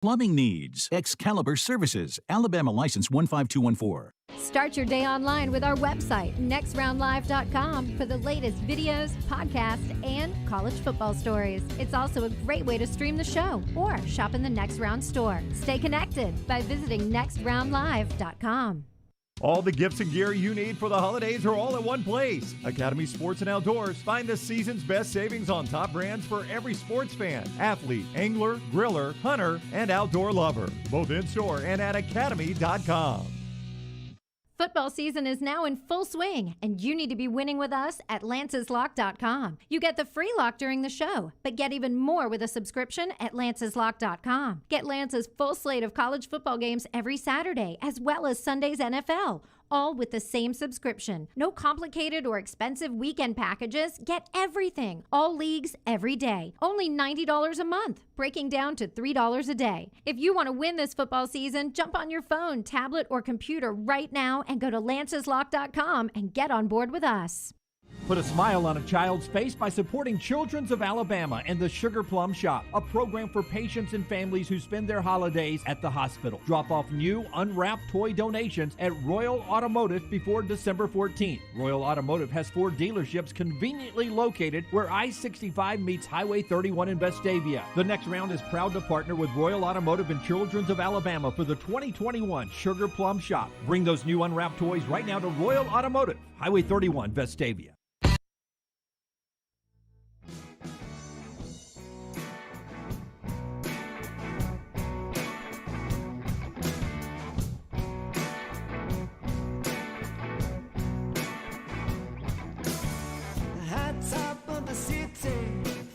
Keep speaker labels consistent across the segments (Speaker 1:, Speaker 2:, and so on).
Speaker 1: Plumbing needs. Excalibur Services. Alabama license 15214.
Speaker 2: Start your day online with our website, nextroundlive.com, for the latest videos, podcasts, and college football stories. It's also a great way to stream the show or shop in the Next Round store. Stay connected by visiting nextroundlive.com.
Speaker 3: All the gifts and gear you need for the holidays are all at one place. Academy Sports and Outdoors. Find the season's best savings on top brands for every sports fan, athlete, angler, griller, hunter, and outdoor lover. Both in-store and at academy.com.
Speaker 2: Football season is now in full swing, and you need to be winning with us at lanceslock.com. You get the free lock during the show, but get even more with a subscription at lanceslock.com. Get Lance's full slate of college football games every Saturday, as well as Sunday's NFL, all with the same subscription. No complicated or expensive weekend packages. Get everything. All leagues, every day. Only $90 a month, breaking down to $3 a day. If you want to win this football season, jump on your phone, tablet, or computer right now and go to lanceslock.com and get on board with us.
Speaker 4: Put a smile on a child's face by supporting Children's of Alabama and the Sugar Plum Shop, a program for patients and families who spend their holidays at the hospital. Drop off new unwrapped toy donations at Royal Automotive before December 14th. Royal Automotive has 4 dealerships conveniently located where I-65 meets Highway 31 in Vestavia. The Next Round is proud to partner with Royal Automotive and Children's of Alabama for the 2021 Sugar Plum Shop. Bring those new unwrapped toys right now to Royal Automotive, Highway 31, Vestavia.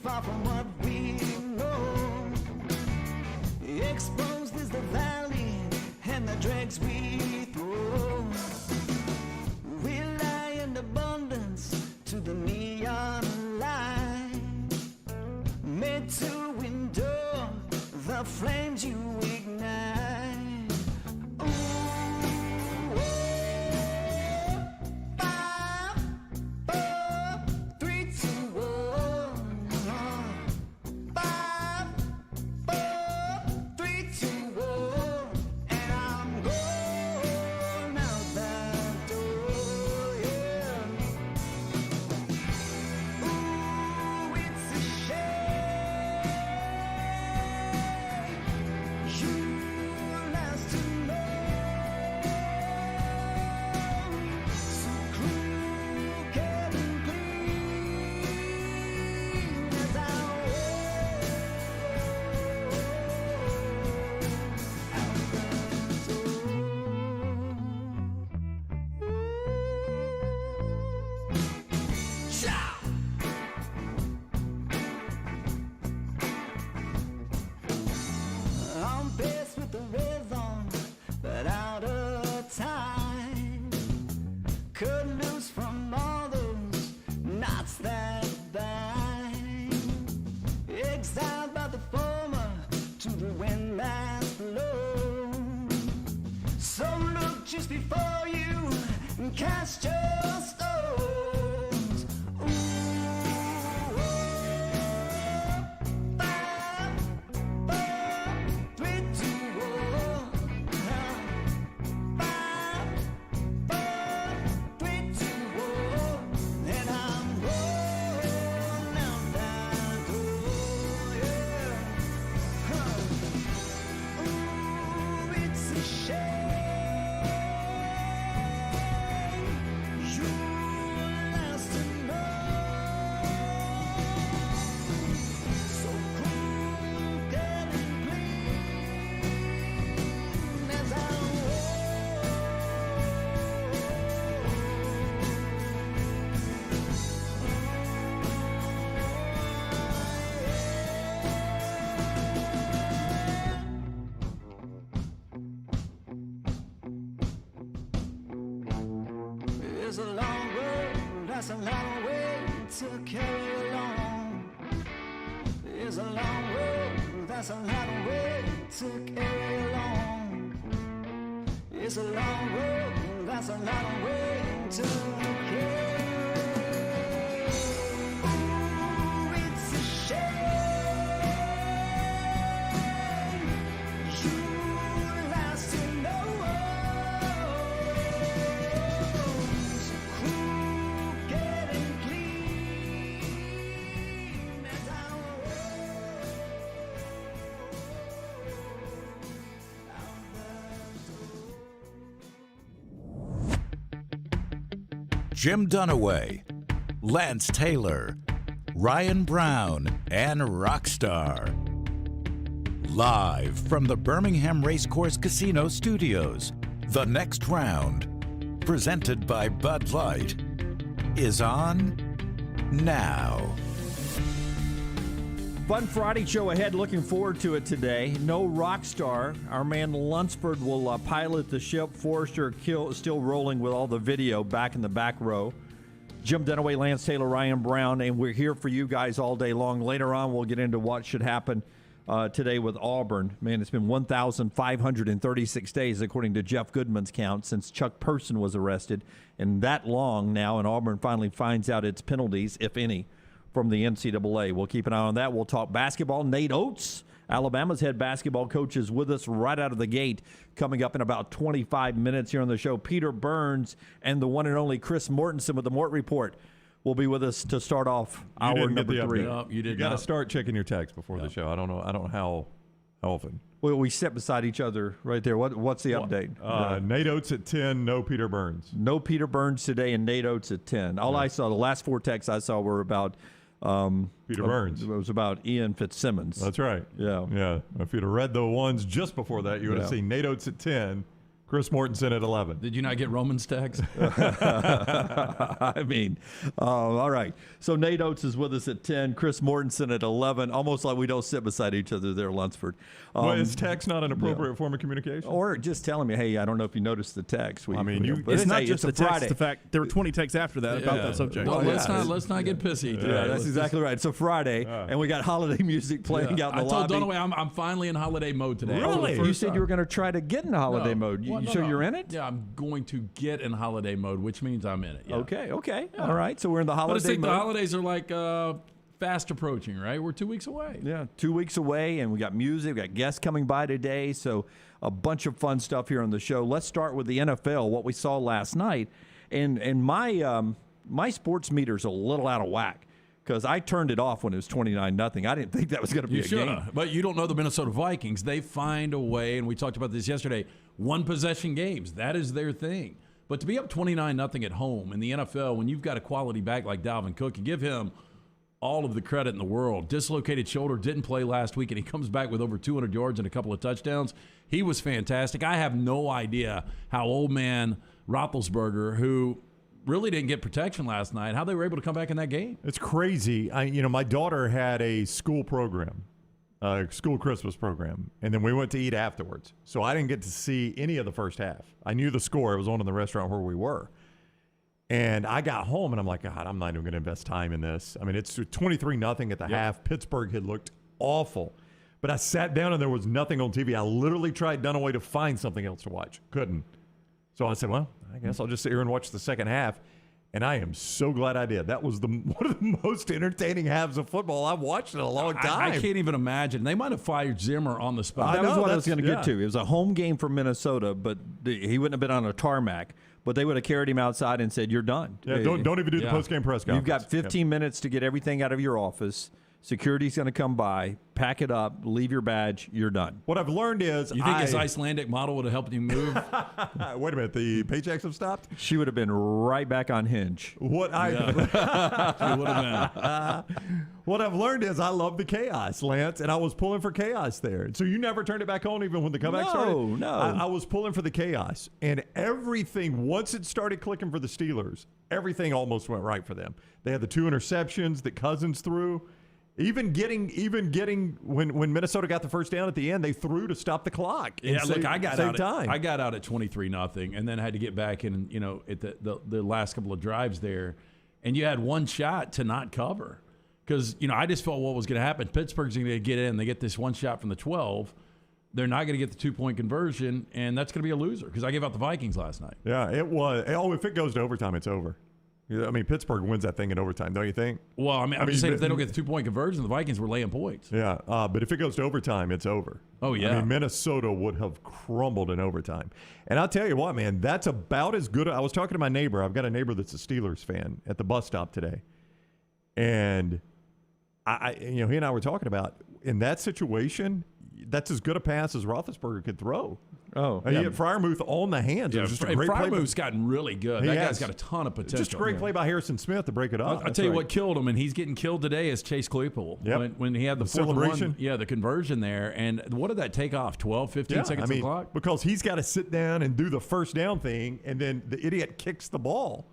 Speaker 5: Far from what we know, exposed is the valley and the dregs we throw. We lie in abundance to the neon light, made to endure the flames you ignite. Cast your stones. Five, four, 3, 2, 1. 5, 4, 3, 2, 1. And I'm rolling out that door, yeah. Ooh, it's a shame. It's a long road, that's a long way to carry along. It's a long road, that's a long way to carry along. It's a long road, that's a long way to carry. Ooh, it's a shame.
Speaker 6: Jim Dunaway, Lance Taylor, Ryan Brown, and Rockstar. Live from the Birmingham Racecourse Casino Studios, the next round, presented by Bud Light, is on now.
Speaker 4: Fun Friday show ahead. Looking forward to it today. No Rockstar. Our man Lunsford will pilot the ship. Forrester still rolling with all the video back in the back row. Jim Dunaway, Lance Taylor, Ryan Brown, and we're here for you guys all day long. Later on, we'll get into what should happen today with Auburn. Man, it's been 1,536 days, according to Jeff Goodman's count, since Chuck Person was arrested. And that long now, and Auburn finally finds out its penalties, if any, from the NCAA. We'll keep an eye on that. We'll talk basketball. Nate Oats, Alabama's head basketball coach, is with us right out of the gate, coming up in about 25 minutes here on the show. Peter Burns and the one and only Chris Mortensen with the Mort Report will be with us to start off hour number 3.
Speaker 3: No, you got to start checking your text before the show. I don't know how often.
Speaker 4: Well, we sit beside each other right there. What's the update?
Speaker 3: Nate Oats at 10, no Peter Burns.
Speaker 4: No Peter Burns today, and Nate Oats at 10. All I saw, the last 4 texts I saw were about
Speaker 3: Peter Burns.
Speaker 4: It was about Ian Fitzsimmons.
Speaker 3: That's right. Yeah. If you'd have read the ones just before that, you would have seen Nate Oats at 10, Chris Mortensen at 11.
Speaker 7: Did you not get Roman's text?
Speaker 4: I mean, all right. So Nate Oats is with us at 10, Chris Mortensen at 11, almost like we don't sit beside each other there, Lunsford.
Speaker 3: Well, is text not an appropriate form of communication?
Speaker 4: Or just telling me, hey, I don't know if you noticed the text.
Speaker 8: It's not just the text. It's the fact there were 20 texts after that about that subject.
Speaker 7: Well, let's not get pissy.
Speaker 4: Yeah, that's exactly right. It's a Friday, and we got holiday music playing out in the lobby.
Speaker 7: I told Dunaway I'm finally in holiday mode today.
Speaker 4: Really? You said you were going to try to get in holiday mode. You sure you're in it?
Speaker 7: Yeah, I'm going to get in holiday mode, which means I'm in it. Yeah.
Speaker 4: Okay. Yeah. All right. So we're in the holiday mode.
Speaker 7: The holidays are like fast approaching, right? We're 2 weeks away.
Speaker 4: Yeah, 2 weeks away, and we got music. We got guests coming by today, so a bunch of fun stuff here on the show. Let's start with the NFL, what we saw last night. And my sports meter's a little out of whack because I turned it off when it was 29-0. I didn't think that was going to be a game.
Speaker 7: But you don't know the Minnesota Vikings. They find a way, and we talked about this yesterday, one-possession games. That is their thing. But to be up 29-0 at home in the NFL when you've got a quality back like Dalvin Cook, and give him all of the credit in the world. Dislocated shoulder, didn't play last week, and he comes back with over 200 yards and a couple of touchdowns. He was fantastic. I have no idea how old man Roethlisberger, who really didn't get protection last night, how they were able to come back in that game.
Speaker 3: It's crazy. My daughter had a school program, school Christmas program, and then we went to eat afterwards. So I didn't get to see any of the first half. I knew the score. It was on in the restaurant where we were. And I got home, and I'm like, God, I'm not even going to invest time in this. I mean, it's 23-0 at the half. Pittsburgh had looked awful. But I sat down, and there was nothing on TV. I literally tried Dunaway to find something else to watch. Couldn't. So I said, well, I guess I'll just sit here and watch the second half. And I am so glad I did. That was one of the most entertaining halves of football I've watched in a long time.
Speaker 7: I can't even imagine. They might have fired Zimmer on the spot.
Speaker 4: That was what I was going to get to. It was a home game for Minnesota, but he wouldn't have been on a tarmac. But they would have carried him outside and said, you're done.
Speaker 3: Yeah, don't even do the post-game press conference.
Speaker 4: You've got 15 minutes to get everything out of your office. Security's going to come by, pack it up, leave your badge, you're done.
Speaker 3: What I've learned is
Speaker 7: You think his Icelandic model would have helped him move?
Speaker 3: Wait a minute, the paychecks have stopped?
Speaker 4: She would have been right back on Hinge.
Speaker 3: What I've learned is I love the chaos, Lance, and I was pulling for chaos there. So you never turned it back on even when the comeback started?
Speaker 4: No.
Speaker 3: I was pulling for the chaos. And everything, once it started clicking for the Steelers, everything almost went right for them. They had the 2 interceptions that Cousins threw. Even getting when Minnesota got the first down at the end, they threw to stop the clock.
Speaker 7: I got out at 23-0, and then had to get back in. At the last couple of drives there, and you had one shot to not cover because I just felt what was going to happen. Pittsburgh's going to get in. They get this one shot from the 12. They're not going to get the 2-point conversion, and that's going to be a loser because I gave out the Vikings last night.
Speaker 3: Yeah, it was. Oh, if it goes to overtime, it's over. I mean, Pittsburgh wins that thing in overtime, don't you think?
Speaker 7: Well, I'm just saying if they don't get the 2-point conversion, the Vikings were laying points.
Speaker 3: Yeah, but if it goes to overtime, it's over.
Speaker 7: Oh, yeah.
Speaker 3: I mean, Minnesota would have crumbled in overtime. And I'll tell you what, man, that's about as good. I was talking to my neighbor. I've got a neighbor that's a Steelers fan at the bus stop today. And, he and I were talking about, in that situation, that's as good a pass as Roethlisberger could throw.
Speaker 9: Oh,
Speaker 3: He hit Freiermuth on the hands. It was just a great play.
Speaker 7: Freiermuth's gotten really good. That guy's got a ton of potential.
Speaker 3: Just a great play by Harrison Smith to break it up.
Speaker 7: I'll tell you what killed him, and he's getting killed today, is Chase Claypool. When he had the
Speaker 3: celebration.
Speaker 7: The conversion there. And what did that take off, 12, 15 seconds on the clock?
Speaker 3: Because he's got to sit down and do the first down thing, and then the idiot kicks the ball.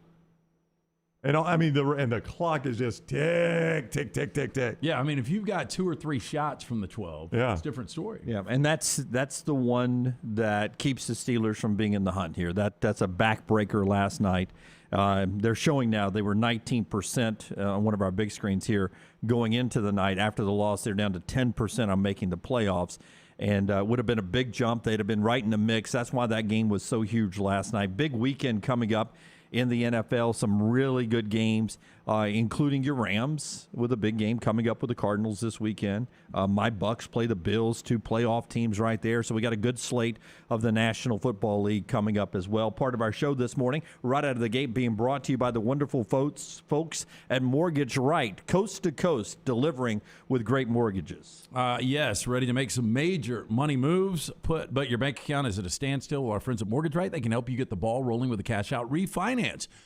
Speaker 3: And the clock is just tick, tick, tick, tick, tick.
Speaker 7: Yeah, I mean, if you've got 2 or 3 shots from the 12, it's a different story.
Speaker 9: Yeah, and that's the one that keeps the Steelers from being in the hunt here. That's a backbreaker last night. They're showing now they were 19% on one of our big screens here going into the night. After the loss, they're down to 10% on making the playoffs. And would have been a big jump. They'd have been right in the mix. That's why that game was so huge last night. Big weekend coming up in the NFL, some really good games, including your Rams with a big game coming up with the Cardinals this weekend. My Bucks play the Bills, 2 playoff teams right there. So we got a good slate of the National Football League coming up as well. Part of our show this morning, right out of the gate, being brought to you by the wonderful folks at Mortgage Right, coast to coast, delivering with great mortgages.
Speaker 7: Yes, ready to make some major money moves, but your bank account is at a standstill. Our friends at Mortgage Right, they can help you get the ball rolling with a cash-out refinance.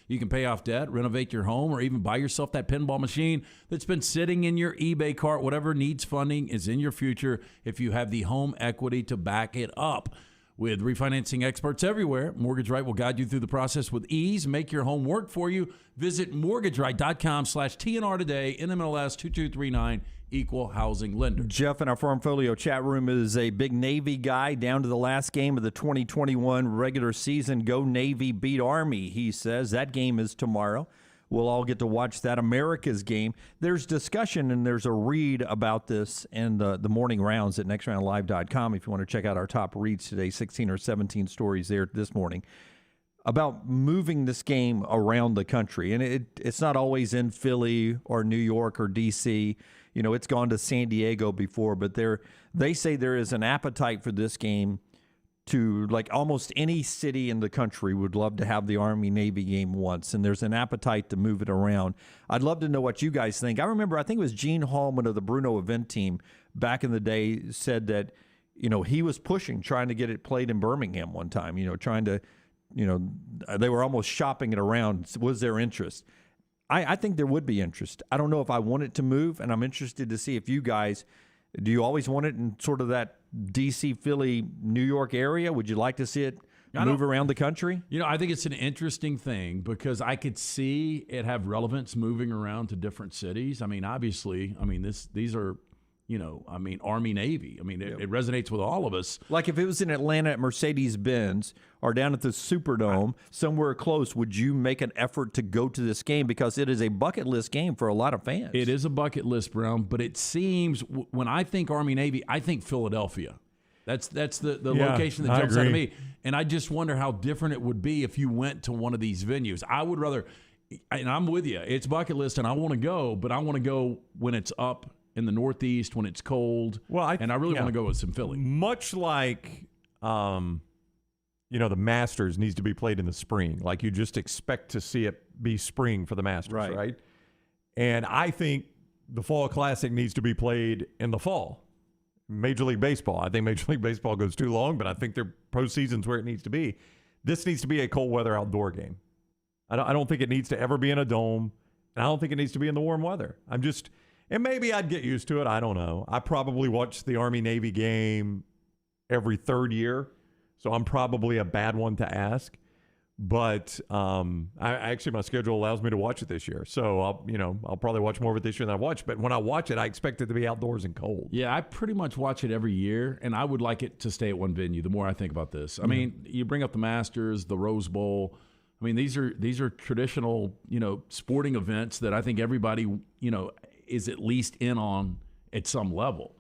Speaker 7: You can pay off debt, renovate your home, or even buy yourself that pinball machine that's been sitting in your eBay cart. Whatever needs funding is in your future if you have the home equity to back it up. With refinancing experts everywhere, Mortgage Right will guide you through the process with ease, make your home work for you. Visit mortgageright.com/TNR today, NMLS 2239, Equal Housing Lender.
Speaker 9: Jeff in our Farmfolio chat room is a big Navy guy, down to the last game of the 2021 regular season. Go Navy, beat Army, he says. That game is tomorrow. We'll all get to watch that America's game. There's discussion and there's a read about this in the morning rounds at nextroundlive.com if you want to check out our top reads today, 16 or 17 stories there this morning, about moving this game around the country. And it's not always in Philly or New York or D.C. You know, it's gone to San Diego before, but they say there is an appetite for this game to, like, almost any city in the country would love to have the Army-Navy game once, and there's an appetite to move it around. I'd love to know what you guys think. I remember, I think it was Gene Hallman of the Bruno event team back in the day said that, you know, he was trying to get it played in Birmingham one time, they were almost shopping it around. Was there interest? I think there would be interest. I don't know if I want it to move, and I'm interested to see if you guys, do you always want it in sort of that D.C., Philly, New York area? Would you like to see it move around the country?
Speaker 7: You know, I think it's an interesting thing because I could see it have relevance moving around to different cities. I mean, obviously, these are, Army, Navy. I mean, it resonates with all of us.
Speaker 9: Like if it was in Atlanta at Mercedes-Benz or down at the Superdome, somewhere close, would you make an effort to go to this game? Because it is a bucket list game for a lot of fans.
Speaker 7: It is a bucket list, Brown, but it seems when I think Army, Navy, I think Philadelphia. That's the location that jumps out of me. And I just wonder how different it would be if you went to one of these venues. I would rather, and I'm with you, it's bucket list and I want to go, but I want to go when it's up in the Northeast, when it's cold. And I really want to go with some Philly.
Speaker 3: Much like, the Masters needs to be played in the spring. Like you just expect to see it be spring for the Masters, right? And I think the Fall Classic needs to be played in the fall. Major League Baseball. I think Major League Baseball goes too long, but I think their postseason's where it needs to be. This needs to be a cold weather outdoor game. I don't think it needs to ever be in a dome, and I don't think it needs to be in the warm weather. And maybe I'd get used to it. I don't know. I probably watch the Army-Navy game every third year, so I'm probably a bad one to ask. But actually my schedule allows me to watch it this year. So I'll probably watch more of it this year than I watch. But when I watch it, I expect it to be outdoors and cold.
Speaker 7: Yeah, I pretty much watch it every year, and I would like it to stay at one venue the more I think about this. I mean, you bring up the Masters, the Rose Bowl. I mean, these are traditional, sporting events that I think everybody, is at least in on at some level.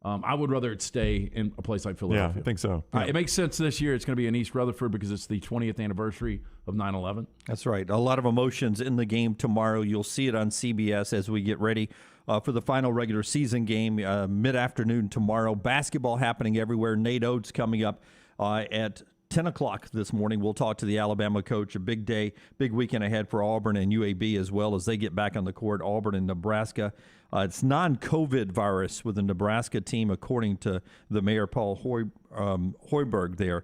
Speaker 7: I would rather it stay in a place like Philadelphia.
Speaker 3: Yeah, I think so.
Speaker 7: It makes sense this year. It's going to be in East Rutherford because it's the 20th anniversary of 9/11.
Speaker 9: That's right. A lot of emotions in the game tomorrow. You'll see it on CBS as we get ready for the final regular season game mid-afternoon tomorrow. Basketball happening everywhere. Nate Oats coming up at 10 o'clock this morning. We'll talk to the Alabama coach. A big day, big weekend ahead for Auburn and UAB as well as they get back on the court. Auburn and Nebraska It's non-COVID virus with the Nebraska team, according to the mayor, Paul Hoiberg there.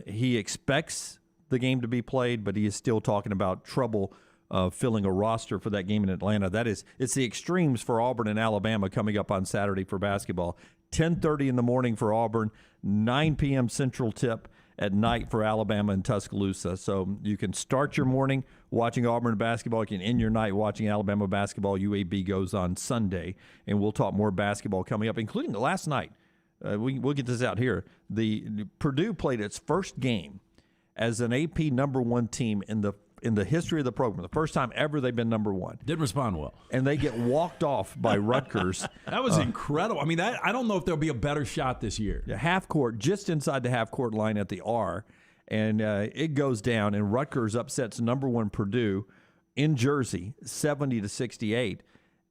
Speaker 9: He expects the game to be played, but he is still talking about trouble filling a roster for that game in Atlanta. It's the extremes for Auburn and Alabama coming up on Saturday for basketball. 10:30 in the morning for Auburn, 9 p.m. Central tip at night for Alabama and Tuscaloosa. So you can start your morning watching Auburn basketball. You can end your night watching Alabama basketball. UAB goes on Sunday, and we'll talk more basketball coming up, including last night. We'll get this out here. The Purdue played its first game as an AP number 1 team in the history of the program. The first time ever they've been number 1.
Speaker 7: Didn't respond well.
Speaker 9: And they get walked off by Rutgers.
Speaker 7: That was incredible. I mean, I don't know if there'll be a better shot this year.
Speaker 9: Half court, just inside the half court line at the R. And it goes down, and Rutgers upsets number 1 Purdue in Jersey, 70-68.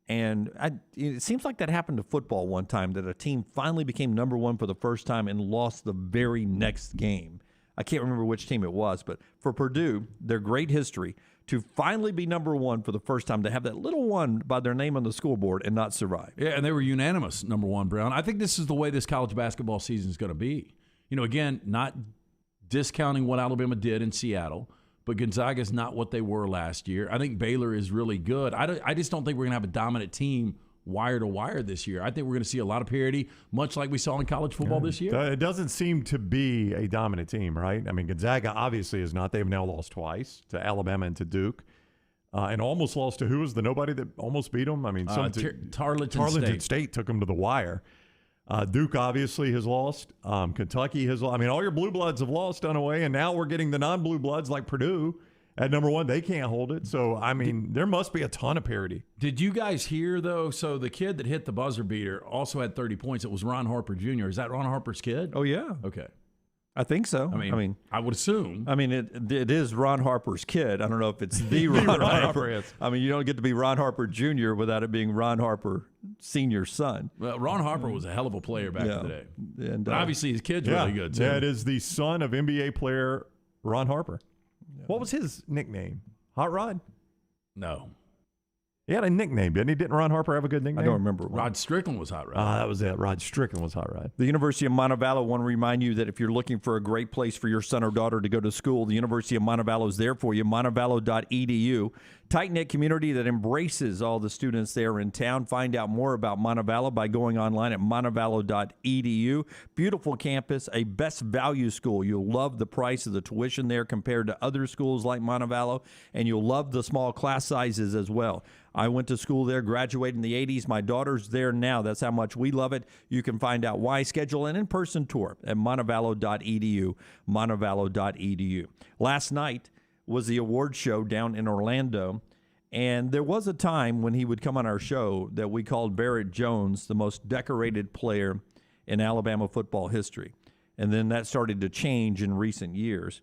Speaker 9: And it seems like that happened to football one time, that a team finally became number 1 for the first time and lost the very next game. I can't remember which team it was, but for Purdue, their great history, to finally be number 1 for the first time, to have that little one by their name on the scoreboard and not survive.
Speaker 7: Yeah, and they were unanimous number 1, Brown. I think this is the way this college basketball season is going to be. Again, not discounting what Alabama did in Seattle, but Gonzaga is not what they were last year. I think Baylor is really good. I just don't think we're going to have a dominant team wire to wire this year. I think we're going to see a lot of parity, much like we saw in college football this year.
Speaker 3: It doesn't seem to be a dominant team, right? I mean, Gonzaga obviously is not. They've now lost twice to Alabama and to Duke, and almost lost to who was the nobody that almost beat them? I mean,
Speaker 7: Tarleton
Speaker 3: State took them to the wire. Duke obviously has lost. Kentucky has lost. I mean, all your blue bloods have lost unaway, and now we're getting the non-blue bloods like Purdue at number 1. They can't hold it. So, I mean, there must be a ton of parity.
Speaker 7: Did you guys hear, though? So the kid that hit the buzzer beater also had 30 points. It was Ron Harper Jr. Is that Ron Harper's kid?
Speaker 9: Oh, yeah.
Speaker 7: Okay.
Speaker 9: I think so.
Speaker 7: I mean, I would assume.
Speaker 9: I mean, it is Ron Harper's kid. I don't know if it's the Ron Harper.
Speaker 3: Yes.
Speaker 9: I mean, you don't get to be Ron Harper Jr. without it being Ron Harper Sr.'s son.
Speaker 7: Well, Ron Harper was a hell of a player back in the day.
Speaker 9: And
Speaker 7: obviously his kid's really good, too.
Speaker 3: Yeah, it is the son of NBA player Ron Harper. Yeah. What was his nickname? Hot Rod?
Speaker 7: No.
Speaker 3: He had a nickname, didn't he? Didn't Ron Harper have a good nickname?
Speaker 9: I don't remember.
Speaker 7: Rod Strickland was Hot Rod.
Speaker 3: That was it. Rod Strickland was Hot Rod.
Speaker 9: The University of Montevallo want to remind you that if you're looking for a great place for your son or daughter to go to school, the University of Montevallo is there for you, montevallo.edu. Tight-knit community that embraces all the students there in town. Find out more about Montevallo by going online at montevallo.edu. Beautiful campus, a best value school. You'll love the price of the tuition there compared to other schools like Montevallo, and you'll love the small class sizes as well. I went to school there, graduated in the 80s. My daughter's there now. That's how much we love it. You can find out why. Schedule an in-person tour at montevallo.edu, montevallo.edu. Last night was the award show down in Orlando, and there was a time when he would come on our show that we called Barrett Jones the most decorated player in Alabama football history. And then that started to change in recent years.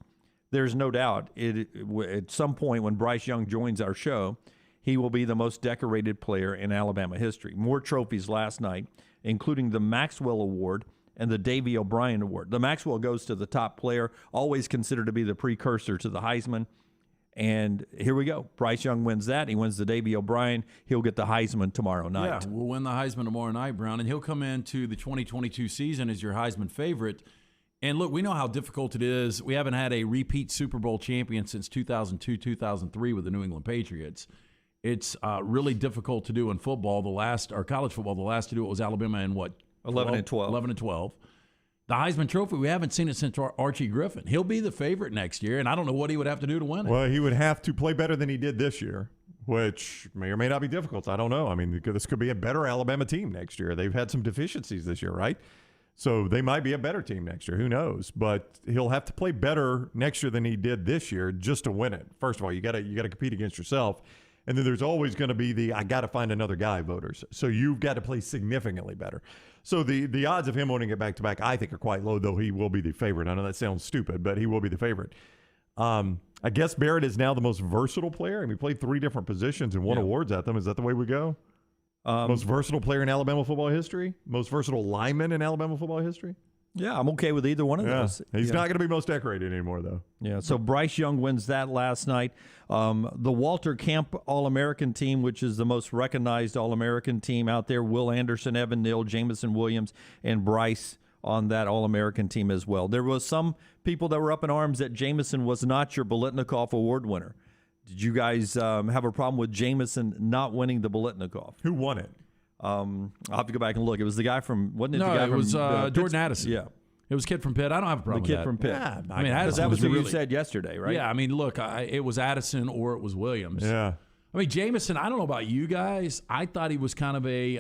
Speaker 9: There's no doubt at some point when Bryce Young joins our show, he will be the most decorated player in Alabama history. More trophies last night, including the Maxwell Award and the Davey O'Brien Award. The Maxwell goes to the top player, always considered to be the precursor to the Heisman. And here we go. Bryce Young wins that. He wins the Davey O'Brien. He'll get the Heisman tomorrow night.
Speaker 7: Yeah, we'll win the Heisman tomorrow night, Brown, and he'll come into the 2022 season as your Heisman favorite. And look, we know how difficult it is. We haven't had a repeat Super Bowl champion since 2002, 2003 with the New England Patriots. It's really difficult to do in football. College football, the last to do it was Alabama in what?
Speaker 9: 11 and 12.
Speaker 7: 11 and 12. The Heisman Trophy, we haven't seen it since Archie Griffin. He'll be the favorite next year, and I don't know what he would have to do to win it.
Speaker 3: Well, he would have to play better than he did this year, which may or may not be difficult. I don't know. I mean, this could be a better Alabama team next year. They've had some deficiencies this year, right? So they might be a better team next year. Who knows? But he'll have to play better next year than he did this year just to win it. First of all, you got to compete against yourself. And then there's always going to be the I got to find another guy voters. So you've got to play significantly better. So the odds of him winning it back-to-back, I think, are quite low, though he will be the favorite. I know that sounds stupid, but he will be the favorite. I guess Barrett is now the most versatile player. I mean, he played 3 different positions and won awards at them. Is that the way we go? Most versatile player in Alabama football history? Most versatile lineman in Alabama football history?
Speaker 9: Yeah, I'm okay with either one of those.
Speaker 3: He's not going to be most decorated anymore, though.
Speaker 9: Yeah, so Bryce Young wins that last night. The Walter Camp All-American team, which is the most recognized All-American team out there, Will Anderson, Evan Neal, Jamison Williams, and Bryce on that All-American team as well. There was some people that were up in arms that Jamison was not your Biletnikoff Award winner. Did you guys have a problem with Jamison not winning the Biletnikoff?
Speaker 3: Who won it?
Speaker 9: I'll have to go back and look. It was the guy from, wasn't it?
Speaker 7: No,
Speaker 9: the guy
Speaker 7: it was
Speaker 9: from
Speaker 7: Jordan Addison.
Speaker 9: Yeah.
Speaker 7: It was kid from Pitt. I don't have a problem
Speaker 9: The kid
Speaker 7: with that.
Speaker 9: from Pitt.
Speaker 3: Yeah,
Speaker 7: I mean, Addison
Speaker 9: that was who
Speaker 7: really,
Speaker 9: you said yesterday, right?
Speaker 7: Yeah, I mean, look, it was Addison or it was Williams.
Speaker 3: Yeah.
Speaker 7: I mean, Jamison, I don't know about you guys. I thought he was kind of a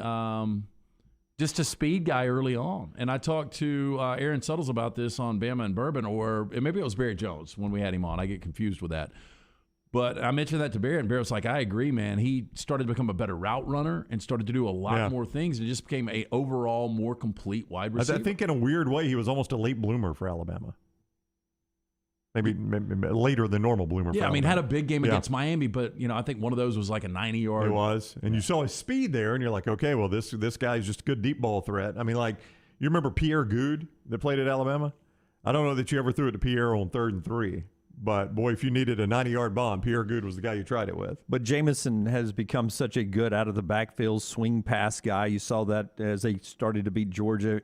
Speaker 7: just a speed guy early on. And I talked to Aaron Suttles about this on Bama and Bourbon, or maybe it was Barry Jones when we had him on. I get confused with that. But I mentioned that to Barry, and Barry was like, I agree, man. He started to become a better route runner and started to do a lot more things, and just became a overall more complete wide receiver.
Speaker 3: I think in a weird way, he was almost a late bloomer for Alabama. Maybe later than normal bloomer for
Speaker 7: Alabama. I mean, had a big game against Miami, but, I think one of those was like a 90-yard.
Speaker 3: It was. And you saw his speed there, and you're like, okay, well, this guy's just a good deep ball threat. I mean, like, you remember Pierre Good that played at Alabama? I don't know that you ever threw it to Pierre on 3rd and 3. But, boy, if you needed a 90-yard bomb, Pierre Good was the guy you tried it with.
Speaker 9: But Jamison has become such a good out-of-the-backfield swing pass guy. You saw that as they started to beat Georgia,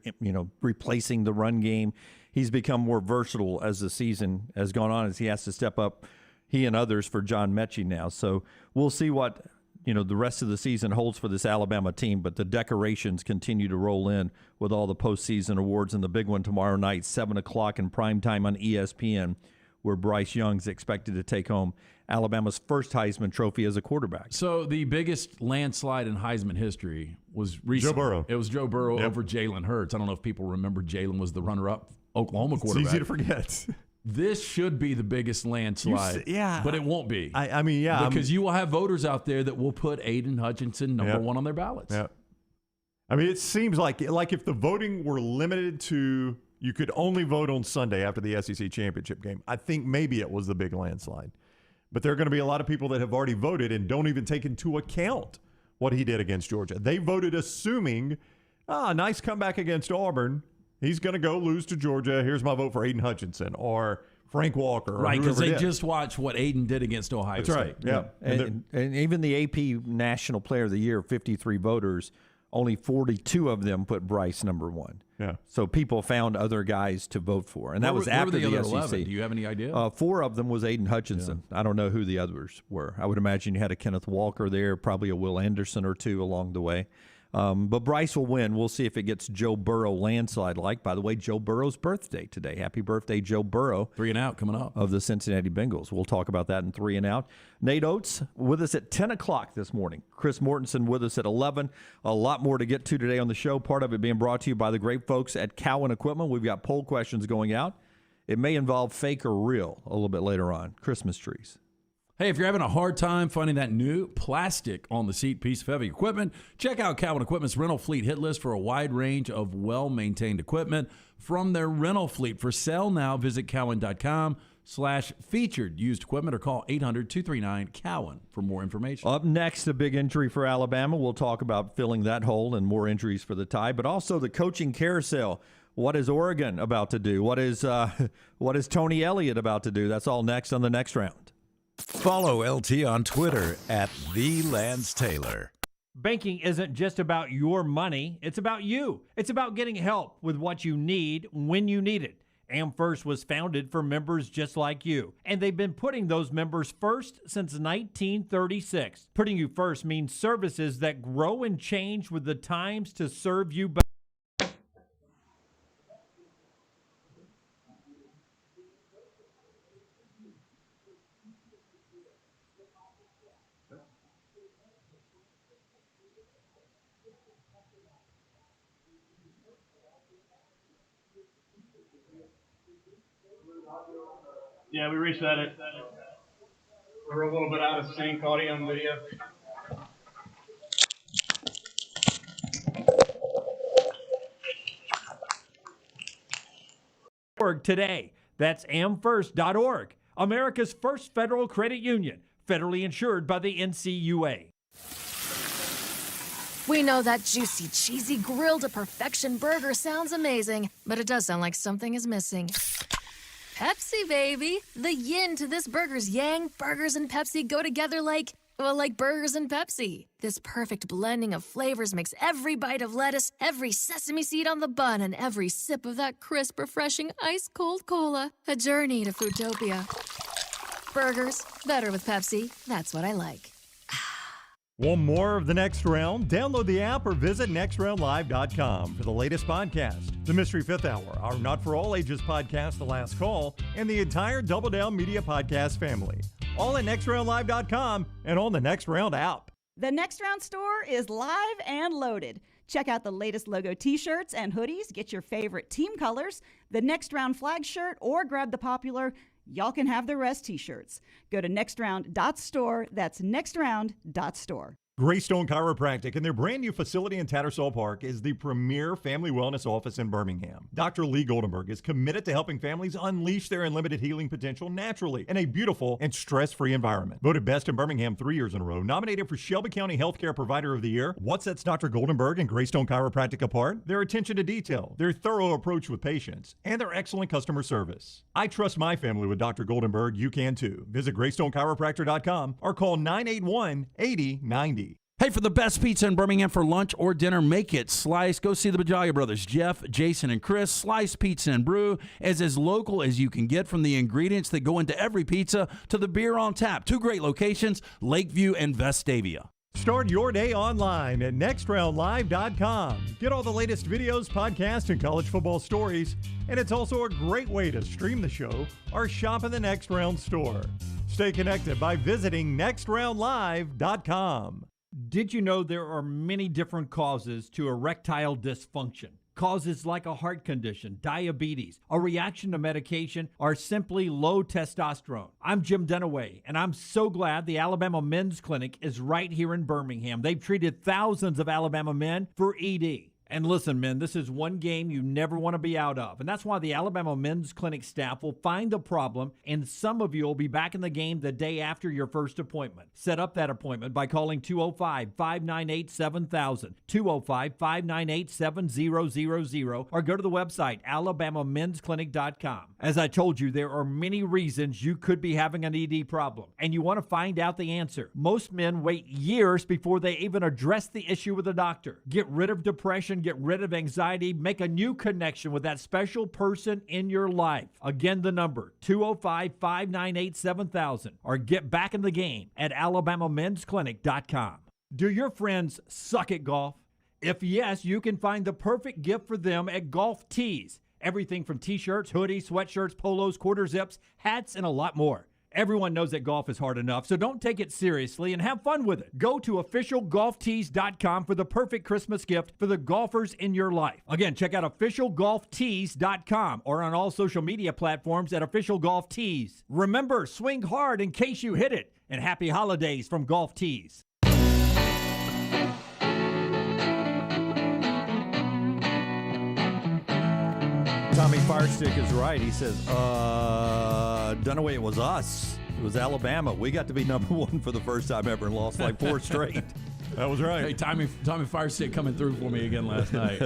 Speaker 9: replacing the run game. He's become more versatile as the season has gone on, as he has to step up, he and others, for John Mechie now. So we'll see what the rest of the season holds for this Alabama team, but the decorations continue to roll in with all the postseason awards, and the big one tomorrow night, 7 o'clock in primetime on ESPN, where Bryce Young's expected to take home Alabama's first Heisman Trophy as a quarterback.
Speaker 7: So the biggest landslide in Heisman history was recent.
Speaker 3: Joe Burrow.
Speaker 7: It was Joe Burrow over Jalen Hurts. I don't know if people remember Jalen was the runner-up Oklahoma quarterback.
Speaker 3: It's easy to forget.
Speaker 7: This should be the biggest landslide, but it won't be.
Speaker 3: I mean,
Speaker 7: because you will have voters out there that will put Aiden Hutchinson number one on their ballots.
Speaker 3: Yeah. I mean, it seems like if the voting were limited to you could only vote on Sunday after the SEC championship game, I think maybe it was the big landslide. But there are going to be a lot of people that have already voted and don't even take into account what he did against Georgia. They voted assuming, nice comeback against Auburn. He's going to go lose to Georgia. Here's my vote for Aiden Hutchinson or Frank Walker.
Speaker 7: Right, because they just watched what Aiden did against Ohio State.
Speaker 3: Right, yeah.
Speaker 9: And even the AP National Player of the Year, 53 voters, only 42 of them put Bryce number one.
Speaker 3: Yeah.
Speaker 9: So people found other guys to vote for. And that was after the
Speaker 7: other
Speaker 9: SEC.
Speaker 7: 11? Do you have any idea?
Speaker 9: 4 of them was Aiden Hutchinson. Yeah. I don't know who the others were. I would imagine you had a Kenneth Walker there, probably a Will Anderson or two along the way. But Bryce will win. We'll see if it gets Joe Burrow landslide-like. By the way, Joe Burrow's birthday today. Happy birthday, Joe Burrow.
Speaker 7: 3 and out coming up.
Speaker 9: Of the Cincinnati Bengals. We'll talk about that in 3 and out. Nate Oats with us at 10 o'clock this morning. Chris Mortensen with us at 11. A lot more to get to today on the show. Part of it being brought to you by the great folks at Cowan Equipment. We've got poll questions going out. It may involve fake or real a little bit later on. Christmas trees.
Speaker 7: Hey, if you're having a hard time finding that new plastic on the seat piece of heavy equipment, check out Cowan Equipment's rental fleet hit list for a wide range of well-maintained equipment from their rental fleet. For sale now, visit cowan.com/featured used equipment or call 800-239-COWAN for more information.
Speaker 9: Up next, a big injury for Alabama. We'll talk about filling that hole and more injuries for the Tide, but also the coaching carousel. What is Oregon about to do? What is Tony Elliott about to do? That's all next on the next round.
Speaker 6: Follow LT on Twitter @TheLanceTaylor.
Speaker 4: Banking isn't just about your money. It's about you. It's about getting help with what you need when you need it. AmFirst was founded for members just like you, and they've been putting those members first since 1936. Putting you first means services that grow and change with the times to serve you better.
Speaker 10: Yeah, we reset it. We're a little bit out of sync, audio and video.
Speaker 4: Today. That's amfirst.org, America's first federal credit union, federally insured by the NCUA.
Speaker 11: We know that juicy, cheesy, grilled to perfection burger sounds amazing, but it does sound like something is missing. Pepsi, baby! The yin to this burger's yang. Burgers and Pepsi go together like burgers and Pepsi. This perfect blending of flavors makes every bite of lettuce, every sesame seed on the bun, and every sip of that crisp, refreshing, ice-cold cola a journey to Foodtopia. Burgers, better with Pepsi. That's what I like.
Speaker 3: Want more of The Next Round? Download the app or visit nextroundlive.com for the latest podcast, The Mystery Fifth Hour, our Not For All Ages podcast, The Last Call, and the entire Double Down Media podcast family. All at nextroundlive.com and on the Next Round app.
Speaker 12: The Next Round store is live and loaded. Check out the latest logo t-shirts and hoodies. Get your favorite team colors, the Next Round flag shirt, or grab the popular Y'all Can Have the Rest t-shirts. Go to nextround.store. That's nextround.store.
Speaker 3: Greystone Chiropractic and their brand new facility in Tattersall Park is the premier family wellness office in Birmingham. Dr. Lee Goldenberg is committed to helping families unleash their unlimited healing potential naturally in a beautiful and stress-free environment. Voted best in Birmingham 3 years in a row, nominated for Shelby County Healthcare Provider of the Year. What sets Dr. Goldenberg and Greystone Chiropractic apart? Their attention to detail, their thorough approach with patients, and their excellent customer service. I trust my family with Dr. Goldenberg. You can too. Visit GreysstoneChiropractor.com or call 981-8090.
Speaker 7: Hey, for the best pizza in Birmingham for lunch or dinner, make it Slice. Go see the Bajaga brothers, Jeff, Jason, and Chris. Slice Pizza and Brew is as local as you can get, from the ingredients that go into every pizza to the beer on tap. 2 great locations, Lakeview and Vestavia.
Speaker 3: Start your day online at nextroundlive.com. Get all the latest videos, podcasts, and college football stories. And it's also a great way to stream the show or shop in the Next Round store. Stay connected by visiting nextroundlive.com.
Speaker 4: Did you know there are many different causes to erectile dysfunction? Causes like a heart condition, diabetes, a reaction to medication, or simply low testosterone. I'm Jim Dunaway, and I'm so glad the Alabama Men's Clinic is right here in Birmingham. They've treated thousands of Alabama men for ED. And listen, men, this is one game you never want to be out of. And that's why the Alabama Men's Clinic staff will find the problem, and some of you will be back in the game the day after your first appointment. Set up that appointment by calling 205-598-7000, 205-598-7000, or go to the website, alabamamensclinic.com. As I told you, there are many reasons you could be having an ED problem, and you want to find out the answer. Most men wait years before they even address the issue with a doctor. Get rid of depression, get rid of anxiety, make a new connection with that special person in your life. Again, the number, 205-598-7000, or get back in the game at alabamamensclinic.com. Do your friends suck at golf? If yes, you can find the perfect gift for them at Golf Tees. Everything from t-shirts, hoodies, sweatshirts, polos, quarter zips, hats, and a lot more. Everyone knows that golf is hard enough, so don't take it seriously and have fun with it. Go to officialgolftees.com for the perfect Christmas gift for the golfers in your life. Again, check out officialgolftees.com or on all social media platforms at officialgolftees. Remember, swing hard in case you hit it, and happy holidays from Golf Tees.
Speaker 9: Tommy Firestick is right. He says, Dunaway, it was us. It was Alabama. We got to be number 1 for the first time ever and lost like 4 straight.
Speaker 3: That was right.
Speaker 7: Hey, Tommy Firestick coming through for me again last night.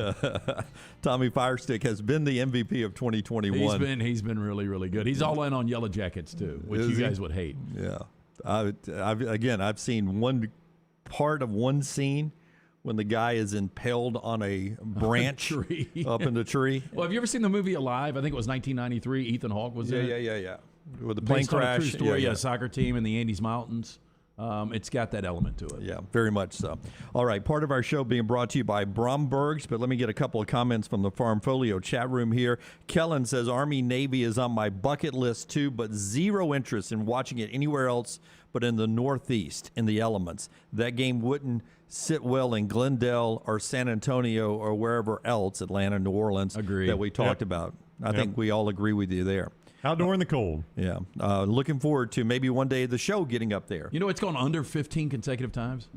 Speaker 9: Tommy Firestick has been the MVP of 2021.
Speaker 7: He's been really, really good. He's all in on Yellow Jackets, too, which you guys would hate.
Speaker 9: Yeah. I've seen one part of one scene when the guy is impaled on a branch up in the tree.
Speaker 7: Well, have you ever seen the movie Alive? I think it was 1993. Ethan Hawke was in it.
Speaker 9: Yeah. With the plane crash.
Speaker 7: True story, soccer team in the Andes Mountains. It's got that element to it.
Speaker 9: Yeah, very much so. All right, part of our show being brought to you by Bromberg's, but let me get a couple of comments from the Farm Folio chat room here. Kellen says, Army-Navy is on my bucket list too, but zero interest in watching it anywhere else but in the Northeast, in the elements. That game wouldn't sit well in Glendale or San Antonio or wherever else, Atlanta, New Orleans, that we talked about. I think we all agree with you there.
Speaker 3: Outdoor in the cold.
Speaker 9: Yeah. Looking forward to maybe one day the show getting up there.
Speaker 7: You know, it's gone under 15 consecutive times.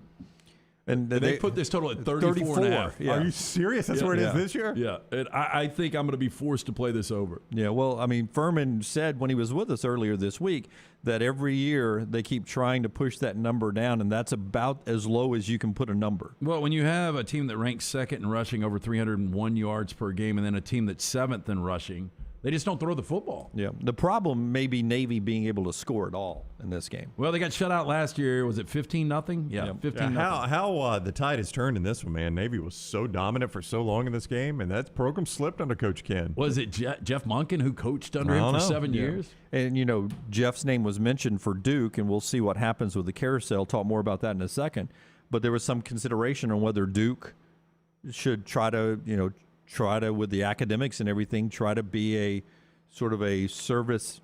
Speaker 9: And
Speaker 7: they put this total at 34 and a half.
Speaker 3: Yeah. Are you serious? That's where it is this year?
Speaker 7: Yeah. And I think I'm going to be forced to play this over.
Speaker 9: Yeah, well, I mean, Furman said when he was with us earlier this week that every year they keep trying to push that number down, and that's about as low as you can put a number.
Speaker 7: Well, when you have a team that ranks second in rushing over 301 yards per game and then a team that's seventh in rushing, they just don't throw the football.
Speaker 9: Yeah. The problem may be Navy being able to score at all in this game.
Speaker 7: Well, they got shut out last year. Was it 15-0? Yeah, 15-0.
Speaker 3: How the tide has turned in this one, man. Navy was so dominant for so long in this game, and that program slipped under Coach Ken.
Speaker 7: Was it Jeff Monken who coached under him for 7 years?
Speaker 9: And, you know, Jeff's name was mentioned for Duke, and we'll see what happens with the carousel. Talk more about that in a second. But there was some consideration on whether Duke should try to, with the academics and everything, try to be a sort of a pseudo-service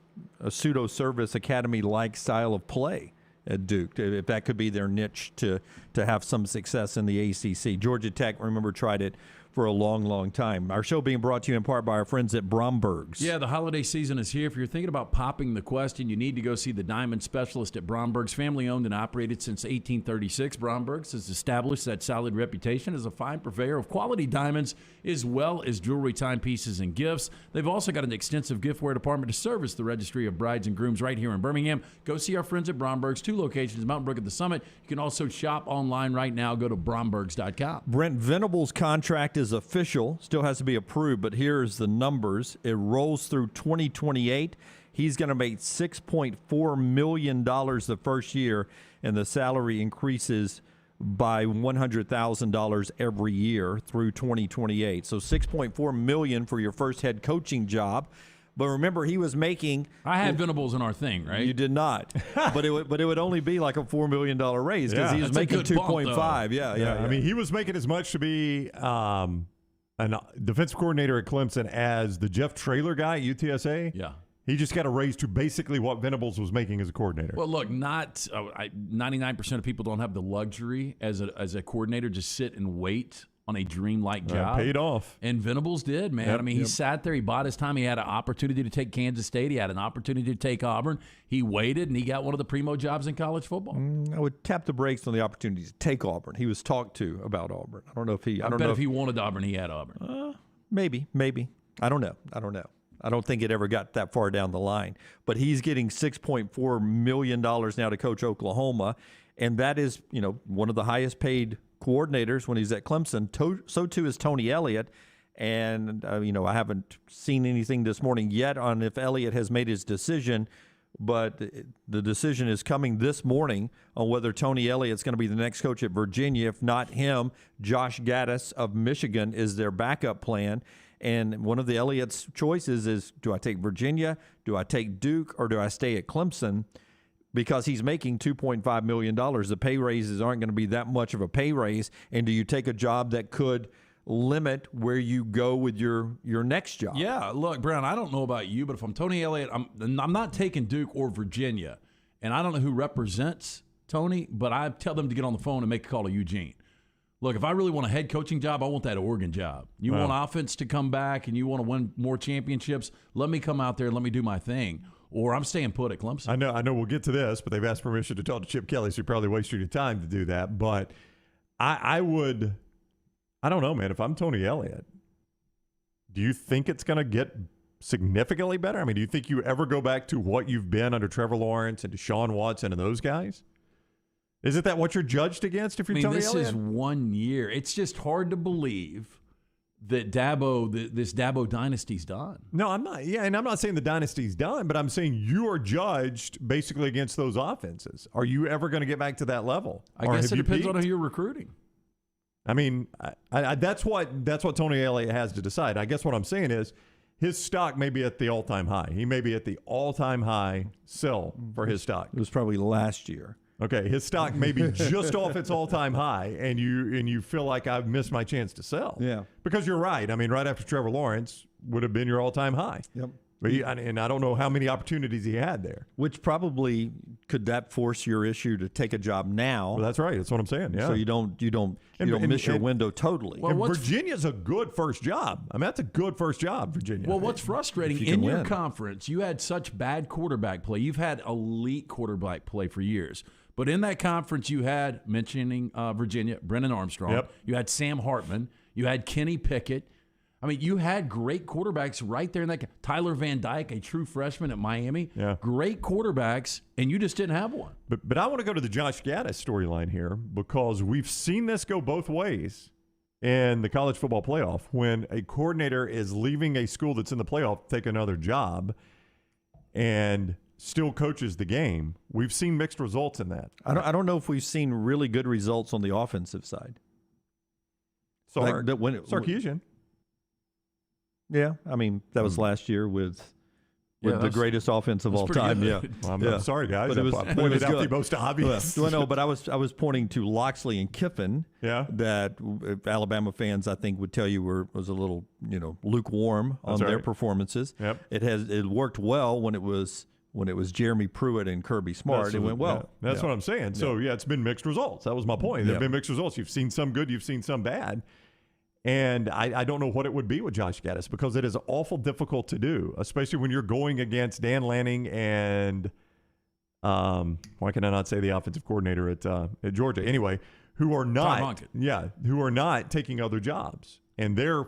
Speaker 9: academy-like style of play at Duke, if that could be their niche to have some success in the ACC. Georgia Tech, remember, tried it for a long, long time. Our show being brought to you in part by our friends at Bromberg's.
Speaker 7: Yeah, the holiday season is here. If you're thinking about popping the question, you need to go see the diamond specialist at Bromberg's. Family owned and operated since 1836, Bromberg's has established that solid reputation as a fine purveyor of quality diamonds as well as jewelry, timepieces, and gifts. They've also got an extensive giftware department to service the registry of brides and grooms right here in Birmingham. Go see our friends at Bromberg's, 2 locations, Mountain Brook at the Summit. You can also shop online right now. Go to brombergs.com.
Speaker 9: Brent Venables' contract is official, still has to be approved, but here's the numbers. It rolls through 2028. He's going to make $6.4 million the first year, and the salary increases by $100,000 every year through 2028. So $6.4 million for your first head coaching job. But remember, he was making.
Speaker 7: I had Venables in our thing, right?
Speaker 9: You did not, but it would only be like a $4 million raise because he was making 2.5. Yeah.
Speaker 3: I mean, he was making as much to be a defensive coordinator at Clemson as the Jeff Traylor guy at UTSA.
Speaker 7: Yeah.
Speaker 3: He just got a raise to basically what Venables was making as a coordinator.
Speaker 7: Well, look, 99% of people don't have the luxury as a coordinator just sit and wait on a dream-like job.
Speaker 3: Paid off.
Speaker 7: And Venables did, man.
Speaker 3: Yep,
Speaker 7: I mean, he sat there. He bought his time. He had an opportunity to take Kansas State. He had an opportunity to take Auburn. He waited, and he got one of the primo jobs in college football.
Speaker 9: I would tap the brakes on the opportunity to take Auburn. He was talked to about Auburn. I don't know if he –
Speaker 7: I bet if he wanted Auburn, he had Auburn.
Speaker 9: Maybe. I don't know. I don't think it ever got that far down the line. But he's getting $6.4 million now to coach Oklahoma, and that is, one of the highest paid coordinators when he's at Clemson. So too is Tony Elliott. And, I haven't seen anything this morning yet on if Elliott has made his decision, but the decision is coming this morning on whether Tony Elliott's going to be the next coach at Virginia. If not him, Josh Gaddis of Michigan is their backup plan. And one of the Elliott's choices is, do I take Virginia, do I take Duke, or do I stay at Clemson? Because he's making $2.5 million. The pay raises aren't going to be that much of a pay raise. And do you take a job that could limit where you go with your next job?
Speaker 7: Yeah, look, Brown, I don't know about you, but if I'm Tony Elliott, I'm not taking Duke or Virginia. And I don't know who represents Tony, but I tell them to get on the phone and make a call to Eugene. Look, if I really want a head coaching job, I want that Oregon job. You want offense to come back and you want to win more championships, let me come out there and let me do my thing. Or I'm staying put at Clemson.
Speaker 3: I know we'll get to this, but they've asked permission to talk to Chip Kelly, so you probably wasted your time to do that. But I don't know, man. If I'm Tony Elliott, do you think it's going to get significantly better? I mean, do you think you ever go back to what you've been under Trevor Lawrence and Deshaun Watson and those guys? Isn't that what you're judged against if you're Tony Elliott?
Speaker 7: This is 1 year. It's just hard to believe that this Dabo dynasty's done.
Speaker 3: No, I'm not. Yeah, and I'm not saying the dynasty's done, but I'm saying you are judged basically against those offenses. Are you ever going to get back to that level?
Speaker 7: I guess it depends on who you're recruiting.
Speaker 3: I mean, that's what Tony Elliott has to decide. I guess what I'm saying is his stock may be at the all-time high. He may be at the all-time high sell for his stock.
Speaker 9: It was probably last year.
Speaker 3: Okay, his stock may be just off its all-time high, and you feel like I've missed my chance to sell.
Speaker 9: Yeah.
Speaker 3: Because you're right. I mean, right after Trevor Lawrence would have been your all-time high.
Speaker 9: Yep.
Speaker 3: But and I don't know how many opportunities he had there.
Speaker 9: Which probably could that force your issue to take a job now?
Speaker 3: Well, that's right. That's what I'm saying. Yeah.
Speaker 9: So you don't miss your window totally.
Speaker 3: Well, Virginia's a good first job. I mean, that's a good first job, Virginia.
Speaker 7: Well, what's frustrating in your conference, you had such bad quarterback play. You've had elite quarterback play for years. But in that conference, you had, mentioning Virginia, Brennan Armstrong.
Speaker 3: Yep.
Speaker 7: You had Sam Hartman. You had Kenny Pickett. I mean, you had great quarterbacks right there in that. Tyler Van Dyke, a true freshman at Miami.
Speaker 3: Yeah.
Speaker 7: Great quarterbacks, and you just didn't have one.
Speaker 3: But I want to go to the Josh Gaddis storyline here because we've seen this go both ways in the college football playoff. When a coordinator is leaving a school that's in the playoff to take another job and still coaches the game, we've seen mixed results in that.
Speaker 9: I don't know if we've seen really good results on the offensive side.
Speaker 3: Sarkisian.
Speaker 9: Yeah, I mean, that was last year with the greatest offense of all time.
Speaker 3: Good. Yeah, well, I'm sorry, guys.
Speaker 9: But
Speaker 3: I pointed out the most obvious.
Speaker 9: Well, no, but I was pointing to Loxley and Kiffin.
Speaker 3: Yeah,
Speaker 9: that Alabama fans I think would tell you was a little lukewarm on their performances.
Speaker 3: Yep.
Speaker 9: It worked well when it was Jeremy Pruitt and Kirby Smart. It went well.
Speaker 3: Yeah, that's what I'm saying. So it's been mixed results. That was my point. There've been mixed results. You've seen some good. You've seen some bad. And I don't know what it would be with Josh Gaddis because it is awful difficult to do, especially when you're going against Dan Lanning and why can I not say the offensive coordinator at Georgia? Anyway, who are not taking other jobs. And they're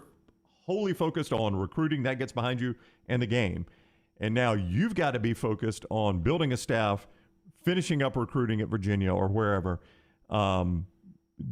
Speaker 3: wholly focused on recruiting. That gets behind you and the game. And now you've got to be focused on building a staff, finishing up recruiting at Virginia or wherever,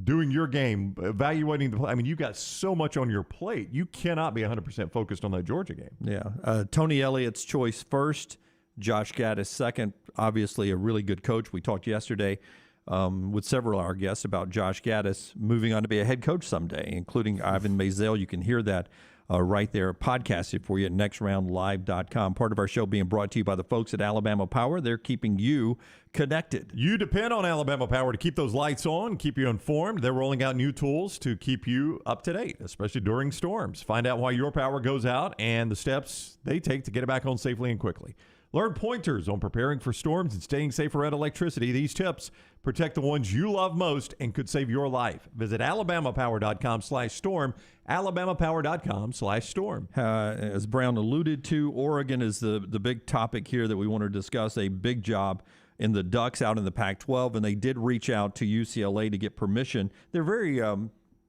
Speaker 3: doing your game, evaluating the play. I mean, you've got so much on your plate. You cannot be 100% focused on that Georgia game.
Speaker 9: Yeah. Tony Elliott's choice first, Josh Gaddis second. Obviously a really good coach. We talked yesterday with several of our guests about Josh Gaddis moving on to be a head coach someday, including Ivan Maisel. You can hear that right there, podcasted for you at nextroundlive.com. Part of our show being brought to you by the folks at Alabama Power. They're keeping you connected.
Speaker 3: You depend on Alabama Power to keep those lights on, keep you informed. They're rolling out new tools to keep you up to date, especially during storms. Find out why your power goes out and the steps they take to get it back on safely and quickly. Learn pointers on preparing for storms and staying safe around electricity. These tips protect the ones you love most and could save your life. Visit alabamapower.com/storm, alabamapower.com/storm.
Speaker 9: As Brown alluded to, Oregon is the big topic here that we want to discuss. A big job in the Ducks out in the Pac-12, and they did reach out to UCLA to get permission. They're very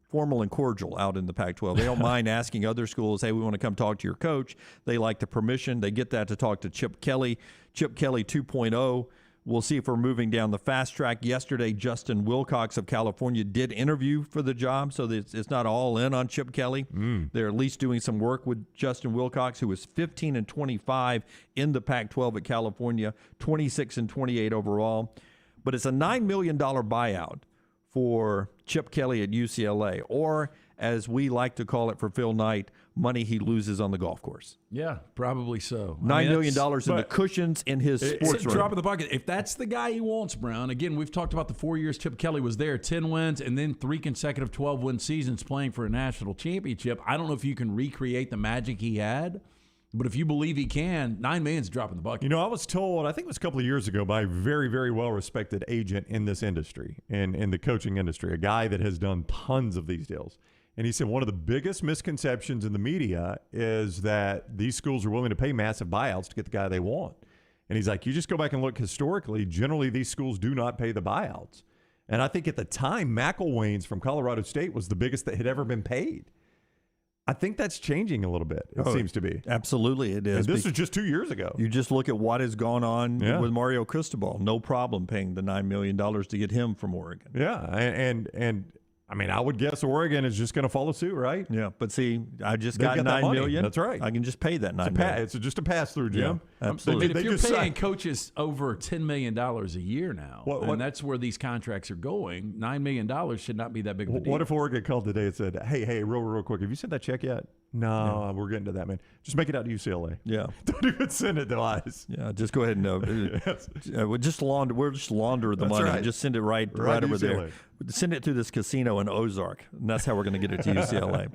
Speaker 9: formal and cordial out in the Pac-12. They don't mind asking other schools, hey, we want to come talk to your coach. They like the permission. They get that to talk to Chip Kelly. Chip Kelly 2.0. We'll see if we're moving down the fast track. Yesterday, Justin Wilcox of California did interview for the job, so it's not all in on Chip Kelly. They're at least doing some work with Justin Wilcox, who was 15-25 in the Pac-12 at California, 26-28 overall. But it's a $9 million buyout for Chip Kelly at UCLA, or as we like to call it for Phil Knight, money he loses on the golf course.
Speaker 7: Yeah, probably so.
Speaker 9: $9 million in the cushions in his sports room.
Speaker 7: Drop in the bucket. If that's the guy he wants, Brown, again, we've talked about the 4 years Chip Kelly was there, 10 wins, and then 3 consecutive 12-win seasons playing for a national championship. I don't know if you can recreate the magic he had, but if you believe he can, $9 million's dropping the bucket.
Speaker 3: You know, I was told, I think it was a couple of years ago, by a very, very well-respected agent in this industry, in the coaching industry, a guy that has done tons of these deals. And he said one of the biggest misconceptions in the media is that these schools are willing to pay massive buyouts to get the guy they want. And he's like, you just go back and look historically, generally these schools do not pay the buyouts. And I think at the time, McElwain's from Colorado State was the biggest that had ever been paid. I think that's changing a little bit, it seems to be.
Speaker 9: Absolutely, it is.
Speaker 3: And this was just 2 years ago.
Speaker 9: You just look at what has gone on with Mario Cristobal. No problem paying the $9 million to get him from Oregon.
Speaker 3: Yeah, and I mean, I would guess Oregon is just going to follow suit, right?
Speaker 9: Yeah, but see, I just got $9 million.
Speaker 3: That's right.
Speaker 9: I can just pay that $9 million.
Speaker 3: It's just a pass-through, Jim.
Speaker 9: Yeah, absolutely.
Speaker 7: If you're paying coaches over $10 million a year now, and that's where these contracts are going, $9 million should not be that big of a deal.
Speaker 3: What if Oregon called today and said, hey, real quick, have you sent that check yet? No, we're getting to that, man. Just make it out to UCLA.
Speaker 9: Yeah.
Speaker 3: Don't even send it to us.
Speaker 9: Yeah, just go ahead and we'll just launder the money.
Speaker 3: Right.
Speaker 9: Just send it right over there. Send it to this casino in Ozark, and that's how we're going to get it to UCLA.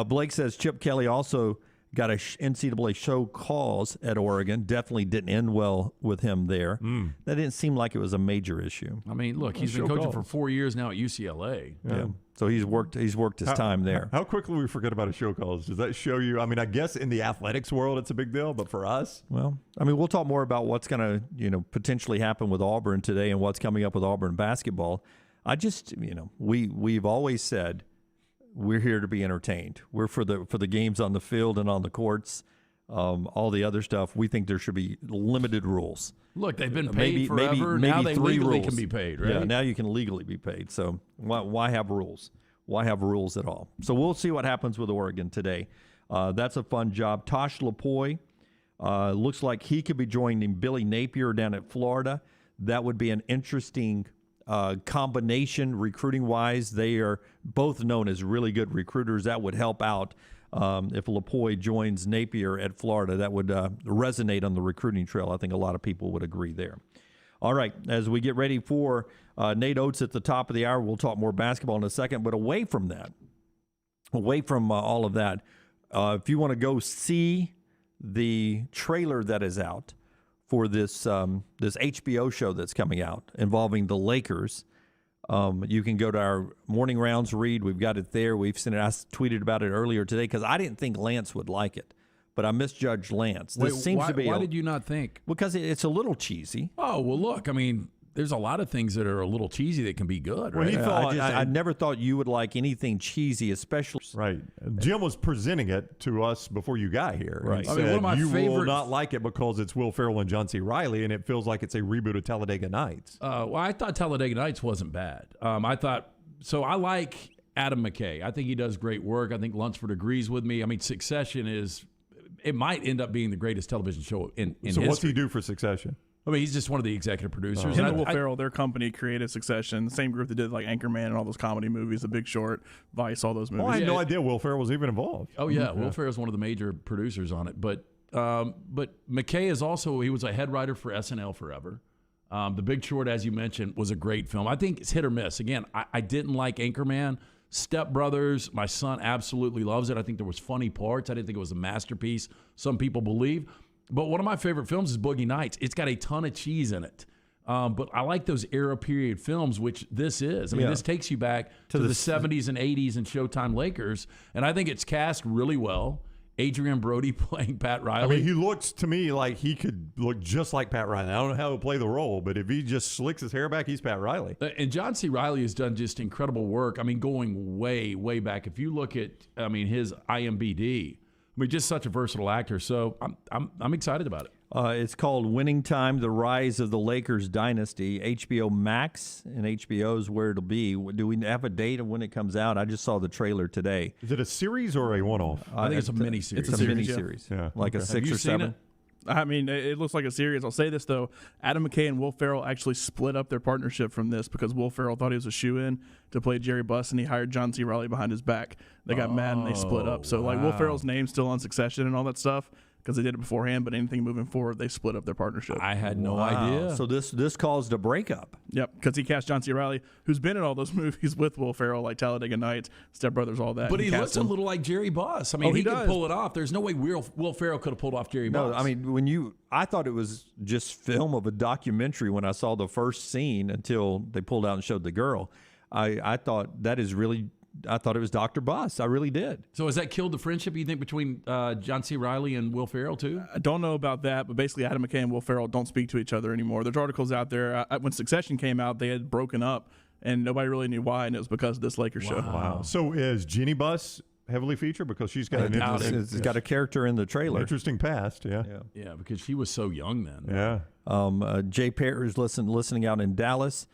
Speaker 9: Blake says Chip Kelly also got a NCAA show cause at Oregon. Definitely didn't end well with him there. That didn't seem like it was a major issue.
Speaker 7: I mean, look, he's been coaching for 4 years now at UCLA.
Speaker 9: Yeah. So he's worked his time there.
Speaker 3: How quickly we forget about a show calls? Does that show you? I mean, I guess in the athletics world it's a big deal, but for us,
Speaker 9: well, I mean, we'll talk more about what's going to potentially happen with Auburn today and what's coming up with Auburn basketball. I just we've always said we're here to be entertained. We're for the games on the field and on the courts. All the other stuff, we think there should be limited rules.
Speaker 7: Look, they've been paid forever.
Speaker 9: Maybe
Speaker 7: now they
Speaker 9: 3
Speaker 7: legally
Speaker 9: rules.
Speaker 7: can be paid, right?
Speaker 9: Yeah, now you can legally be paid. So why have rules? Why have rules at all? So we'll see what happens with Oregon today. That's a fun job. Tosh Lapoy looks like he could be joining Billy Napier down at Florida. That would be an interesting combination recruiting-wise. They are both known as really good recruiters. That would help out. If Lapoy joins Napier at Florida, that would resonate on the recruiting trail. I think a lot of people would agree there. All right, as we get ready for Nate Oats at the top of the hour, we'll talk more basketball in a second. But away from that, all of that, if you want to go see the trailer that is out for this HBO show that's coming out involving the Lakers, you can go to our morning rounds read. We've got it there. We've seen it. I tweeted about it earlier today because I didn't think Lance would like it, but I misjudged Lance.
Speaker 7: Why did you not think?
Speaker 9: Because it's a little cheesy.
Speaker 7: Oh, well, look, I mean, there's a lot of things that are a little cheesy that can be good, right?
Speaker 9: I never thought you would like anything cheesy, especially.
Speaker 3: Right. Jim was presenting it to us before you got here.
Speaker 9: Right.
Speaker 3: I mean, one of my will not like it because it's Will Ferrell and John C. Reilly, and it feels like it's a reboot of Talladega Nights.
Speaker 7: Well, I thought Talladega Nights wasn't bad. I like Adam McKay. I think he does great work. I think Lunsford agrees with me. I mean, Succession it might end up being the greatest television show in history.
Speaker 3: So what's he do for Succession?
Speaker 7: I mean, he's just one of the executive producers.
Speaker 8: Him and Will Ferrell, their company created Succession, the same group that did like Anchorman and all those comedy movies, The Big Short, Vice, all those movies.
Speaker 3: I had no idea Will Ferrell was even involved.
Speaker 7: Oh yeah, Will Ferrell's one of the major producers on it. But McKay is also, he was a head writer for SNL forever. The Big Short, as you mentioned, was a great film. I think it's hit or miss. Again, I didn't like Anchorman. Step Brothers, my son absolutely loves it. I think there was funny parts. I didn't think it was a masterpiece. Some people believe. But one of my favorite films is Boogie Nights. It's got a ton of cheese in it. But I like those era period films, which this is. I mean, this takes you back to the 70s and 80s and Showtime Lakers. And I think it's cast really well. Adrian Brody playing Pat Riley.
Speaker 3: I mean, he looks to me like he could look just like Pat Riley. I don't know how he'll play the role, but if he just slicks his hair back, he's Pat Riley.
Speaker 7: And John C. Reilly has done just incredible work. I mean, going way, way back. If you look at, his IMDb, just such a versatile actor. So I'm excited about it.
Speaker 9: It's called Winning Time: The Rise of the Lakers Dynasty. HBO Max and HBO's where it'll be. Do we have a date of when it comes out? I just saw the trailer today.
Speaker 3: Is it a series or a one-off?
Speaker 7: I think it's a mini-series.
Speaker 9: It's a mini-series. Yeah. Like a 6 or 7.
Speaker 8: I mean, it looks like a series. I'll say this, though. Adam McKay and Will Ferrell actually split up their partnership from this because Will Ferrell thought he was a shoo-in to play Jerry Buss, and he hired John C. Reilly behind his back. They got mad, and they split up. So, Will Ferrell's name's still on Succession and all that stuff because they did it beforehand, but anything moving forward, they split up their partnership.
Speaker 7: I had no idea.
Speaker 9: So this caused a breakup.
Speaker 8: Yep, because he cast John C. Reilly, who's been in all those movies with Will Ferrell, like Talladega Nights, Step Brothers, all that.
Speaker 7: But he looks a little like Jerry Buss. I mean, he could pull it off. There's no way Will Ferrell could have pulled off Jerry Buss.
Speaker 9: No, I mean, I thought it was just film of a documentary when I saw the first scene until they pulled out and showed the girl. I thought that is really... I thought it was Dr. Buss. I really did.
Speaker 7: So has that killed the friendship, you think, between John C. Reilly and Will Ferrell, too?
Speaker 8: I don't know about that, but basically Adam McKay and Will Ferrell don't speak to each other anymore. There's articles out there. When Succession came out, they had broken up, and nobody really knew why, and it was because of this Lakers show.
Speaker 3: Wow. So is Jeannie Buss heavily featured? Because she's got
Speaker 9: it's got a character in the trailer.
Speaker 3: Interesting past, yeah.
Speaker 7: Yeah, because she was so young then.
Speaker 3: Yeah.
Speaker 9: Jay Pear is listening out in Dallas.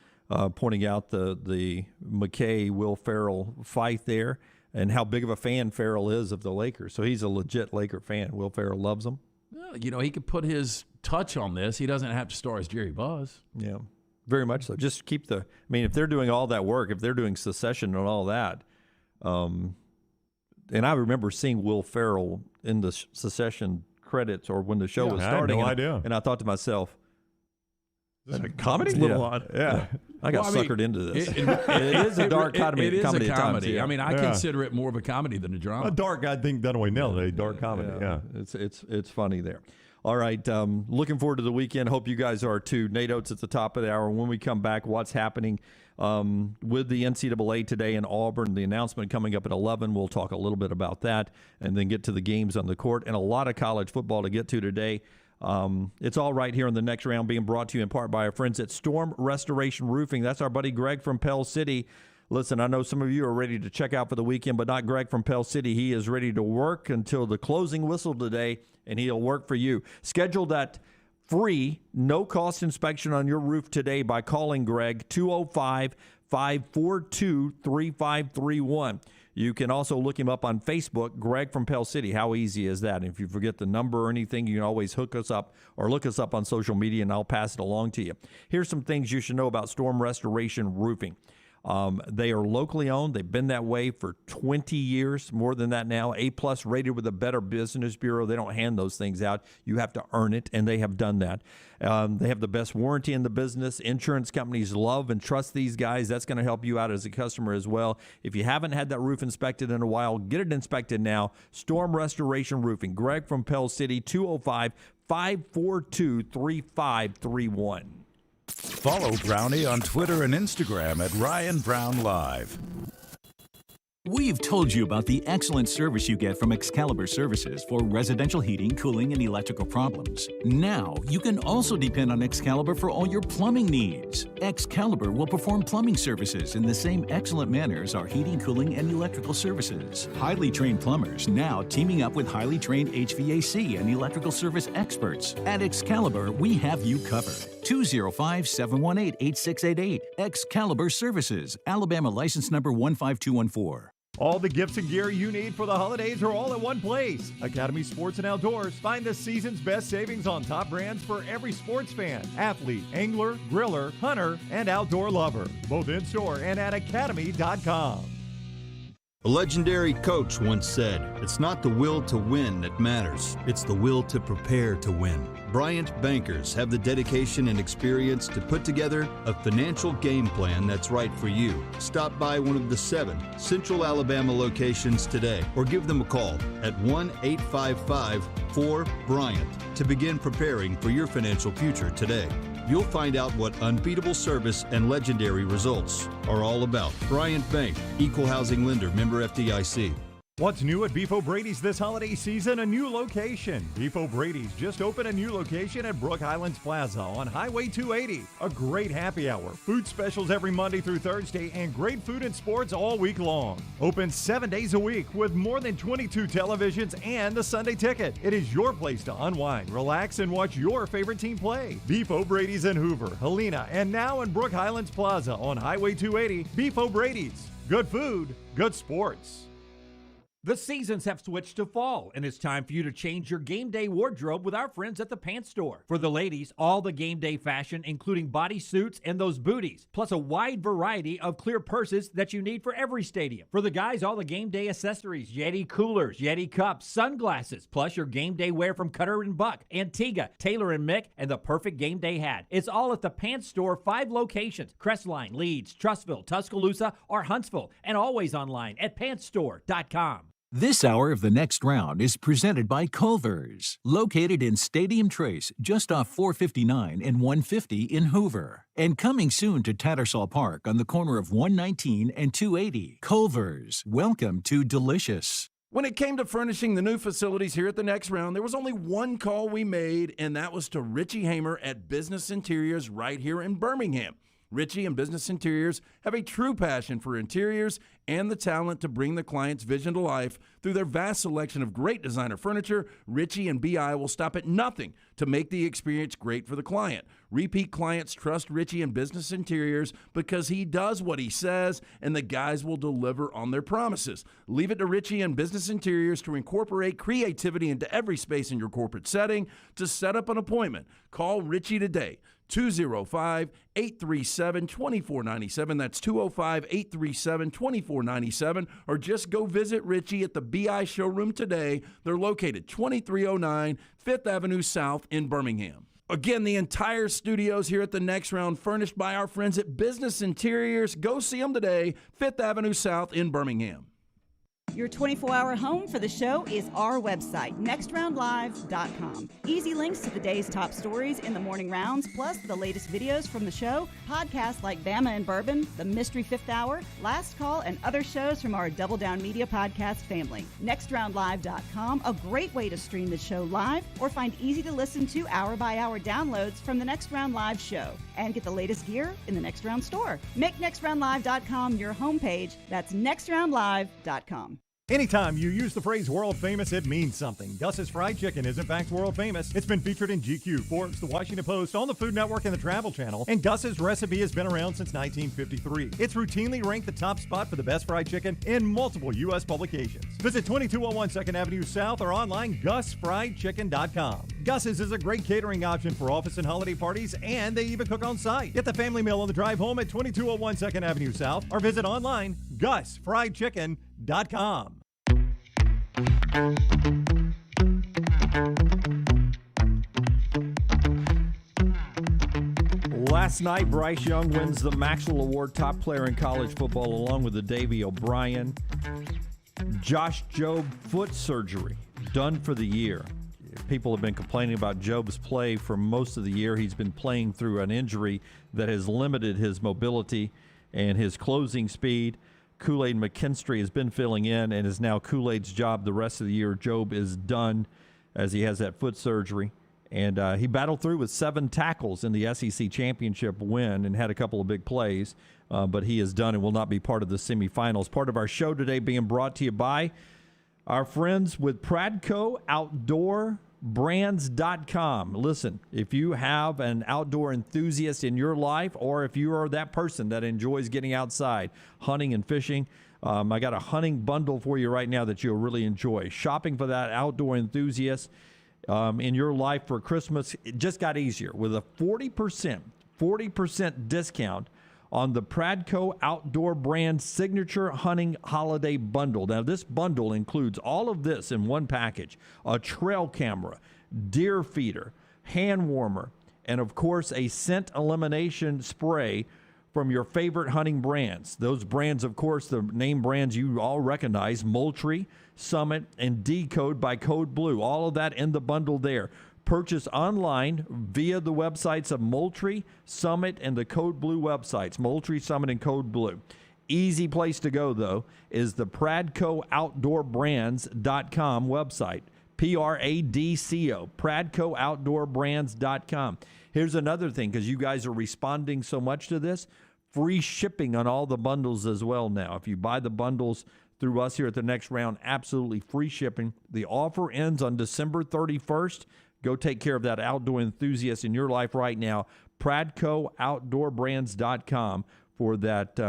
Speaker 9: Pointing out the McKay-Will Ferrell fight there and how big of a fan Ferrell is of the Lakers. So he's a legit Laker fan. Will Ferrell loves them.
Speaker 7: Well, he could put his touch on this. He doesn't have to star as Jerry Buss.
Speaker 9: Yeah, very much so. Just keep if they're doing all that work, if they're doing Succession and all that, and I remember seeing Will Ferrell in the Succession credits or when the show was starting.
Speaker 3: I had no idea.
Speaker 9: And I thought to myself,
Speaker 3: is this a comedy?
Speaker 8: It's a little odd.
Speaker 3: Yeah.
Speaker 9: I got suckered into this. It is a dark comedy.
Speaker 7: It is
Speaker 9: comedy
Speaker 7: a
Speaker 9: at times,
Speaker 7: comedy.
Speaker 9: yeah.
Speaker 7: I mean, I consider it more of a comedy than a drama.
Speaker 3: A dark, I think Dunaway nailed it. A dark comedy, yeah.
Speaker 9: It's funny there. All right, looking forward to the weekend. Hope you guys are too. Nate Oats at the top of the hour. When we come back, what's happening with the NCAA today in Auburn? The announcement coming up at 11. We'll talk a little bit about that and then get to the games on the court and a lot of college football to get to today. It's all right here in the next round, being brought to you in part by our friends at Storm Restoration Roofing. That's our buddy Greg from Pell City. Listen, I know some of you are ready to check out for the weekend, but not Greg from Pell City. He is ready to work until the closing whistle today, and he'll work for you. Schedule that free, no-cost inspection on your roof today by calling Greg, 205-542-3531. You can also look him up on Facebook, Greg from Pell City. How easy is that? And if you forget the number or anything, you can always hook us up or look us up on social media, and I'll pass it along to you. Here's some things you should know about Storm Restoration Roofing. They are locally owned. They've been that way for 20 years, more than that now. A-plus rated with a Better Business Bureau. They don't hand those things out. You have to earn it, and they have done that. They have the best warranty in the business. Insurance companies love and trust these guys. That's going to help you out as a customer as well. If you haven't had that roof inspected in a while, get it inspected now. Storm Restoration Roofing. Greg from Pell City, 205-542-3531.
Speaker 6: Follow Brownie on Twitter and Instagram at Ryan Brown Live.
Speaker 1: We've told you about the excellent service you get from Excalibur Services for residential heating, cooling, and electrical problems. Now, you can also depend on Excalibur for all your plumbing needs. Excalibur will perform plumbing services in the same excellent manner as our heating, cooling, and electrical services. Highly trained plumbers now teaming up with highly trained HVAC and electrical service experts. At Excalibur, we have you covered. 205-718-8688. Excalibur Services, Alabama license number 15214.
Speaker 3: All the gifts and gear you need for the holidays are all at one place. Academy Sports and Outdoors. Find the season's best savings on top brands for every sports fan, athlete, angler, griller, hunter, and outdoor lover. Both in-store and at academy.com.
Speaker 13: A legendary coach once said, "It's not the will to win that matters, it's the will to prepare to win." Bryant bankers have the dedication and experience to put together a financial game plan that's right for you. Stop by one of the 7 Central Alabama locations today or give them a call at 1-855-4-BRYANT to begin preparing for your financial future today. You'll find out what unbeatable service and legendary results are all about. Bryant Bank, Equal Housing Lender, member FDIC.
Speaker 3: What's new at Beef O'Brady's this holiday season? A new location. Beef O'Brady's just opened a new location at Brook Highlands Plaza on Highway 280. A great happy hour, food specials every Monday through Thursday, and great food and sports all week long. Open 7 days a week with more than 22 televisions and the Sunday ticket. It is your place to unwind, relax, and watch your favorite team play. Beef O'Brady's in Hoover, Helena, and now in Brook Highlands Plaza on Highway 280. Beef O'Brady's. Good food, good sports.
Speaker 4: The seasons have switched to fall, and it's time for you to change your game day wardrobe with our friends at the Pants Store. For the ladies, all the game day fashion, including bodysuits and those booties, plus a wide variety of clear purses that you need for every stadium. For the guys, all the game day accessories, Yeti coolers, Yeti cups, sunglasses, plus your game day wear from Cutter and Buck, Antigua, Taylor and Mick, and the perfect game day hat. It's all at the Pants Store, 5 locations: Crestline, Leeds, Trussville, Tuscaloosa, or Huntsville, and always online at pantsstore.com.
Speaker 1: This hour of the next round is presented by Culver's, located in Stadium Trace, just off 459 and 150 in Hoover. And coming soon to Tattersall Park on the corner of 119 and 280. Culver's, welcome to delicious.
Speaker 7: When it came to furnishing the new facilities here at the next round, there was only one call we made, and that was to Richie Hamer at Business Interiors right here in Birmingham. Richie and Business Interiors have a true passion for interiors and the talent to bring the client's vision to life. Through their vast selection of great designer furniture, Richie and BI will stop at nothing to make the experience great for the client. Repeat clients trust Richie and Business Interiors because he does what he says, and the guys will deliver on their promises. Leave it to Richie and Business Interiors to incorporate creativity into every space in your corporate setting. To set up an appointment, call Richie today. 205-837-2497. That's 205-837-2497. Or just go visit Richie at the BI showroom today. They're located 2309 5th Avenue South in Birmingham.
Speaker 14: Again, the entire studios here at the Next Round furnished by our friends at Business Interiors. Go see them today, 5th Avenue South in Birmingham.
Speaker 12: Your 24-hour home for the show is our website, nextroundlive.com. Easy links to the day's top stories in the morning rounds, plus the latest videos from the show, podcasts like Bama and Bourbon, The Mystery Fifth Hour, Last Call, and other shows from our Double Down Media podcast family. Nextroundlive.com, a great way to stream the show live or find easy-to-listen to hour-by-hour downloads from the Next Round Live show. And get the latest gear in the Next Round store. Make nextroundlive.com your homepage. That's nextroundlive.com.
Speaker 3: Anytime you use the phrase world famous, it means something. Gus's Fried Chicken is in fact world famous. It's been featured in GQ, Forbes, The Washington Post, on the Food Network, and the Travel Channel. And Gus's recipe has been around since 1953. It's routinely ranked the top spot for the best fried chicken in multiple U.S. publications. Visit 2201 2nd Avenue South or online gusfriedchicken.com. Gus's is a great catering option for office and holiday parties, and they even cook on site. Get the family meal on the drive home at 2201 2nd Avenue South or visit online gusfriedchicken.com.
Speaker 9: Last night, Bryce Young wins the Maxwell Award top player in college football along with the Davey O'Brien. Josh Jobe foot surgery done for the year. People have been complaining about Jobe's play for most of the year. He's been playing through an injury that has limited his mobility and his closing speed. Kool-Aid McKinstry has been filling in and is now Kool-Aid's job the rest of the year. Jobe is done as he has that foot surgery. And he battled through with 7 tackles in the SEC championship win and had a couple of big plays. But he is done and will not be part of the semifinals. Part of our show today being brought to you by our friends with Pradco Outdoor Brands.com. Listen, if you have an outdoor enthusiast in your life, or if you are that person that enjoys getting outside, hunting and fishing, I got a hunting bundle for you right now that you'll really enjoy. Shopping for that outdoor enthusiast in your life for Christmas, it just got easier with a 40% discount on the Pradco Outdoor Brand Signature Hunting Holiday Bundle. Now, this bundle includes all of this in one package: a trail camera, deer feeder, hand warmer, and, of course, a scent elimination spray from your favorite hunting brands. Those brands, of course, the name brands you all recognize: Moultrie, Summit, and Decode by Code Blue. All of that in the bundle there. Purchase online via the websites of Moultrie, Summit, and the Code Blue websites. Moultrie, Summit, and Code Blue. Easy place to go, though, is the PradcoOutdoorBrands.com website. Pradco, PradcoOutdoorBrands.com. Here's another thing, because you guys are responding so much to this. Free shipping on all the bundles as well now. If you buy the bundles through us here at the Next Round, absolutely free shipping. The offer ends on December 31st. Go take care of that outdoor enthusiast in your life right now. PradcoOutdoorBrands.com for that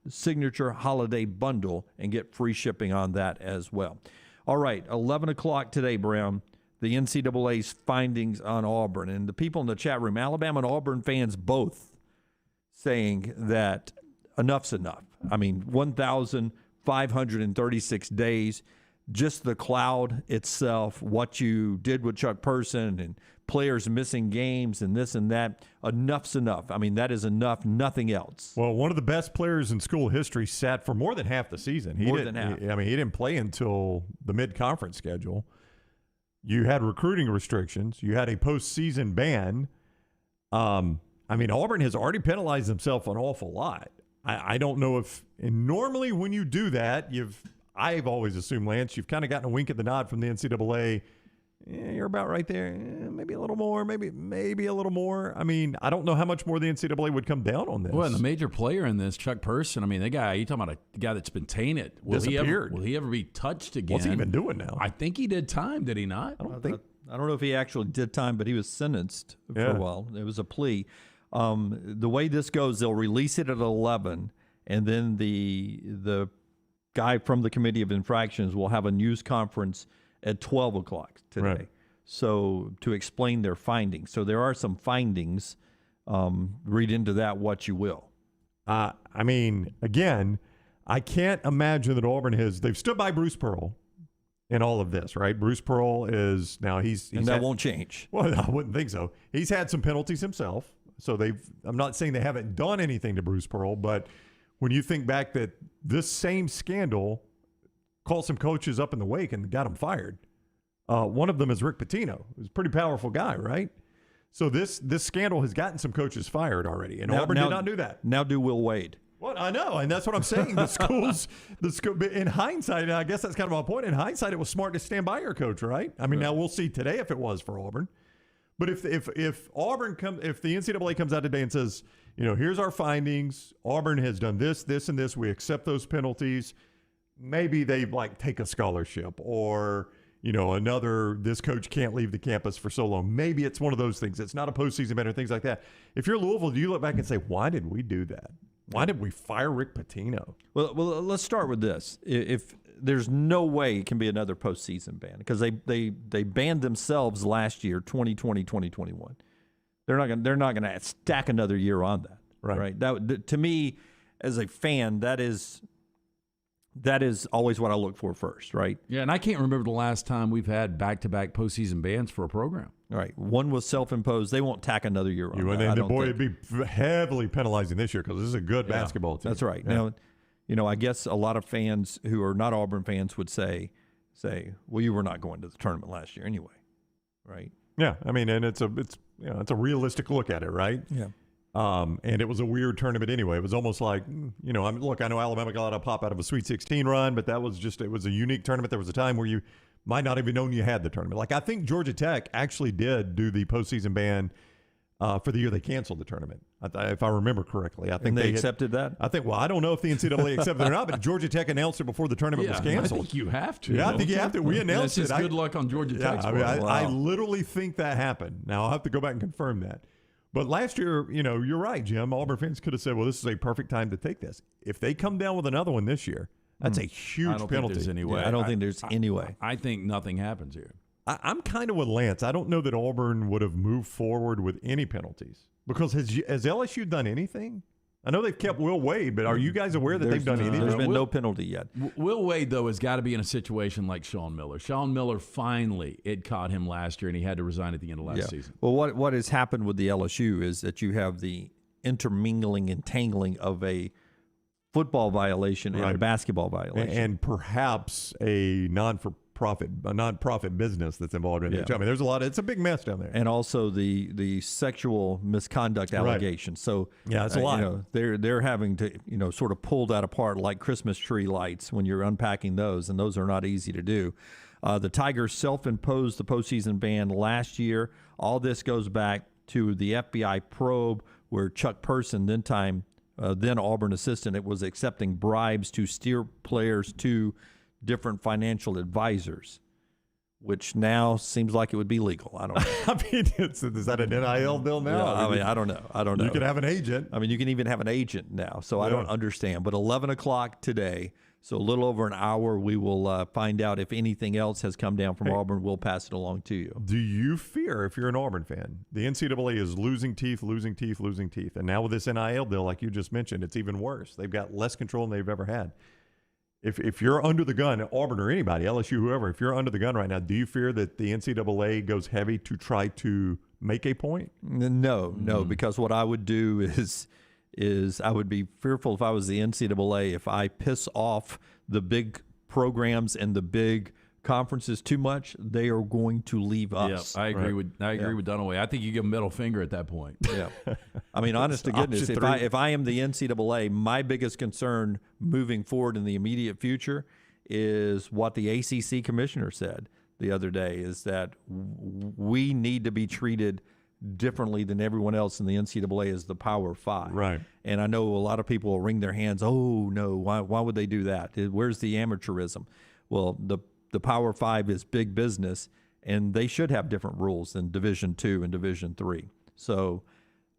Speaker 9: signature holiday bundle and get free shipping on that as well. All right, 11 o'clock today, Brown, the NCAA's findings on Auburn. And the people in the chat room, Alabama and Auburn fans both saying that enough's enough. I mean, 1,536 days. Just the cloud itself, what you did with Chuck Person and players missing games and this and that, enough's enough. I mean, that is enough, nothing else.
Speaker 3: Well, one of the best players in school history sat for more than half the season. He didn't play until the mid-conference schedule. You had recruiting restrictions. You had a postseason ban. Auburn has already penalized himself an awful lot. I don't know if – and normally when you do that, I've always assumed, Lance, you've kind of gotten a wink at the nod from the NCAA. You're about right there. Maybe a little more, maybe a little more. I mean, I don't know how much more the NCAA would come down on this.
Speaker 7: Well, and the major player in this, Chuck Person, I mean, the guy, you're talking about a guy that's been tainted. Will he ever be touched again?
Speaker 3: What's he even doing now?
Speaker 7: I think he did time, did he not?
Speaker 9: I don't know if he actually did time, but he was sentenced for a while. It was a plea. The way this goes, they'll release it at 11, and then the guy from the Committee of Infractions will have a news conference at 12 o'clock today. So to explain their findings. So there are some findings. Read into that what you will.
Speaker 3: Again, I can't imagine that Auburn they've stood by Bruce Pearl. in all of this, right? Bruce Pearl is now he's
Speaker 9: and that won't change.
Speaker 3: Well, I wouldn't think so. He's had some penalties himself, so I'm not saying they haven't done anything to Bruce Pearl, but when you think back that this same scandal called some coaches up in the wake and got them fired, one of them is Rick Pitino, who's a pretty powerful guy, right? So this scandal has gotten some coaches fired already, and Auburn did not do that.
Speaker 9: Now do Will Wade.
Speaker 3: Well, I know, and that's what I'm saying. The school. In hindsight, I guess that's kind of my point. In hindsight, it was smart to stand by your coach, right? I mean, now we'll see today if it was for Auburn. But if Auburn if the NCAA comes out today and says, here's our findings, Auburn has done this, this, and this, we accept those penalties. Maybe they take a scholarship or this coach can't leave the campus for so long. Maybe it's one of those things. It's not a postseason ban or things like that. If you're Louisville, do you look back and say, why did we do that? Why did we fire Rick Pitino?
Speaker 9: Well, let's start with this. If there's no way it can be another postseason ban because they banned themselves last year, 2020, 2021. They're not going to stack another year on that. Right. That to me, as a fan, that is always what I look for first, right?
Speaker 7: Yeah, and I can't remember the last time we've had back-to-back postseason bans for a program.
Speaker 9: Right. One was self-imposed. They won't tack another year on that.
Speaker 3: It'd be heavily penalizing this year because this is a good basketball team.
Speaker 9: That's right.
Speaker 3: Yeah.
Speaker 9: Now, I guess a lot of fans who are not Auburn fans would say, well, you were not going to the tournament last year anyway, right?
Speaker 3: Yeah, I mean, and it's a realistic look at it, right?
Speaker 9: Yeah.
Speaker 3: And it was a weird tournament anyway. It was almost like, I know Alabama got a pop out of a Sweet 16 run, but it was a unique tournament. There was a time where you might not even known you had the tournament. Like I think Georgia Tech actually did do the postseason ban for the year they canceled the tournament, if I remember correctly. I think
Speaker 9: and they accepted that?
Speaker 3: I think, I don't know if the NCAA accepted it or not, but Georgia Tech announced it before the tournament was canceled.
Speaker 7: I think you have to.
Speaker 3: Yeah, I think you have to. We announced
Speaker 7: that's
Speaker 3: it.
Speaker 7: Just good luck on Georgia Tech's
Speaker 3: part. I
Speaker 7: Wow.
Speaker 3: literally think that happened. Now, I'll have to go back and confirm that. But last year, you're right, Jim. Auburn fans could have said, well, this is a perfect time to take this. If they come down with another one this year, that's a huge
Speaker 7: I don't
Speaker 3: penalty.
Speaker 7: Think there's any way.
Speaker 9: I don't think there's any way.
Speaker 7: I think nothing happens here.
Speaker 3: I'm kind of with Lance. I don't know that Auburn would have moved forward with any penalties because has LSU done anything? I know they've kept Will Wade, but are you guys aware that they've done anything?
Speaker 9: There's been no penalty yet.
Speaker 7: Will Wade, though, has got to be in a situation like Sean Miller. Sean Miller finally, it caught him last year, and he had to resign at the end of last season.
Speaker 9: Well, what has happened with the LSU is that you have the intermingling and tangling of a football violation and a basketball violation.
Speaker 3: And perhaps a non-profit business that's involved in it. I mean, there's a lot. It's a big mess down there.
Speaker 9: And also the sexual misconduct allegations. So
Speaker 3: it's a lot.
Speaker 9: They're having to sort of pull that apart like Christmas tree lights when you're unpacking those, and those are not easy to do. The Tigers self-imposed the postseason ban last year. All this goes back to the FBI probe where Chuck Person, then Auburn assistant, it was accepting bribes to steer players to different financial advisors, which now seems like it would be legal. I don't know.
Speaker 3: I mean, is that an NIL deal now?
Speaker 9: Yeah, I don't know.
Speaker 3: You can have an agent.
Speaker 9: I mean, you can even have an agent now, so I don't understand. But 11 o'clock today, so a little over an hour, we will find out if anything else has come down from Auburn. We'll pass it along to you.
Speaker 3: Do you fear, if you're an Auburn fan, the NCAA is losing teeth. And now with this NIL deal, like you just mentioned, it's even worse. They've got less control than they've ever had. If you're under the gun, Auburn or anybody, LSU, whoever, if you're under the gun right now, do you fear that the NCAA goes heavy to try to make a point?
Speaker 9: No, because what I would do is I would be fearful if I was the NCAA if I piss off the big programs and the big conferences too much, they are going to leave us.
Speaker 7: Yeah, I agree with Dunaway. I think you give them middle finger at that point.
Speaker 9: Yeah, I mean, honest to goodness, if I am the NCAA, my biggest concern moving forward in the immediate future is what the ACC commissioner said the other day: is that we need to be treated differently than everyone else in the NCAA as the Power Five.
Speaker 3: Right.
Speaker 9: And I know a lot of people will wring their hands. Oh no, why would they do that? Where's the amateurism? Well, the Power Five is big business, and they should have different rules than Division II and Division III. So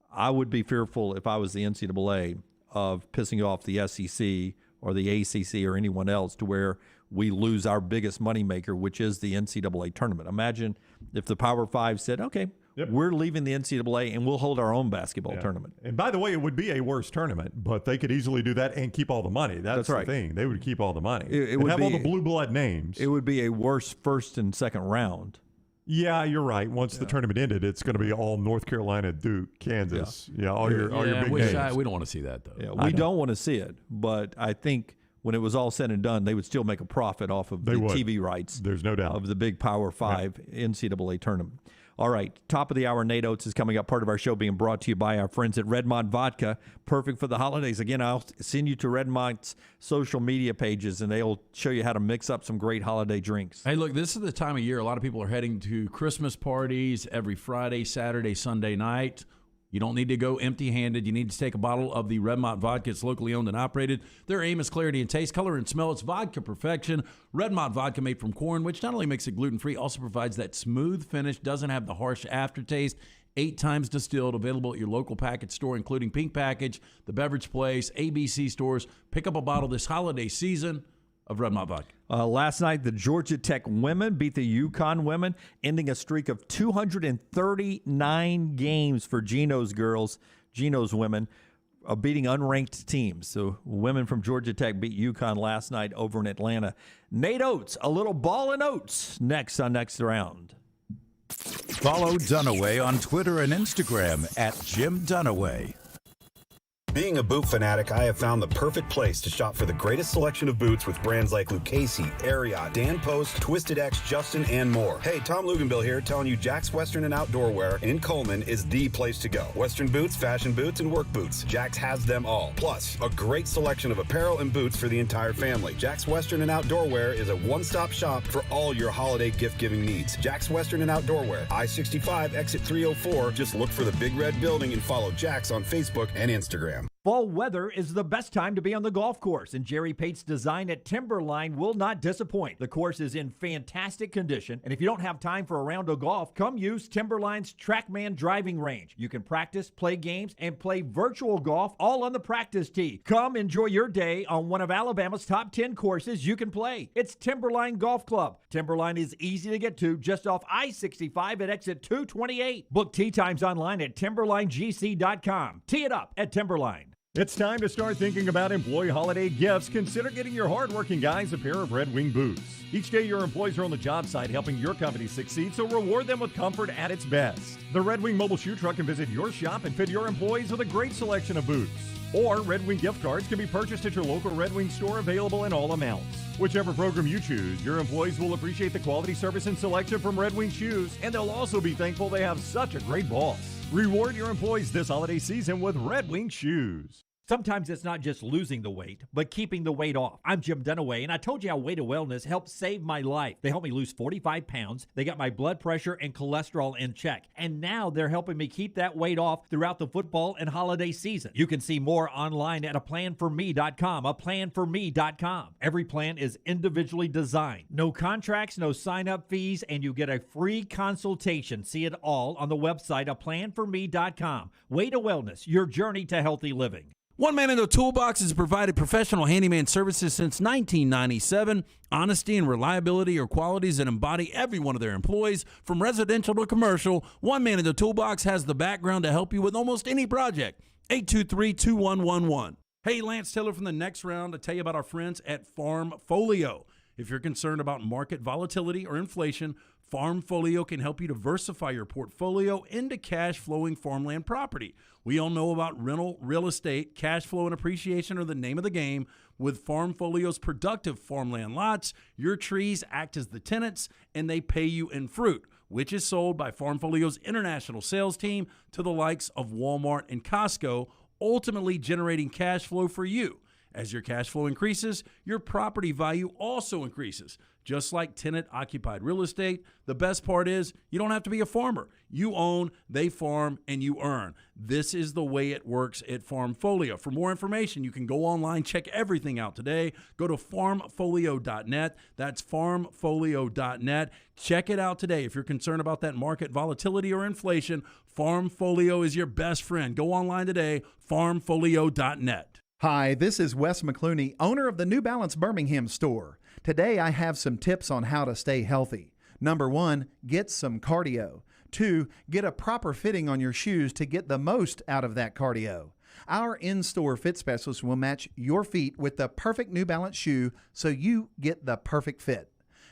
Speaker 9: I would be fearful if I was the NCAA of pissing off the SEC or the ACC or anyone else to where we lose our biggest moneymaker, which is the NCAA tournament. Imagine if the Power Five said, okay, We're leaving the NCAA, and we'll hold our own basketball tournament.
Speaker 3: And by the way, it would be a worse tournament, but they could easily do that and keep all the money. That's
Speaker 9: right.
Speaker 3: the thing. They would keep all the money.
Speaker 9: It would
Speaker 3: have
Speaker 9: be,
Speaker 3: all the blue blood names.
Speaker 9: It would be a worse first and second round.
Speaker 3: Yeah, you're right. Once the tournament ended, it's going to be all North Carolina, Duke, Kansas. Yeah, all your big names.
Speaker 7: We don't want to see that, though.
Speaker 9: Yeah, we don't want to see it, but I think when it was all said and done, they would still make a profit off of the TV rights.
Speaker 3: There's no doubt.
Speaker 9: Of the big Power 5 NCAA tournament. All right, top of the hour, Nate Oats is coming up. Part of our show being brought to you by our friends at Redmont Vodka. Perfect for the holidays. Again, I'll send you to Redmont's social media pages, and they'll show you how to mix up some great holiday drinks.
Speaker 7: Hey, look, this is the time of year a lot of people are heading to Christmas parties every Friday, Saturday, Sunday night. You don't need to go empty-handed. You need to take a bottle of the Redmont vodka. It's locally owned and operated. Their aim is clarity in taste, color, and smell. It's vodka perfection. Redmont vodka made from corn, which not only makes it gluten-free, also provides that smooth finish, doesn't have the harsh aftertaste. 8 times distilled, available at your local package store, including Pink Package, The Beverage Place, ABC stores. Pick up a bottle this holiday season of Redmont vodka.
Speaker 9: Last night, the Georgia Tech women beat the UConn women, ending a streak of 239 games for Geno's women, beating unranked teams. So women from Georgia Tech beat UConn last night over in Atlanta. Nate Oats, a little ball and oats, next on Next Round.
Speaker 6: Follow Dunaway on Twitter and Instagram at Jim Dunaway.
Speaker 15: Being a boot fanatic, I have found the perfect place to shop for the greatest selection of boots with brands like Lucchese, Ariat, Dan Post, Twisted X, Justin, and more. Hey, Tom Luganbill here, telling you Jack's Western and Outdoor Wear in Coleman is the place to go. Western boots, fashion boots, and work boots. Jack's has them all. Plus, a great selection of apparel and boots for the entire family. Jack's Western and Outdoor Wear is a one-stop shop for all your holiday gift-giving needs. Jack's Western and Outdoor Wear, I-65, exit 304. Just look for the big red building and follow Jack's on Facebook and Instagram.
Speaker 4: Fall weather is the best time to be on the golf course, and Jerry Pate's design at Timberline will not disappoint. The course is in fantastic condition, and if you don't have time for a round of golf, come use Timberline's TrackMan driving range. You can practice, play games, and play virtual golf all on the practice tee. Come enjoy your day on one of Alabama's top 10 courses you can play. It's Timberline Golf Club. Timberline is easy to get to just off I-65 at exit 228. Book tee times online at timberlinegc.com. Tee it up at Timberline.
Speaker 3: It's time to start thinking about employee holiday gifts. Consider getting your hardworking guys a pair of Red Wing boots. Each day, your employees are on the job site helping your company succeed, so reward them with comfort at its best. The Red Wing mobile shoe truck can visit your shop and fit your employees with a great selection of boots. Or Red Wing gift cards can be purchased at your local Red Wing store, available in all amounts. Whichever program you choose, your employees will appreciate the quality service and selection from Red Wing shoes, and they'll also be thankful they have such a great boss. Reward your employees this holiday season with Red Wing shoes.
Speaker 4: Sometimes it's not just losing the weight, but keeping the weight off. I'm Jim Dunaway, and I told you how Weight of Wellness helped save my life. They helped me lose 45 pounds. They got my blood pressure and cholesterol in check. And now they're helping me keep that weight off throughout the football and holiday season. You can see more online at aplanforme.com, aplanforme.com. Every plan is individually designed. No contracts, no sign-up fees, and you get a free consultation. See it all on the website, aplanforme.com. Weight of Wellness, your journey to healthy living.
Speaker 7: One Man in the Toolbox has provided professional handyman services since 1997. Honesty and reliability are qualities that embody every one of their employees. From residential to commercial, One Man in the Toolbox has the background to help you with almost any project. 823-2111. Hey, Lance Taylor from the Next Round to tell you about our friends at Farmfolio. If you're concerned about market volatility or inflation, Farmfolio can help you diversify your portfolio into cash-flowing farmland property. We all know about rental real estate. Cash flow and appreciation are the name of the game. With Farmfolio's productive farmland lots, your trees act as the tenants, and they pay you in fruit, which is sold by Farmfolio's international sales team to the likes of Walmart and Costco, ultimately generating cash flow for you. As your cash flow increases, your property value also increases. Just like tenant-occupied real estate, the best part is you don't have to be a farmer. You own, they farm, and you earn. This is the way it works at Farmfolio. For more information, you can go online, check everything out today. Go to farmfolio.net. That's farmfolio.net. Check it out today. If you're concerned about that market volatility or inflation, Farmfolio is your best friend. Go online today, farmfolio.net.
Speaker 16: Hi, this is Wes McClooney, owner of the New Balance Birmingham store. Today I have some tips on how to stay healthy. Number 1, get some cardio. 2, get a proper fitting on your shoes to get the most out of that cardio. Our in-store fit specialist will match your feet with the perfect New Balance shoe so you get the perfect fit.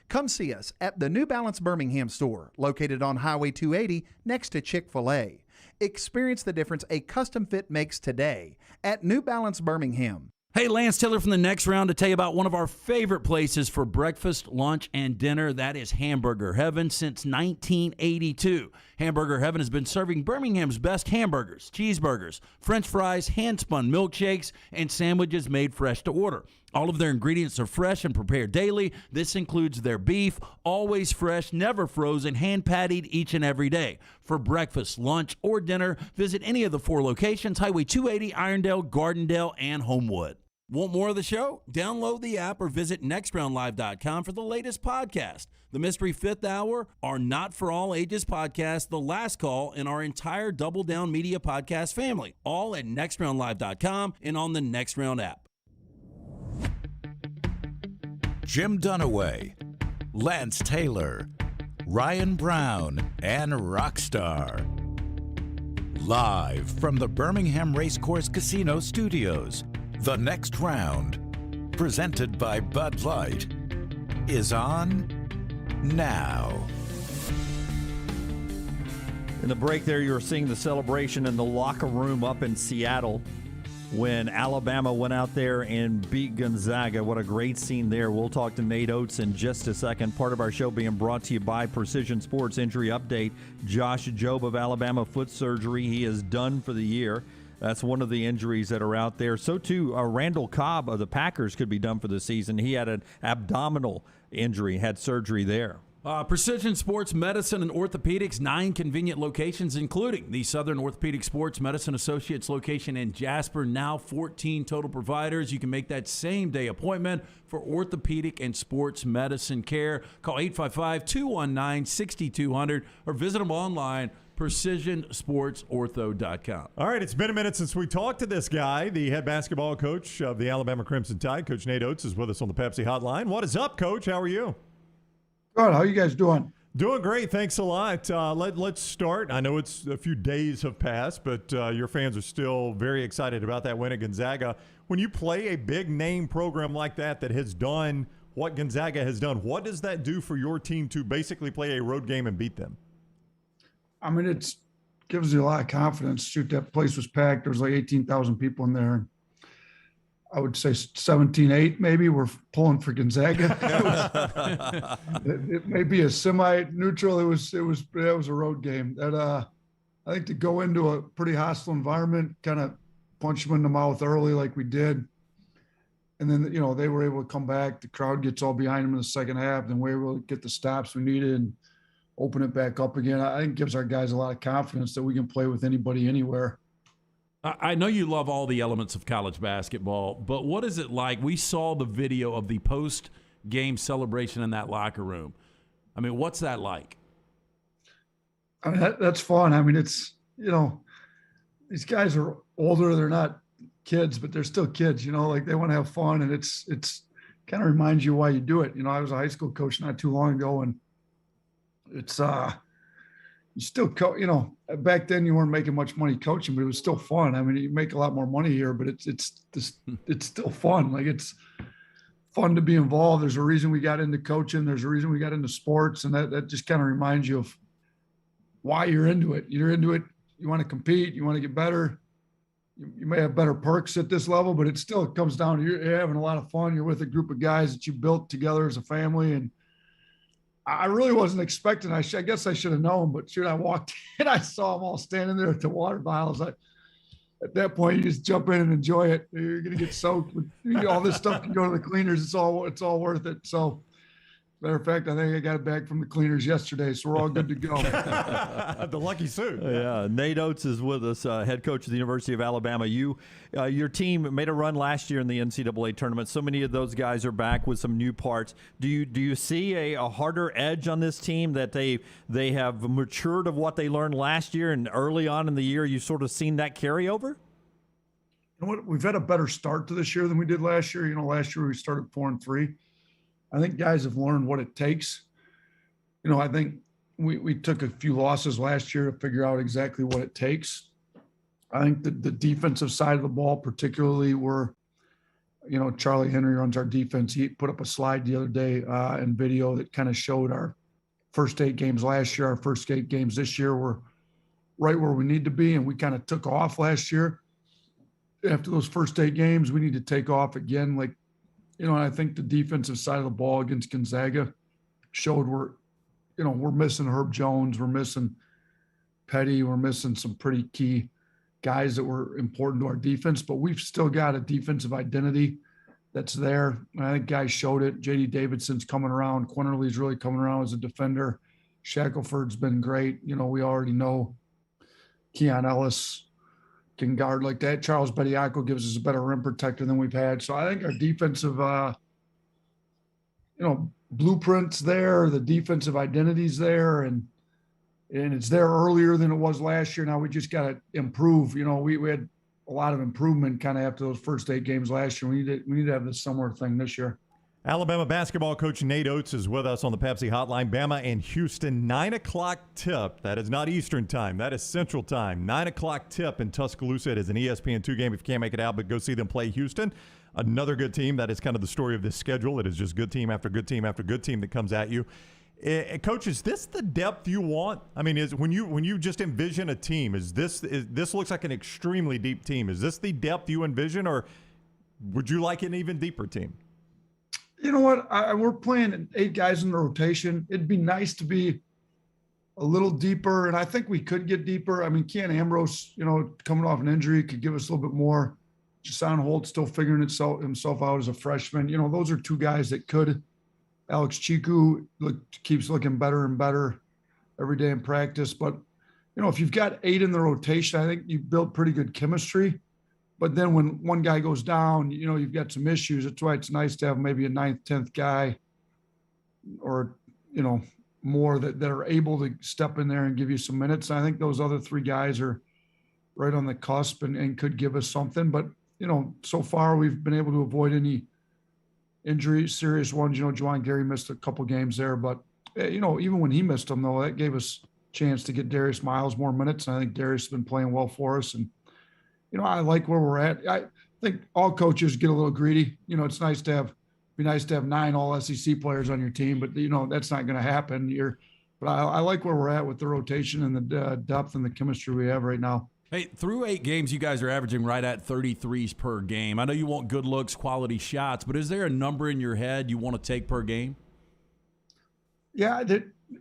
Speaker 16: Come see us at the New Balance Birmingham store, located on Highway 280 next to Chick-fil-A. Experience the difference a custom fit makes today at New Balance Birmingham.
Speaker 7: Hey, Lance Taylor from the Next Round to tell you about one of our favorite places for breakfast, lunch, and dinner. That is Hamburger Heaven since 1982. Hamburger Heaven has been serving Birmingham's best hamburgers, cheeseburgers, French fries, hand-spun milkshakes, and sandwiches made fresh to order. All of their ingredients are fresh and prepared daily. This includes their beef, always fresh, never frozen, hand-pattied each and every day. For breakfast, lunch, or dinner, visit any of the 4 locations, Highway 280, Irondale, Gardendale, and Homewood. Want more of the show? Download the app or visit nextroundlive.com for the latest podcast. The Mystery Fifth Hour, our Not For All Ages podcast, The Last Call, and our entire Double Down Media podcast family, all at nextroundlive.com and on the Next Round app.
Speaker 6: Jim Dunaway, Lance Taylor, Ryan Brown, and Rockstar. Live from the Birmingham Racecourse Casino Studios, The Next Round, presented by Bud Light, is on now.
Speaker 9: In the break there, you were seeing the celebration in the locker room up in Seattle when Alabama went out there and beat Gonzaga. What a great scene there. We'll talk to Nate Oats in just a second. Part of our show being brought to you by Precision Sports Injury Update. Josh Jobe of Alabama foot surgery. He is done for the year. That's one of the injuries that are out there. So, too, Randall Cobb of the Packers could be done for the season. He had an abdominal injury, had surgery there.
Speaker 7: Precision Sports Medicine and Orthopedics, 9 convenient locations, including the Southern Orthopedic Sports Medicine Associates location in Jasper. Now 14 total providers. You can make that same-day appointment for orthopedic and sports medicine care. Call 855-219-6200 or visit them online, precisionsportsortho.com.
Speaker 3: All right, it's been a minute since we talked to this guy, the head basketball coach of the Alabama Crimson Tide. Coach Nate Oats is with us on the Pepsi Hotline. What is up, Coach? How are you?
Speaker 17: Good. How you guys doing?
Speaker 3: Doing great. Thanks a lot. Let's start. I know it's a few days have passed, but your fans are still very excited about that win at Gonzaga. When you play a big-name program like that has done what Gonzaga has done, what does that do for your team to basically play a road game and beat them?
Speaker 17: I mean, it gives you a lot of confidence. Shoot, that place was packed. There was like 18,000 people in there. I would say 17-8 maybe. We're pulling for Gonzaga. It may be a semi-neutral. It was a road game. That I think to go into a pretty hostile environment, kind of punch them in the mouth early like we did, and then they were able to come back. The crowd gets all behind them in the second half, then we were able to get the stops we needed and open it back up again. I think it gives our guys a lot of confidence that we can play with anybody anywhere.
Speaker 7: I know you love all the elements of college basketball, but what is it like? We saw the video of the post-game celebration in that locker room. I mean, what's that like?
Speaker 17: I mean, that's fun. I mean, it's, these guys are older. They're not kids, but they're still kids, like they want to have fun. And it's kind of reminds you why you do it. I was a high school coach not too long ago, and it's, you still back then you weren't making much money coaching, but it was still fun. I mean, you make a lot more money here, but it's still fun. Like, it's fun to be involved. There's a reason we got into coaching. There's a reason we got into sports. And that just kind of reminds you of why you're into it. You're into it. You want to compete. You want to get better. You may have better perks at this level, but it still comes down to you're having a lot of fun. You're with a group of guys that you built together as a family. And I really wasn't expecting. I guess I should have known, but shoot, I walked in, I saw them all standing there at the water bottles. At that point, you just jump in and enjoy it. You're gonna get soaked with all this stuff. Can go to the cleaners. It's all worth it. So, matter of fact, I think I got it back from the cleaners yesterday, so we're all good to go.
Speaker 3: The lucky suit.
Speaker 9: Yeah, Nate Oats is with us, head coach of the University of Alabama. Your team made a run last year in the NCAA tournament. So many of those guys are back with some new parts. Do you see a harder edge on this team, that they have matured of what they learned last year, and early on in the year you've sort of seen that carryover?
Speaker 17: You know what? We've had a better start to this year than we did last year. Last year we started 4-3. I think guys have learned what it takes. I think we took a few losses last year to figure out exactly what it takes. I think the defensive side of the ball, particularly where, Charlie Henry runs our defense. He put up a slide the other day in video that kind of showed our first 8 games last year, our first 8 games this year were right where we need to be. And we kind of took off last year. After those first 8 games, we need to take off again. And I think the defensive side of the ball against Gonzaga showed we're missing Herb Jones. We're missing Petty. We're missing some pretty key guys that were important to our defense, but we've still got a defensive identity that's there. And I think guys showed it. J.D. Davidson's coming around. Quinterly's really coming around as a defender. Shackelford's been great. We already know Keon Ellis can guard like that. Charles Bediako gives us a better rim protector than we've had. So I think our defensive, blueprint's there. The defensive identity's there, and it's there earlier than it was last year. Now we just got to improve. We had a lot of improvement kind of after those first 8 games last year. We need to have this similar thing this year.
Speaker 3: Alabama basketball coach Nate Oats is with us on the Pepsi Hotline. Bama and Houston, 9 o'clock tip. That is not Eastern time. That is Central time. 9 o'clock tip in Tuscaloosa. It is an ESPN2 game if you can't make it out, but go see them play Houston. Another good team. That is kind of the story of this schedule. It is just good team after good team after good team that comes at you. Coach, is this the depth you want? I mean, when you just envision a team, this looks like an extremely deep team. Is this the depth you envision, or would you like an even deeper team?
Speaker 17: You know what? We're playing 8 guys in the rotation. It'd be nice to be a little deeper, and I think we could get deeper. I mean, Ken Ambrose, coming off an injury, could give us a little bit more. Jason Holt still figuring himself out as a freshman. Those are 2 guys that could. Alex Chiku keeps looking better and better every day in practice. But, if you've got 8 in the rotation, I think you've built pretty good chemistry. But then when one guy goes down, you've got some issues. That's why it's nice to have maybe a 9th, 10th guy or, more that are able to step in there and give you some minutes. And I think those other 3 guys are right on the cusp and could give us something. But, so far we've been able to avoid any injuries, serious ones. Juwan Gary missed a couple games there. But, even when he missed them, though, that gave us a chance to get Darius Miles more minutes. And I think Darius has been playing well for us. And, I like where we're at. I think all coaches get a little greedy. It's nice to have 9 all SEC players on your team, but that's not going to happen. But I like where we're at with the rotation and the depth and the chemistry we have right now.
Speaker 7: Hey, through 8 games, you guys are averaging right at 33s per game. I know you want good looks, quality shots, but is there a number in your head you want to take per game?
Speaker 17: Yeah,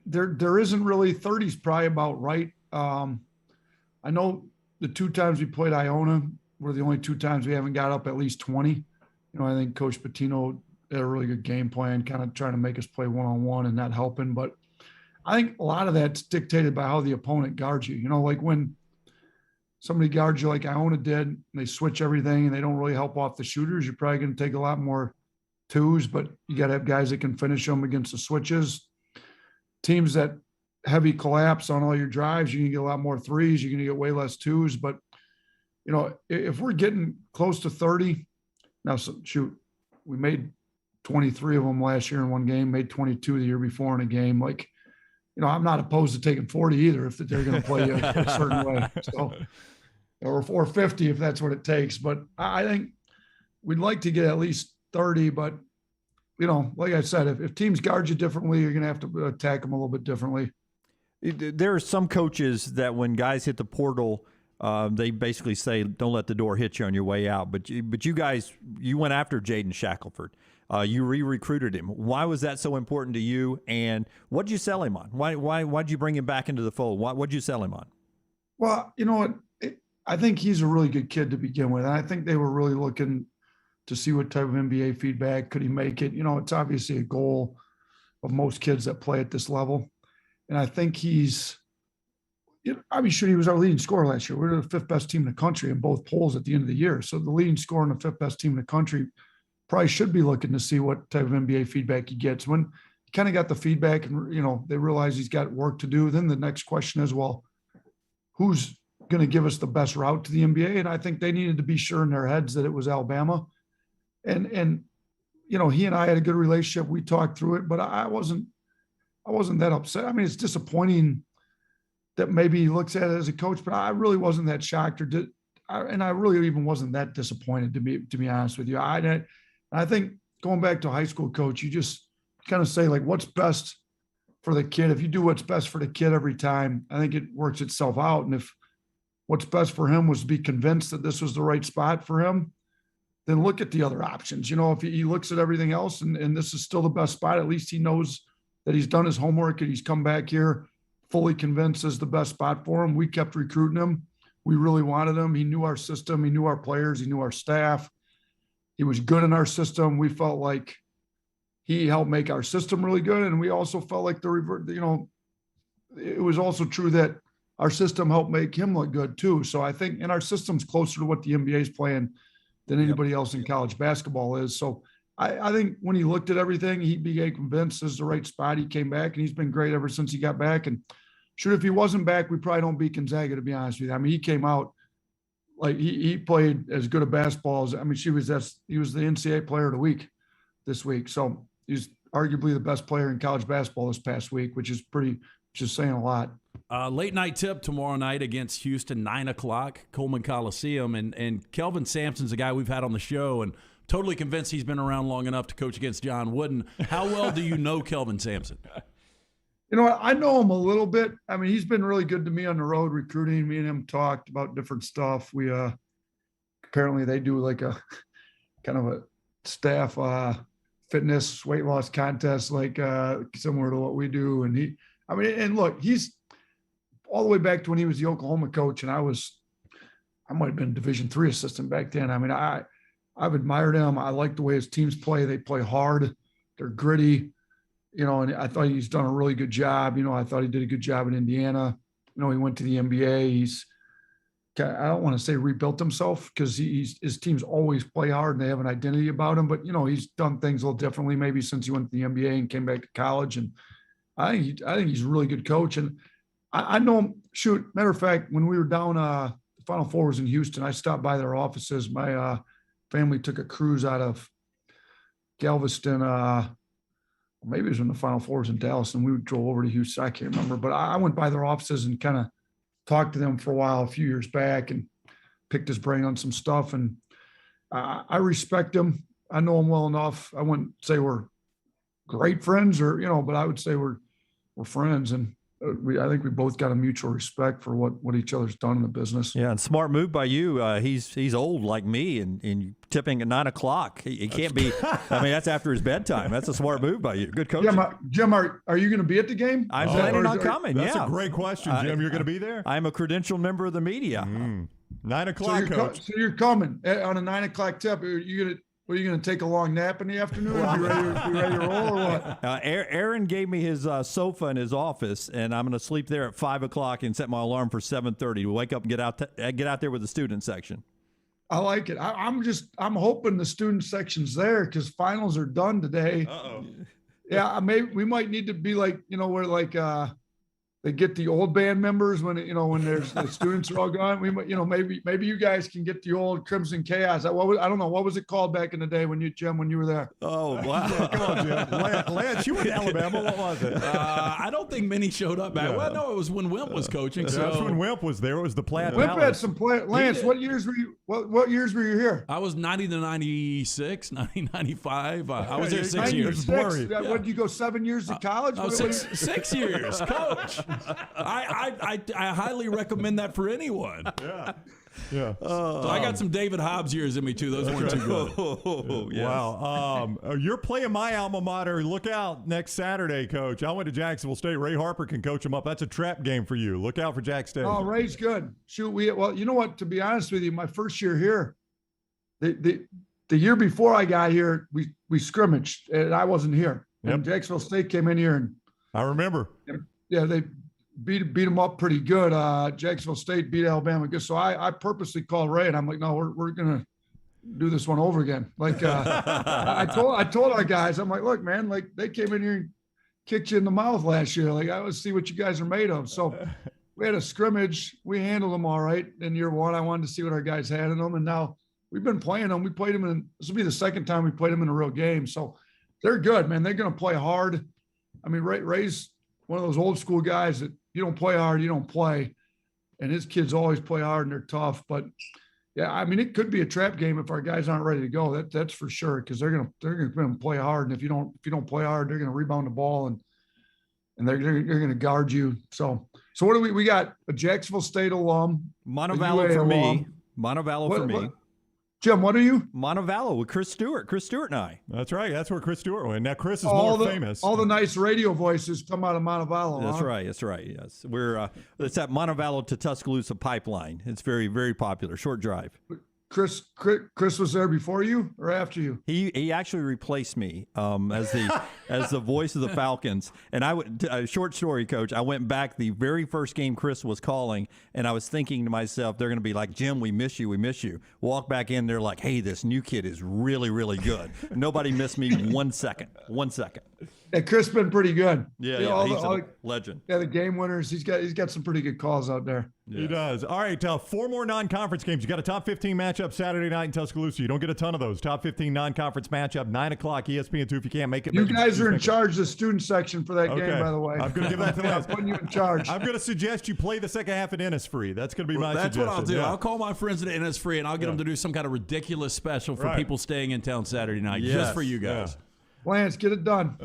Speaker 17: there isn't really. 30's probably about right. I know the 2 times we played Iona were the only 2 times we haven't got up at least 20. I think Coach Pitino had a really good game plan, kind of trying to make us play one-on-one and not helping. But I think a lot of that's dictated by how the opponent guards you. Like when somebody guards you like Iona did, and they switch everything and they don't really help off the shooters, you're probably going to take a lot more 2s, but you got to have guys that can finish them against the switches. Teams that heavy collapse on all your drives, you can get a lot more 3s. You're going to get way less 2s. But, if we're getting close to 30, now, we made 23 of them last year in one game, made 22 the year before in a game. I'm not opposed to taking 40 either if they're going to play you a certain way. So, or 50 if that's what it takes. But I think we'd like to get at least 30. But, like I said, if teams guard you differently, you're going to have to attack them a little bit differently.
Speaker 9: There are some coaches that when guys hit the portal, they basically say, don't let the door hit you on your way out. But you guys, you went after Jaden Shackelford. You re-recruited him. Why was that so important to you? And what did you sell him on? Why'd you bring him back into the fold? What'd you sell him on?
Speaker 17: Well, you know what? I think he's a really good kid to begin with. And I think they were really looking to see what type of NBA feedback could he make it. It's obviously a goal of most kids that play at this level. And I think he's, he was our leading scorer last year. We're the 5th best team in the country in both polls at the end of the year. So the leading scorer and the 5th best team in the country probably should be looking to see what type of NBA feedback he gets. When he kind of got the feedback and, they realize he's got work to do, then the next question is, well, who's going to give us the best route to the NBA? And I think they needed to be sure in their heads that it was Alabama. And he and I had a good relationship. We talked through it, but I wasn't wasn't that upset. I mean, it's disappointing that maybe he looks at it as a coach, but I really wasn't that shocked and I really even wasn't that disappointed to be honest with you. I think going back to a high school coach, you just kind of say like, what's best for the kid. If you do what's best for the kid every time, I think it works itself out. And if what's best for him was to be convinced that this was the right spot for him, then look at the other options. If he looks at everything else and this is still the best spot, at least he knows that he's done his homework and he's come back here fully convinced is the best spot for him. We kept recruiting him. We really wanted him. He knew our system. He knew our players. He knew our staff. He was good in our system. We felt like he helped make our system really good. And we also felt like it was also true that our system helped make him look good too. So I think, and our system's closer to what the NBA is playing than anybody else in college basketball is. So I think when he looked at everything, he became convinced this is the right spot. He came back and he's been great ever since he got back. And sure, if he wasn't back, we probably don't beat Gonzaga, to be honest with you. I mean, he came out like he played as good a basketball as, he was the NCAA player of the week this week. So he's arguably the best player in college basketball this past week, which is just saying a lot.
Speaker 7: Late night tip tomorrow night against Houston, 9:00, Coleman Coliseum. And Kelvin Sampson's a guy we've had on the show and totally convinced he's been around long enough to coach against John Wooden. How well do you know Kelvin Sampson?
Speaker 17: You know what? I know him a little bit. I mean, he's been really good to me on the road recruiting. Me and him talked about different stuff. We apparently they do like a kind of a staff fitness weight loss contest, like similar to what we do. And and look, he's all the way back to when he was the Oklahoma coach, and I might have been Division III assistant back then. I mean, I've admired him. I like the way his teams play. They play hard. They're gritty. And I thought he's done a really good job. I thought he did a good job in Indiana. He went to the NBA. I don't want to say rebuilt himself because his teams always play hard and they have an identity about him. But, he's done things a little differently maybe since he went to the NBA and came back to college. And I think he's a really good coach. And I know him. Shoot, matter of fact, when we were down, the Final Four was in Houston, I stopped by their offices. My family took a cruise out of Galveston, maybe it was when the Final Four was in Dallas, and we drove over to Houston. I can't remember, but I went by their offices and kind of talked to them for a while a few years back and picked his brain on some stuff. And I respect him. I know him well enough. I wouldn't say we're great friends but I would say we're friends. And I think we both got a mutual respect for what each other's done in the business.
Speaker 9: Yeah, and smart move by you. He's old like me, and tipping at 9:00. He can't be. I mean, that's after his bedtime. That's a smart move by you. Good coaching.
Speaker 17: Jim, are you going to be at the game?
Speaker 9: I'm planning on coming.
Speaker 3: That's
Speaker 9: a
Speaker 3: great question, Jim. You're going to be there?
Speaker 9: I'm a credentialed member of the media.
Speaker 3: 9:00, Coach.
Speaker 17: So you're coming on a 9:00 tip. Are you going to take a long nap in the afternoon? Be ready to roll or what?
Speaker 9: Aaron gave me his sofa in his office, and I'm going to sleep there at 5:00 and set my alarm for 7:30 to wake up and get out there with the student section.
Speaker 17: I like it. I'm hoping the student section's there because finals are done today.
Speaker 3: Uh-oh.
Speaker 17: Yeah, we might need to be like, where like they get the old band members when there's the students are all gone. We might, maybe you guys can get the old Crimson Chaos. I don't know, what was it called back in the day when you were there?
Speaker 9: Oh wow!
Speaker 3: Yeah, come on, Jim. Lance, you were in Alabama. What was it?
Speaker 7: I don't think many showed up back. Yeah. Well, no, it was when Wimp was coaching. So
Speaker 3: that's when Wimp was there. It was the Plaid
Speaker 17: Wimp
Speaker 3: Palace.
Speaker 17: had some play. Lance, what years were you? What years were you here?
Speaker 7: I was 90 to 96, 90, 95. I was there 6 years.
Speaker 17: What did you go 7 years to college?
Speaker 7: Oh, 6 years, coach. I highly recommend that for anyone.
Speaker 3: Yeah.
Speaker 7: So I got some David Hobbs years in me too. Those weren't too good.
Speaker 3: Yes. Wow. You're playing my alma mater. Look out next Saturday, Coach. I went to Jacksonville State. Ray Harper can coach them up. That's a trap game for you. Look out for Jack State.
Speaker 17: Oh, Ray's good. Shoot, well, you know what? To be honest with you, my first year here, the year before I got here, we scrimmaged, and I wasn't here.
Speaker 3: Yep.
Speaker 17: And Jacksonville State came in here, and
Speaker 3: I remember.
Speaker 17: Yeah, they beat them up pretty good. Jacksonville State beat Alabama good. So I purposely called Ray, and I'm like, no, we're gonna do this one over again. Like I told our guys, I'm like, look, man, like they came in here and kicked you in the mouth last year. Like I want to see what you guys are made of. So we had a scrimmage. We handled them all right in year one. I wanted to see what our guys had in them, and now we've been playing them. We played them this will be the second time we played them in a real game. So they're good, man. They're gonna play hard. I mean, Ray's one of those old school guys that you don't play hard, you don't play. And his kids always play hard and they're tough. But yeah, I mean, it could be a trap game if our guys aren't ready to go. That's for sure, because they're gonna play hard. And if you don't play hard, they're gonna rebound the ball and they're gonna guard you. So what do we got? A Jacksonville State alum,
Speaker 9: Montevallo for me. Montevallo for me.
Speaker 17: Jim, what are you?
Speaker 9: Montevallo with Chris Stewart. Chris Stewart and I.
Speaker 3: That's right. That's where Chris Stewart went. Now Chris is more famous.
Speaker 17: All the nice radio voices come out of Montevallo.
Speaker 9: That's right. That's right. Yes, we're it's that Montevallo to Tuscaloosa pipeline. It's very, very popular. Short drive.
Speaker 17: Chris was there before you or after you?
Speaker 9: He actually replaced me as the voice of the Falcons. And short story, Coach. I went back the very first game Chris was calling, and I was thinking to myself, they're going to be like, Jim, we miss you, we miss you. Walk back in, they're like, hey, this new kid is really, really good. Nobody missed me 1 second. 1 second.
Speaker 17: Yeah, Chris been pretty good.
Speaker 9: Yeah, he's a legend.
Speaker 17: Yeah, the game winners. He's got some pretty good calls out there.
Speaker 3: Yeah. He does. All right, 4 more non-conference games. You got a top 15 matchup Saturday night in Tuscaloosa. You don't get a ton of those. Top 15 non-conference matchup, 9 o'clock, ESPN2. If you can't make it,
Speaker 17: you guys are in charge of the student section for that game, by the way.
Speaker 3: I'm going to give that to
Speaker 17: I'm putting you in charge.
Speaker 3: I'm going to suggest you play the second half at Innisfree. That's going to be my
Speaker 7: That's
Speaker 3: suggestion.
Speaker 7: what I'll do.
Speaker 3: Yeah.
Speaker 7: I'll call my friends at Innisfree, and I'll get them to do some kind of ridiculous special for people staying in town Saturday night, just for you guys.
Speaker 17: Yeah. Lance, get it done.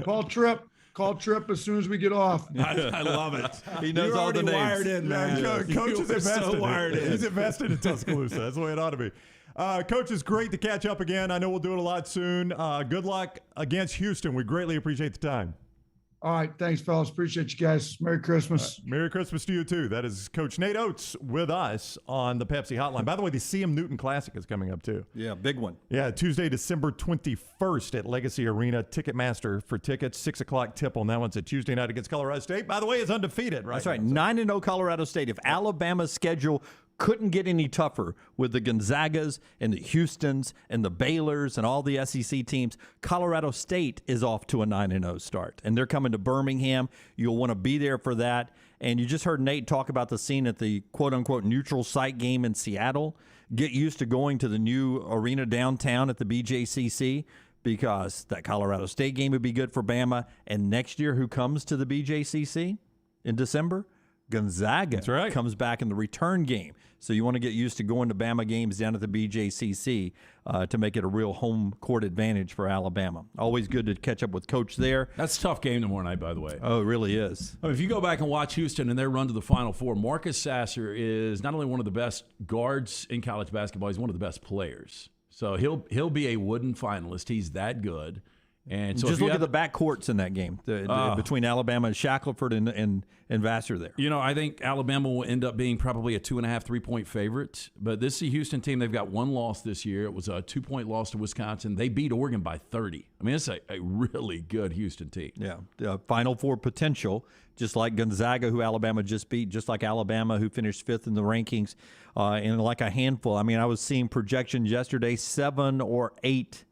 Speaker 17: Call Trip. Call Trip as soon as we get off.
Speaker 7: I love it.
Speaker 9: He knows all the names.
Speaker 7: Wired in, man.
Speaker 3: Coach is invested.
Speaker 7: So wired in.
Speaker 3: He's invested in Tuscaloosa. That's the way it ought to be. Coach, it's great to catch up again. I know we'll do it a lot soon. Good luck against Houston. We greatly appreciate the time.
Speaker 17: All right. Thanks, fellas. Appreciate you guys. Merry Christmas.
Speaker 3: Merry Christmas to you, too. That is Coach Nate Oats with us on the Pepsi Hotline. By the way, the CM Newton Classic is coming up, too.
Speaker 9: Yeah, big one.
Speaker 3: Yeah, Tuesday, December 21st at Legacy Arena. Ticketmaster for tickets. 6 o'clock tip on that one. It's a Tuesday night against Colorado State. By the way, it's undefeated, right?
Speaker 9: That's right. 9-0 Colorado State. If Alabama's schedule couldn't get any tougher with the Gonzagas and the Houstons and the Baylors and all the SEC teams, Colorado State is off to a 9-0 start. And they're coming to Birmingham. You'll want to be there for that. And you just heard Nate talk about the scene at the quote-unquote neutral site game in Seattle. Get used to going to the new arena downtown at the BJCC, because that Colorado State game would be good for Bama. And next year, who comes to the BJCC in December? Gonzaga comes back in the return game. So you want to get used to going to Bama games down at the BJCC to make it a real home court advantage for Alabama. Always good to catch up with Coach there.
Speaker 7: That's a tough game tomorrow night, by the way.
Speaker 9: Oh, it really is.
Speaker 7: I mean, if you go back and watch Houston and their run to the Final Four, Marcus Sasser is not only one of the best guards in college basketball, he's one of the best players. So he'll be a Wooden finalist. He's that good. And so
Speaker 9: just look at the backcourts in that game between Alabama and Shackelford and Vassar there.
Speaker 7: You know, I think Alabama will end up being probably a 2.5, 3-point favorite. But this is a Houston team. They've got one loss this year. It was a 2-point loss to Wisconsin. They beat Oregon by 30. I mean, it's a really good Houston team.
Speaker 9: Yeah, Final Four potential, just like Gonzaga, who Alabama just beat, just like Alabama, who finished 5th in the rankings, and like a handful. I mean, I was seeing projections yesterday, 7 or 8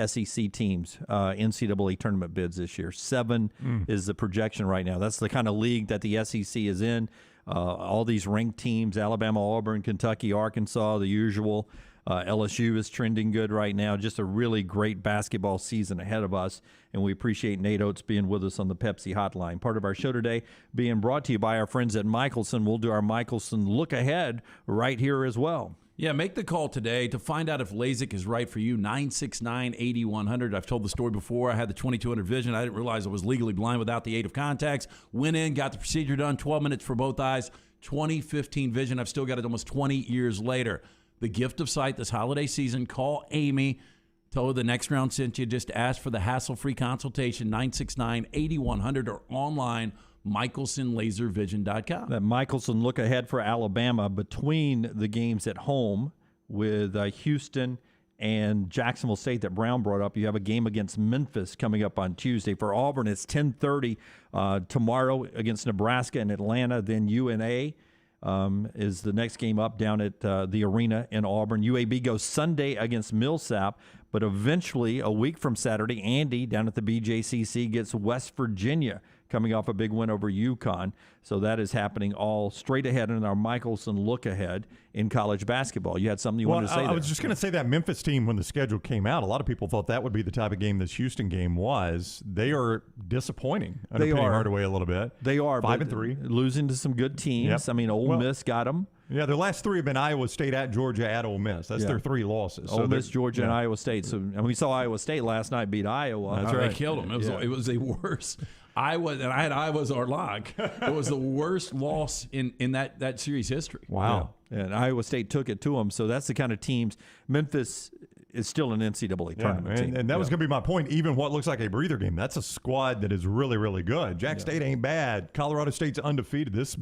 Speaker 9: SEC teams, NCAA tournament bids this year. 7 is the projection right now. That's the kind of league that the SEC is in. All these ranked teams, Alabama, Auburn, Kentucky, Arkansas, the usual. LSU is trending good right now. Just a really great basketball season ahead of us, and we appreciate Nate Oats being with us on the Pepsi Hotline. Part of our show today being brought to you by our friends at Michelson. We'll do our Michelson look ahead right here as well.
Speaker 7: Yeah, make the call today to find out if LASIK is right for you. 969-8100. I've told the story before. I had the 2200 vision. I didn't realize I was legally blind without the aid of contacts. Went in, got the procedure done, 12 minutes for both eyes. 2015 vision. I've still got it almost 20 years later. The gift of sight this holiday season. Call Amy. Tell her the next round sent you. Just ask for the hassle-free consultation. 969-8100 or online. MichelsonLaserVision.com.
Speaker 9: That Michelson look ahead for Alabama between the games at home with Houston and Jacksonville State that Brown brought up. You have a game against Memphis coming up on Tuesday. For Auburn, it's 10:30 tomorrow against Nebraska and Atlanta. Then UNA is the next game up down at the arena in Auburn. UAB goes Sunday against Millsap, but eventually, a week from Saturday, Andy down at the BJCC gets West Virginia coming off a big win over UConn. So that is happening all straight ahead in our Michelson look ahead in college basketball. You had something you wanted to say there.
Speaker 3: I was just going to say that Memphis team, when the schedule came out, a lot of people thought that would be the type of game this Houston game was. They are disappointing under Penny Hardaway a little bit.
Speaker 9: They are
Speaker 3: 5-3,
Speaker 9: losing to some good teams.
Speaker 3: Yep.
Speaker 9: I mean, Ole Miss got them.
Speaker 3: Yeah, their last 3 have been Iowa State, at Georgia, at Ole Miss. That's their 3 losses.
Speaker 9: Ole Miss, Georgia, and Iowa State. So, and we saw Iowa State last night beat Iowa.
Speaker 7: That's right. They killed them. It was a worse. Iowa, and I had Iowa as our lock. It was the worst loss in that series history.
Speaker 9: Wow. Yeah. And Iowa State took it to them. So that's the kind of teams. Memphis is still an NCAA tournament team.
Speaker 3: And that was going to be my point. Even what looks like a breather game, that's a squad that is really, really good. Jack State ain't bad. Colorado State's undefeated. This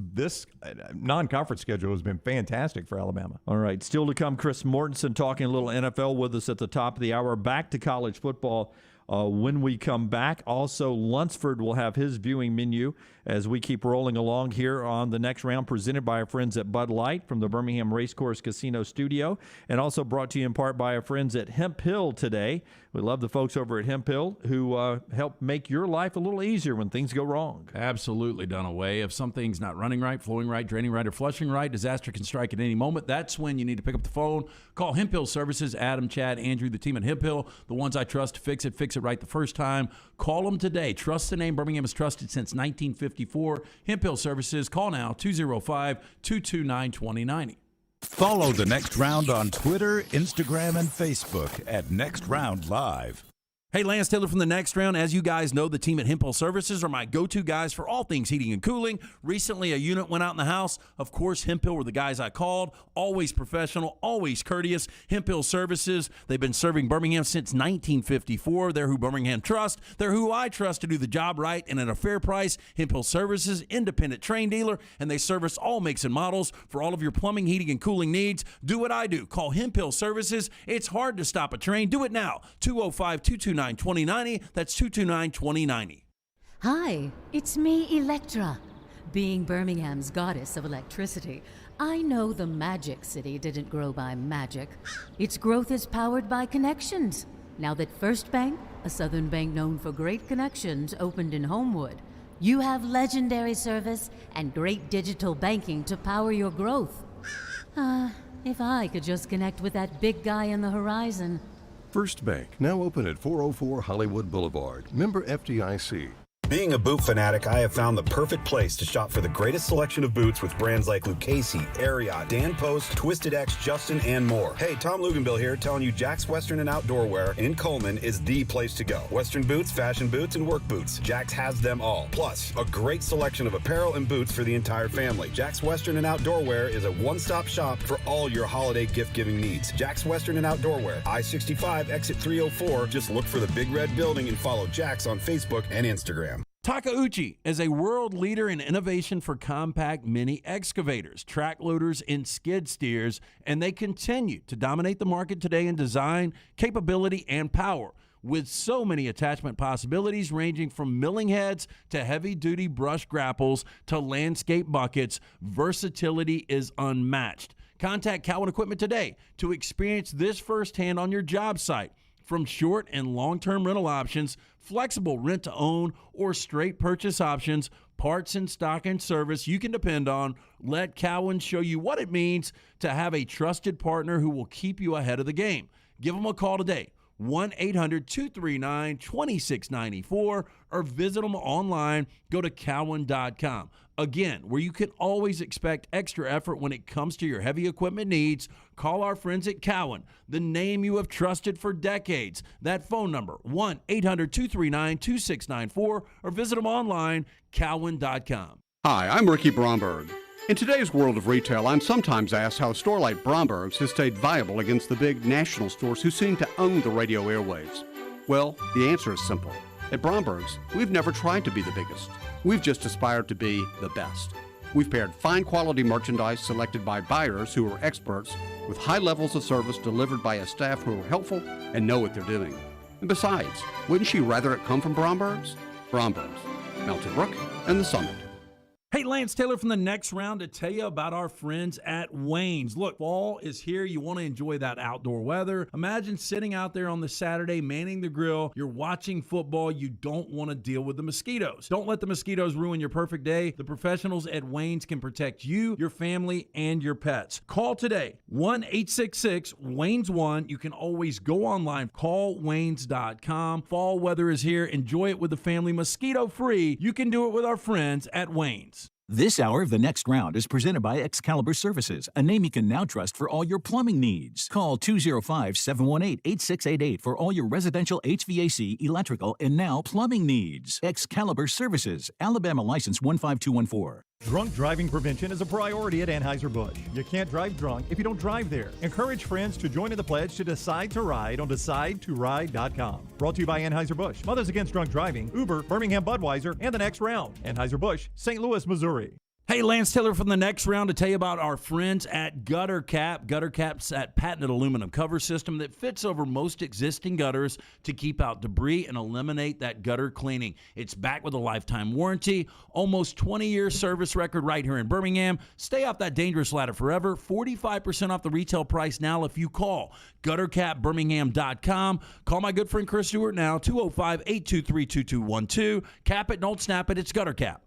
Speaker 3: non-conference schedule has been fantastic for Alabama.
Speaker 9: All right. Still to come, Chris Mortensen talking a little NFL with us at the top of the hour. Back to college football. When we come back, also Lunsford will have his viewing menu as we keep rolling along here on the next round, presented by our friends at Bud Light from the Birmingham Racecourse Casino Studio, and also brought to you in part by our friends at Hemp Hill today. We love the folks over at Hemp Hill who help make your life a little easier when things go wrong.
Speaker 7: Absolutely, Dunaway. If something's not running right, flowing right, draining right, or flushing right, disaster can strike at any moment. That's when you need to pick up the phone, call Hemp Hill Services, Adam, Chad, Andrew, the team at Hemp Hill, the ones I trust to fix it right the first time. Call them today. Trust the name. Birmingham has trusted since 1954. Hemp Hill Services. Call now, 205-229-2090.
Speaker 6: Follow The Next Round on Twitter, Instagram, and Facebook at Next Round Live.
Speaker 7: Hey, Lance Taylor from The Next Round. As you guys know, the team at Hemp Hill Services are my go-to guys for all things heating and cooling. Recently, a unit went out in the house. Of course, Hemp Hill were the guys I called. Always professional, always courteous. Hemp Hill Services, they've been serving Birmingham since 1954. They're who Birmingham trusts. They're who I trust to do the job right and at a fair price. Hemp Hill Services, independent train dealer, and they service all makes and models for all of your plumbing, heating, and cooling needs. Do what I do. Call Hemp Hill Services. It's hard to stop a train. Do it now. 205-229-2090. That's 229-2090.
Speaker 18: Hi, it's me, Electra. Being Birmingham's goddess of electricity, I know the Magic City didn't grow by magic. Its growth is powered by connections. Now that First Bank, a Southern bank known for great connections, opened in Homewood, you have legendary service and great digital banking to power your growth. If I could just connect with that big guy on the horizon.
Speaker 19: First Bank, now open at 404 Hollywood Boulevard. Member FDIC.
Speaker 15: Being a boot fanatic, I have found the perfect place to shop for the greatest selection of boots with brands like Lucchese, Ariat, Dan Post, Twisted X, Justin, and more. Hey, Tom Luganbill here, telling you Jack's Western and Outdoor Wear in Coleman is the place to go. Western boots, fashion boots, and work boots. Jack's has them all. Plus, a great selection of apparel and boots for the entire family. Jack's Western and Outdoor Wear is a one-stop shop for all your holiday gift-giving needs. Jack's Western and Outdoor Wear, I-65, exit 304. Just look for the big red building and follow Jack's on Facebook and Instagram.
Speaker 7: Takeuchi is a world leader in innovation for compact mini excavators, track loaders, and skid steers, and they continue to dominate the market today in design, capability, and power, with so many attachment possibilities ranging from milling heads to heavy-duty brush grapples to landscape buckets. Versatility is unmatched. Contact Cowan Equipment today to experience this firsthand on your job site. From short and long-term rental options, flexible rent-to-own, or straight purchase options, parts in stock and service you can depend on, let Cowan show you what it means to have a trusted partner who will keep you ahead of the game. Give them a call today, 1-800-239-2694, or visit them online. Go to Cowan.com. Again, where you can always expect extra effort when it comes to your heavy equipment needs, call our friends at Cowan, the name you have trusted for decades. That phone number, 1-800-239-2694, or visit them online, Cowan.com.
Speaker 20: Hi, I'm Ricky Bromberg. In today's world of retail, I'm sometimes asked how a store like Bromberg's has stayed viable against the big national stores who seem to own the radio airwaves. Well, the answer is simple. At Bromberg's, we've never tried to be the biggest. We've just aspired to be the best. We've paired fine quality merchandise selected by buyers who are experts with high levels of service delivered by a staff who are helpful and know what they're doing. And besides, wouldn't she rather it come from Bromberg's? Bromberg's, Mountain Brook, and the Summit.
Speaker 7: Hey, Lance Taylor from the Next Round to tell you about our friends at Wayne's. Look, fall is here. You want to enjoy that outdoor weather. Imagine sitting out there on the Saturday, manning the grill. You're watching football. You don't want to deal with the mosquitoes. Don't let the mosquitoes ruin your perfect day. The professionals at Wayne's can protect you, your family, and your pets. Call today, 1-866-WAYNES1. You can always go online. Call Waynes.com. Fall weather is here. Enjoy it with the family, mosquito-free. You can do it with our friends at Wayne's.
Speaker 1: This hour of The Next Round is presented by Excalibur Services, a name you can now trust for all your plumbing needs. Call 205-718-8688 for all your residential HVAC, electrical, and now plumbing needs. Excalibur Services, Alabama license 15214.
Speaker 3: Drunk driving prevention is a priority at Anheuser-Busch. You can't drive drunk if you don't drive there. Encourage friends to join in the pledge to Decide to Ride on DecideToRide.com. Brought to you by Anheuser-Busch, Mothers Against Drunk Driving, Uber, Birmingham Budweiser, and The Next Round. Anheuser-Busch, St. Louis, Missouri.
Speaker 7: Hey, Lance Taylor from the Next Round to tell you about our friends at Gutter Cap. Gutter Cap's that patented aluminum cover system that fits over most existing gutters to keep out debris and eliminate that gutter cleaning. It's backed with a lifetime warranty, almost 20-year service record right here in Birmingham. Stay off that dangerous ladder forever. 45% off the retail price now if you call GutterCapBirmingham.com. Call my good friend Chris Stewart now, 205-823-2212. Cap it, don't snap it. It's Gutter Cap.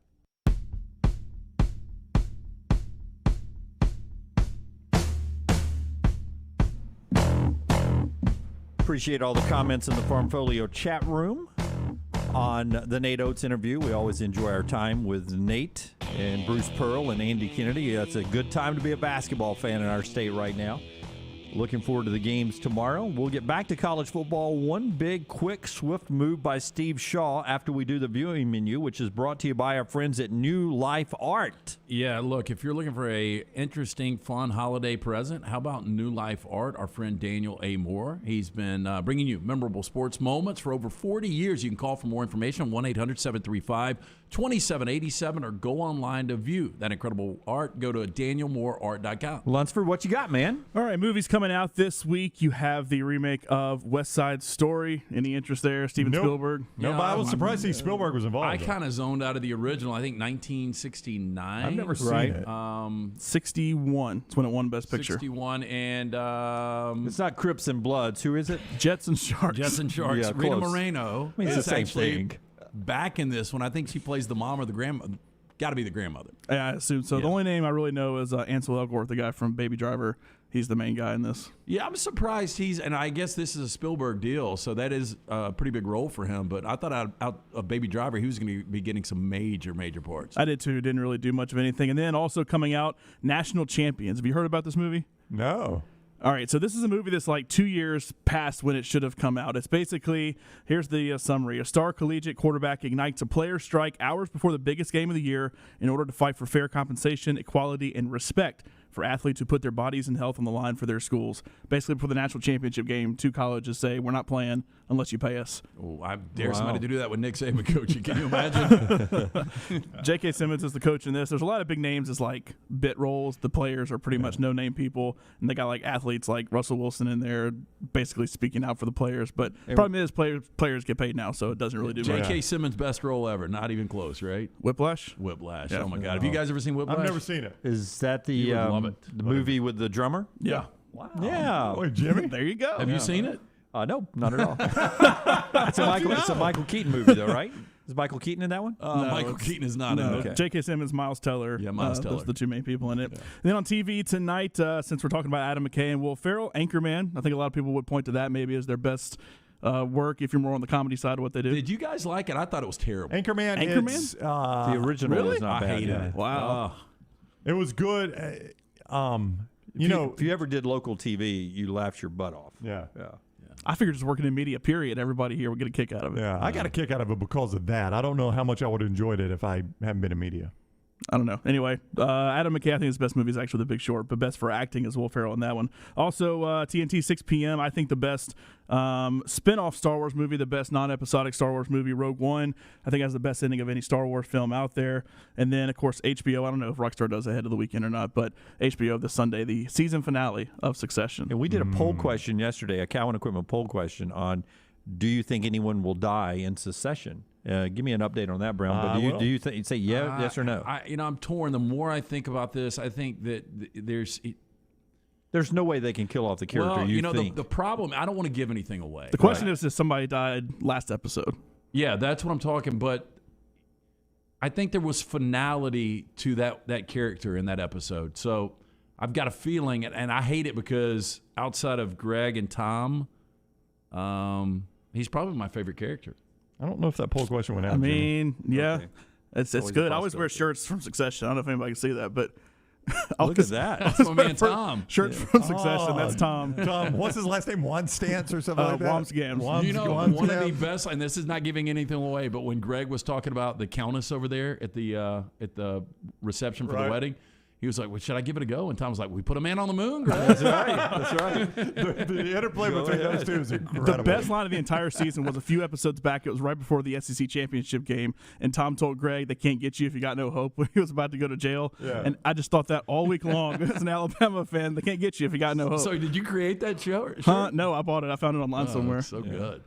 Speaker 9: Appreciate all the comments in the Farmfolio chat room on the Nate Oats interview. We always enjoy our time with Nate and Bruce Pearl and Andy Kennedy. It's a good time to be a basketball fan in our state right now. Looking forward to the games tomorrow. We'll get back to college football. One big, quick, swift move by Steve Shaw after we do the viewing menu, which is brought to you by our friends at New Life Art.
Speaker 7: Yeah, look, if you're looking for a interesting, fun holiday present, how about New Life Art? Our friend Daniel A. Moore. He's been bringing you memorable sports moments for over 40 years. You can call for more information on 1-800-735-2787 or go online to view that incredible art. Go to danielmooreart.com.
Speaker 9: Lunsford, what you got, man?
Speaker 8: All right, movies coming out this week. You have the remake of West Side Story. Any interest there? Steven Spielberg?
Speaker 3: No, but I was surprised to see Spielberg was involved.
Speaker 7: I kind of zoned out of the original. I think 1969.
Speaker 3: I've never seen it.
Speaker 8: 61. It's when it won Best Picture.
Speaker 7: 61, and
Speaker 9: it's not Crips and Bloods. Who is it?
Speaker 8: Jets and Sharks.
Speaker 7: Jets and Sharks.
Speaker 9: Yeah,
Speaker 7: Rita
Speaker 9: close.
Speaker 7: Moreno
Speaker 9: I mean, it's
Speaker 7: is
Speaker 9: the same
Speaker 7: actually
Speaker 9: thing.
Speaker 7: back in this one. I think she plays the mom or the grandmother. Got to be the grandmother.
Speaker 8: Yeah, I assume so.
Speaker 7: Yeah.
Speaker 8: The only name I really know is Ansel Elgort, the guy from Baby Driver. He's the main guy in this.
Speaker 7: Yeah, I'm surprised and I guess this is a Spielberg deal, so that is a pretty big role for him. But I thought out of Baby Driver, he was going to be getting some major parts.
Speaker 8: I did too. Didn't really do much of anything. And then also coming out, National Champions. Have you heard about this movie?
Speaker 3: No.
Speaker 8: All right, so this is a movie that's like 2 years past when it should have come out. It's basically, here's the summary. A star collegiate quarterback ignites a player's strike hours before the biggest game of the year in order to fight for fair compensation, equality, and respect for athletes who put their bodies and health on the line for their schools. Basically, before the national championship game, two colleges say, we're not playing unless you pay us.
Speaker 7: Oh, I dare somebody to do that with Nick Saban coaching. Can you imagine?
Speaker 8: J.K. Simmons is the coach in this. There's a lot of big names as like bit roles. The players are pretty much no-name people, and they got like athletes like Russell Wilson in there basically speaking out for the players. But the problem is players get paid now, so it doesn't really do much.
Speaker 7: J.K. Simmons' best role ever. Not even close, right?
Speaker 8: Whiplash?
Speaker 7: Whiplash.
Speaker 8: Yeah.
Speaker 7: Oh, my God. Have you guys ever seen Whiplash?
Speaker 3: I've never seen it.
Speaker 9: Is that the
Speaker 7: You would love it.
Speaker 9: the movie with the drummer?
Speaker 8: Yeah.
Speaker 9: Wow. Yeah.
Speaker 3: Boy, Jimmy.
Speaker 8: There you go.
Speaker 7: Have you seen it?
Speaker 9: No, not at all. It's a Michael Keaton movie, though, right? Is Michael Keaton in that one?
Speaker 8: No,
Speaker 7: Michael Keaton is not in it.
Speaker 9: Okay.
Speaker 8: J.K. Simmons, Miles Teller.
Speaker 7: Yeah, Miles Teller.
Speaker 8: Those are the two main people in it. And then on TV tonight, since we're talking about Adam McKay and Will Ferrell, Anchorman. I think a lot of people would point to that maybe as their best work if you're more on the comedy side of what they do.
Speaker 7: Did you guys like it? I thought it was terrible.
Speaker 3: Anchorman?
Speaker 8: It's,
Speaker 9: the original
Speaker 8: really?
Speaker 9: is not
Speaker 7: I
Speaker 9: bad.
Speaker 7: hated
Speaker 9: yeah.
Speaker 7: it.
Speaker 8: Wow.
Speaker 3: It was good.
Speaker 9: If you ever did local TV, you laughed your butt off.
Speaker 3: Yeah.
Speaker 8: I figured just working in media, period, everybody here would get a kick out of it.
Speaker 3: Yeah, I got a kick out of it because of that. I don't know how much I would have enjoyed it if I hadn't been in media.
Speaker 8: I don't know. Anyway, Adam McKay, I think his best movie is actually The Big Short, but best for acting is Will Ferrell in that one. Also, TNT 6 p.m., I think the best spin-off Star Wars movie, the best non-episodic Star Wars movie, Rogue One, I think has the best ending of any Star Wars film out there. And then, of course, HBO, I don't know if Rockstar does ahead of the weekend or not, but HBO this Sunday, the season finale of Succession.
Speaker 9: And we did a poll question yesterday, a Cowan Equipment poll question on do you think anyone will die in Succession? Give me an update on that, Brown. But do you think you'd say yes or no?
Speaker 7: I'm torn. The more I think about this, I think that
Speaker 9: there's no way they can kill off the character.
Speaker 7: Well, the problem. I don't want to give anything away.
Speaker 8: The question is if somebody died last episode.
Speaker 7: Yeah, that's what I'm talking. But I think there was finality to that character in that episode. So I've got a feeling, and I hate it because outside of Greg and Tom, he's probably my favorite character.
Speaker 3: I don't know if that poll question went out.
Speaker 8: I mean, yeah,
Speaker 3: Okay.
Speaker 8: it's good. I always wear shirts from Succession. I don't know if anybody can see that, but
Speaker 9: look at that.
Speaker 7: That's my man Tom.
Speaker 8: Shirt from Succession. That's Tom.
Speaker 3: Tom, what's his last name? Wanstance or something like that?
Speaker 8: Wamsgams.
Speaker 7: One of the best, and this is not giving anything away, but when Greg was talking about the Countess over there at the reception for the wedding, he was like, well, should I give it a go? And Tom was like, we put a man on the moon, Greg.
Speaker 3: That's right. The interplay between those two is incredible.
Speaker 8: The best line of the entire season was a few episodes back. It was right before the SEC championship game, and Tom told Greg, they can't get you if you got no hope, when he was about to go to jail.
Speaker 3: Yeah.
Speaker 8: And I just thought that all week long. As an Alabama fan, they can't get you if you got no hope.
Speaker 7: So did you create that show?
Speaker 8: Huh? No, I bought it. I found it online somewhere.
Speaker 7: That's so good.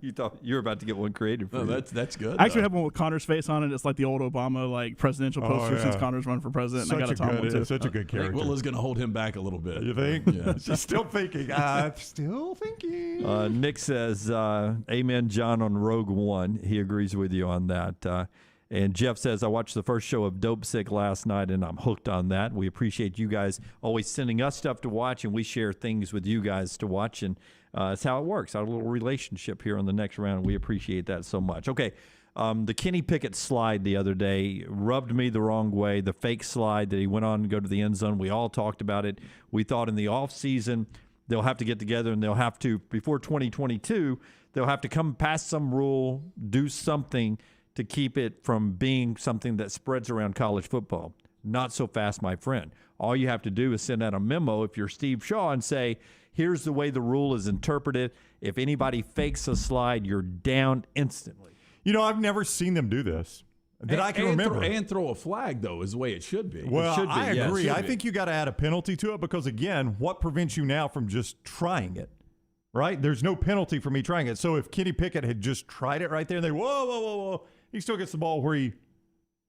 Speaker 9: You thought you were about to get one created for you.
Speaker 7: That's good.
Speaker 8: I actually have one with Connor's face on it. It's like the old Obama presidential poster since Connor's run for president. And I got a Tom one too.
Speaker 3: Such a good character.
Speaker 7: Willa's going to hold him back a little bit.
Speaker 3: You think?
Speaker 7: Yeah.
Speaker 3: She's still thinking. I'm still thinking.
Speaker 9: Nick says, amen, John, on Rogue One. He agrees with you on that. And Jeff says, I watched the first show of Dope Sick last night, and I'm hooked on that. We appreciate you guys always sending us stuff to watch, and we share things with you guys to watch. And that's how it works, our little relationship here on the next round. We appreciate that so much. Okay. The Kenny Pickett slide the other day rubbed me the wrong way. The fake slide that he went on to go to the end zone. We all talked about it. We thought in the offseason they'll have to get together and they'll have to, before 2022, they'll have to come past some rule, do something to keep it from being something that spreads around college football. Not so fast, my friend. All you have to do is send out a memo if you're Steve Shaw and say, here's the way the rule is interpreted. If anybody fakes a slide, you're down instantly.
Speaker 3: I've never seen them do this that I can remember.
Speaker 7: And throw a flag, though, is the way it should be.
Speaker 3: Well,
Speaker 7: it should be.
Speaker 3: I agree.
Speaker 7: Yeah,
Speaker 3: I think you got to add a penalty to it because, again, what prevents you now from just trying it, right? There's no penalty for me trying it. So if Kenny Pickett had just tried it right there, whoa, he still gets the ball where he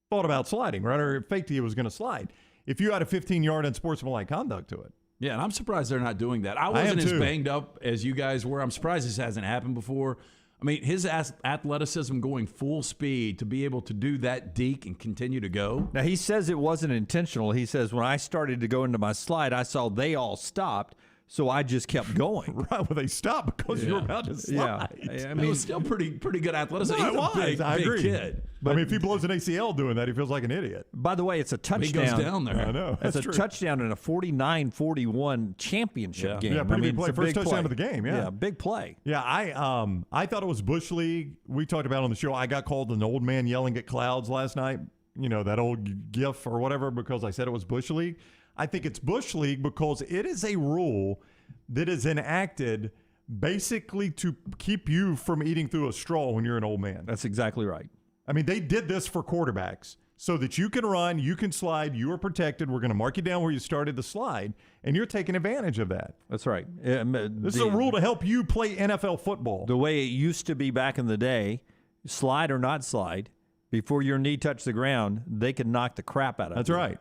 Speaker 3: thought about sliding, right? Or faked he was going to slide. If you had a 15-yard unsportsmanlike conduct to it.
Speaker 7: Yeah, and I'm surprised they're not doing that. I wasn't as banged up as you guys were. I'm surprised this hasn't happened before. I mean, his athleticism going full speed to be able to do that deke and continue to go.
Speaker 9: Now, he says it wasn't intentional. He says, when I started to go into my slide, I saw they all stopped, so I just kept going.
Speaker 3: Right, well, they stopped because you were about to slide.
Speaker 7: Yeah, I mean, it was still pretty good athleticism.
Speaker 3: No,
Speaker 7: He's a big kid.
Speaker 3: But if he blows an ACL doing that, he feels like an idiot.
Speaker 9: By the way, it's a touchdown.
Speaker 7: He goes down there.
Speaker 3: I know.
Speaker 9: It's a touchdown in a 49-41 championship game.
Speaker 3: Yeah, pretty big play.
Speaker 9: It's a
Speaker 3: First
Speaker 9: big
Speaker 3: touchdown
Speaker 9: play.
Speaker 3: of the game, yeah.
Speaker 9: Big play.
Speaker 3: Yeah, I thought it was Bush League. We talked about it on the show. I got called an old man yelling at clouds last night. That old GIF or whatever because I said it was Bush League. I think it's Bush League because it is a rule that is enacted basically to keep you from eating through a straw when you're an old man.
Speaker 9: That's exactly right.
Speaker 3: I mean, they did this for quarterbacks so that you can run, you can slide, you are protected. We're going to mark you down where you started the slide, and you're taking advantage of that.
Speaker 9: That's right.
Speaker 3: This is a rule to help you play NFL football.
Speaker 9: The way it used to be back in the day, slide or not slide, before your knee touched the ground, they could knock the crap out of you.
Speaker 3: That's right.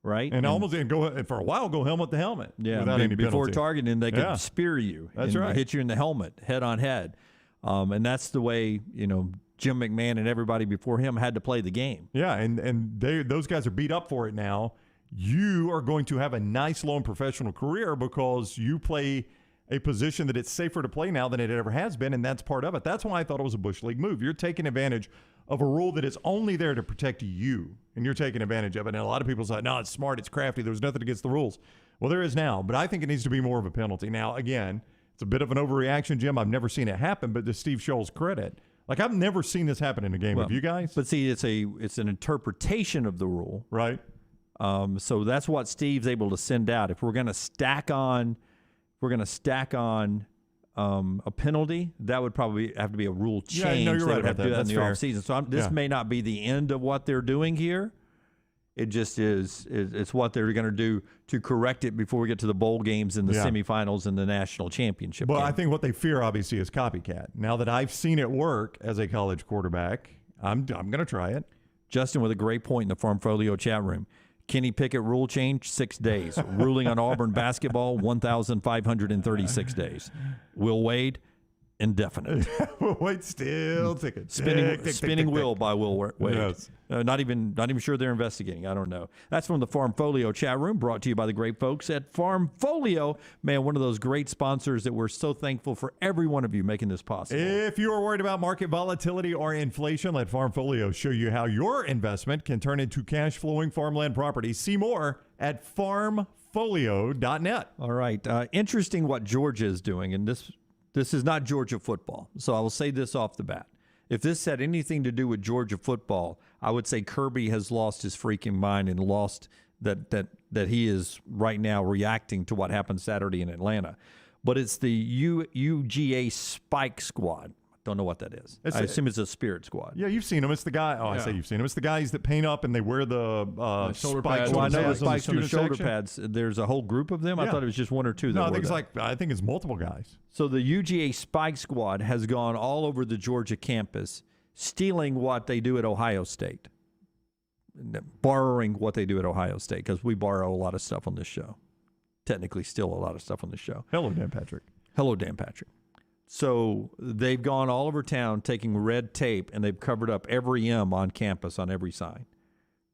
Speaker 9: Right?
Speaker 3: And almost go for a while, go helmet to helmet.
Speaker 9: Yeah,
Speaker 3: without any
Speaker 9: before
Speaker 3: penalty.
Speaker 9: targeting, they could spear you.
Speaker 3: That's
Speaker 9: and
Speaker 3: right.
Speaker 9: hit you in the helmet, head on head. And that's the way, Jim McMahon and everybody before him had to play the game.
Speaker 3: Yeah, and those guys are beat up for it now. You are going to have a nice, long professional career because you play a position that it's safer to play now than it ever has been, and that's part of it. That's why I thought it was a Bush League move. You're taking advantage of a rule that is only there to protect you, and you're taking advantage of it. And a lot of people say, no, it's smart, it's crafty, there's nothing against the rules. Well, there is now, but I think it needs to be more of a penalty. Now, again, it's a bit of an overreaction, Jim. I've never seen it happen, but to Steve Scholl's credit, I've never seen this happen in a game. Have you guys?
Speaker 9: But see, it's an interpretation of the rule.
Speaker 3: Right.
Speaker 9: So that's what Steve's able to send out. If we're going to stack on a penalty, that would probably have to be a rule change.
Speaker 3: Yeah, no, you're
Speaker 9: they
Speaker 3: right
Speaker 9: would have
Speaker 3: about
Speaker 9: to do
Speaker 3: that.
Speaker 9: that in the
Speaker 3: That's
Speaker 9: offseason. So this may not be the end of what they're doing here. It just is. It's what they're going to do to correct it before we get to the bowl games and the semifinals and the national championship.
Speaker 3: Well,
Speaker 9: game.
Speaker 3: I think what they fear, obviously, is copycat. Now that I've seen it work as a college quarterback, I'm going to try it.
Speaker 9: Justin with a great point in the Farmfolio chat room. Kenny Pickett rule change, 6 days. Ruling on Auburn basketball, 1,536 days. Will Wade, indefinite.
Speaker 3: Wait, still ticking.
Speaker 9: Spinning Will by Will Wade.
Speaker 3: Yes.
Speaker 9: Not even sure they're investigating. I don't know. That's from the Farmfolio chat room, brought to you by the great folks at Farmfolio. Man, one of those great sponsors that we're so thankful for every one of you making this possible.
Speaker 3: If you are worried about market volatility or inflation, let Farmfolio show you how your investment can turn into cash flowing farmland property. See more at farmfolio.net.
Speaker 9: All right. Interesting what Georgia is doing, and this is not Georgia football. So I will say this off the bat. If this had anything to do with Georgia football, I would say Kirby has lost his freaking mind and lost that he is right now reacting to what happened Saturday in Atlanta. But it's the UGA Spike Squad. Don't know what that is. I assume it's a spirit squad.
Speaker 3: Yeah, you've seen them. It's the guy. I say you've seen them. It's the guys that paint up and they wear the
Speaker 7: shoulder
Speaker 3: spikes.
Speaker 7: pads.
Speaker 9: Well, I know the
Speaker 3: spikes
Speaker 9: spikes on the shoulder pads. There's a whole group of them.
Speaker 3: Yeah.
Speaker 9: I thought it was just one or two.
Speaker 3: No, I think it's multiple guys.
Speaker 9: So the UGA Spike Squad has gone all over the Georgia campus, stealing what they do at Ohio State, borrowing what they do at Ohio State, because we borrow a lot of stuff on this show. Technically steal a lot of stuff on this show.
Speaker 3: Hello, Dan Patrick.
Speaker 9: Hello, Dan Patrick. So they've gone all over town taking red tape, and they've covered up every M on campus on every sign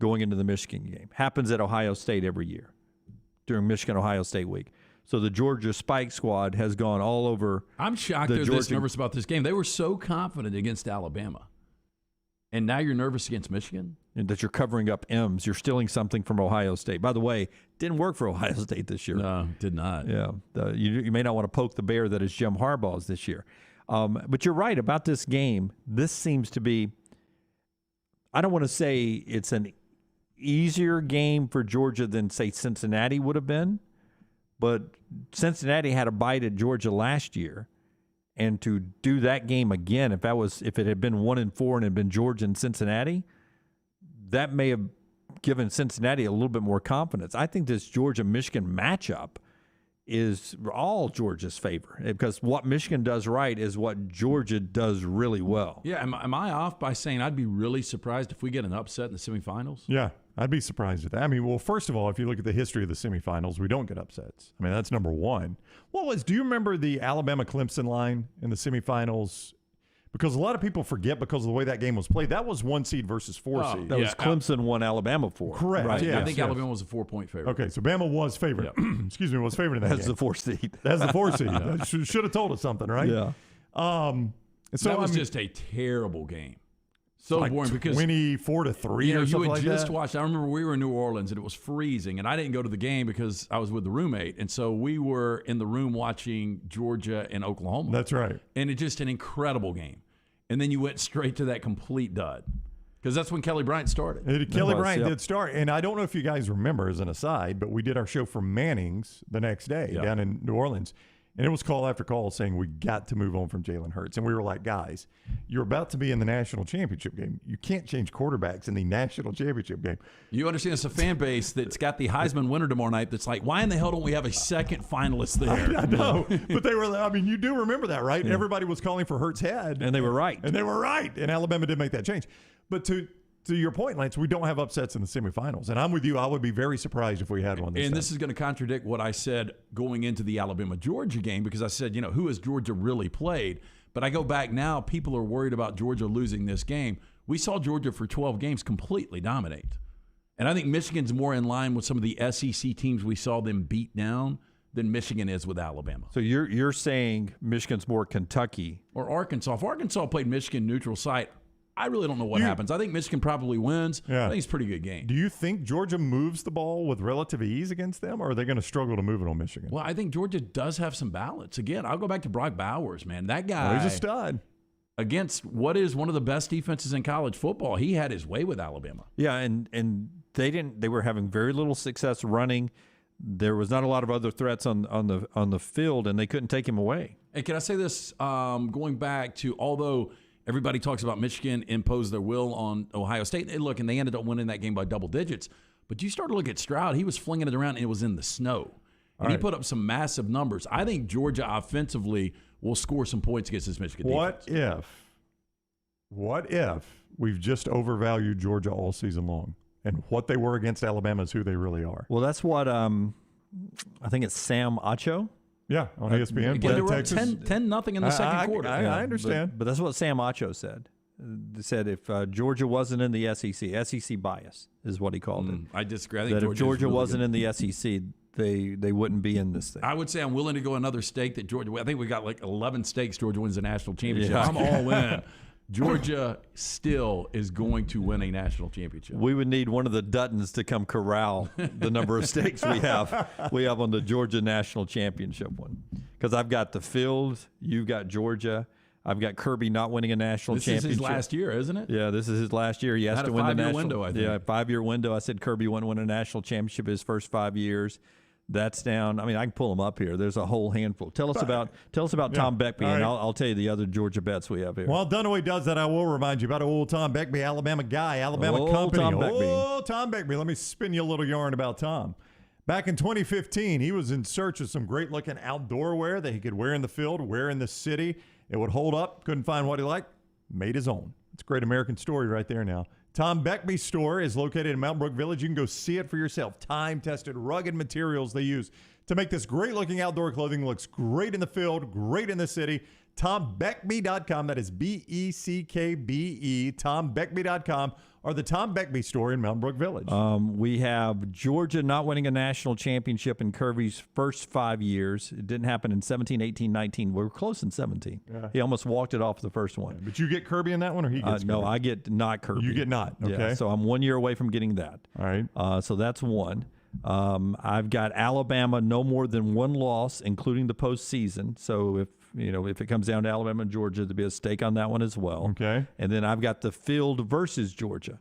Speaker 9: going into the Michigan game. Happens at Ohio State every year during Michigan-Ohio State week. So the Georgia Spike Squad has gone all over.
Speaker 7: I'm shocked they're this nervous about this game. They were so confident against Alabama. And now you're nervous against Michigan?
Speaker 9: And that you're covering up M's. You're stealing something from Ohio State. By the way, didn't work for Ohio State this year.
Speaker 7: No, did not.
Speaker 9: Yeah. You may not want to poke the bear that is Jim Harbaugh's this year. But you're right about this game. This seems to be, I don't want to say it's an easier game for Georgia than, say, Cincinnati would have been. But Cincinnati had a bite at Georgia last year. And to do that game again, if it had been 1-4 and had been Georgia and Cincinnati, that may have given Cincinnati a little bit more confidence. I think this Georgia-Michigan matchup is all Georgia's favor, because what Michigan does right is what Georgia does really well.
Speaker 7: Yeah, am I off by saying I'd be really surprised if we get an upset in the semifinals?
Speaker 3: Yeah, I'd be surprised at that. I mean, well, first of all, if you look at the history of the semifinals, we don't get upsets. I mean, that's number one. Do you remember the Alabama-Clemson line in the semifinals? Because a lot of people forget because of the way that game was played. That was 1 seed versus 4 seed.
Speaker 9: That was Clemson won Alabama for.
Speaker 3: Correct.
Speaker 9: Right.
Speaker 3: Yes,
Speaker 7: I think Alabama was a 4-point favorite.
Speaker 3: Okay, so Bama was favored.
Speaker 7: Yeah.
Speaker 3: Excuse me, was favored in that game.
Speaker 9: That's the 4 seed.
Speaker 3: That's the 4 seed. Should have told us something, right?
Speaker 9: Yeah.
Speaker 3: So
Speaker 7: that was just a terrible game. So
Speaker 3: like
Speaker 7: boring because
Speaker 3: 24-3 or something like that.
Speaker 7: You had just watched. I remember we were in New Orleans and it was freezing, and I didn't go to the game because I was with the roommate, and so we were in the room watching Georgia and Oklahoma.
Speaker 3: That's right.
Speaker 7: And it's just an incredible game. And then you went straight to that complete dud. Because that's when Kelly Bryant started.
Speaker 3: Kelly Bryant did start. And I don't know if you guys remember, as an aside, but we did our show for Manning's the next day down in New Orleans. And it was call after call saying we got to move on from Jalen Hurts. And we were like, guys, you're about to be in the national championship game. You can't change quarterbacks in the national championship game.
Speaker 7: You understand it's a fan base that's got the Heisman winner tomorrow night that's like, why in the hell don't we have a second finalist there?
Speaker 3: I know. But they were, I mean, you do remember that, right? Yeah. Everybody was calling for Hurts' head.
Speaker 9: And they were right.
Speaker 3: And Alabama did make that change. But to your point, Lance, we don't have upsets in the semifinals. And I'm with you. I would be very surprised if we had one this time.
Speaker 7: And this is going to contradict what I said going into the Alabama-Georgia game, because I said, who has Georgia really played? But I go back now, people are worried about Georgia losing this game. We saw Georgia for 12 games completely dominate. And I think Michigan's more in line with some of the SEC teams we saw them beat down than Michigan is with Alabama.
Speaker 9: So you're saying Michigan's more Kentucky.
Speaker 7: Or Arkansas. If Arkansas played Michigan neutral site, I really don't know what happens. I think Michigan probably wins. Yeah. I think it's a pretty good game.
Speaker 3: Do you think Georgia moves the ball with relative ease against them, or are they going to struggle to move it on Michigan?
Speaker 7: Well, I think Georgia does have some balance. Again, I'll go back to Brock Bowers, man. That guy.
Speaker 3: He's a stud.
Speaker 7: Against what is one of the best defenses in college football, he had his way with Alabama.
Speaker 9: Yeah, and they were having very little success running. There was not a lot of other threats on the field, and they couldn't take him away.
Speaker 7: And can I say this? Going back to, although everybody talks about Michigan imposed their will on Ohio State, and look, and they ended up winning that game by double digits. But you start to look at Stroud, he was flinging it around, and it was in the snow. And he put up some massive numbers. I think Georgia offensively will score some points against this Michigan defense.
Speaker 3: What if we've just overvalued Georgia all season long? And what they were against Alabama is who they really are.
Speaker 9: Well, that's what I think it's Sam Acho.
Speaker 3: Yeah, on ESPN.
Speaker 7: They were up 10-0 in the second quarter.
Speaker 3: I understand.
Speaker 9: But that's what Sam Acho said. They said if Georgia wasn't in the SEC bias is what he called it.
Speaker 7: I disagree. I think
Speaker 9: that if Georgia
Speaker 7: really
Speaker 9: wasn't in the SEC, they wouldn't be in this thing.
Speaker 7: I would say I'm willing to go another stake that Georgia. I think we got like 11 stakes. Georgia wins the national championship.
Speaker 9: Yeah.
Speaker 7: I'm all in. Georgia still is going to win a national championship.
Speaker 9: We would need one of the Duttons to come corral the number of stakes we have on the Georgia national championship one. Because I've got the field, you've got Georgia. I've got Kirby not winning a national championship.
Speaker 7: This is his last year, isn't it?
Speaker 9: Yeah, this is his last year. He has to win the national
Speaker 7: window, I think.
Speaker 9: Yeah, 5-year window. I said Kirby wouldn't win a national championship his first 5 years. That's down. I mean, I can pull them up here. There's a whole handful. Tell us about Tom Beckby, and I'll tell you the other Georgia bets we have here.
Speaker 3: While Dunaway does that, I will remind you about old Tom Beckby, Alabama guy, Alabama company.
Speaker 9: Tom Beckby.
Speaker 3: Tom Beckby. Let me spin you a little yarn about Tom. Back in 2015, he was in search of some great-looking outdoor wear that he could wear in the field, wear in the city. It would hold up. Couldn't find what he liked. Made his own. It's a great American story right there now. Tom Beckby's store is located in Mountain Brook Village. You can go see it for yourself. Time-tested, rugged materials they use to make this great-looking outdoor clothing looks great in the field, great in the city. TomBeckby.com. That is BECKBE. TomBeckby.com. Or the Tom Beckby store in Mountain Brook Village.
Speaker 9: We have Georgia not winning a national championship in Kirby's first 5 years. It didn't happen in 17, 18, 19. We were close in 17. Yeah. He almost walked it off the first one.
Speaker 3: Yeah, but you get Kirby in that one, or he gets Kirby?
Speaker 9: No, I get not Kirby.
Speaker 3: You get not, okay.
Speaker 9: Yeah, so I'm 1 year away from getting that.
Speaker 3: All right.
Speaker 9: So that's one. I've got Alabama no more than one loss, including the postseason. So if it comes down to Alabama and Georgia, there'll be a stake on that one as well.
Speaker 3: Okay.
Speaker 9: And then I've got the field versus Georgia.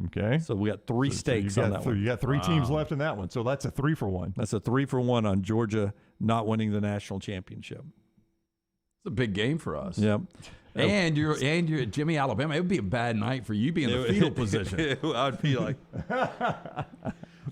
Speaker 3: Okay.
Speaker 9: So we got three stakes on that one.
Speaker 3: You got three teams left in that one. So that's a 3-for-1.
Speaker 9: That's a 3-for-1 on Georgia not winning the national championship.
Speaker 7: It's a big game for us.
Speaker 9: Yep.
Speaker 7: And you're at Jimmy, Alabama. It would be a bad night for you being in the fetal position.
Speaker 9: I'd be like.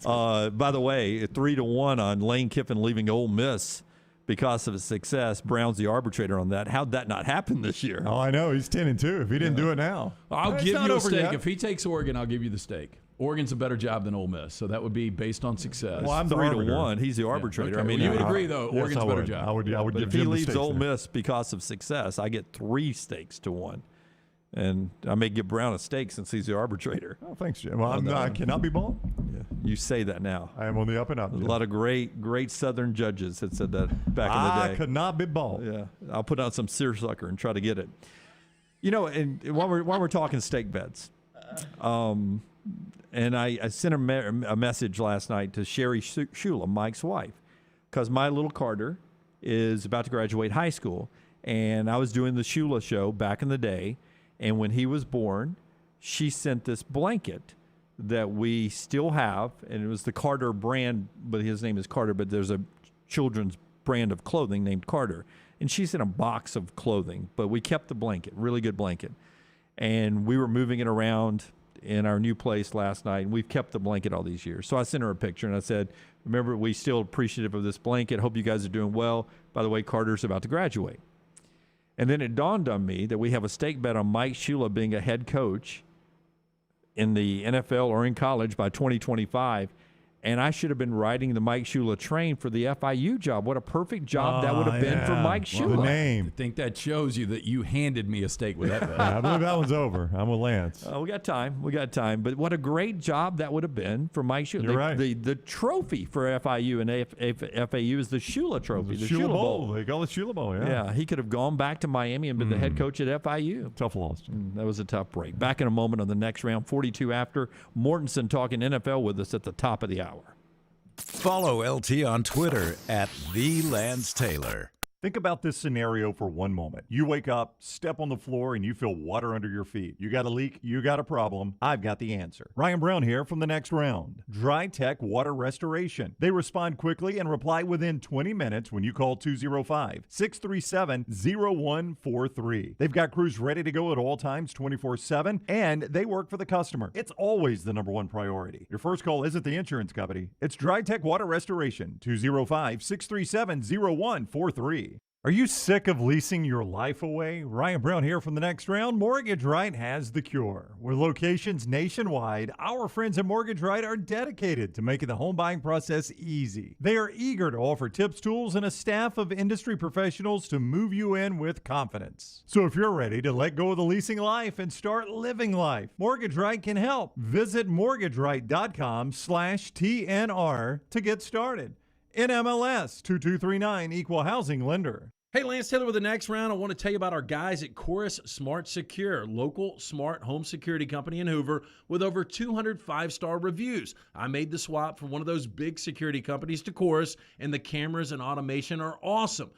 Speaker 9: By the way, 3-1 on Lane Kiffin leaving Ole Miss because of his success. Brown's the arbitrator on that. How'd that not happen this year?
Speaker 3: Oh, I know. He's 10-2. If he didn't do it now,
Speaker 7: I'll give you a stake. If he takes Oregon, I'll give you the stake. Oregon's a better job than Ole Miss, so that would be based on success.
Speaker 9: Well, I'm 3-1. He's the arbitrator.
Speaker 7: Okay.
Speaker 9: I mean,
Speaker 7: you would agree though.
Speaker 3: Yes,
Speaker 7: Oregon's a better job.
Speaker 3: I would
Speaker 9: but
Speaker 3: give
Speaker 9: if he
Speaker 3: Jim the
Speaker 9: leaves
Speaker 3: stakes
Speaker 9: Ole
Speaker 3: there.
Speaker 9: Miss because of success, I get 3 stakes to 1. And I may give Brown a stake since he's the arbitrator.
Speaker 3: Oh, thanks, Jim. Well, I cannot be bald.
Speaker 9: Yeah, you say that now.
Speaker 3: I am on the up and up.
Speaker 9: A lot of great Southern judges had said that back in the day.
Speaker 3: I could not be bald.
Speaker 9: Yeah, I'll put out some seersucker and try to get it. And while we're talking stake bets, and I sent a message last night to Sherry Shula, Mike's wife, because my little Carter is about to graduate high school, and I was doing the Shula show back in the day. And when he was born, she sent this blanket that we still have, and it was the Carter brand, but his name is Carter, but there's a children's brand of clothing named Carter. And she sent a box of clothing, but we kept the blanket, really good blanket. And we were moving it around in our new place last night, and we've kept the blanket all these years. So I sent her a picture, and I said, remember, we still appreciative of this blanket. Hope you guys are doing well. By the way, Carter's about to graduate. And then it dawned on me that we have a stake bet on Mike Shula being a head coach in the NFL or in college by 2025. And I should have been riding the Mike Shula train for the FIU job. What a perfect job that would have been for Mike Shula.
Speaker 3: The name.
Speaker 7: I think that shows you that you handed me a stake with that bet.
Speaker 3: I believe that one's over. I'm with Lance.
Speaker 9: We got time. But what a great job that would have been for Mike Shula.
Speaker 3: You're right.
Speaker 9: The trophy for FIU and FAU is the Shula Trophy, the Shula Bowl.
Speaker 3: They call it Shula Bowl, yeah.
Speaker 9: Yeah, he could have gone back to Miami and been the head coach at FIU.
Speaker 3: Tough loss.
Speaker 9: That was a tough break. Back in a moment on the next round, 42 after. Mortensen talking NFL with us at the top of the hour.
Speaker 6: Follow LT on Twitter @TheLanceTaylor.
Speaker 3: Think about this scenario for one moment. You wake up, step on the floor, and you feel water under your feet. You got a leak, you got a problem. I've got the answer. Ryan Brown here from The Next Round. Dry Tech Water Restoration. They respond quickly and reply within 20 minutes when you call 205-637-0143. They've got crews ready to go at all times 24/7, and they work for the customer. It's always the number one priority. Your first call isn't the insurance company. It's Dry Tech Water Restoration. 205-637-0143. Are you sick of leasing your life away? Ryan Brown here from The Next Round. Mortgage Right has the cure. With locations nationwide, our friends at Mortgage Right are dedicated to making the home buying process easy. They are eager to offer tips, tools, and a staff of industry professionals to move you in with confidence. So if you're ready to let go of the leasing life and start living life, Mortgage Right can help. Visit mortgageright.com/TNR to get started. NMLS 2239, Equal Housing Lender.
Speaker 7: Hey, Lance Taylor with The Next Round. I want to tell you about our guys at Chorus Smart Secure, local smart home security company in Hoover with over 200 5-star reviews. I made the swap from one of those big security companies to Chorus, and the cameras and automation are awesome.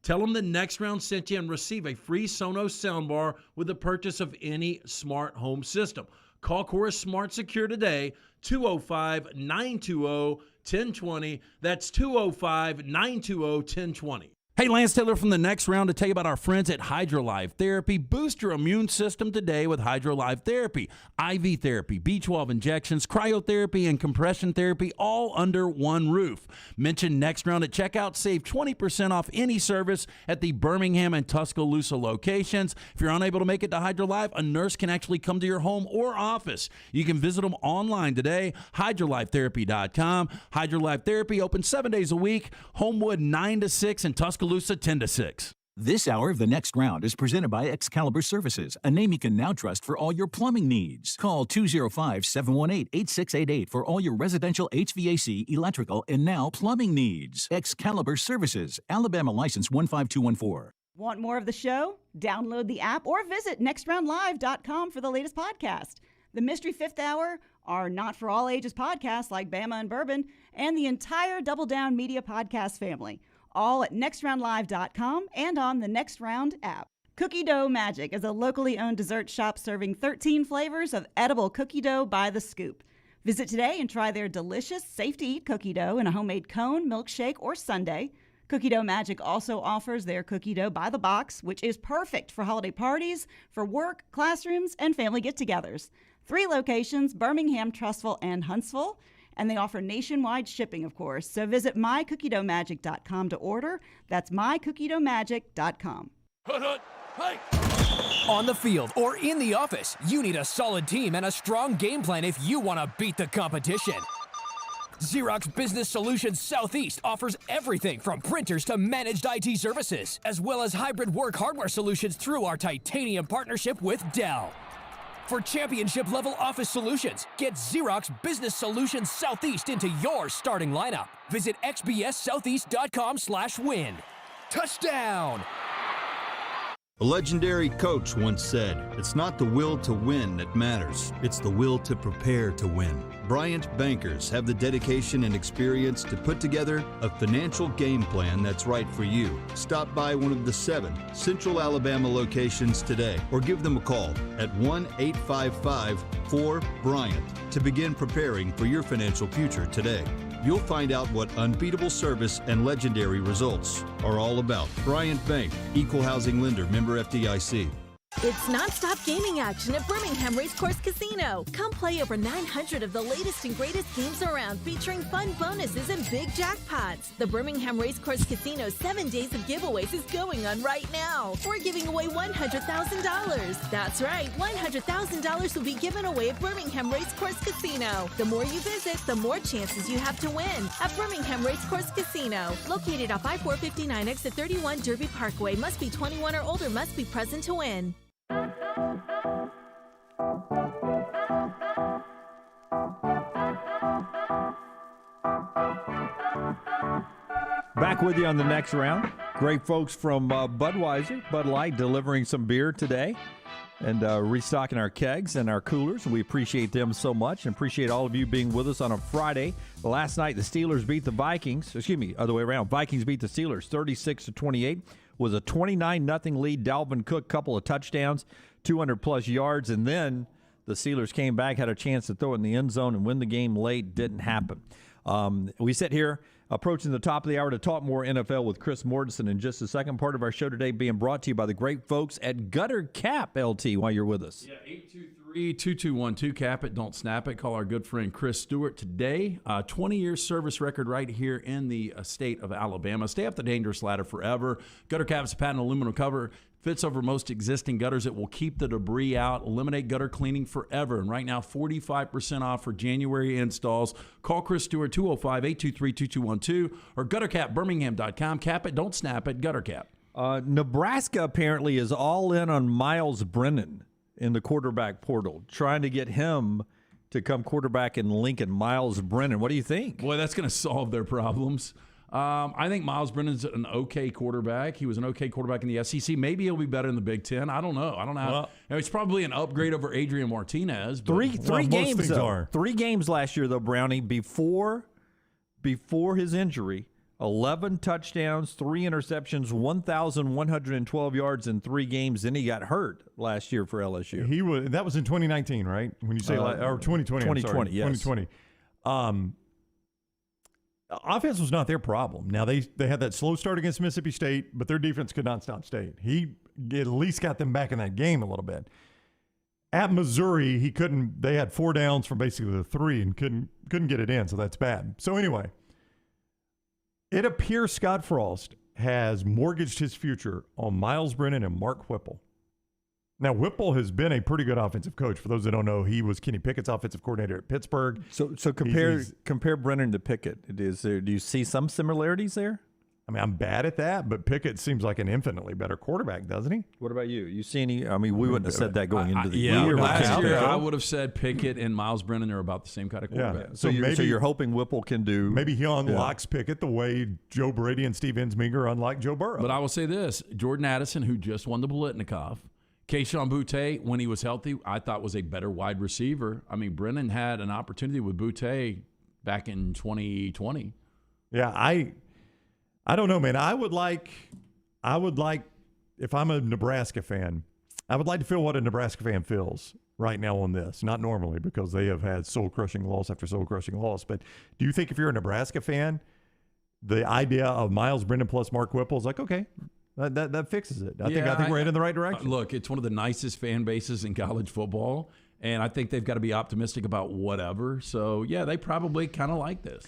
Speaker 7: Tell them The Next Round sent you and receive a free Sonos soundbar with the purchase of any smart home system. Call Chorus Smart Secure today, 205-920-1020. That's 205-920-1020. Hey, Lance Taylor from The Next Round to tell you about our friends at HydroLife Therapy. Boost your immune system today with HydroLife Therapy. IV therapy, B12 injections, cryotherapy, and compression therapy all under one roof. Mention Next Round at checkout. Save 20% off any service at the Birmingham and Tuscaloosa locations. If you're unable to make it to HydroLife, a nurse can actually come to your home or office. You can visit them online today, hydrolifetherapy.com. HydroLife Therapy open 7 days a week. Homewood 9 to 6 and Tuscaloosa 10 to 6.
Speaker 1: This hour of The Next Round is presented by Excalibur Services, a name you can now trust for all your plumbing needs. Call 205-718-8688 for all your residential HVAC, electrical, and now plumbing needs. Excalibur Services, Alabama license 15214.
Speaker 12: Want more of the show? Download the app or visit nextroundlive.com for the latest podcast. The Mystery Fifth Hour, our Not For All Ages podcast like Bama and Bourbon, and the entire Double Down Media podcast family. All at nextroundlive.com and on the Next Round app. Cookie Dough Magic is a locally owned dessert shop serving 13 flavors of edible cookie dough by the scoop. Visit today and try their delicious, safe-to-eat cookie dough in a homemade cone, milkshake, or sundae. Cookie Dough Magic also offers their cookie dough by the box, which is perfect for holiday parties, for work, classrooms, and family get-togethers. 3 locations, Birmingham, Trussville, and Huntsville. And they offer nationwide shipping, of course. So visit mycookiedoughmagic.com to order. That's mycookiedoughmagic.com.
Speaker 21: On the field or in the office, you need a solid team and a strong game plan if you want to beat the competition. Xerox Business Solutions Southeast offers everything from printers to managed IT services, as well as hybrid work hardware solutions through our titanium partnership with Dell. For championship-level office solutions, get Xerox Business Solutions Southeast into your starting lineup. Visit xbssoutheast.com/win. Touchdown!
Speaker 13: A legendary coach once said, "It's not the will to win that matters, it's the will to prepare to win." Bryant bankers have the dedication and experience to put together a financial game plan that's right for you. Stop by one of the 7 Central Alabama locations today or give them a call at 1-855-4-BRYANT to begin preparing for your financial future today. You'll find out what unbeatable service and legendary results are all about. Bryant Bank, Equal Housing Lender, member FDIC.
Speaker 22: It's nonstop gaming action at Birmingham Racecourse Casino. Come play over 900 of the latest and greatest games around, featuring fun bonuses and big jackpots. The Birmingham Racecourse Casino's 7 days of giveaways is going on right now. We're giving away $100,000. That's right, $100,000 will be given away at Birmingham Racecourse Casino. The more you visit, the more chances you have to win at Birmingham Racecourse Casino. Located off I-459 exit 31 Derby Parkway. Must be 21 or older. Must be present to win.
Speaker 9: Back with you on the next round. Great folks from Budweiser, Bud Light, delivering some beer today. and restocking our kegs and our coolers. We appreciate them so much and appreciate all of you being with us on a Friday. Last night, the Steelers beat the Vikings. Excuse me, other way around. Vikings beat the Steelers 36-28. Was a 29-0 lead. Dalvin Cook, couple of touchdowns, 200-plus yards, and then the Steelers came back, had a chance to throw it in the end zone and win the game late. Didn't happen. We sit here approaching the top of the hour to talk more NFL with Chris Mortensen in just a second. Part of our show today being brought to you by the great folks at Gutter Cap, LT, while you're with us.
Speaker 7: Yeah, 823-2212, cap it, don't snap it. Call our good friend Chris Stewart today. 20-year service record right here in the state of Alabama. Stay up the dangerous ladder forever. Gutter Cap's patent aluminum cover. Fits over most existing gutters. It will keep the debris out, eliminate gutter cleaning forever. And right now, 45% off for January installs. Call Chris Stewart, 205-823-2212 or guttercapbirmingham.com. Cap it, don't snap it, Gutter Cap.
Speaker 9: Nebraska apparently is all in on Miles Brennan in the quarterback portal, trying to get him to come quarterback in Lincoln. Miles Brennan, what do you think?
Speaker 7: Boy, that's going to solve their problems. I think Miles Brennan's an okay quarterback. He was an okay quarterback in the SEC. Maybe he'll be better in the Big Ten. I don't know. Well, it's probably an upgrade over Adrian Martinez.
Speaker 9: Three games, though. 3 games last year, though, Brownie, before his injury. 11 touchdowns, 3 interceptions, 1,112 yards in 3 games. Then he got hurt last year for LSU.
Speaker 3: That was in 2019, right? When you say or 2020,
Speaker 9: 2020, yes.
Speaker 3: 2020. Offense was not their problem. Now, they had that slow start against Mississippi State, but their defense could not stop State. He at least got them back in that game a little bit. At Missouri, he couldn't. They had 4 downs from basically the 3 and couldn't get it in, so that's bad. So anyway, it appears Scott Frost has mortgaged his future on Miles Brennan and Mark Whipple. Now, Whipple has been a pretty good offensive coach. For those that don't know, he was Kenny Pickett's offensive coordinator at Pittsburgh.
Speaker 9: So compare Brennan to Pickett. Do you see some similarities there?
Speaker 3: I mean, I'm bad at that, but Pickett seems like an infinitely better quarterback, doesn't he?
Speaker 9: What about you? You see any? I mean, we wouldn't have said that going into the year.
Speaker 7: Last year, I would have said Pickett and Miles Brennan are about the same kind of quarterback.
Speaker 3: Yeah.
Speaker 9: So you're hoping Whipple can do.
Speaker 3: Maybe he unlocks Pickett the way Joe Brady and Steve Ensminger unlocked Joe Burrow.
Speaker 7: But I will say this: Jordan Addison, who just won the Biletnikoff, Keyshawn Boutte, when he was healthy, I thought was a better wide receiver. I mean, Brennan had an opportunity with Boutte back in 2020.
Speaker 3: Yeah, I don't know, man. I would like, if I'm a Nebraska fan, I would like to feel what a Nebraska fan feels right now on this. Not normally, because they have had soul-crushing loss after soul-crushing loss. But do you think if you're a Nebraska fan, the idea of Miles Brennan plus Mark Whipple is like, okay, that fixes it. I think we're heading in the right direction.
Speaker 7: Look, it's one of the nicest fan bases in college football, and I think they've got to be optimistic about whatever. So, yeah, they probably kind of like this.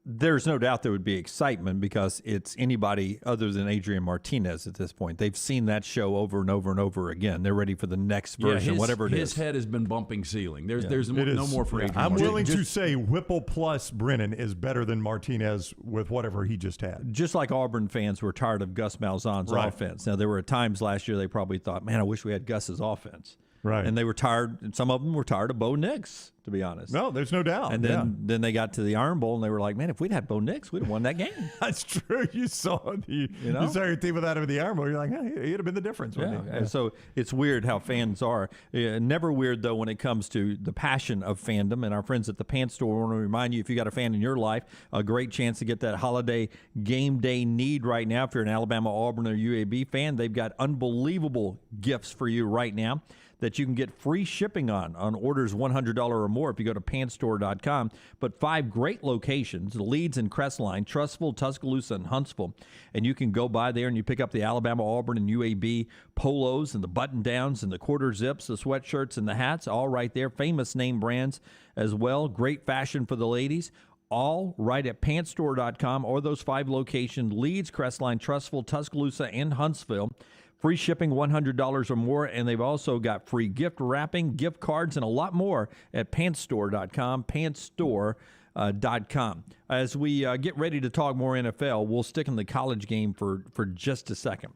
Speaker 9: There's no doubt there would be excitement because it's anybody other than Adrian Martinez at this point. They've seen that show over and over and over again. They're ready for the next version, whatever it is.
Speaker 7: His head has been bumping ceiling. There's no more for Adrian
Speaker 3: I'm
Speaker 7: Martinez.
Speaker 3: willing to say Whipple plus Brennan is better than Martinez with whatever he just had.
Speaker 9: Just like Auburn fans were tired of Gus Malzahn's offense. Now, there were times last year they probably thought, man, I wish we had Gus's offense.
Speaker 3: Right.
Speaker 9: And they were tired, and some of them were tired of Bo Nix, to be honest.
Speaker 3: No, there's no doubt.
Speaker 9: And then they got to the Iron Bowl, and they were like, man, if we'd had Bo Nix, we'd have won that game.
Speaker 3: That's true. You saw you saw your team without him in the Iron Bowl. You're like, hey, he'd have been the difference. Wouldn't he?
Speaker 9: And so it's weird how fans are. Never weird, though, when it comes to the passion of fandom. And our friends at the Pants Store want to remind you, if you got a fan in your life, a great chance to get that holiday game day need right now. If you're an Alabama, Auburn, or UAB fan, they've got unbelievable gifts for you right now that you can get free shipping on orders $100 or more if you go to pantstore.com. But 5 great locations, Leeds and Crestline, Trussville, Tuscaloosa, and Huntsville. And you can go by there and you pick up the Alabama, Auburn, and UAB polos and the button-downs and the quarter zips, the sweatshirts and the hats, all right there. Famous name brands as well. Great fashion for the ladies. All right at pantstore.com or those 5 locations, Leeds, Crestline, Trussville, Tuscaloosa, and Huntsville. Free shipping $100 or more, and they've also got free gift wrapping, gift cards, and a lot more at pantstore.com, pantstore.com. As we get ready to talk more NFL, we'll stick in the college game for just a second.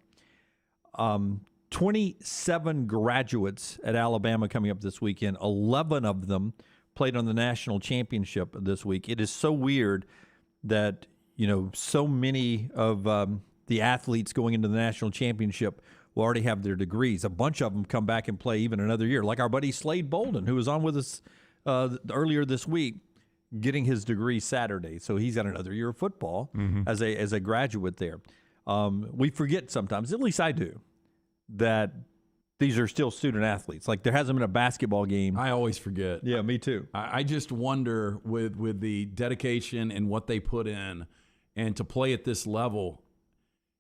Speaker 9: 27 graduates at Alabama coming up this weekend. 11 of them played on the national championship this week. It is so weird that, so many of the athletes going into the national championship will already have their degrees. A bunch of them come back and play even another year, like our buddy Slade Bolden, who was on with us earlier this week, getting his degree Saturday. So he's got another year of football as a graduate there. We forget sometimes, at least I do, that these are still student athletes. Like there hasn't been a basketball game.
Speaker 7: I always forget.
Speaker 9: Yeah, me too.
Speaker 7: I just wonder with the dedication and what they put in and to play at this level,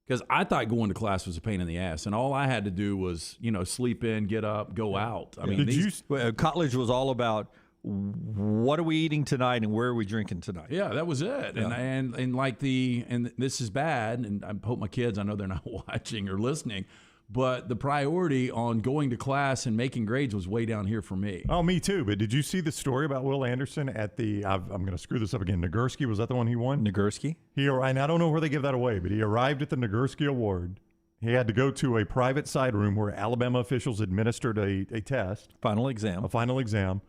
Speaker 7: because I thought going to class was a pain in the ass, and all I had to do was, sleep in, get up, go out. I mean,
Speaker 9: college was all about what are we eating tonight and where are we drinking tonight?
Speaker 7: Yeah, that was it.
Speaker 9: Yeah.
Speaker 7: And this is bad, and I hope my kids, I know they're not watching or listening, but the priority on going to class and making grades was way down here for me.
Speaker 3: Oh, me too. But did you see the story about Will Anderson at the, I'm going to screw this up again, Nagurski? Was that the one he won?
Speaker 9: Nagurski?
Speaker 3: And I don't know where they give that away, but he arrived at the Nagurski Award. He had to go to a private side room where Alabama officials administered a test. A final exam.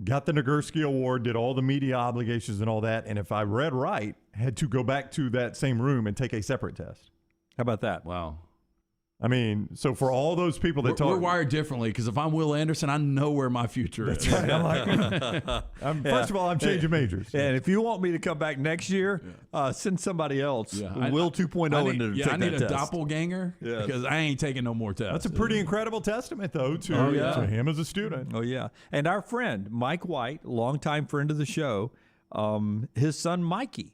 Speaker 3: Got the Nagurski Award, did all the media obligations and all that, and if I read right, had to go back to that same room and take a separate test.
Speaker 9: How about that?
Speaker 7: Wow.
Speaker 3: I mean, so for all those people that
Speaker 7: we're wired differently, because if I'm Will Anderson, I know where my future is.
Speaker 3: Right. First of all, I'm changing majors.
Speaker 9: And if you want me to come back next year, send somebody else. Will 2.0 into take that test.
Speaker 7: I need a doppelganger because I ain't taking no more tests.
Speaker 3: That's a pretty incredible testament, though, to him as a student.
Speaker 9: Oh, yeah. And our friend, Mike White, longtime friend of the show, his son, Mikey,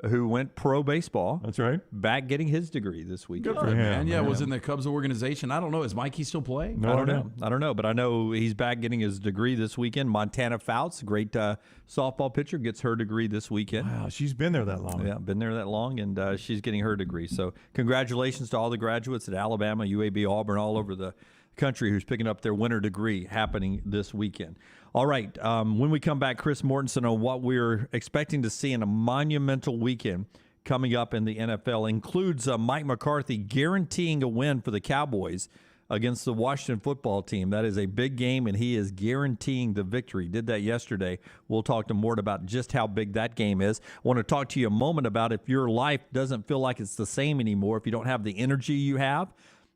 Speaker 9: who went pro baseball.
Speaker 3: That's right.
Speaker 9: Back getting his degree this weekend.
Speaker 7: Good for him, man. Yeah, was in the Cubs organization. I don't know. Is Mikey still playing?
Speaker 9: No, I don't know. But I know he's back getting his degree this weekend. Montana Fouts, great softball pitcher, gets her degree this weekend.
Speaker 3: Wow, she's been there that long.
Speaker 9: Yeah, been there that long, and she's getting her degree. So congratulations to all the graduates at Alabama, UAB, Auburn, all over the country who's picking up their winter degree happening this weekend. All right, when we come back, Chris Mortensen on what we're expecting to see in a monumental weekend coming up in the NFL includes Mike McCarthy guaranteeing a win for the Cowboys against the Washington football team. That is a big game, and he is guaranteeing the victory. Did that yesterday. We'll talk to Mort about just how big that game is. I want to talk to you a moment about if your life doesn't feel like it's the same anymore, if you don't have the energy you have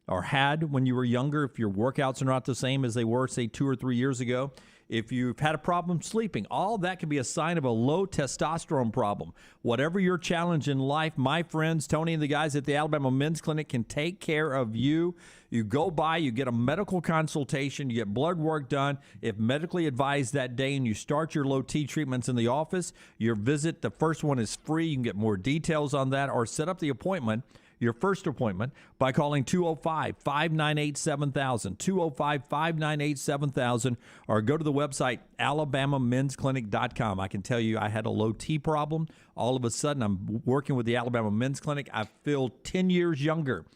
Speaker 9: or had when you were younger, if your workouts are not the same as they were, say, 2 or 3 years ago, if you've had a problem sleeping, all that can be a sign of a low testosterone problem. Whatever your challenge in life, my friends, Tony and the guys at the Alabama Men's Clinic can take care of you. You go by, you get a medical consultation, you get blood work done. If medically advised that day and you start your low T treatments in the office, your visit, the first one is free. You can get more details on that or set up the appointment, your first appointment, by calling 205-598-7000, 205-598-7000, or go to the website alabamamensclinic.com. I can tell you I had a low T problem. All of a sudden, I'm working with the Alabama Men's Clinic. I feel 10 years younger.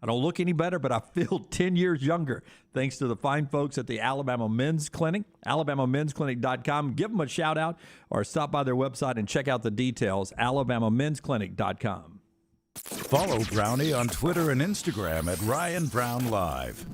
Speaker 9: I don't look any better, but I feel 10 years younger thanks to the fine folks at the Alabama Men's Clinic, alabamamensclinic.com. Give them a shout-out or stop by their website and check out the details, alabamamensclinic.com.
Speaker 6: Follow Brownie on Twitter and Instagram at Ryan Brown Live.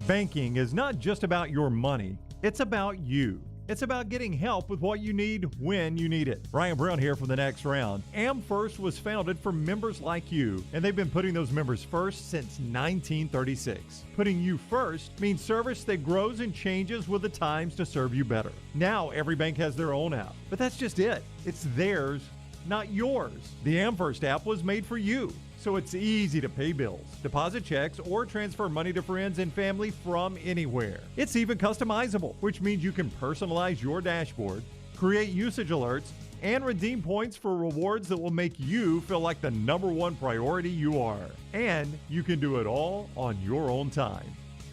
Speaker 3: Banking is not just about your money. It's about you. It's about getting help with what you need when you need it. Ryan Brown here for the next round. AmFirst was founded for members like you, and they've been putting those members first since 1936. Putting you first means service that grows and changes with the times to serve you better. Now every bank has their own app, but that's just it. It's theirs, not yours. The AmFirst app was made for you, so it's easy to pay bills, deposit checks, or transfer money to friends and family from anywhere. It's even customizable, which means you can personalize your dashboard, create usage alerts, and redeem points for rewards that will make you feel like the #1 priority you are. And you can do it all on your own time.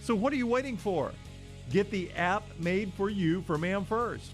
Speaker 3: So what are you waiting for? Get the app made for you from AmFirst.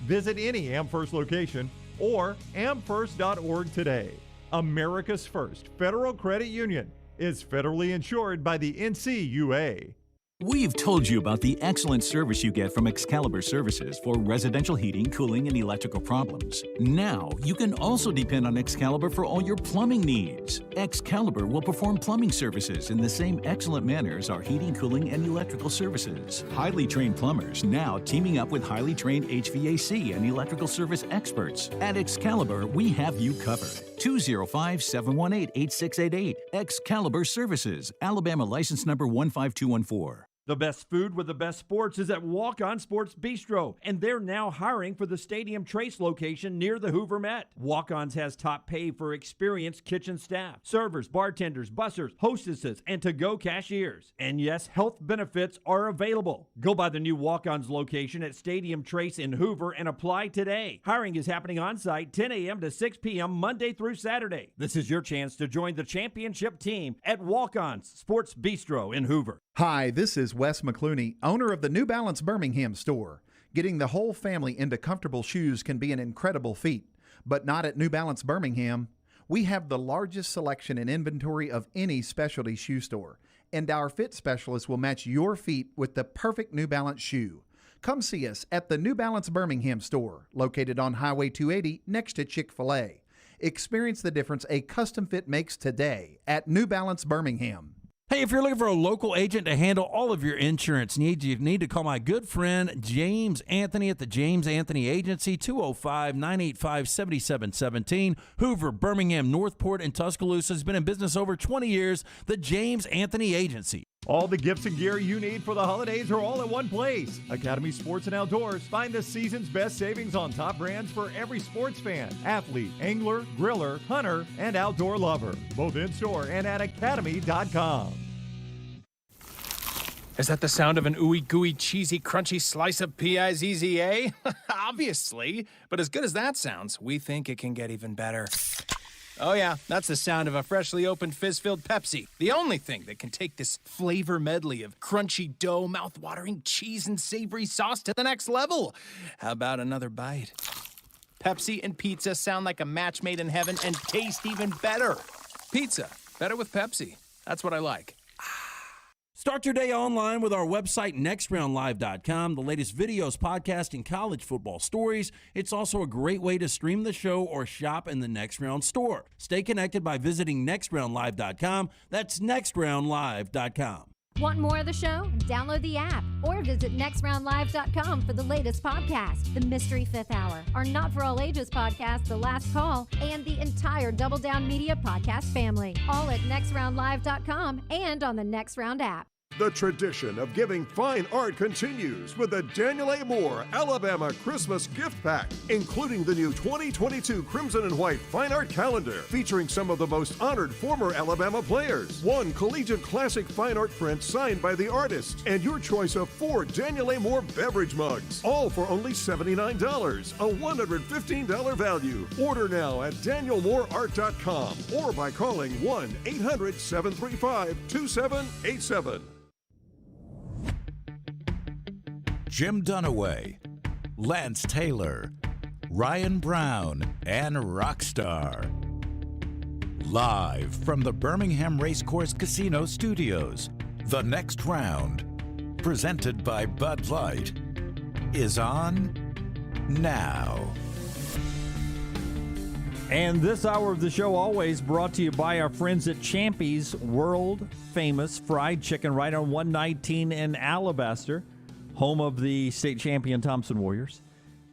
Speaker 3: Visit any AmFirst location or amfirst.org today. America's First Federal Credit Union is federally insured by the NCUA.
Speaker 1: We've told you about the excellent service you get from Excalibur Services for residential heating, cooling, and electrical problems. Now, you can also depend on Excalibur for all your plumbing needs. Excalibur will perform plumbing services in the same excellent manner as our heating, cooling, and electrical services. Highly trained plumbers now teaming up with highly trained HVAC and electrical service experts. At Excalibur, we have you covered. 205-718-8688. Excalibur Services, Alabama license number 15214.
Speaker 4: The best food with the best sports is at Walk-On Sports Bistro, and they're now hiring for the Stadium Trace location near the Hoover Met. Walk-On's has top pay for experienced kitchen staff, servers, bartenders, bussers, hostesses, and to-go cashiers. And yes, health benefits are available. Go by the new Walk-On's location at Stadium Trace in Hoover and apply today. Hiring is happening on site 10 a.m. to 6 p.m. Monday through Saturday. This is your chance to join the championship team at Walk-On's Sports Bistro in Hoover.
Speaker 16: Hi, this is Wes McClooney, owner of the New Balance Birmingham store. Getting the whole family into comfortable shoes can be an incredible feat, but not at New Balance Birmingham. We have the largest selection and inventory of any specialty shoe store, and our fit specialists will match your feet with the perfect New Balance shoe. Come see us at the New Balance Birmingham store, located on Highway 280 next to Chick-fil-A. Experience the difference a custom fit makes today at New Balance Birmingham.
Speaker 7: Hey, if you're looking for a local agent to handle all of your insurance needs, you need to call my good friend James Anthony at the James Anthony Agency, 205-985-7717, Hoover, Birmingham, Northport, and Tuscaloosa. Has been in business over 20 years, the James Anthony Agency.
Speaker 3: All the gifts and gear you need for the holidays are all at one place. Academy Sports and Outdoors. Find the season's best savings on top brands for every sports fan, athlete, angler, griller, hunter, and outdoor lover. Both in-store and at academy.com.
Speaker 2: Is that the sound of an ooey gooey cheesy crunchy slice of P-I-Z-Z-A? Obviously. But as good as that sounds, we think it can get even better. Oh yeah, that's the sound of a freshly opened fizz-filled Pepsi. The only thing that can take this flavor medley of crunchy dough, mouth-watering cheese, and savory sauce to the next level. How about another bite? Pepsi and pizza sound like a match made in heaven and taste even better. Pizza, better with Pepsi. That's what I like.
Speaker 7: Start your day online with our website, nextroundlive.com. The latest videos, podcasts, and college football stories. It's also a great way to stream the show or shop in the Next Round store. Stay connected by visiting nextroundlive.com. That's nextroundlive.com.
Speaker 5: Want more of the show? Download the app or visit nextroundlive.com for the latest podcast, The Mystery Fifth Hour, our Not For All Ages podcast, The Last Call, and the entire Double Down Media podcast family. All at nextroundlive.com and on the Next Round app.
Speaker 19: The tradition of giving fine art continues with the Daniel A. Moore Alabama Christmas Gift Pack, including the new 2022 Crimson and White Fine Art Calendar, featuring some of the most honored former Alabama players, one collegiate classic fine art print signed by the artist, and your choice of 4 Daniel A. Moore beverage mugs, all for only $79, a $115 value. Order now at danielmooreart.com or by calling 1-800-735-2787.
Speaker 6: Jim Dunaway, Lance Taylor, Ryan Brown, and Rockstar. Live from the Birmingham Racecourse Casino Studios, the Next Round, presented by Bud Light, is on now.
Speaker 9: And this hour of the show always brought to you by our friends at Champy's World Famous Fried Chicken right on 119 in Alabaster, home of the state champion Thompson Warriors.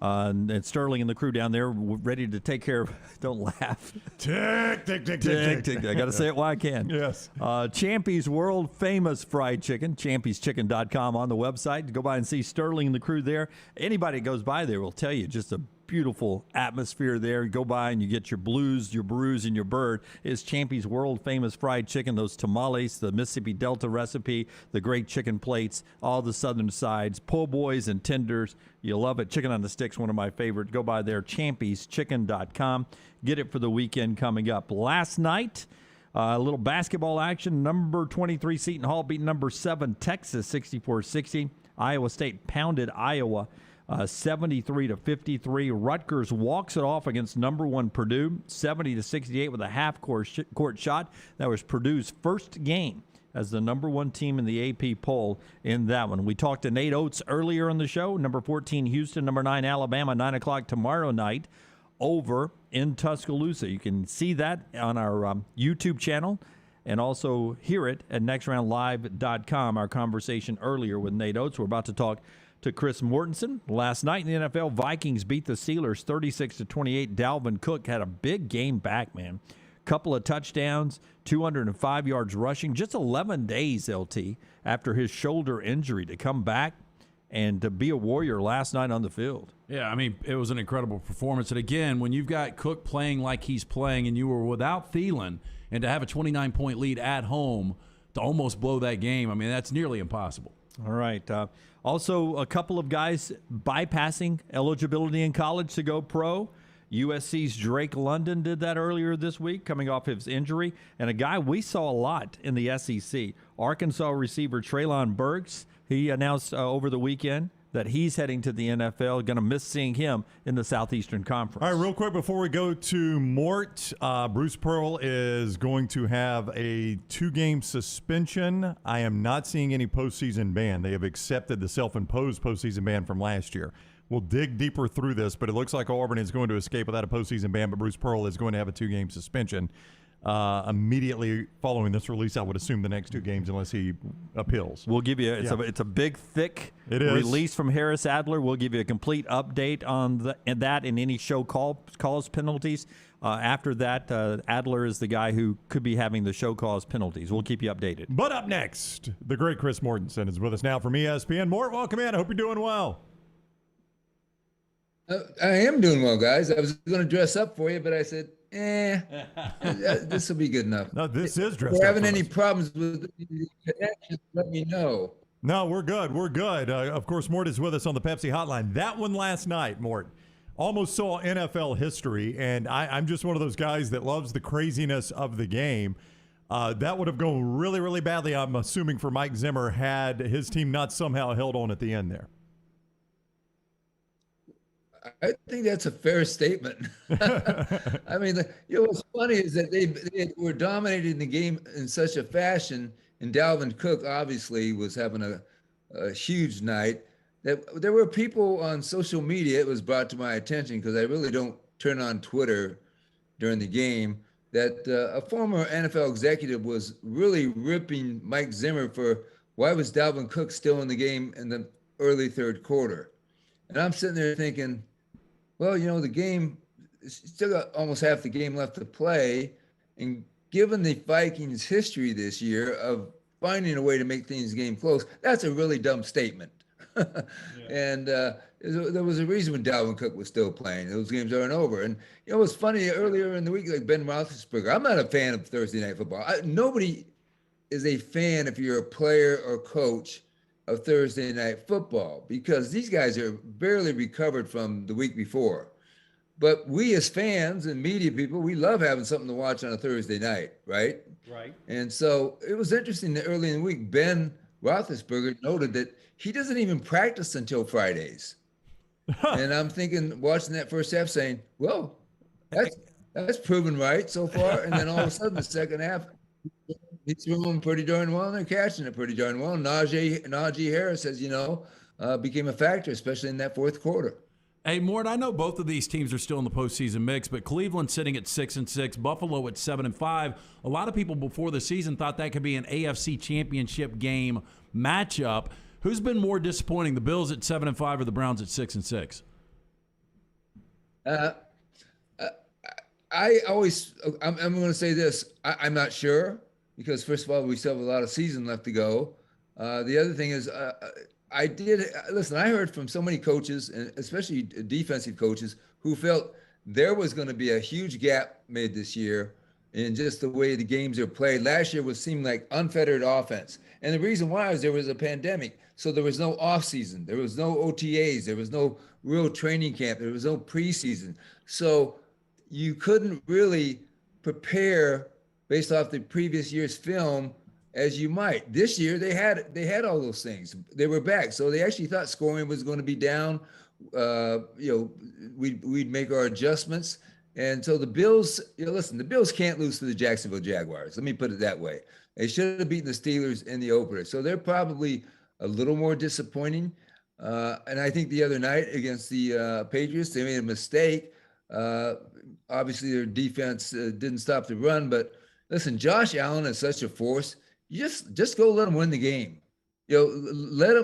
Speaker 9: And Sterling and the crew down there ready to take care of, don't laugh.
Speaker 3: Tick.
Speaker 9: I got to say it while I can.
Speaker 3: Yes.
Speaker 9: Champy's World Famous Fried Chicken, champyschicken.com on the website. Go by and see Sterling and the crew there. Anybody that goes by there will tell you just a beautiful atmosphere there. You go by and you get your blues, your brews, and your bird. It's Champy's World Famous Fried Chicken, those tamales, the Mississippi Delta recipe, the great chicken plates, all the southern sides, po' boys and tenders. You love it. Chicken on the Stick's one of my favorites. Go by there, champyschicken.com. Get it for the weekend coming up. Last night, a little basketball action. Number 23 Seton Hall beat number 7 Texas 64-60. Iowa State pounded Iowa 73-53. Rutgers walks it off against number 1 Purdue, 70-68 with a half-court shot. That was Purdue's first game as the number 1 team in the AP poll in that one. We talked to Nate Oats earlier in the show. Number 14, Houston. Number 9, Alabama. 9 o'clock tomorrow night over in Tuscaloosa. You can see that on our YouTube channel and also hear it at nextroundlive.com. Our conversation earlier with Nate Oats. We're about to talk to Chris Mortensen. Last night in the NFL, Vikings beat the Steelers 36-28. Dalvin Cook had a big game back, man. Couple of touchdowns, 205 yards rushing, just 11 days, LT, after his shoulder injury to come back and to be a warrior last night on the field.
Speaker 7: Yeah, I mean, it was an incredible performance. And again, when you've got Cook playing like he's playing and you were without Thielen, and to have a 29-point lead at home to almost blow that game, I mean, that's nearly impossible.
Speaker 9: All right. Also, a couple of guys bypassing eligibility in college to go pro. USC's Drake London did that earlier this week, coming off his injury. And a guy we saw a lot in the SEC, Arkansas receiver Treylon Burks, he announced over the weekend that he's heading to the NFL. Going to miss seeing him in the Southeastern Conference.
Speaker 3: All right, real quick before we go to Mort, Bruce Pearl is going to have a 2-game suspension. I am not seeing any postseason ban. They have accepted the self-imposed postseason ban from last year. We'll dig deeper through this, but it looks like Auburn is going to escape without a postseason ban, but Bruce Pearl is going to have a 2-game suspension. Immediately following this release, I would assume the next 2 games unless he appeals.
Speaker 9: We'll give you it's a big, thick release from Harris Adler. We'll give you a complete update on that and any show cause penalties. After that, Adler is the guy who could be having the show cause penalties. We'll keep you updated.
Speaker 3: But up next, the great Chris Mortensen is with us now from ESPN. Mort, welcome in. I hope you're doing well.
Speaker 10: I am doing well, guys. I was going to dress up for you, but I said, this will be good enough.
Speaker 3: No, this is dressed
Speaker 10: up. If you're having
Speaker 3: for
Speaker 10: any
Speaker 3: us.
Speaker 10: problems with the connection, let me know.
Speaker 3: No, we're good. We're good. Of course, Mort is with us on the Pepsi hotline. That one last night, Mort, almost saw NFL history, and I'm just one of those guys that loves the craziness of the game. That would have gone really, really badly, I'm assuming, for Mike Zimmer had his team not somehow held on at the end there.
Speaker 10: I think that's a fair statement. I mean, what's funny is that they were dominating the game in such a fashion, and Dalvin Cook obviously was having a huge night, that there were people on social media, it was brought to my attention because I really don't turn on Twitter during the game, that a former NFL executive was really ripping Mike Zimmer for why was Dalvin Cook still in the game in the early third quarter. And I'm sitting there thinking, well, the game, still got almost half the game left to play. And given the Vikings' history this year of finding a way to make things game close, that's a really dumb statement. And there was a reason when Dalvin Cook was still playing. Those games aren't over. And it was funny earlier in the week, like Ben Roethlisberger. I'm not a fan of Thursday Night Football. Nobody is a fan if you're a player or coach of Thursday Night Football, because these guys are barely recovered from the week before. But we as fans and media people, we love having something to watch on a Thursday night, right?
Speaker 9: Right.
Speaker 10: And so it was interesting that early in the week, Ben Roethlisberger noted that he doesn't even practice until Fridays. And I'm thinking, watching that first half, saying, well, that's proven right so far. And then all of a sudden, the second half, he's throwing pretty darn well, and they're catching it pretty darn well. Najee Harris, as you know, became a factor, especially in that fourth quarter.
Speaker 7: Hey, Mort, I know both of these teams are still in the postseason mix, but Cleveland sitting at 6-6, Buffalo at 7-5. A lot of people before the season thought that could be an AFC Championship game matchup. Who's been more disappointing, the Bills at 7-5 or the Browns at 6-6?
Speaker 10: I'm going to say this. I'm not sure, because first of all, we still have a lot of season left to go. The other thing is, I heard from so many coaches, and especially defensive coaches, who felt there was going to be a huge gap made this year in just the way the games are played. Last year seemed like unfettered offense. And the reason why is there was a pandemic. So there was no offseason. There was no OTAs. There was no real training camp. There was no preseason. So you couldn't really prepare based off the previous year's film as you might. This year they had all those things. They were back, so they actually thought scoring was going to be down. We'd make our adjustments. And so the Bills, listen, the Bills can't lose to the Jacksonville Jaguars. Let me put it that way. They should have beaten the Steelers in the opener. So they're probably a little more disappointing. And I think the other night against the Patriots, they made a mistake. Obviously, their defense didn't stop the run. But listen, Josh Allen is such a force. You just go let him win the game. Let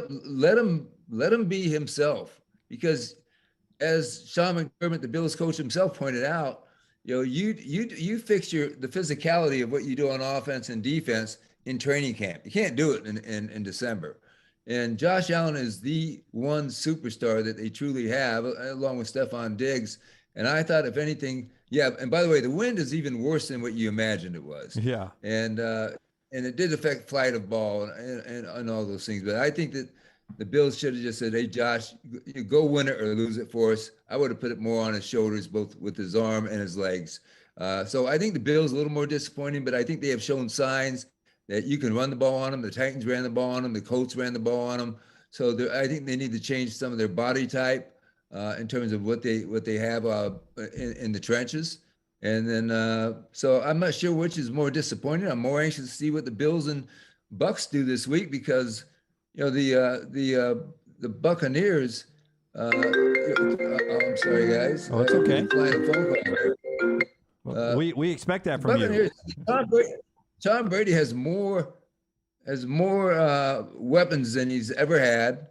Speaker 10: him be himself, because as Sean McDermott, the Bills coach himself, pointed out, you fix the physicality of what you do on offense and defense in training camp. You can't do it in December. And Josh Allen is the one superstar that they truly have, along with Stephon Diggs. And I thought, if anything, and by the way, the wind is even worse than what you imagined it was.
Speaker 9: Yeah.
Speaker 10: And it did affect flight of ball and all those things. But I think that the Bills should have just said, hey, Josh, go win it or lose it for us. I would have put it more on his shoulders, both with his arm and his legs. So I think the Bills a little more disappointing, but I think they have shown signs that you can run the ball on them. The Titans ran the ball on them. The Colts ran the ball on them. So I think they need to change some of their body type in terms of what they have in the trenches. And then, so I'm not sure which is more disappointing. I'm more anxious to see what the Bills and Bucks do this week, because the Buccaneers. I'm sorry, guys.
Speaker 9: Oh, it's okay.
Speaker 10: Flying a phone call.
Speaker 9: We expect that from
Speaker 10: Buccaneers,
Speaker 9: you.
Speaker 10: Tom Brady has more weapons than he's ever had.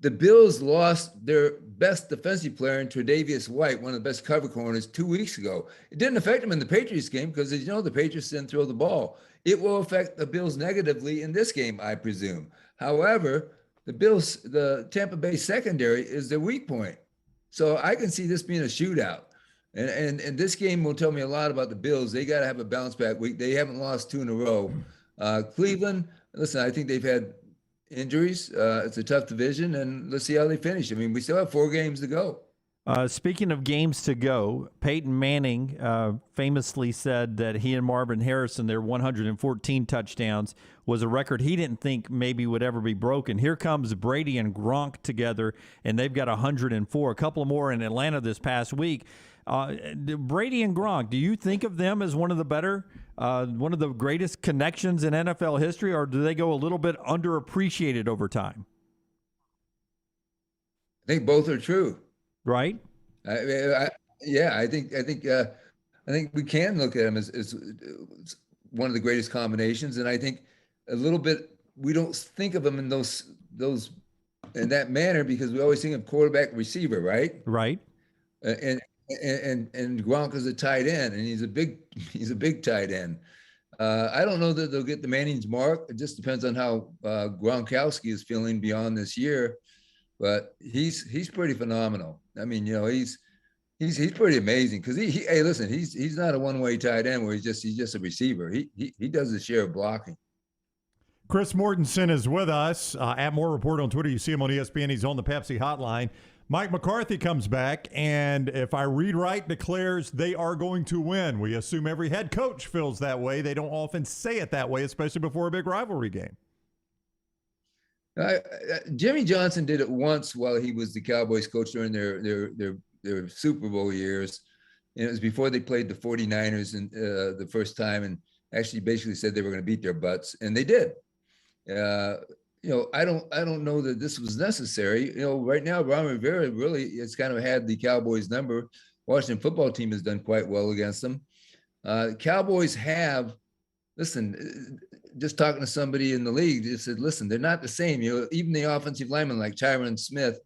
Speaker 10: The Bills lost their best defensive player in Tre'Davious White, one of the best cover corners, 2 weeks ago. It didn't affect them in the Patriots game because, as you know, the Patriots didn't throw the ball. It will affect the Bills negatively in this game, I presume. However, the Tampa Bay secondary is their weak point. So I can see this being a shootout. And this game will tell me a lot about the Bills. They got to have a bounce back week. They haven't lost 2 in a row. Cleveland, listen, I think they've had injuries. It's a tough division, and let's see how they finish. I mean, we still have 4 games to go.
Speaker 9: Speaking of games to go, Peyton Manning famously said that he and Marvin Harrison, their 114 touchdowns, was a record he didn't think maybe would ever be broken. Here comes Brady and Gronk together, and they've got 104. A couple more in Atlanta this past week. Brady and Gronk, do you think of them as one of the better, one of the greatest connections in NFL history, or do they go a little bit underappreciated over time?
Speaker 10: I think both are true.
Speaker 9: Right?
Speaker 10: I think we can look at them as one of the greatest combinations, and I think a little bit we don't think of them in those in that manner, because we always think of quarterback receiver, right?
Speaker 9: Right.
Speaker 10: And Gronk is a tight end, and he's a big tight end. I don't know that they'll get the Manning's mark. It just depends on how Gronkowski is feeling beyond this year. But he's pretty phenomenal. I mean, he's pretty amazing, because hey, listen, he's not a one-way tight end where he's just a receiver. He does his share of blocking.
Speaker 3: Chris Mortensen is with us at More Report on Twitter. You see him on ESPN. He's on the Pepsi hotline. Mike McCarthy comes back, and if I read right, declares they are going to win. We assume every head coach feels that way. They don't often say it that way, especially before a big rivalry game.
Speaker 10: Jimmy Johnson did it once while he was the Cowboys coach during their Super Bowl years. And it was before they played the 49ers the first time, and actually basically said they were going to beat their butts, and they did. I don't know that this was necessary. Right now, Ron Rivera really has kind of had the Cowboys number. Washington football team has done quite well against them. Cowboys have, listen, just talking to somebody in the league, just said, listen, they're not the same. Even the offensive lineman like Tyron Smith,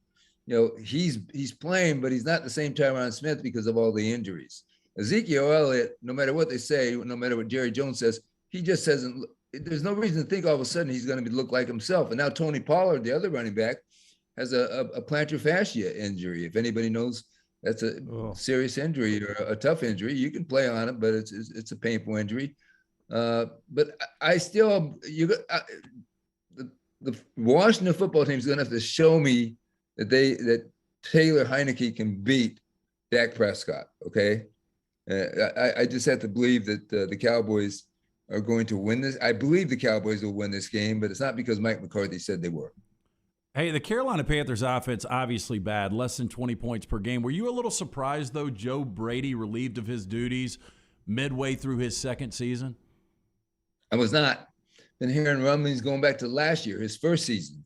Speaker 10: he's playing, but he's not the same Tyron Smith because of all the injuries. Ezekiel Elliott, no matter what they say, no matter what Jerry Jones says, he just doesn't. There's no reason to think all of a sudden he's going to look like himself. And now Tony Pollard, the other running back, has a plantar fascia injury. If anybody knows, that's a serious injury or a tough injury. You can play on it, but it's a painful injury. But I still, the Washington football team is going to have to show me that Taylor Heineke can beat Dak Prescott. Okay, I just have to believe that the Cowboys are going to win this. I believe the Cowboys will win this game, but it's not because Mike McCarthy said they were.
Speaker 7: Hey, the Carolina Panthers offense, obviously bad, less than 20 points per game. Were you a little surprised, though, Joe Brady relieved of his duties midway through his second season?
Speaker 10: I was not. Been hearing rumblings going back to last year, his first season.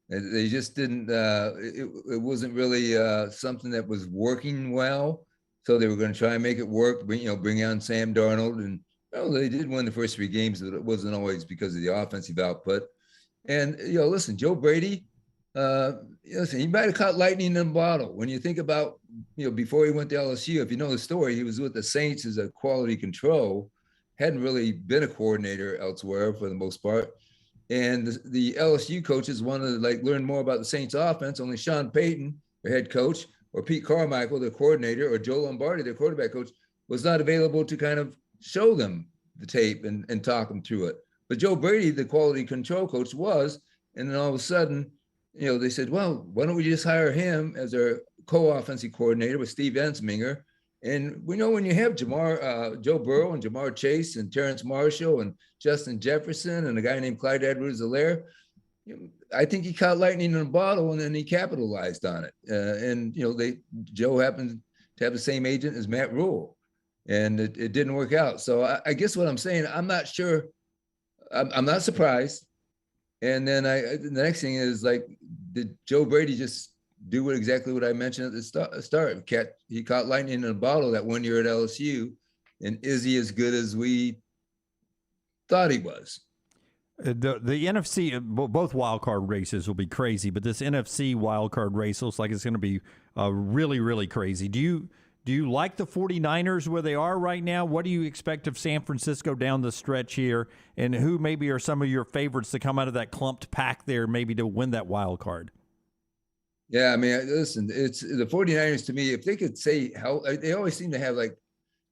Speaker 10: They just didn't, it wasn't really something that was working well. So they were going to try and make it work, bring on Sam Darnold. And they did win the first 3 games, but it wasn't always because of the offensive output. And, listen, Joe Brady, listen, he might have caught lightning in a bottle. When you think about, before he went to LSU, if you know the story, he was with the Saints as a quality control, hadn't really been a coordinator elsewhere for the most part. And the LSU coaches wanted to learn more about the Saints offense. Only Sean Payton, their head coach, or Pete Carmichael, their coordinator, or Joe Lombardi, their quarterback coach, was not available to kind of show them the tape and talk them through it. But Joe Brady, the quality control coach, was. And then all of a sudden, they said, well, why don't we just hire him as our co-offensive coordinator with Steve Ensminger? And we know when you have Joe Burrow and Jamar Chase and Terrence Marshall and Justin Jefferson and a guy named Clyde Edwards-Helaire, I think he caught lightning in a bottle and then he capitalized on it. And Joe happened to have the same agent as Matt Rule, and it didn't work out. So I guess what I'm saying, I'm not sure. I'm not surprised. And then the next thing is, did Joe Brady just do exactly what I mentioned at the start? He caught lightning in a bottle that 1 year at LSU, and is he as good as we thought he was?
Speaker 9: The NFC, both wild card races will be crazy, but this NFC wild card race looks like it's going to be really, really crazy. Do you like the 49ers where they are right now? What do you expect of San Francisco down the stretch here? And who maybe are some of your favorites to come out of that clumped pack there, maybe to win that wild card?
Speaker 10: Yeah, I mean, listen, it's the 49ers to me, if they could say how they always seem to have, I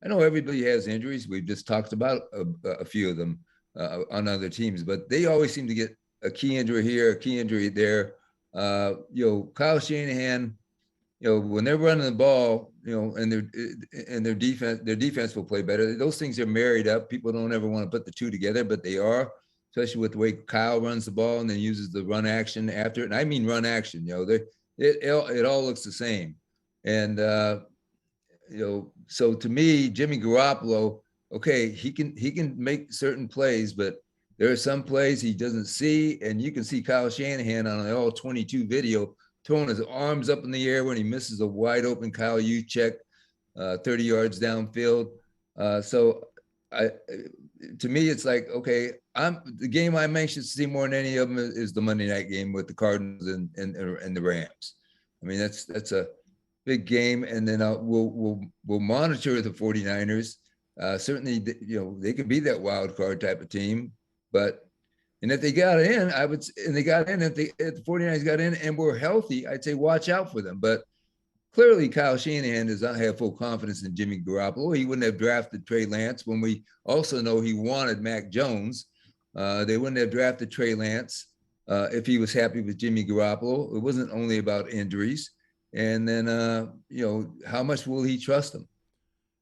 Speaker 10: know everybody has injuries. We've just talked about a few of them on other teams, but they always seem to get a key injury here, a key injury there. Kyle Shanahan, when they're running the ball, and their defense will play better. Those things are married up. People don't ever want to put the two together, but they are, especially with the way Kyle runs the ball and then uses the run action after it. And I mean run action. It all looks the same. And so to me, Jimmy Garoppolo, okay, he can make certain plays, but there are some plays he doesn't see, and you can see Kyle Shanahan on an all 22 video throwing his arms up in the air when he misses a wide open Kyle Juszczyk 30 yards downfield. So to me, it's okay, the game I'm anxious to see more than any of them is the Monday night game with the Cardinals and the Rams. I mean, that's a big game, and then we'll monitor the 49ers. Certainly, they could be that wild card type of team, and if they got in, if the 49ers got in and were healthy, I'd say watch out for them. But clearly, Kyle Shanahan does not have full confidence in Jimmy Garoppolo. He wouldn't have drafted Trey Lance when we also know he wanted Mac Jones. They wouldn't have drafted Trey Lance if he was happy with Jimmy Garoppolo. It wasn't only about injuries. And then, how much will he trust him?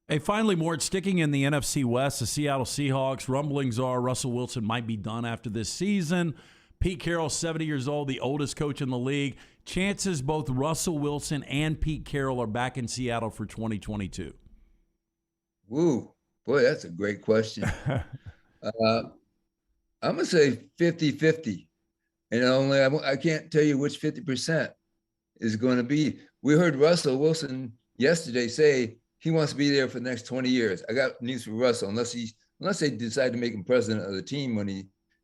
Speaker 7: Hey, finally, Mort, sticking in the NFC West, the Seattle Seahawks, rumblings are Russell Wilson might be done after this season. Pete Carroll, 70 years old, the oldest coach in the league. Chances both Russell Wilson and Pete Carroll are back in Seattle for 2022.
Speaker 10: Woo, boy, that's a great question. I'm going to say 50-50. And I can't tell you which 50% is going to be. We heard Russell Wilson yesterday say he wants to be there for the next 20 years. I got news for Russell. Unless they decide to make him president of the team when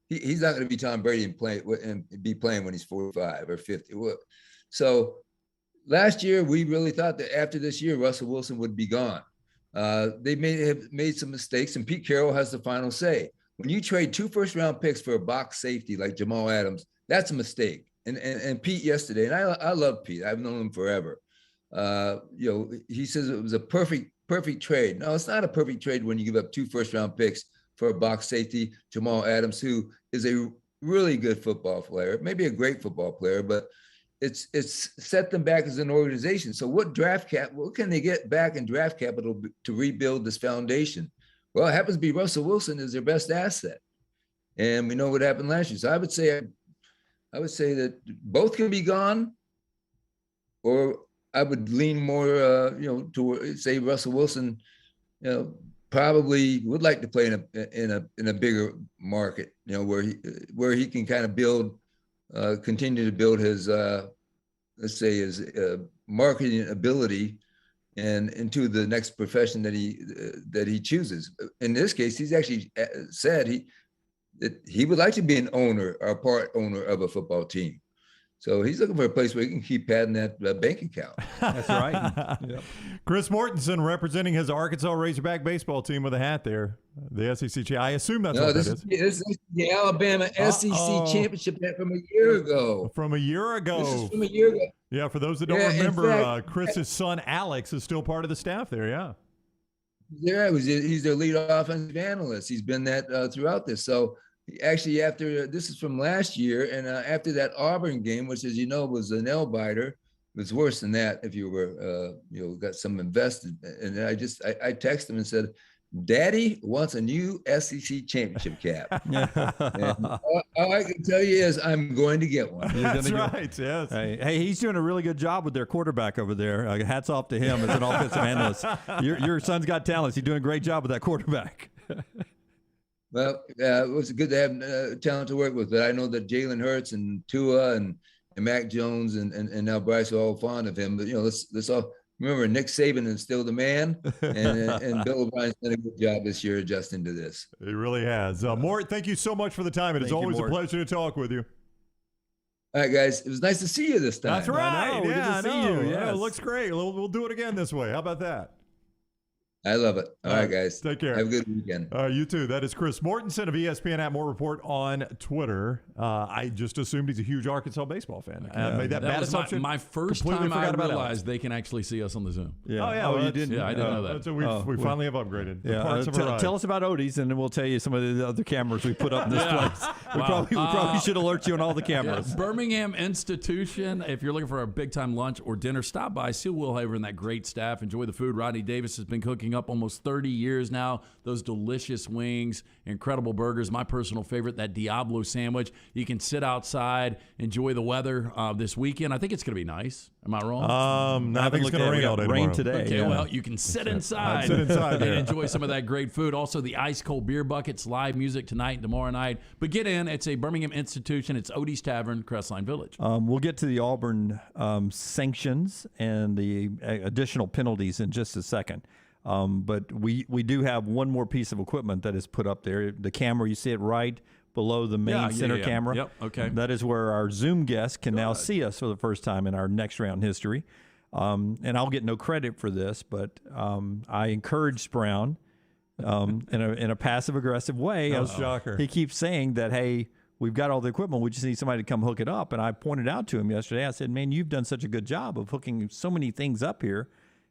Speaker 10: he's not going to be Tom Brady and be playing when he's 45 or 50. So last year, we really thought that after this year, Russell Wilson would be gone. They may have made some mistakes, and Pete Carroll has the final say. When you trade 2 first-round picks for a box safety like Jamal Adams, that's a mistake. And Pete yesterday, and I love Pete. I've known him forever. He says it was a perfect trade. No, it's not a perfect trade when you give up 2 first-round picks for a box safety, Jamal Adams, who is a really good football player, maybe a great football player, but it's set them back as an organization. So what can they get back in draft capital to rebuild this foundation? Well, it happens to be Russell Wilson is their best asset. And we know what happened last year. So I would say I would say that both can be gone, or I would lean more, to say Russell Wilson, probably would like to play in a bigger market, where he can kind of continue to build his, let's say, his marketing ability and into the next profession that he chooses. In this case, he's actually said that he would like to be an owner or part owner of a football team. So he's looking for a place where he can keep padding that bank account.
Speaker 9: That's right. Yep.
Speaker 3: Chris Mortensen representing his Arkansas Razorback baseball team with a hat there. The SEC. I assume that's what that is.
Speaker 10: This is the Alabama SEC championship hat from a year ago.
Speaker 3: From a year ago.
Speaker 10: This is from a year ago.
Speaker 3: Yeah, for those that don't remember, Chris's son Alex is still part of the staff there, yeah.
Speaker 10: Yeah, he's their lead offensive analyst. He's been that throughout this. So actually, after this is from last year, and after that Auburn game, which, as you know, was a nail biter, it was worse than that if you were, got some invested. And I texted him and said, "Daddy wants a new SEC championship cap." And all I can tell you is I'm going to get one.
Speaker 3: That's right. Yes.
Speaker 9: Hey, he's doing a really good job with their quarterback over there. Hats off to him as an offensive analyst. Your son's got talents. He's doing a great job with that quarterback.
Speaker 10: Well, it was good to have talent to work with, but I know that Jalen Hurts and Tua and Mac Jones and now Bryce are all fond of him. But let's all remember Nick Saban is still the man, and Bill O'Brien's done a good job this year adjusting to this.
Speaker 3: He really has. Mort, thank you so much for the time. It is always a pleasure to talk with you.
Speaker 10: All right, guys. It was nice to see you this time.
Speaker 3: That's right.
Speaker 9: I know.
Speaker 3: Yeah,
Speaker 9: good to see you.
Speaker 3: Yeah,
Speaker 9: Yes.
Speaker 3: it looks great. We'll do it again this way. How about that?
Speaker 10: I love it. All right, guys.
Speaker 3: Take care.
Speaker 10: Have a good weekend.
Speaker 3: You too. That is Chris Mortensen of ESPN at More Report on Twitter. I just assumed he's a huge Arkansas baseball fan. Made that bad
Speaker 7: was
Speaker 3: assumption.
Speaker 7: my first
Speaker 3: Completely
Speaker 7: time I
Speaker 3: forgot about
Speaker 7: realized they can actually see us on the Zoom.
Speaker 9: Yeah.
Speaker 3: Oh, yeah.
Speaker 9: Oh, you didn't?
Speaker 7: Yeah, I didn't know that.
Speaker 3: So we finally have upgraded.
Speaker 9: Yeah.
Speaker 3: Parts have arrived.
Speaker 9: Tell us about Odie's, and then we'll tell you some of the other cameras we put up in this place. We probably should alert you on all the cameras.
Speaker 7: Yeah, Birmingham Institution. If you're looking for a big-time lunch or dinner, stop by. See Will Haver and that great staff. Enjoy the food. Rodney Davis has been cooking up almost 30 years now. Those delicious wings, incredible burgers. My personal favorite, that Diablo sandwich. You can sit outside, enjoy the weather this weekend. I think it's going to be nice. Am I wrong?
Speaker 3: I think it's going to rain all day
Speaker 9: Rain
Speaker 3: tomorrow.
Speaker 9: today.
Speaker 7: Okay,
Speaker 9: yeah.
Speaker 7: well, you can sit inside,
Speaker 3: and
Speaker 7: enjoy some of that great food. Also, the ice cold beer buckets, live music tonight and tomorrow night. But get in. It's a Birmingham Institution. It's Odie's Tavern, Crestline Village.
Speaker 9: We'll get to the Auburn sanctions and the additional penalties in just a second. But we do have one more piece of equipment that is put up there. The camera, you see it right below the main center camera.
Speaker 7: Yep, okay.
Speaker 9: That is where our Zoom guests can now see us for the first time in our next round history. And I'll get no credit for this, but I encouraged Brown in a passive-aggressive way.
Speaker 3: Shocker.
Speaker 9: He keeps saying that, hey, we've got all the equipment. We just need somebody to come hook it up. And I pointed out to him yesterday, I said, man, you've done such a good job of hooking so many things up here.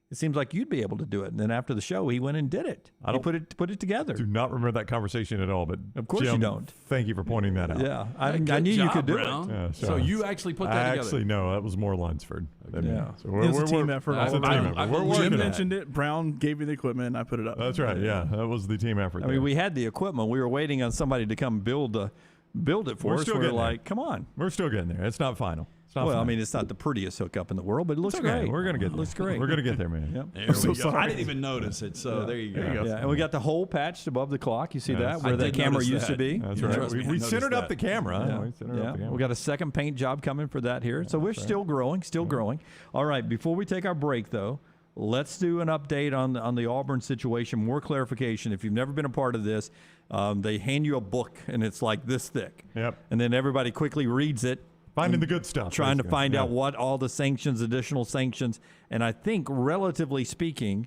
Speaker 9: It seems like you'd be able to do it. And then after the show, he went and did it. He put it together.
Speaker 3: Do not remember that conversation at all, but
Speaker 9: of course
Speaker 3: Jim,
Speaker 9: you don't.
Speaker 3: Thank you for pointing that out.
Speaker 9: Yeah, I knew you could do it.
Speaker 3: Yeah,
Speaker 7: so you actually put that together?
Speaker 3: Actually, no, that was more Lunsford.
Speaker 9: Yeah.
Speaker 3: So
Speaker 8: it was a team effort.
Speaker 3: It's a team effort. We're working
Speaker 8: Jim
Speaker 3: on it.
Speaker 8: mentioned it. Brown gave me the equipment, and I put it up.
Speaker 3: That's right. Yeah, that was the team effort.
Speaker 9: I mean, we had the equipment. We were waiting on somebody to come build it for us. We're like, come on.
Speaker 3: We're still getting there. It's not final.
Speaker 9: Well, I mean, it's not the prettiest hookup in the world, but it looks great.
Speaker 3: We're going to get there.
Speaker 9: Looks great.
Speaker 3: We're going to get there, man.
Speaker 9: Yep.
Speaker 7: There we go. I didn't even notice it, so there you go.
Speaker 9: Yeah, and we got the hole patched above the clock. You see that? Where
Speaker 7: I
Speaker 9: that
Speaker 7: did
Speaker 9: camera
Speaker 7: notice
Speaker 9: used to
Speaker 7: that.
Speaker 9: be.
Speaker 3: That's
Speaker 7: Yeah,
Speaker 3: right.
Speaker 7: trust me, I
Speaker 3: We
Speaker 7: noticed
Speaker 3: centered up
Speaker 7: that.
Speaker 3: the camera.
Speaker 9: Yeah.
Speaker 3: We centered up the camera.
Speaker 9: We got a second paint job coming for that here. So we're still growing, growing. All right, before we take our break, though, let's do an update on the Auburn situation, more clarification. If you've never been a part of this, they hand you a book, and it's like this thick.
Speaker 3: Yep.
Speaker 9: And then everybody quickly reads it.
Speaker 3: Finding the good stuff.
Speaker 9: Trying to
Speaker 3: basically.
Speaker 9: find out what all the sanctions, additional sanctions. And I think, relatively speaking,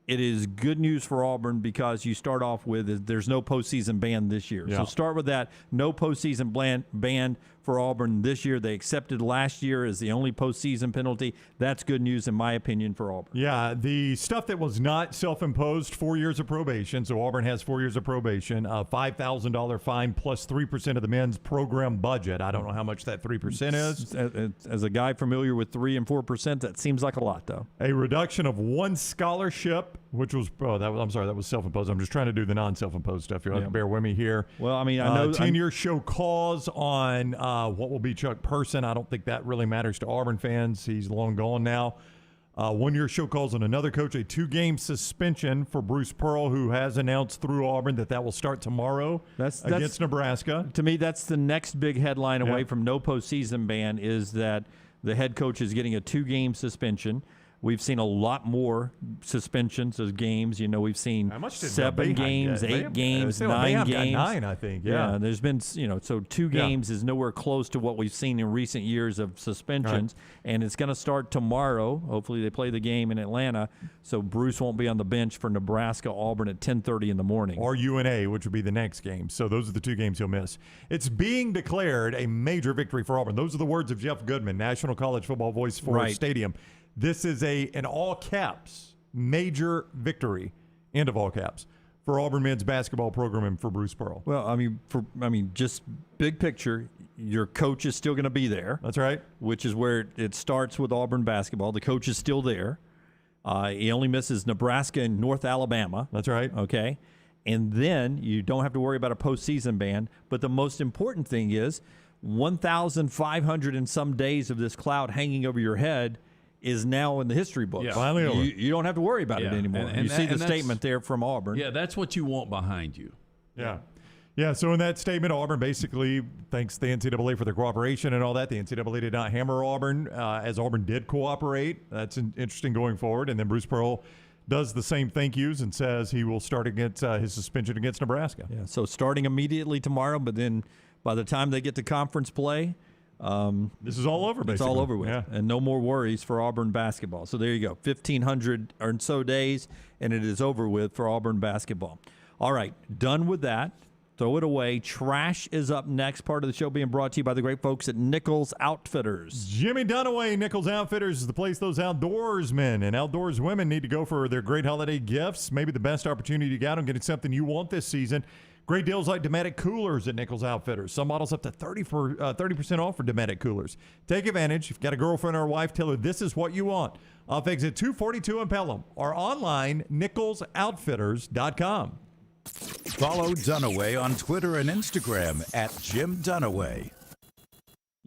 Speaker 9: it is good news for Auburn because you start off with there's no postseason ban this year.
Speaker 3: Yeah.
Speaker 9: So start with that. No postseason ban for Auburn this year. They accepted last year as the only postseason penalty. That's good news, in my opinion, for Auburn.
Speaker 3: Yeah, the stuff that was not self-imposed, 4 years of probation. So Auburn has 4 years of probation, a $5,000 fine plus 3% of the men's program budget. I don't know how much that 3% is.
Speaker 9: As a guy familiar with 3 and 4%, that seems like a lot, though.
Speaker 3: A reduction of one scholarship that was self-imposed. I'm just trying to do the non-self-imposed stuff. You'll have to bear with me here.
Speaker 9: Well, I mean, I know
Speaker 3: 10-year show cause on what will be Chuck Person. I don't think that really matters to Auburn fans. He's long gone now. 1-year show cause on another coach, a 2-game suspension for Bruce Pearl, who has announced through Auburn that will start tomorrow against Nebraska.
Speaker 9: To me, that's the next big headline away from no postseason ban is that the head coach is getting a 2-game suspension. We've seen a lot more suspensions of games. We've seen 7 games, 8 games, 9 games.
Speaker 3: 9, I think.
Speaker 9: Yeah, there's been, so 2 games is nowhere close to what we've seen in recent years of suspensions. Right. And it's going to start tomorrow. Hopefully they play the game in Atlanta, so Bruce won't be on the bench for Nebraska-Auburn at 10:30 in the morning.
Speaker 3: Or UNA, which would be the next game. So those are the 2 games he'll miss. It's being declared a major victory for Auburn. Those are the words of Jeff Goodman, National College Football Voice for Stadium. This is in all caps, major victory, end of all caps, for Auburn men's basketball program and for Bruce Pearl.
Speaker 9: Well, just big picture, your coach is still going to be there.
Speaker 3: That's right.
Speaker 9: Which is where it starts with Auburn basketball. The coach is still there. He only misses Nebraska and North Alabama.
Speaker 3: That's right.
Speaker 9: Okay. And then you don't have to worry about a postseason ban. But the most important thing is 1,500 and some days of this cloud hanging over your head is now in the history books.
Speaker 3: Yeah. Finally over.
Speaker 9: You don't have to worry about it anymore. And you see the statement there from Auburn.
Speaker 7: Yeah, that's what you want behind you.
Speaker 3: Yeah. Yeah, so in that statement, Auburn basically thanks the NCAA for their cooperation and all that. The NCAA did not hammer Auburn, as Auburn did cooperate. That's interesting going forward. And then Bruce Pearl does the same thank yous and says he will start against his suspension against Nebraska.
Speaker 9: Yeah, so starting immediately tomorrow, but then by the time they get to conference play,
Speaker 3: this is all over, basically.
Speaker 9: It's all over with.
Speaker 3: Yeah.
Speaker 9: And no more worries for Auburn basketball. So there you go. 1,500 or so days, and it is over with for Auburn basketball. All right, done with that. Throw it away. Trash is up next. Part of the show being brought to you by the great folks at Nichols Outfitters.
Speaker 3: Jimmy Dunaway, Nichols Outfitters is the place those outdoorsmen and outdoors women need to go for their great holiday gifts. Maybe the best opportunity you got on getting something you want this season. Great deals like Dometic coolers at Nichols Outfitters. Some models up to 30% off for Dometic coolers. Take advantage. If you've got a girlfriend or a wife, tell her this is what you want. Off exit 242 in Pelham or online, nicholsoutfitters.com.
Speaker 6: Follow Dunaway on Twitter and Instagram at Jim Dunaway.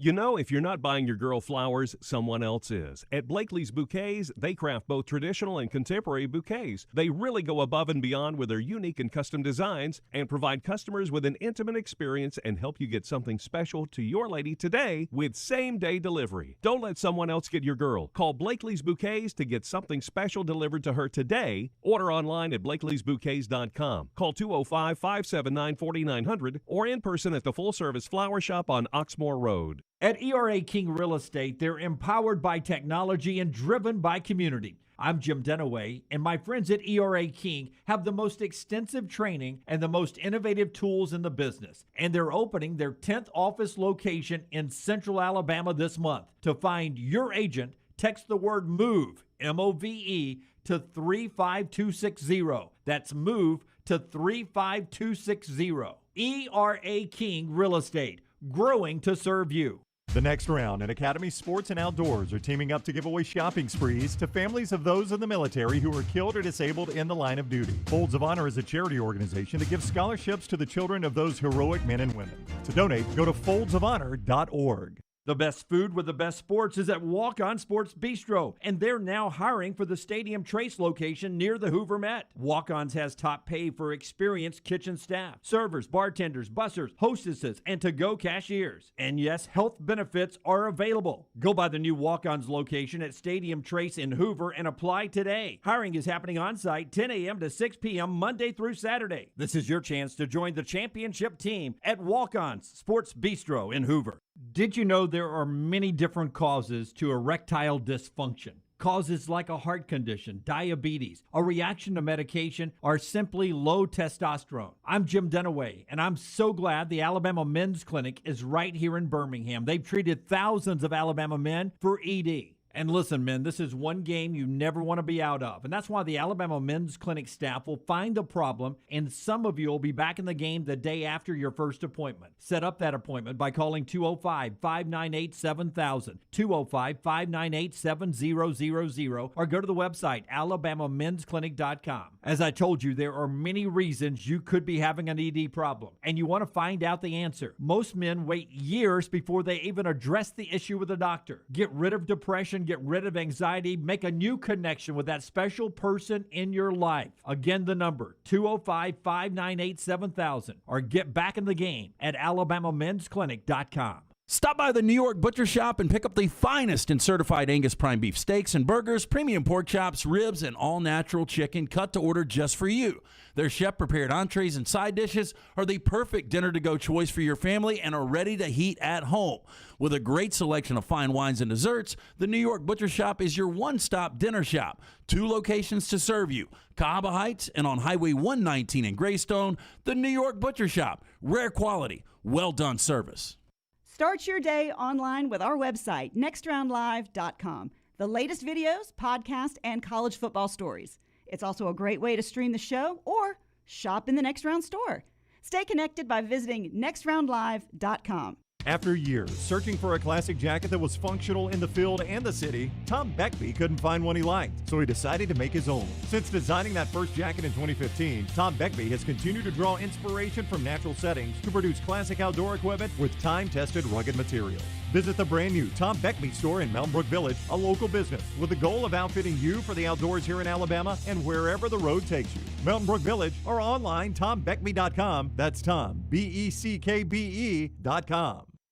Speaker 11: You know, if you're not buying your girl flowers, someone else is. At Blakely's Bouquets, they craft both traditional and contemporary bouquets. They really go above and beyond with their unique and custom designs and provide customers with an intimate experience and help you get something special to your lady today with same-day delivery. Don't let someone else get your girl. Call Blakely's Bouquets to get something special delivered to her today. Order online at blakeleysbouquets.com. Call 205-579-4900 or in person at the full-service flower shop on Oxmoor Road.
Speaker 4: At ERA King Real Estate, they're empowered by technology and driven by community. I'm Jim Dunaway, and my friends at ERA King have the most extensive training and the most innovative tools in the business. And they're opening their 10th office location in Central Alabama this month. To find your agent, text the word MOVE, M-O-V-E, to 35260. That's MOVE to 35260. ERA King Real Estate, growing to serve you.
Speaker 3: The next round and Academy Sports and Outdoors are teaming up to give away shopping sprees to families of those in the military who were killed or disabled in the line of duty. Folds of Honor is a charity organization that gives scholarships to the children of those heroic men and women. To donate, go to foldsofhonor.org.
Speaker 4: The best food with the best sports is at Walk-On Sports Bistro, and they're now hiring for the Stadium Trace location near the Hoover Met. Walk-On's has top pay for experienced kitchen staff, servers, bartenders, bussers, hostesses, and to-go cashiers. And yes, health benefits are available. Go by the new Walk-On's location at Stadium Trace in Hoover and apply today. Hiring is happening on site 10 a.m. to 6 p.m. Monday through Saturday. This is your chance to join the championship team at Walk-On's Sports Bistro in Hoover. Did you know there are many different causes to erectile dysfunction? Causes like a heart condition, diabetes, a reaction to medication, or simply low testosterone. I'm Jim Dunaway, and I'm so glad the Alabama Men's Clinic is right here in Birmingham. They've treated thousands of Alabama men for ED. And listen, men, this is one game you never want to be out of. And that's why the Alabama Men's Clinic staff will find the problem, and some of you will be back in the game the day after your first appointment. Set up that appointment by calling 205-598-7000, 205-598-7000, or go to the website, alabamamensclinic.com. As I told you, there are many reasons you could be having an ED problem, and you want to find out the answer. Most men wait years before they even address the issue with a doctor. Get rid of depression, get rid of anxiety, make a new connection with that special person in your life. Again, the number, 205-598-7000, or get back in the game at alabamamensclinic.com.
Speaker 7: Stop by the New York Butcher Shop and pick up the finest in certified Angus prime beef steaks and burgers, premium pork chops, ribs, and all-natural chicken cut to order just for you. Their chef-prepared entrees and side dishes are the perfect dinner-to-go choice for your family and are ready to heat at home. With a great selection of fine wines and desserts, the New York Butcher Shop is your one-stop dinner shop. 2 locations to serve you, Cahaba Heights and on Highway 119 in Greystone. The New York Butcher Shop, rare quality, well-done service.
Speaker 12: Start your day online with our website, nextroundlive.com. The latest videos, podcasts, and college football stories. It's also a great way to stream the show or shop in the Next Round store. Stay connected by visiting nextroundlive.com.
Speaker 3: After years searching for a classic jacket that was functional in the field and the city, Tom Beckby couldn't find one he liked, so he decided to make his own. Since designing that first jacket in 2015, Tom Beckby has continued to draw inspiration from natural settings to produce classic outdoor equipment with time-tested rugged materials. Visit the brand new Tom Beckby store in Mountain Brook Village, a local business with the goal of outfitting you for the outdoors here in Alabama and wherever the road takes you. Mountain Brook Village or online, TomBeckby.com. That's Tom, BECKBE.com.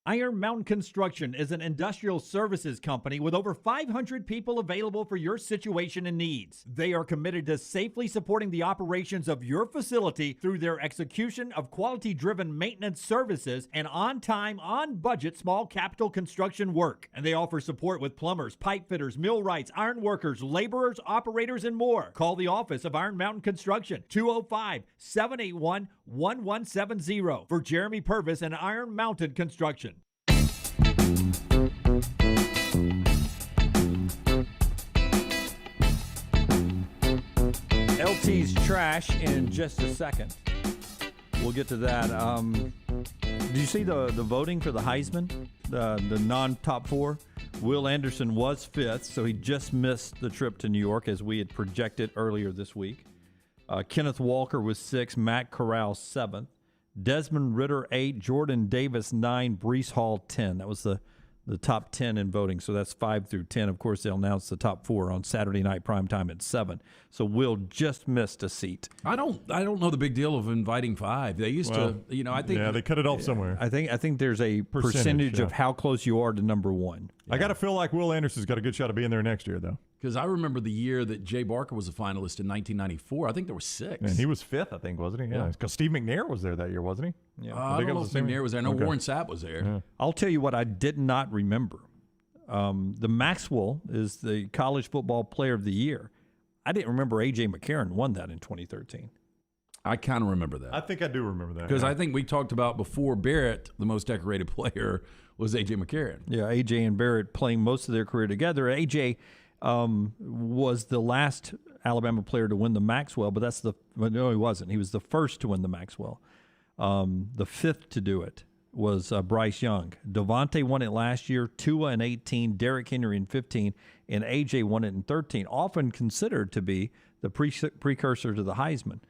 Speaker 4: Iron Mountain Construction is an industrial services company with over 500 people available for your situation and needs. They are committed to safely supporting the operations of your facility through their execution of quality-driven maintenance services and on-time, on-budget small capital construction work. And they offer support with plumbers, pipe fitters, millwrights, iron workers, laborers, operators, and more. Call the office of Iron Mountain Construction, 205-781-1170 for Jeremy Purvis and Iron Mountain Construction.
Speaker 9: LT's trash in just a second. We'll get to that. Did you see the voting for the Heisman, the non-top 4? Will Anderson was 5th, so he just missed the trip to New York as we had projected earlier this week. Kenneth Walker was 6th, Matt Corral 7th. Desmond Ritter 8, Jordan Davis 9, Breece Hall 10. That was the top 10 in voting. So that's 5 through 10. Of course, they'll announce the top 4 on Saturday night primetime at 7. So Will just missed a seat.
Speaker 7: I don't know the big deal of inviting 5. They used to, I think.
Speaker 3: Yeah, they cut it off somewhere.
Speaker 9: I think there's a percentage of how close you are to number 1.
Speaker 3: Yeah. I got to feel like Will Anderson's got a good shot of being there next year, though.
Speaker 7: Because I remember the year that Jay Barker was a finalist in 1994. I think there were 6.
Speaker 3: And he was 5th, I think, wasn't he? Yeah. Because Steve McNair was there that year, wasn't he?
Speaker 7: Yeah. I don't know if McNair was there. I know Warren Sapp was there.
Speaker 3: Yeah.
Speaker 9: I'll tell you what I did not remember. The Maxwell is the college football player of the year. I didn't remember A.J. McCarron won that in 2013.
Speaker 7: I kind of remember that.
Speaker 3: I think I do remember that.
Speaker 7: Because I think we talked about before Barrett, the most decorated player was A.J. McCarron.
Speaker 9: Yeah, A.J. and Barrett playing most of their career together. A.J. was the last Alabama player to win the Maxwell, but no, he wasn't. He was the first to win the Maxwell. The 5th to do it was Bryce Young. Devontae won it last year, Tua in 18, Derrick Henry in 15, and A.J. won it in 13, often considered to be the precursor to the Heisman.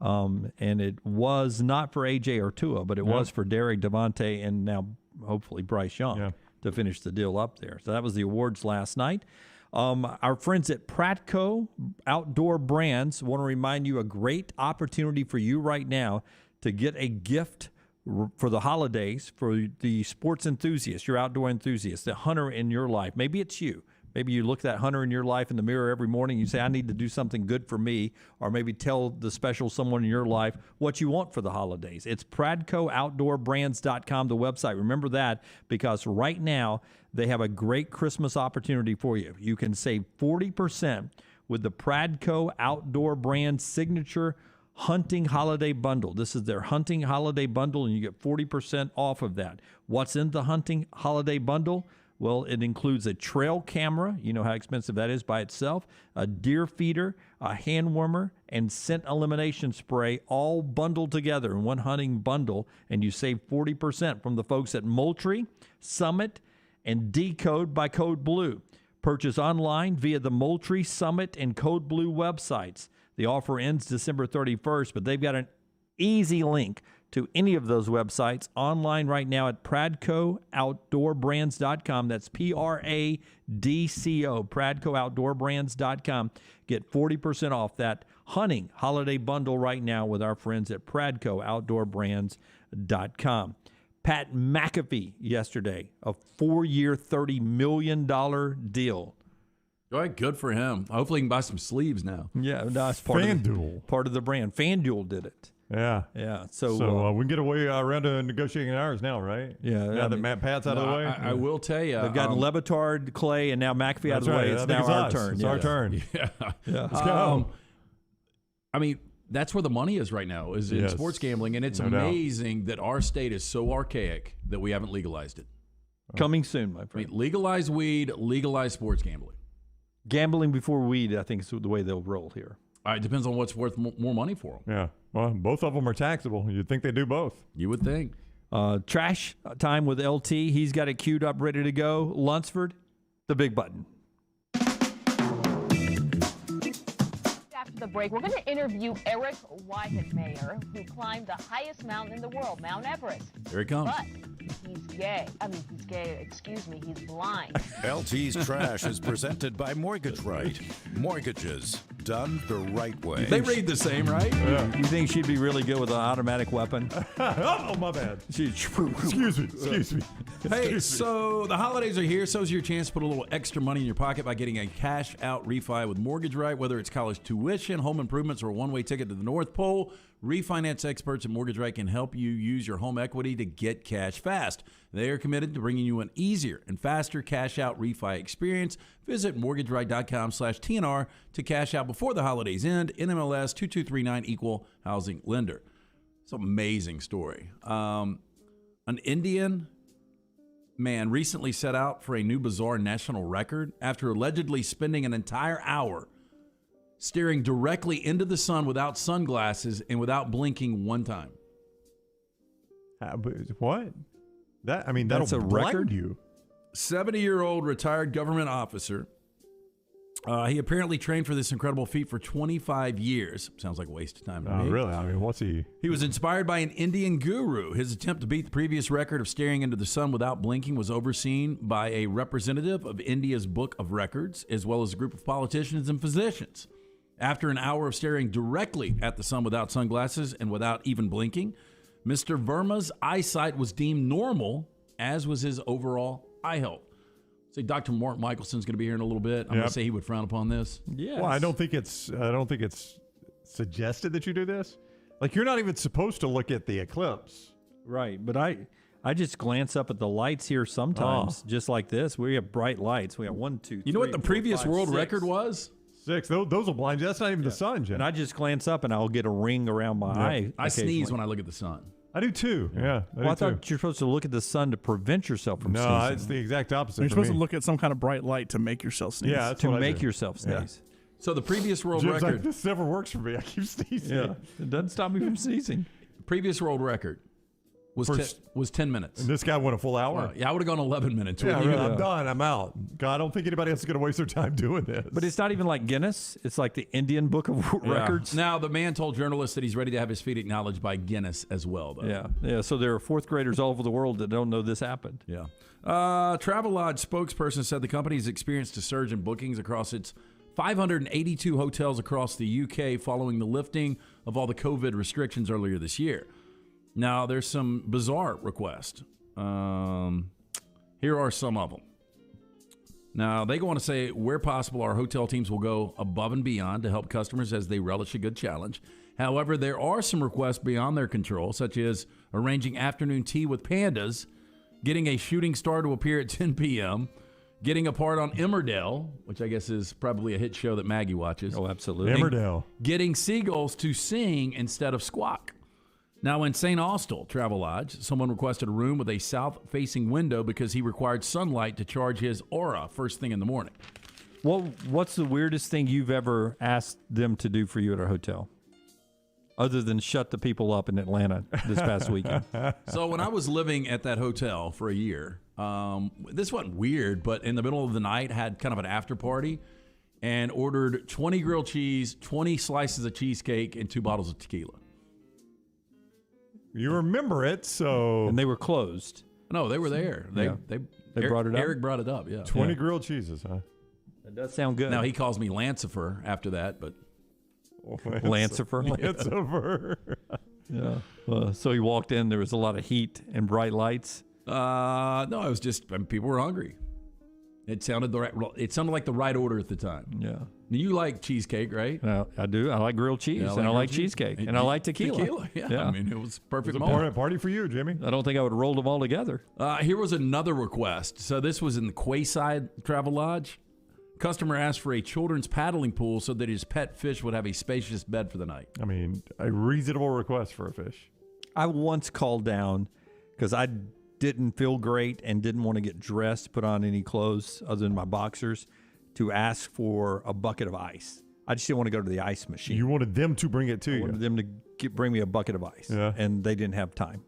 Speaker 9: And it was not for A.J. or Tua, but it was for Derrick, Devontae, and now hopefully Bryce Young to finish the deal up there. So that was the awards last night. Our friends at Pratco Outdoor Brands want to remind you a great opportunity for you right now to get a gift for the holidays for the sports enthusiast, your outdoor enthusiast, the hunter in your life. Maybe it's you. Maybe you look that hunter in your life in the mirror every morning. You say, I need to do something good for me, or maybe tell the special someone in your life what you want for the holidays. It's PradcoOutdoorBrands.com, the website. Remember that, because right now they have a great Christmas opportunity for you. You can save 40% with the Pradco Outdoor Brands Signature Hunting Holiday Bundle. This is their Hunting Holiday Bundle, and you get 40% off of that. What's in the Hunting Holiday Bundle? Well, it includes a trail camera. You know how expensive that is by itself, a deer feeder, a hand warmer, and scent elimination spray all bundled together in one hunting bundle, and you save 40% from the folks at Moultrie, Summit, and Decode by Code Blue. Purchase online via the Moultrie, Summit, and Code Blue websites. The offer ends December 31st, but they've got an easy link to any of those websites online right now at PradcoOutdoorBrands.com. That's PRADCO, PradcoOutdoorBrands.com. Get 40% off that hunting holiday bundle right now with our friends at PradcoOutdoorBrands.com. Pat McAfee yesterday, a 4-year, $30 million deal.
Speaker 7: All right, good for him. Hopefully he can buy some sleeves now.
Speaker 9: Yeah, that's part
Speaker 3: FanDuel.
Speaker 9: Part of the brand. FanDuel did it.
Speaker 3: Yeah.
Speaker 9: Yeah.
Speaker 3: So we can get away around to negotiating ours now, right?
Speaker 9: Yeah.
Speaker 3: Now that Matt Pat's out of the way?
Speaker 7: I will tell you.
Speaker 9: They've gotten Levitard, Clay, and now McAfee out of the way. It's now our turn.
Speaker 3: It's our turn.
Speaker 7: Yeah.
Speaker 3: Let's go.
Speaker 7: I mean, that's where the money is right now, is in sports gambling. And it's amazing that our state is so archaic that we haven't legalized it.
Speaker 9: Coming soon, my friend.
Speaker 7: I mean, legalize weed, legalize sports gambling.
Speaker 9: Gambling before weed, I think, is the way they'll roll here.
Speaker 7: It depends on what's worth more money for them.
Speaker 3: Yeah. Well, both of them are taxable. You'd think they do both.
Speaker 7: You would think.
Speaker 9: Trash time with LT. He's got it queued up, ready to go. Lunsford, the big button.
Speaker 14: After the break, we're going to interview Eric Weihenmayer, who climbed the highest mountain in the world, Mount Everest.
Speaker 7: Here he comes.
Speaker 14: But he's gay. He's gay. Excuse me. He's blind.
Speaker 6: LT's Trash is presented by Mortgage Right. Mortgages done the right way.
Speaker 7: They read the same, right?
Speaker 9: Yeah. You think she'd be really good with an automatic weapon?
Speaker 3: Oh, my bad. Excuse me.
Speaker 7: Hey, so the holidays are here. So is your chance to put a little extra money in your pocket by getting a cash-out refi with Mortgage Right. Whether it's college tuition, home improvements, or a one-way ticket to the North Pole, refinance experts at Mortgage Right can help you use your home equity to get cash fast. They are committed to bringing you an easier and faster cash-out refi experience. Visit mortgageright.com/TNR to cash out before the holidays end. NMLS 2239 Equal Housing Lender. It's an amazing story. An Indian man recently set out for a new bizarre national record after allegedly spending an entire hour staring directly into the sun without sunglasses and without blinking one time.
Speaker 3: What?
Speaker 9: That's a record?
Speaker 3: You.
Speaker 7: 70-year-old retired government officer. He apparently trained for this incredible feat for 25 years. Sounds like a waste of time to me.
Speaker 3: Really? What's he?
Speaker 7: He was inspired by an Indian guru. His attempt to beat the previous record of staring into the sun without blinking was overseen by a representative of India's Book of Records, as well as a group of politicians and physicians. After an hour of staring directly at the sun without sunglasses and without even blinking, Mr. Verma's eyesight was deemed normal, as was his overall eye health. Say Dr. Mark Michelson's going to be here in a little bit. I'm going to say he would frown upon this.
Speaker 9: Yes.
Speaker 3: Well, I don't think it's suggested that you do this. Like, you're not even supposed to look at the eclipse.
Speaker 9: Right, but I just glance up at the lights here sometimes, just like this. We have bright lights. We got 1, 2, 3.
Speaker 7: You know what the previous
Speaker 9: 5,
Speaker 7: world
Speaker 9: 6.
Speaker 7: record was?
Speaker 3: 6. Those will blind you. That's not even the sun, Jim.
Speaker 9: And I just glance up and I'll get a ring around my eye.
Speaker 7: I sneeze when I look at the sun.
Speaker 3: I do too. Yeah.
Speaker 9: I thought you're supposed to look at the sun to prevent yourself from sneezing.
Speaker 3: No, it's the exact opposite.
Speaker 8: You're supposed to look at some kind of bright light to make yourself sneeze.
Speaker 3: Yeah, that's
Speaker 9: to
Speaker 3: what I
Speaker 9: make
Speaker 3: do.
Speaker 9: yourself sneeze.
Speaker 7: So the previous world
Speaker 3: Jim's
Speaker 7: record.
Speaker 3: like, this never works for me. I keep sneezing.
Speaker 9: Yeah, it doesn't stop me from sneezing.
Speaker 7: Previous world record was 10 minutes.
Speaker 3: And this guy went a full hour?
Speaker 7: Yeah, I would have gone 11 minutes.
Speaker 3: Yeah, really, I'm done. I'm out. God, I don't think anybody else is going to waste their time doing this.
Speaker 9: But it's not even like Guinness. It's like the Indian Book of Records.
Speaker 7: Now, the man told journalists that he's ready to have his feat acknowledged by Guinness as well, though.
Speaker 9: Yeah. So there are fourth graders all over the world that don't know this happened.
Speaker 7: Yeah. Travelodge spokesperson said the company has experienced a surge in bookings across its 582 hotels across the UK following the lifting of all the COVID restrictions earlier this year. Now, there's some bizarre requests. Here are some of them. Now, they go on to say, where possible, our hotel teams will go above and beyond to help customers as they relish a good challenge. However, there are some requests beyond their control, such as arranging afternoon tea with pandas, getting a shooting star to appear at 10 p.m., getting a part on Emmerdale, which I guess is probably a hit show that Maggie watches.
Speaker 9: Oh, absolutely.
Speaker 3: Emmerdale.
Speaker 7: Getting seagulls to sing instead of squawk. Now, in St. Austell Travel Lodge, someone requested a room with a south-facing window because he required sunlight to charge his Aura first thing in the morning.
Speaker 9: What's the weirdest thing you've ever asked them to do for you at a hotel? Other than shut the people up in Atlanta this past weekend.
Speaker 7: So when I was living at that hotel for a year, this wasn't weird, but in the middle of the night, had kind of an after party and ordered 20 grilled cheese, 20 slices of cheesecake, and 2 bottles of tequila.
Speaker 3: You remember it, so...
Speaker 9: And they were closed.
Speaker 7: No, they were there. They
Speaker 9: brought it up?
Speaker 7: Eric brought it up, yeah.
Speaker 3: 20 grilled cheeses, huh?
Speaker 9: That does sound good.
Speaker 7: Now, he calls me Lancifer after that, but...
Speaker 9: Lancifer?
Speaker 3: Lancifer.
Speaker 9: Yeah. So he walked in, there was a lot of heat and bright lights?
Speaker 7: No, it was just people were hungry. It sounded like the right order at the time.
Speaker 9: Yeah.
Speaker 7: You like cheesecake, right?
Speaker 9: I do. I like grilled cheese, and I like cheesecake, and I like tequila.
Speaker 7: Yeah, I mean, it was perfect.
Speaker 3: It was a party for you, Jimmy.
Speaker 9: I don't think I would have rolled them all together.
Speaker 7: Here was another request. So this was in the Quayside Travel Lodge. Customer asked for a children's paddling pool so that his pet fish would have a spacious bed for the night.
Speaker 3: I mean, a reasonable request for a fish.
Speaker 9: I once called down because I didn't feel great and didn't want to get dressed, put on any clothes other than my boxers, to ask for a bucket of ice. I just didn't want to go to the ice machine.
Speaker 3: You wanted them to bring it to you.
Speaker 9: I wanted them to bring me a bucket of ice, and they didn't have time.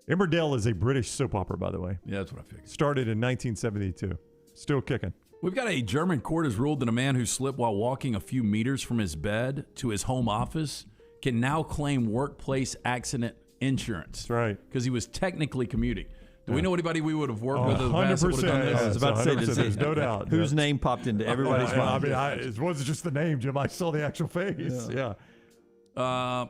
Speaker 3: Emmerdale is a British soap opera, by the way.
Speaker 7: Yeah, that's what I figured.
Speaker 3: Started in 1972. Still kicking.
Speaker 7: We've got a German court has ruled that a man who slipped while walking a few meters from his bed to his home office can now claim workplace accident insurance.
Speaker 3: That's right.
Speaker 7: Because he was technically commuting. Do we know anybody we would have worked with in the past that would have done this?
Speaker 3: I was about to say,
Speaker 9: there's
Speaker 3: no doubt.
Speaker 9: Whose name popped into everybody's mind?
Speaker 3: I mean, it wasn't just the name, Jim. I saw the actual face. Yeah.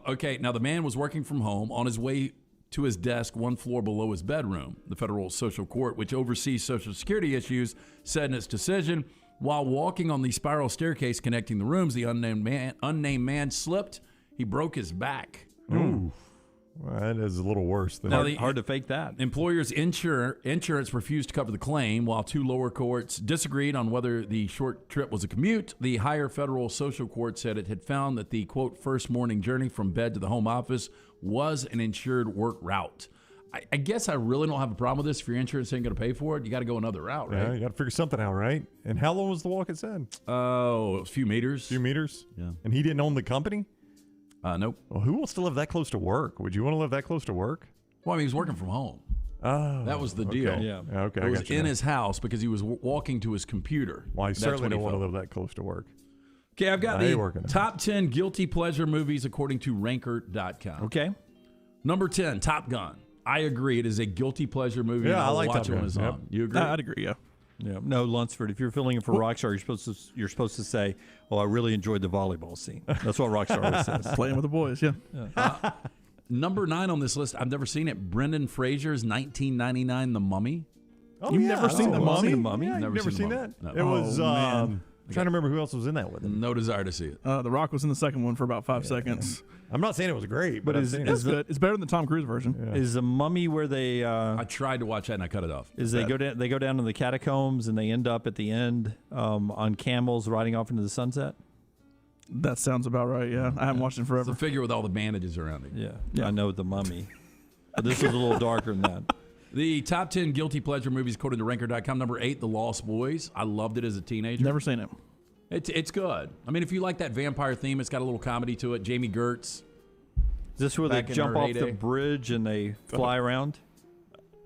Speaker 7: Okay, now the man was working from home on his way to his desk 1 floor below his bedroom. The federal social court, which oversees Social Security issues, said in its decision, while walking on the spiral staircase connecting the rooms, the unnamed man slipped. He broke his back.
Speaker 3: Ooh. Well, that is a little worse. Than
Speaker 9: hard to fake that.
Speaker 7: Employer's insurance refused to cover the claim, while 2 lower courts disagreed on whether the short trip was a commute. The higher federal social court said it had found that the, quote, first morning journey from bed to the home office was an insured work route. I guess I really don't have a problem with this. If your insurance ain't going to pay for it, you got to go another route, right?
Speaker 3: Yeah, you got to figure something out, right? And how long was the walk, it said?
Speaker 7: Oh, a few meters.
Speaker 3: Few meters?
Speaker 7: Yeah.
Speaker 3: And he didn't own the company?
Speaker 7: Nope.
Speaker 3: Well, who wants to live that close to work? Would you want to live that close to work?
Speaker 7: Well, I mean, he was working from home.
Speaker 3: Oh.
Speaker 7: That was the deal.
Speaker 3: Okay. Yeah. Okay.
Speaker 7: It was in his house because he was walking to his computer.
Speaker 3: Well, I certainly don't want to
Speaker 7: felt.
Speaker 3: live that close to work.
Speaker 7: Okay, I've got the top 10 guilty pleasure movies according to Ranker.com.
Speaker 9: Okay.
Speaker 7: Number 10, Top Gun. I agree. It is a guilty pleasure movie.
Speaker 3: Yeah, I like
Speaker 7: watch
Speaker 3: Top
Speaker 7: it when
Speaker 3: Gun.
Speaker 7: it's
Speaker 3: Yep.
Speaker 7: on. You agree?
Speaker 8: I'd agree, yeah.
Speaker 9: Yeah. No, Lunsford, if you're filling in for Rockstar, you're supposed to say, "Oh, I really enjoyed the volleyball scene." That's what Rockstar always says.
Speaker 8: Playing with the boys, yeah.
Speaker 7: Number 9 on this list, I've never seen it. Brendan Fraser's 1999 The Mummy.
Speaker 3: Oh,
Speaker 8: You've
Speaker 3: yeah,
Speaker 8: never seen The Mummy?
Speaker 3: Yeah, you've never seen that?
Speaker 7: No.
Speaker 3: It was,
Speaker 8: man.
Speaker 3: I'm trying to remember who else was in that with him.
Speaker 7: No desire to see it.
Speaker 8: The Rock was in the second one for about 5 seconds.
Speaker 3: I'm not saying it was great, but
Speaker 8: it's good. It's better than the Tom Cruise version.
Speaker 3: Yeah.
Speaker 9: Is the Mummy where they?
Speaker 7: I tried to watch that and I cut it off.
Speaker 9: They go down to the catacombs and they end up at the end on camels riding off into the sunset?
Speaker 8: That sounds about right. Yeah, I haven't watched it forever.
Speaker 7: It's a figure with all the bandages around it.
Speaker 9: Yeah. I know the Mummy, but this was a little darker than that.
Speaker 7: The top 10 guilty pleasure movies according to Ranker.com. Number 8, The Lost Boys. I loved it as a teenager.
Speaker 8: Never seen it.
Speaker 7: It's good. I mean, if you like that vampire theme, it's got a little comedy to it. Jamie Gertz.
Speaker 9: Is this where they jump off the bridge and they fly around?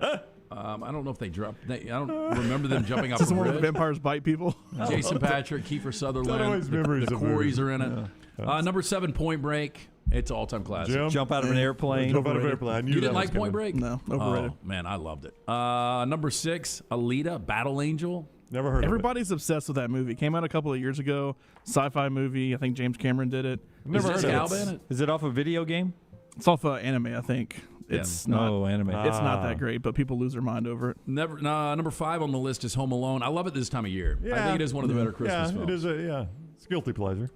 Speaker 7: I don't know if they drop. I don't remember them jumping off
Speaker 8: Is this
Speaker 7: the
Speaker 8: the one where
Speaker 7: bridge.
Speaker 8: the vampires bite people?
Speaker 7: Jason Patrick, Kiefer Sutherland.
Speaker 3: always memories
Speaker 7: The
Speaker 3: of
Speaker 7: Coreys
Speaker 3: movies.
Speaker 7: are in it. Number 7, Point Break. It's an all-time classic.
Speaker 3: Jim?
Speaker 9: Jump out of an airplane.
Speaker 3: Jump out of an airplane. I knew
Speaker 7: You
Speaker 3: that
Speaker 7: didn't like
Speaker 3: was
Speaker 7: Point
Speaker 3: coming.
Speaker 7: Break?
Speaker 8: No, overrated.
Speaker 7: Oh, man, I loved it. Number 6, Alita, Battle Angel.
Speaker 3: Never heard
Speaker 8: Everybody's obsessed with that movie. It came out a couple of years ago. Sci-fi movie. I think James Cameron did it.
Speaker 3: Never heard of it.
Speaker 7: in it?
Speaker 9: Is it off a video game?
Speaker 8: It's off anime, I think. It's not.
Speaker 9: Oh, anime.
Speaker 8: It's not that great, but people lose their mind over it.
Speaker 7: Number 5 on the list is Home Alone. I love it this time of year. I think it is one of the better Christmas films.
Speaker 3: It is it's a guilty pleasure.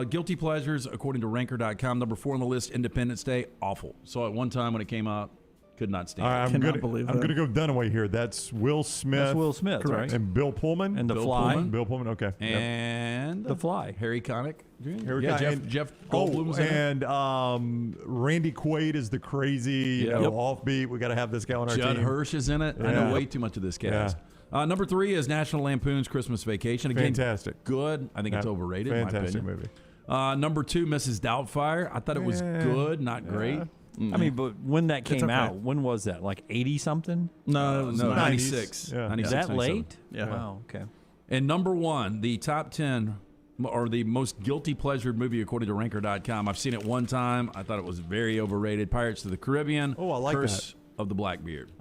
Speaker 7: Guilty pleasures, according to Ranker.com. Number 4 on the list, Independence Day. Awful. Saw it one time when it came out. Could not stand
Speaker 3: All right,
Speaker 7: it.
Speaker 3: I'm going to go Dunaway here. That's Will Smith.
Speaker 9: That's Will Smith,
Speaker 3: correct.
Speaker 9: right?
Speaker 3: And Bill Pullman.
Speaker 9: And The Fly.
Speaker 3: Bill Pullman, okay.
Speaker 7: And
Speaker 9: The Fly.
Speaker 7: Harry Connick Jr.
Speaker 3: Harry
Speaker 7: Yeah,
Speaker 3: Connick.
Speaker 7: Jeff Goldblum was in it.
Speaker 3: And Randy Quaid is the crazy offbeat. We got to have this guy on our
Speaker 7: Judd
Speaker 3: team.
Speaker 7: Hirsch is in it. I know way too much of this cast. Number 3 is National Lampoon's Christmas Vacation. Again,
Speaker 3: Fantastic.
Speaker 7: Good. I think it's overrated, in my
Speaker 3: Fantastic
Speaker 7: opinion.
Speaker 3: movie.
Speaker 7: Number 2, Mrs. Doubtfire. I thought it was good, not great.
Speaker 9: I mean, but when that came out, when was that? Like 80 something?
Speaker 8: No, it was
Speaker 7: 96.
Speaker 3: Yeah.
Speaker 7: 96,
Speaker 9: That
Speaker 7: 97.
Speaker 9: late?
Speaker 8: Yeah.
Speaker 9: Wow. Okay.
Speaker 7: And number 1, the top 10 or the most guilty pleasured movie according to Ranker.com. I've seen it one time. I thought it was very overrated. Pirates of the Caribbean.
Speaker 3: Oh, I like
Speaker 7: Curse of the Blackbeard.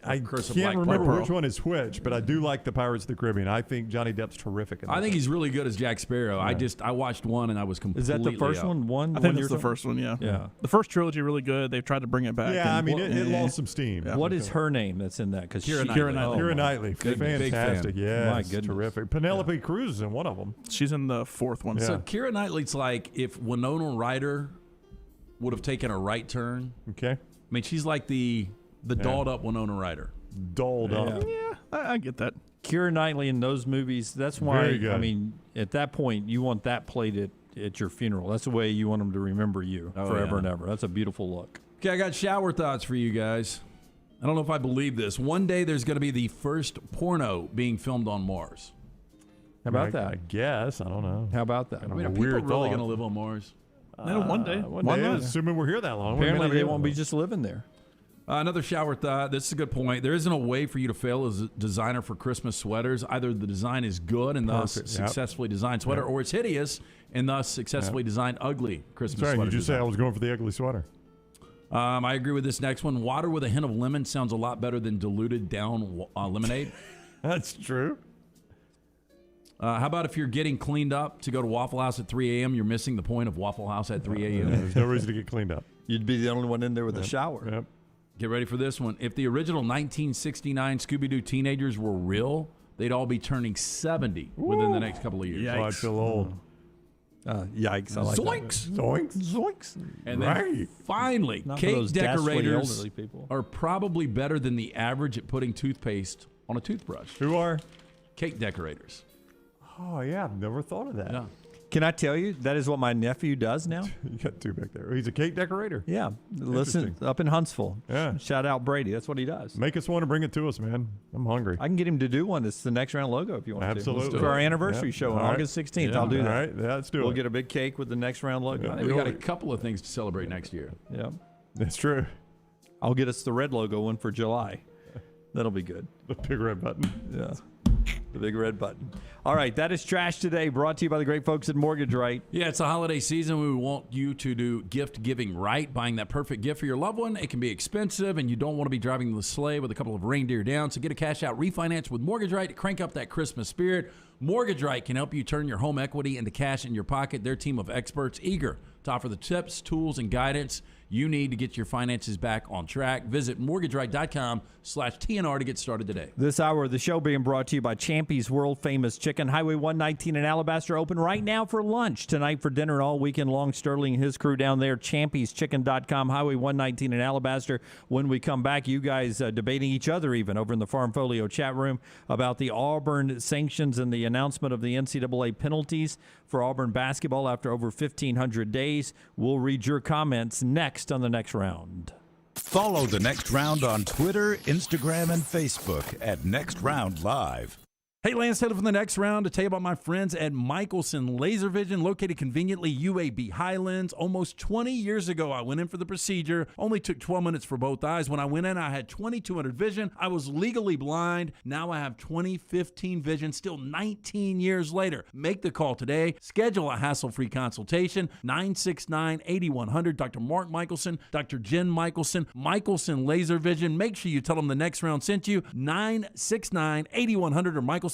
Speaker 3: I
Speaker 7: Curse of
Speaker 3: can't
Speaker 7: Black
Speaker 3: remember
Speaker 7: Pearl.
Speaker 3: which one is which, but I do like the Pirates of the Caribbean. I think Johnny Depp's terrific. In
Speaker 7: I
Speaker 3: that
Speaker 7: think
Speaker 3: thing.
Speaker 7: he's really good as Jack Sparrow.
Speaker 3: Yeah.
Speaker 7: I watched one and I was completely
Speaker 9: Is that the first
Speaker 7: out.
Speaker 9: one?
Speaker 8: I think that's the first one, yeah. The first trilogy really good. They've tried to bring it back.
Speaker 3: Yeah, I
Speaker 8: and-
Speaker 3: mean, it lost some steam.
Speaker 8: Yeah.
Speaker 9: What is her name that's in that? Because
Speaker 7: Keira
Speaker 8: Knightley.
Speaker 3: Keira Knightley.
Speaker 7: Big
Speaker 3: Fantastic.
Speaker 7: fan.
Speaker 3: Yeah,
Speaker 9: My goodness.
Speaker 3: terrific. Penelope Cruz is in one of them.
Speaker 8: She's in the fourth one.
Speaker 7: So Keira Knightley's like if Winona Ryder would have taken a right turn.
Speaker 3: Okay.
Speaker 7: I mean, she's like the dolled up Winona Ryder.
Speaker 3: Dolled up.
Speaker 8: Yeah, I get that.
Speaker 9: Keira Knightley in those movies, that's why,
Speaker 3: Very good.
Speaker 9: I mean, at that point, you want that played at your funeral. That's the way you want them to remember you forever and ever. That's a beautiful look.
Speaker 7: Okay, I got shower thoughts for you guys. I don't know if I believe this. One day there's going to be the first porno being filmed on Mars.
Speaker 9: How about
Speaker 3: I
Speaker 9: that?
Speaker 3: guess. I don't know.
Speaker 9: How about that?
Speaker 7: I mean, are
Speaker 3: a
Speaker 7: people
Speaker 3: weird
Speaker 7: really
Speaker 3: thought.
Speaker 7: going to live on Mars?
Speaker 8: One day.
Speaker 3: Why not? Assuming we're here that long. we may
Speaker 9: Apparently,
Speaker 3: not be
Speaker 9: they
Speaker 3: able
Speaker 9: won't
Speaker 3: to.
Speaker 9: be just living there.
Speaker 7: Another shower thought. This is a good point. There isn't a way for you to fail as a designer for Christmas sweaters. Either the design is good and thus
Speaker 3: Perfect.
Speaker 7: successfully designed sweater, or it's hideous and thus successfully designed ugly Christmas
Speaker 3: Sorry,
Speaker 7: sweater.
Speaker 3: you just say I
Speaker 7: design.
Speaker 3: was going for the ugly sweater.
Speaker 7: I agree with this next one. Water with a hint of lemon sounds a lot better than diluted down lemonade.
Speaker 3: That's true.
Speaker 7: How about if you're getting cleaned up to go to Waffle House at 3 a.m., you're missing the point of Waffle House at 3 a.m.
Speaker 3: There's no reason to get cleaned up.
Speaker 9: You'd be the only one in there with a shower.
Speaker 3: Yep.
Speaker 7: Get ready for this one. If the original 1969 Scooby-Doo teenagers were real, they'd all be turning 70 within the next couple of years.
Speaker 3: Oh, I feel old.
Speaker 9: Yikes. I like
Speaker 7: Zoinks!
Speaker 3: Zoinks. Zoinks.
Speaker 7: And then
Speaker 3: Right.
Speaker 7: finally,
Speaker 9: Not for
Speaker 7: cake
Speaker 9: those dastardly
Speaker 7: decorators
Speaker 9: elderly people.
Speaker 7: are probably better than the average at putting toothpaste on a toothbrush.
Speaker 3: Who are?
Speaker 7: Cake decorators.
Speaker 3: Oh, yeah. I've never thought of that.
Speaker 7: Yeah.
Speaker 9: Can I tell you, that is what my nephew does now?
Speaker 3: You got two back there. He's a cake decorator.
Speaker 9: Yeah. Listen, up in Huntsville.
Speaker 3: Yeah.
Speaker 9: Shout out Brady. That's what he does.
Speaker 3: Make us want to bring it to us, man. I'm hungry.
Speaker 9: I can get him to do one. It's the next round logo if you want
Speaker 3: Absolutely.
Speaker 9: to. For our anniversary
Speaker 3: Yep.
Speaker 9: show on
Speaker 3: All right.
Speaker 9: August 16th.
Speaker 7: Yeah.
Speaker 9: I'll do that.
Speaker 3: All right. Yeah, let's do
Speaker 9: We'll
Speaker 3: it.
Speaker 9: get a big cake with the next round logo.
Speaker 7: I think we got a couple of things to celebrate next year.
Speaker 9: Yeah.
Speaker 3: That's true.
Speaker 9: I'll get us the red logo one for July. That'll be good.
Speaker 3: The big red button.
Speaker 9: Yeah. The big red button. All right, that is Trash Today, brought to you by the great folks at Mortgage Right.
Speaker 7: Yeah, it's a holiday season. We want you to do gift giving right, buying that perfect gift for your loved one. It can be expensive, and you don't want to be driving the sleigh with a couple of reindeer down. So get a cash out refinance with Mortgage Right to crank up that Christmas spirit. Mortgage Right can help you turn your home equity into cash in your pocket. Their team of experts eager to offer the tips, tools, and guidance you need to get your finances back on track. Visit mortgageright.com/TNR to get started today.
Speaker 9: This hour of the show being brought to you by Champy's World Famous Chicken. Highway 119 in Alabaster open right now for lunch. Tonight for dinner all weekend long. Sterling and his crew down there. Champy'sChicken.com. Highway 119 in Alabaster. When we come back, you guys debating each other even over in the Farm Folio chat room about the Auburn sanctions and the announcement of the NCAA penalties for Auburn basketball after over 1,500 days. We'll read your comments next on the next round.
Speaker 6: Follow the Next Round on Twitter, Instagram, and Facebook at Next Round Live.
Speaker 7: Hey, Lance Taylor from the Next Round to tell you about my friends at Michelson Laser Vision, located conveniently UAB Highlands. Almost 20 years ago, I went in for the procedure. Only took 12 minutes for both eyes. When I went in, I had 2200 vision. I was legally blind. Now I have 20/15 vision, still 19 years later. Make the call today. Schedule a hassle-free consultation. 969-8100. Dr. Mark Michelson, Dr. Jen Michelson, Michelson Laser Vision. Make sure you tell them the Next Round sent you. 969-8100 or MichelsonLaserVision.com.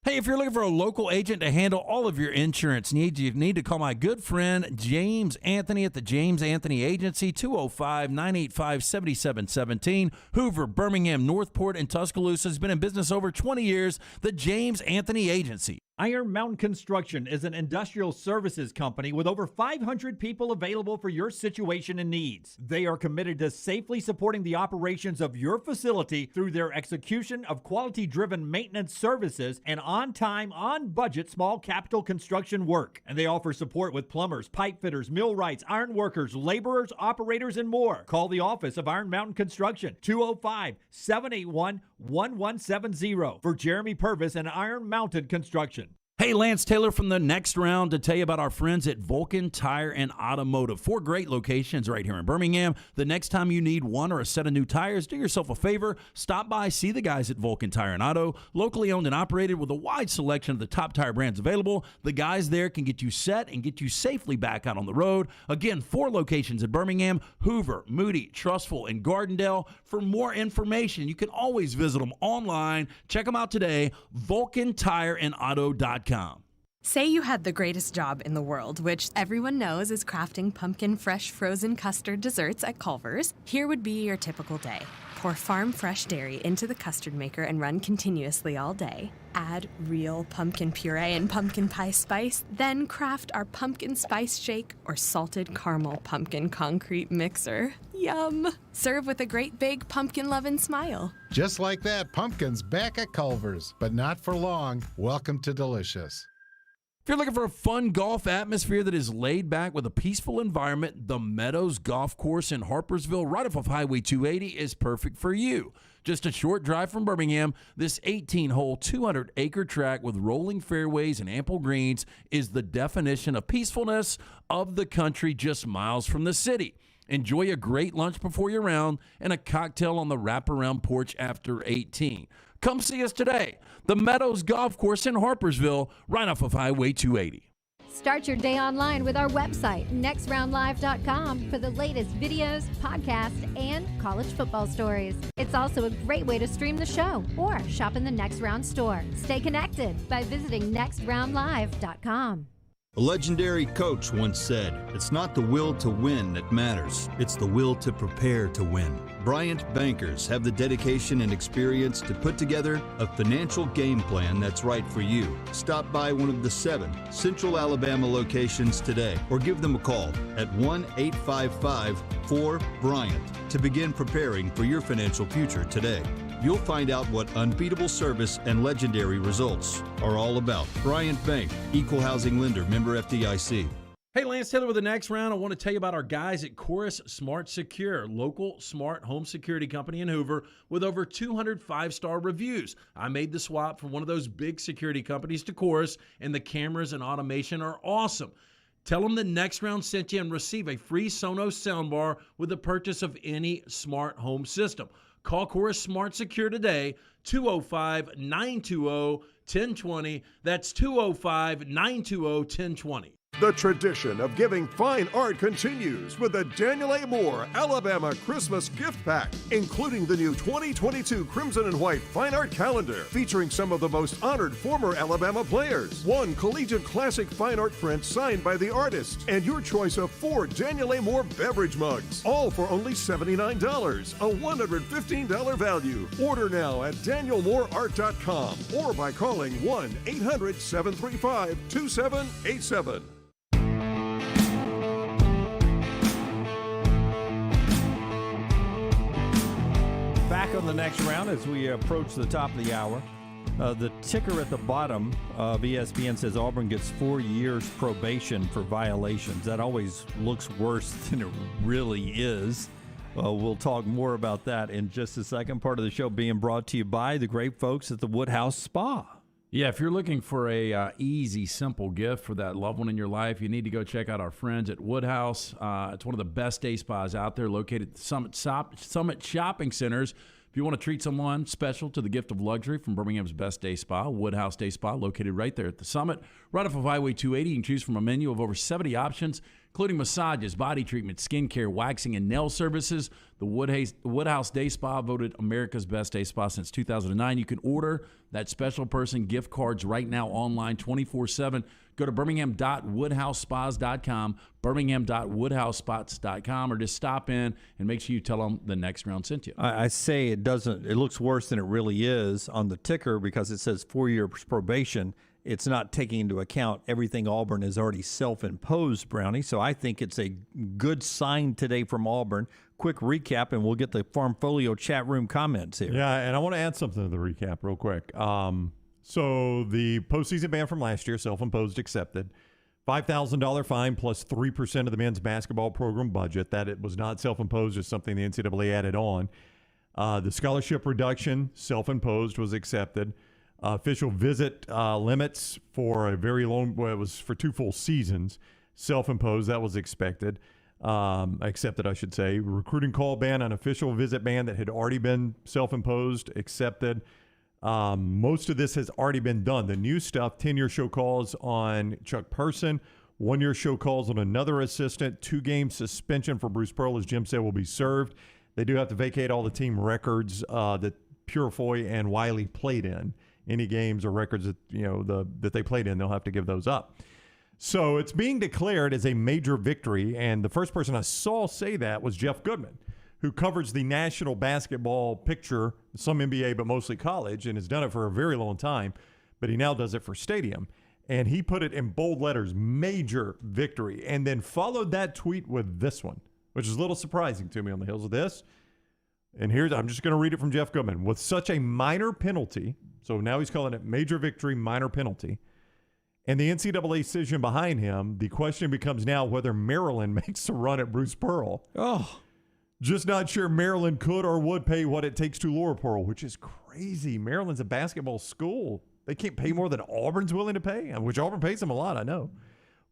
Speaker 7: Hey, if you're looking for a local agent to handle all of your insurance needs, you need to call my good friend James Anthony at the James Anthony Agency, 205-985-7717. Hoover, Birmingham, Northport, and Tuscaloosa has been in business over 20 years. The James Anthony Agency.
Speaker 4: Iron Mountain Construction is an industrial services company with over 500 people available for your situation and needs. They are committed to safely supporting the operations of your facility through their execution of quality-driven maintenance services and on-time, on-budget small capital construction work. And they offer support with plumbers, pipe fitters, millwrights, iron workers, laborers, operators, and more. Call the office of Iron Mountain Construction, 205-781-1170 for Jeremy Purvis and Iron Mountain Construction.
Speaker 7: Hey, Lance Taylor from the Next Round to tell you about our friends at Vulcan Tire and Automotive. 4 great locations right here in Birmingham. The next time you need one or a set of new tires, do yourself a favor. Stop by, see the guys at Vulcan Tire and Auto. Locally owned and operated with a wide selection of the top tire brands available. The guys there can get you set and get you safely back out on the road. Again, 4 locations in Birmingham, Hoover, Moody, Trustful, and Gardendale. For more information, you can always visit them online. Check them out today, VulcanTireandAuto.com.
Speaker 17: Say you had the greatest job in the world, which everyone knows is crafting pumpkin fresh frozen custard desserts at Culver's. Here would be your typical day. Pour farm fresh dairy into the custard maker and run continuously all day. Add real pumpkin puree and pumpkin pie spice, then craft our pumpkin spice shake or salted caramel pumpkin concrete mixer. Yum! Serve with a great big pumpkin lovin' smile.
Speaker 18: Just like that, pumpkin's back at Culver's, but not for long. Welcome to Delicious.
Speaker 7: If you're looking for a fun golf atmosphere that is laid back with a peaceful environment, the Meadows Golf Course in Harpersville, right off of Highway 280, is perfect for you. Just a short drive from Birmingham, this 18-hole, 200-acre track with rolling fairways and ample greens is the definition of peacefulness of the country just miles from the city. Enjoy a great lunch before your round and a cocktail on the wraparound porch after 18. Come see us today. The Meadows Golf Course in Harpersville, right off of Highway 280.
Speaker 5: Start your day online with our website, nextroundlive.com, for the latest videos, podcasts, and college football stories. It's also a great way to stream the show or shop in the Next Round store. Stay connected by visiting nextroundlive.com.
Speaker 13: A legendary coach once said, "It's not the will to win that matters, it's the will to prepare to win." Bryant bankers have the dedication and experience to put together a financial game plan that's right for you. Stop by one of the 7 Central Alabama locations today or give them a call at 1-855-4-BRYANT to begin preparing for your financial future today. You'll find out what unbeatable service and legendary results are all about. Bryant Bank, Equal Housing Lender, member FDIC.
Speaker 7: Hey, Lance Taylor with the Next Round. I want to tell you about our guys at Chorus Smart Secure, local smart home security company in Hoover with over 200 5-star reviews. I made the swap from one of those big security companies to Chorus, and the cameras and automation are awesome. Tell them the Next Round sent you and receive a free Sonos soundbar with the purchase of any smart home system. Call Chorus Smart Secure today, 205-920-1020. That's 205-920-1020.
Speaker 19: The tradition of giving fine art continues with the Daniel A. Moore Alabama Christmas Gift Pack, including the new 2022 Crimson and White Fine Art Calendar, featuring some of the most honored former Alabama players, 1 collegiate classic fine art print signed by the artist, and your choice of 4 Daniel A. Moore beverage mugs, all for only $79, a $115 value. Order now at danielmooreart.com or by calling 1-800-735-2787.
Speaker 9: Back on the Next Round as we approach the top of the hour. The ticker at the bottom of ESPN says Auburn gets 4 years probation for violations. That always looks worse than it really is. We'll talk more about that in just a second. Part of the show being brought to you by the great folks at the Woodhouse Spa.
Speaker 7: Yeah, if you're looking for a easy, simple gift for that loved one in your life, you need to go check out our friends at Woodhouse. It's one of the best day spas out there, located at the Summit Shopping Centers. If you want to treat someone special to the gift of luxury from Birmingham's best day spa, Woodhouse Day Spa, located right there at the Summit, right off of Highway 280. You can choose from a menu of over 70 options, including massages, body treatment, skincare, waxing, and nail services. The Woodhouse Day Spa voted America's best day spa since 2009. You can order that special person gift cards right now online 24/7. Go to birmingham.woodhousespas.com, birmingham.woodhousespas.com, or just stop in and make sure you tell them the Next Round sent you.
Speaker 9: I say it looks worse than it really is on the ticker because it says 4 years probation. it's not taking into account everything Auburn has already self-imposed, Brownie. So I think it's a good sign today from Auburn. Quick recap, and we'll get the Farmfolio chat room comments here.
Speaker 3: Yeah, and I want to add something to the recap real quick. So the postseason ban from last year, self-imposed, accepted. $5,000 fine plus 3% of the men's basketball program budget. That it was not self-imposed, is something the NCAA added on. The scholarship reduction, self-imposed, was accepted. Official visit limits for a very long, well, it was for 2 full seasons, self-imposed. That was accepted, I should say. Recruiting call ban, an official visit ban that had already been self-imposed, accepted. Most of this has already been done. The new stuff, 10-year show calls on Chuck Person, 1-year show calls on another assistant, 2-game suspension for Bruce Pearl, as Jim said, will be served. They do have to vacate all the team records that Purifoy and Wiley played in. Any games or records that that they played in, they'll have to give those up. So it's being declared as a major victory, and the first person I saw say that was Jeff Goodman, who covers the national basketball picture, some NBA but mostly college, and has done it for a very long time, but he now does it for Stadium. And he put it in bold letters, major victory, and then followed that tweet with this one, which is a little surprising to me on the heels of this. And I'm just going to read it from Jeff Goodman. With such a minor penalty, so now he's calling it major victory, minor penalty, and the NCAA decision behind him, the question becomes now whether Maryland makes a run at Bruce Pearl.
Speaker 9: Oh.
Speaker 3: Just not sure Maryland could or would pay what it takes to lure Pearl, which is crazy. Maryland's a basketball school. They can't pay more than Auburn's willing to pay, which Auburn pays him a lot, I know.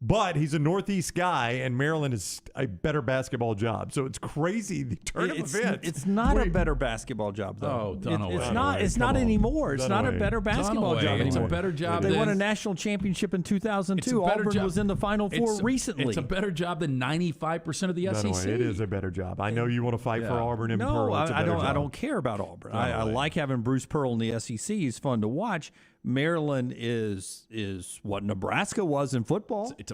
Speaker 3: But he's a Northeast guy, and Maryland is a better basketball job. So it's crazy, the turn of events.
Speaker 9: It's not a better basketball job, though. It's not anymore. It's not a better basketball job anymore.
Speaker 7: It's a better job.
Speaker 9: They won a national championship in 2002. Auburn was in the Final Four recently.
Speaker 7: It's a better job than 95% of the SEC.
Speaker 3: By the way, it is a better job. I know you want to fight for Auburn and Pearl. It's a better job.
Speaker 9: I don't care about Auburn. I like having Bruce Pearl in the SEC. He's fun to watch. Maryland is what Nebraska was in football.
Speaker 7: It's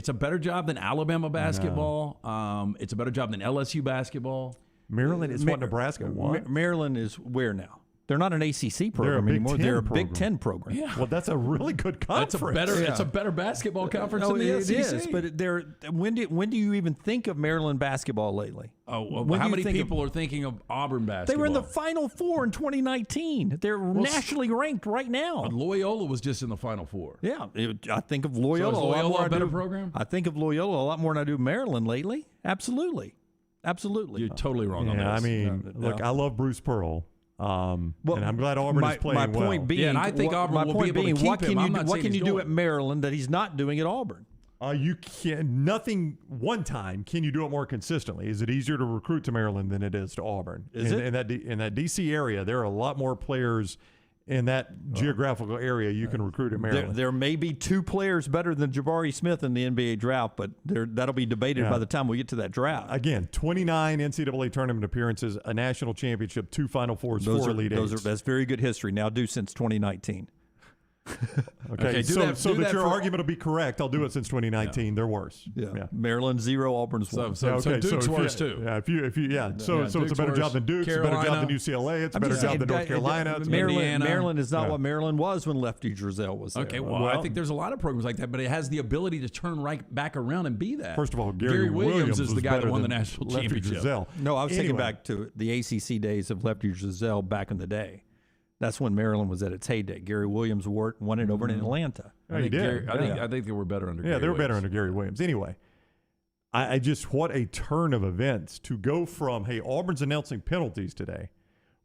Speaker 7: a better job than Alabama basketball. No. It's a better job than LSU basketball.
Speaker 3: Maryland is what Nebraska was.
Speaker 9: Maryland is where now? They're not an ACC program anymore. They're a Big Ten program.
Speaker 7: Yeah.
Speaker 3: Well, that's a really good conference.
Speaker 7: It's a better basketball conference than the SEC.
Speaker 9: It is, but when do you even think of Maryland basketball lately?
Speaker 7: Oh, well, how many people are thinking of Auburn basketball?
Speaker 9: They were in the Final Four in 2019. They're nationally ranked right now.
Speaker 7: Loyola was just in the Final Four.
Speaker 9: Yeah, I think of Loyola.
Speaker 7: So is Loyola a better program?
Speaker 9: I think of Loyola a lot more than I do Maryland lately. Absolutely.
Speaker 7: You're totally wrong on that.
Speaker 3: I mean, look, I love Bruce Pearl. And I'm glad Auburn is playing well.
Speaker 9: My point being,
Speaker 7: and I think Auburn will be able to keep him.
Speaker 9: What can you do at Maryland that he's not doing at Auburn?
Speaker 3: You can nothing. One time, can you do it more consistently? Is it easier to recruit to Maryland than it is to Auburn? In that DC area, there are a lot more players in that geographical area you can recruit at Maryland.
Speaker 9: There may be 2 players better than Jabari Smith in the NBA draft, but that'll be debated by the time we get to that draft.
Speaker 3: Again, 29 NCAA tournament appearances, a national championship, 2 Final Fours, 4 Elite Eights.
Speaker 9: That's very good history. Now do since 2019.
Speaker 3: Okay, so that your argument will be correct. I'll do it since 2019. Yeah. They're worse.
Speaker 9: Yeah. Maryland 0, Auburn's 1.
Speaker 7: So Duke's worse too.
Speaker 3: Yeah, so it's a better job than Duke. It's a better job than UCLA. It's a better job than North Carolina.
Speaker 9: Maryland is not what Maryland was when Lefty Driesell was there.
Speaker 7: Okay, well, I think there's a lot of programs like that, but it has the ability to turn right back around and be that.
Speaker 3: First of all, Gary Williams
Speaker 7: is the guy that won the national championship.
Speaker 9: No, I was thinking back to the ACC days of Lefty Driesell back in the day. That's when Maryland was at its heyday. Gary Williams won it over in Atlanta.
Speaker 3: I
Speaker 7: think they were better under Gary
Speaker 3: Williams. Yeah, they were better
Speaker 7: Williams.
Speaker 3: under Gary Williams. Anyway, I just, what a turn of events to go from, hey, Auburn's announcing penalties today.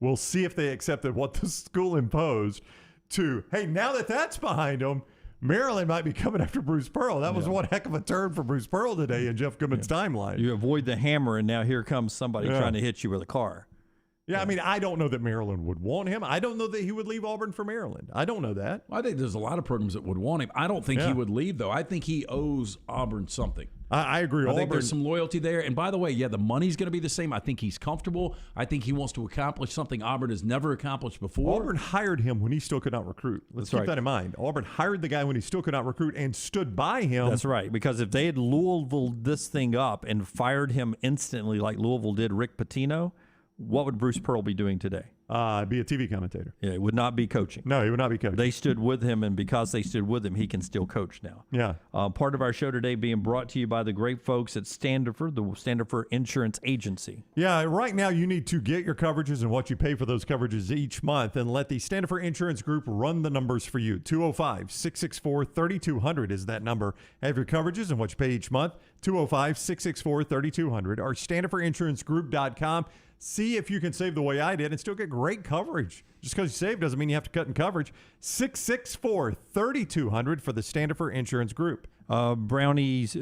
Speaker 3: We'll see if they accepted what the school imposed, to, hey, now that that's behind them, Maryland might be coming after Bruce Pearl. That was one heck of a turn for Bruce Pearl today in Jeff Goodman's timeline.
Speaker 9: You avoid the hammer, and now here comes somebody trying to hit you with a car.
Speaker 3: Yeah, I mean, I don't know that Maryland would want him. I don't know that he would leave Auburn for Maryland. I don't know that.
Speaker 7: Well, I think there's a lot of programs that would want him. I don't think he would leave, though. I think he owes Auburn something.
Speaker 3: I agree.
Speaker 7: I think there's some loyalty there. And by the way, the money's going to be the same. I think he's comfortable. I think he wants to accomplish something Auburn has never accomplished before.
Speaker 3: Auburn hired him when he still could not recruit. Let's keep that in mind. Auburn hired the guy when he still could not recruit and stood by him.
Speaker 9: That's right. Because if they had Louisville this thing up and fired him instantly like Louisville did Rick Pitino, what would Bruce Pearl be doing today?
Speaker 3: Be a TV commentator.
Speaker 9: Yeah, it would not be coaching.
Speaker 3: No, he would not be coaching.
Speaker 9: They stood with him, and because they stood with him, he can still coach now.
Speaker 3: Yeah.
Speaker 9: Part of our show today being brought to you by the great folks at Standiford, the Standiford Insurance Agency.
Speaker 3: Yeah, right now you need to get your coverages and what you pay for those coverages each month and let the Standiford Insurance Group run the numbers for you. 205-664-3200 is that number. Have your coverages and what you pay each month. 205-664-3200 or StandifordInsuranceGroup.com. See if you can save the way I did and still get great coverage. Just because you save doesn't mean you have to cut in coverage. 664-3200 for the Standiford Insurance Group.
Speaker 9: Brownies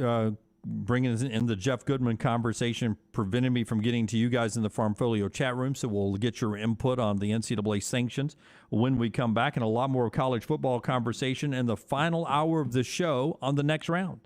Speaker 9: bringing us in the Jeff Goodman conversation prevented me from getting to you guys in the Farmfolio chat room, so we'll get your input on the NCAA sanctions when we come back, and a lot more college football conversation in the final hour of the show on the next round.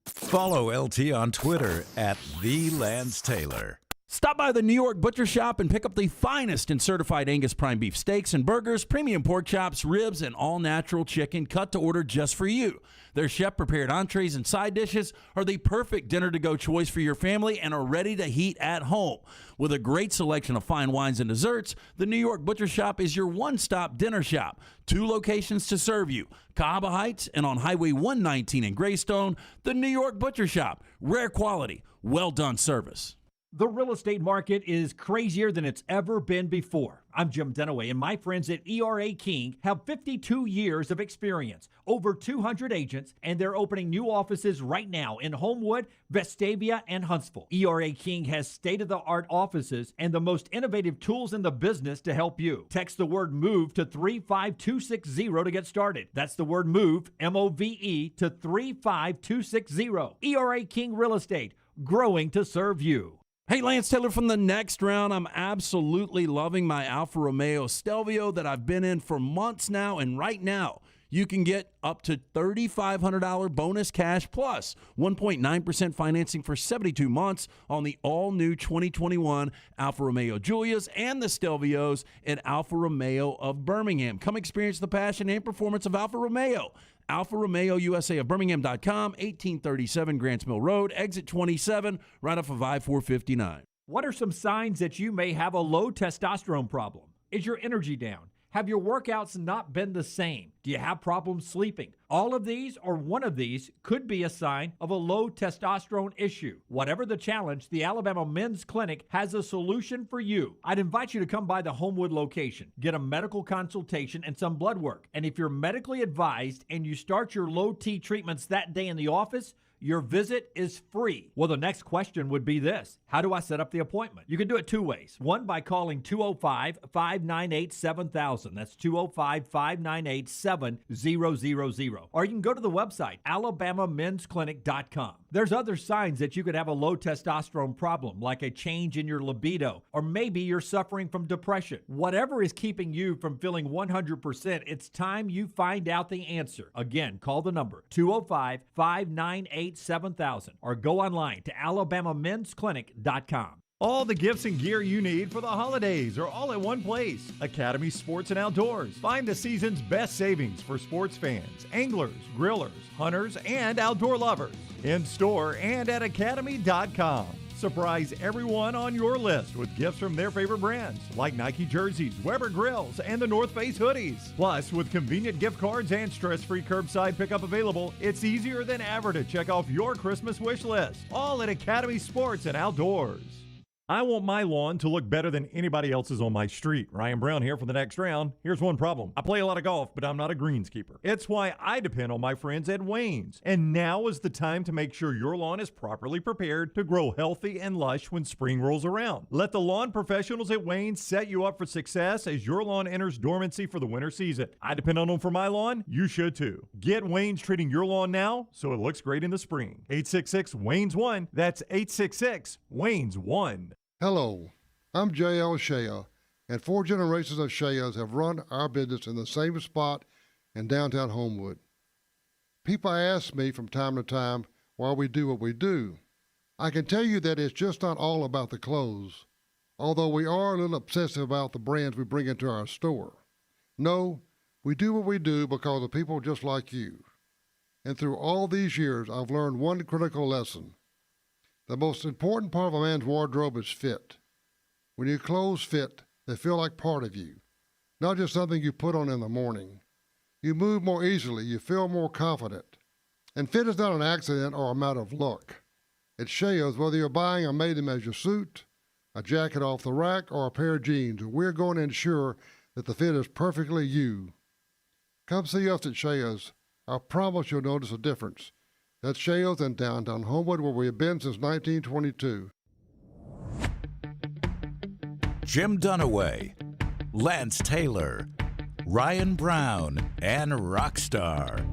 Speaker 6: Follow LT on Twitter at @TheLanceTaylor.
Speaker 7: Stop by the New York Butcher Shop and pick up the finest in certified Angus prime beef steaks and burgers, premium pork chops, ribs, and all-natural chicken cut to order just for you. Their chef-prepared entrees and side dishes are the perfect dinner-to-go choice for your family and are ready to heat at home. With a great selection of fine wines and desserts, the New York Butcher Shop is your one-stop dinner shop. 2 locations to serve you, Cahaba Heights and on Highway 119 in Greystone. The New York Butcher Shop, rare quality, well-done service.
Speaker 4: The real estate market is crazier than it's ever been before. I'm Jim Dunaway, and my friends at ERA King have 52 years of experience, over 200 agents, and they're opening new offices right now in Homewood, Vestavia, and Huntsville. ERA King has state-of-the-art offices and the most innovative tools in the business to help you. Text the word MOVE to 35260 to get started. That's the word MOVE, M-O-V-E, to 35260. ERA King Real Estate, growing to serve you.
Speaker 7: Hey, Lance Taylor from the next round. I'm absolutely loving my Alfa Romeo Stelvio that I've been in for months now, and right now you can get up to $3,500 bonus cash plus 1.9% financing for 72 months on the all-new 2021 Alfa Romeo Giulias and the Stelvios at Alfa Romeo of Birmingham. Come experience the passion and performance of Alfa Romeo. Alfa Romeo USA of Birmingham.com, 1837 Grants Mill Road, exit 27, right off of I-459.
Speaker 4: What are some signs that you may have a low testosterone problem? Is your energy down? Have your workouts not been the same? Do you have problems sleeping? All of these or one of these could be a sign of a low testosterone issue. Whatever the challenge, the Alabama Men's Clinic has a solution for you. I'd invite you to come by the Homewood location, get a medical consultation and some blood work. And if you're medically advised and you start your low T treatments that day in the office, your visit is free. Well, the next question would be this: how do I set up the appointment? You can do it 2 ways. One, by calling 205-598-7000. That's 205-598-7000. Or you can go to the website, alabamamensclinic.com. There's other signs that you could have a low testosterone problem, like a change in your libido, or maybe you're suffering from depression. Whatever is keeping you from feeling 100%, it's time you find out the answer. Again, call the number 205-598-7000 or go online to alabamamensclinic.com.
Speaker 3: All the gifts and gear you need for the holidays are all at one place. Academy Sports and Outdoors. Find the season's best savings for sports fans, anglers, grillers, hunters, and outdoor lovers. In store and at academy.com. Surprise everyone on your list with gifts from their favorite brands like Nike jerseys, Weber grills, and the North Face hoodies. Plus, with convenient gift cards and stress-free curbside pickup available, it's easier than ever to check off your Christmas wish list. All at Academy Sports and Outdoors. I want my lawn to look better than anybody else's on my street. Ryan Brown here for the next round. Here's one problem. I play a lot of golf, but I'm not a greenskeeper. It's why I depend on my friends at Wayne's. And now is the time to make sure your lawn is properly prepared to grow healthy and lush when spring rolls around. Let the lawn professionals at Wayne's set you up for success as your lawn enters dormancy for the winter season. I depend on them for my lawn. You should too. Get Wayne's treating your lawn now so it looks great in the spring. 866-WAYNES-1. That's 866-WAYNES-1.
Speaker 15: Hello, I'm J.L. Shea, and 4 generations of Sheas have run our business in the same spot in downtown Homewood. People ask me from time to time why we do what we do. I can tell you that it's just not all about the clothes, although we are a little obsessive about the brands we bring into our store. No, we do what we do because of people just like you. And through all these years, I've learned one critical lesson. The most important part of a man's wardrobe is fit. When your clothes fit, They feel like part of you, not just something you put on in the morning. You move more easily. You feel more confident. And fit is not an accident or a matter of luck. It shows whether you're buying a made-to-measure suit, a jacket off the rack, or a pair of jeans. We're going to ensure that the fit is perfectly you. Come see us at Shea's. I promise you'll notice a difference. That's Shea's in downtown Homewood, where we have been since 1922.
Speaker 6: Jim Dunaway, Lance Taylor, Ryan Brown, and Rockstar.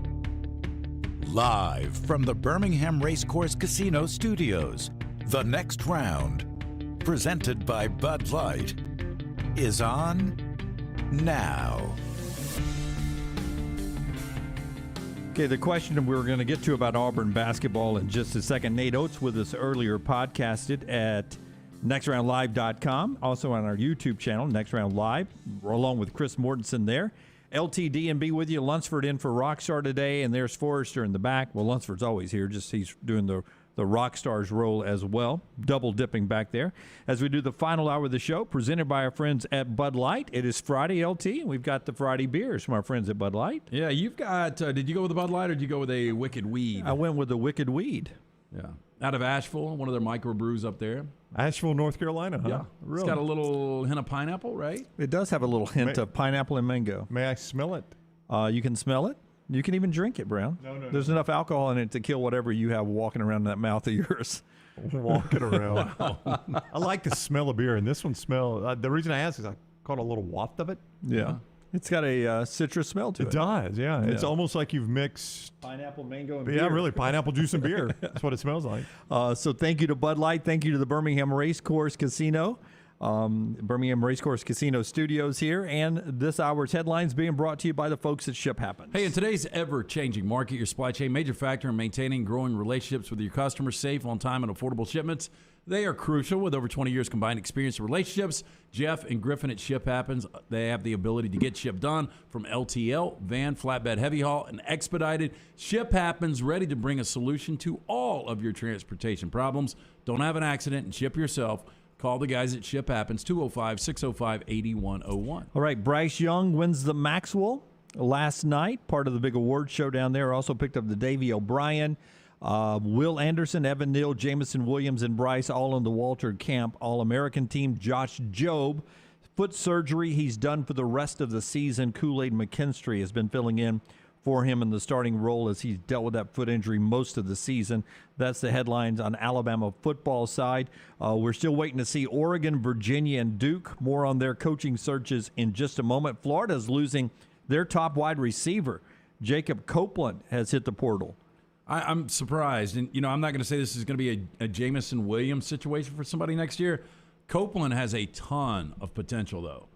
Speaker 6: Live from the Birmingham Racecourse Casino Studios, the next round, presented by Bud Light, is on now.
Speaker 9: Okay, the question we're going to get to about Auburn basketball in just a second. Nate Oats with us earlier, podcasted at nextroundlive.com, also on our YouTube channel, Next Round Live, along with Chris Mortensen there. LTD&B with you. Lunsford in for Rockstar today, and there's Forrester in the back. Well, Lunsford's always here, just he's doing the Rockstar's role as well, double dipping back there. As we do the final hour of the show, presented by our friends at Bud Light. It is Friday, LT, and we've got the Friday beers from our friends at Bud Light.
Speaker 7: Yeah, you've got, did you go with the Bud Light or did you go with a Wicked Weed?
Speaker 9: I went with the Wicked Weed.
Speaker 7: Yeah. Out of Asheville, one of their microbrews up there.
Speaker 3: Asheville, North Carolina, huh?
Speaker 7: Yeah.
Speaker 3: Really?
Speaker 7: It's got a little hint of pineapple, right?
Speaker 9: It does have a little hint of pineapple and mango.
Speaker 3: May I smell it?
Speaker 9: You can smell it. You can even drink it, Brown.
Speaker 3: No.
Speaker 9: There's enough alcohol in it to kill whatever you have walking around in that mouth of yours.
Speaker 3: Walking around. I like the smell of beer, and this one smells. The reason I asked is I caught a little waft of it.
Speaker 9: Yeah. It's got a citrus smell to it.
Speaker 3: It does, yeah. It's almost like you've mixed
Speaker 9: pineapple, mango, and beer.
Speaker 3: Yeah, really, pineapple juice and beer. That's what it smells like.
Speaker 9: So thank you to Bud Light. Thank you to the Birmingham Racecourse Casino. Birmingham Racecourse Casino Studios here. And this hour's headlines being brought to you by the folks at Ship Happens.
Speaker 7: Hey, in today's ever-changing market, your supply chain major factor in maintaining and growing relationships with your customers, safe, on-time, and affordable shipments. They are crucial. With over 20 years combined experience in relationships, Jeff and Griffin at Ship Happens, they have the ability to get ship done from LTL, van, flatbed, heavy haul, and expedited. Ship Happens, ready to bring a solution to all of your transportation problems. Don't have an accident and ship yourself. Call the guys at Ship Happens, 205-605-8101.
Speaker 9: All right, Bryce Young wins the Maxwell last night, part of the big award show down there. Also picked up the Davey O'Brien. Will Anderson, Evan Neal, Jamison Williams, and Bryce all in the Walter Camp All-American team. Josh Jobe, foot surgery. He's done for the rest of the season. Kool-Aid McKinstry has been filling in for him in the starting role as he's dealt with that foot injury most of the season. That's the headlines on Alabama football side. We're still waiting to see Oregon, Virginia, and Duke. More on their coaching searches in just a moment. Florida's losing their top wide receiver. Jacob Copeland has hit the portal.
Speaker 7: I'm surprised. And, I'm not going to say this is going to be a Jamison Williams situation for somebody next year. Copeland has a ton of potential, though.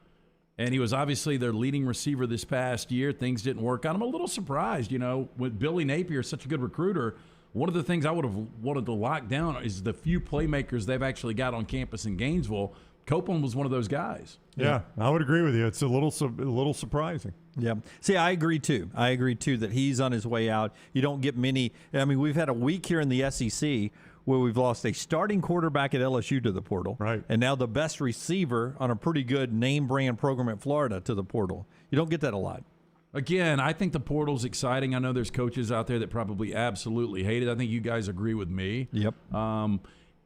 Speaker 7: And he was obviously their leading receiver this past year. Things didn't work out. I'm a little surprised, with Billy Napier, such a good recruiter. One of the things I would have wanted to lock down is the few playmakers they've actually got on campus in Gainesville. Copeland was one of those guys.
Speaker 3: Yeah, I would agree with you. It's a little surprising.
Speaker 9: Yeah. See, I agree, too. That he's on his way out. You don't get many. I mean, we've had a week here in the SEC where we've lost a starting quarterback at LSU to the portal.
Speaker 3: Right.
Speaker 9: And now the best receiver on a pretty good name-brand program at Florida to the portal. You don't get that a lot.
Speaker 7: Again, I think the portal's exciting. I know there's coaches out there that probably absolutely hate it. I think you guys agree with me.
Speaker 9: Yep.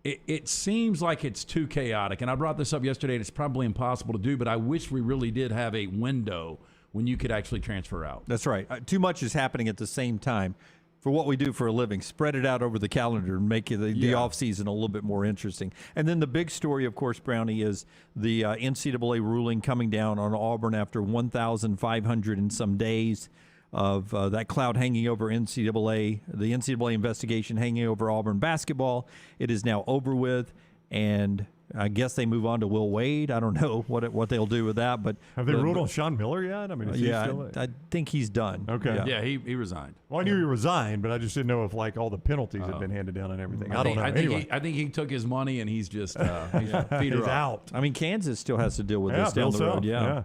Speaker 7: It seems like it's too chaotic, and I brought this up yesterday, and it's probably impossible to do, but I wish we really did have a window when you could actually transfer out.
Speaker 9: That's right. Too much is happening at the same time. For what we do for a living, spread it out over the calendar and make the offseason a little bit more interesting. And then the big story, of course, Brownie, is the NCAA ruling coming down on Auburn after 1,500 and some days of that cloud hanging over NCAA, the NCAA investigation hanging over Auburn basketball. It is now over with, and I guess they move on to Will Wade. I don't know what they'll do with that, but
Speaker 3: have they ruled on Sean Miller yet? I mean, is he still
Speaker 9: I think he's done.
Speaker 3: Okay,
Speaker 7: yeah, he resigned.
Speaker 3: Well, I knew he resigned, but I just didn't know if all the penalties had been handed down and everything. I don't know.
Speaker 7: I think he took his money and he's just he's
Speaker 3: out.
Speaker 9: I mean, Kansas still has to deal with this down the road. Yeah.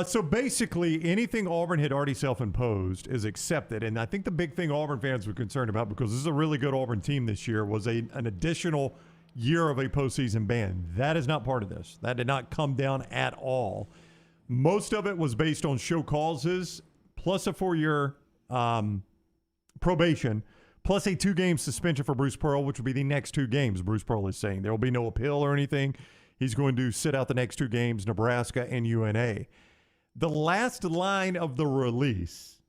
Speaker 3: So basically, anything Auburn had already self-imposed is accepted. And I think the big thing Auburn fans were concerned about, because this is a really good Auburn team this year, was an additional year of a postseason ban. That is not part of this. That did not come down at all. Most of it was based on show causes, plus a 4-year probation, plus a 2-game suspension for Bruce Pearl, which would be the next 2 games, Bruce Pearl is saying. There will be no appeal or anything. He's going to sit out the next 2 games, Nebraska and UNA. The last line of the release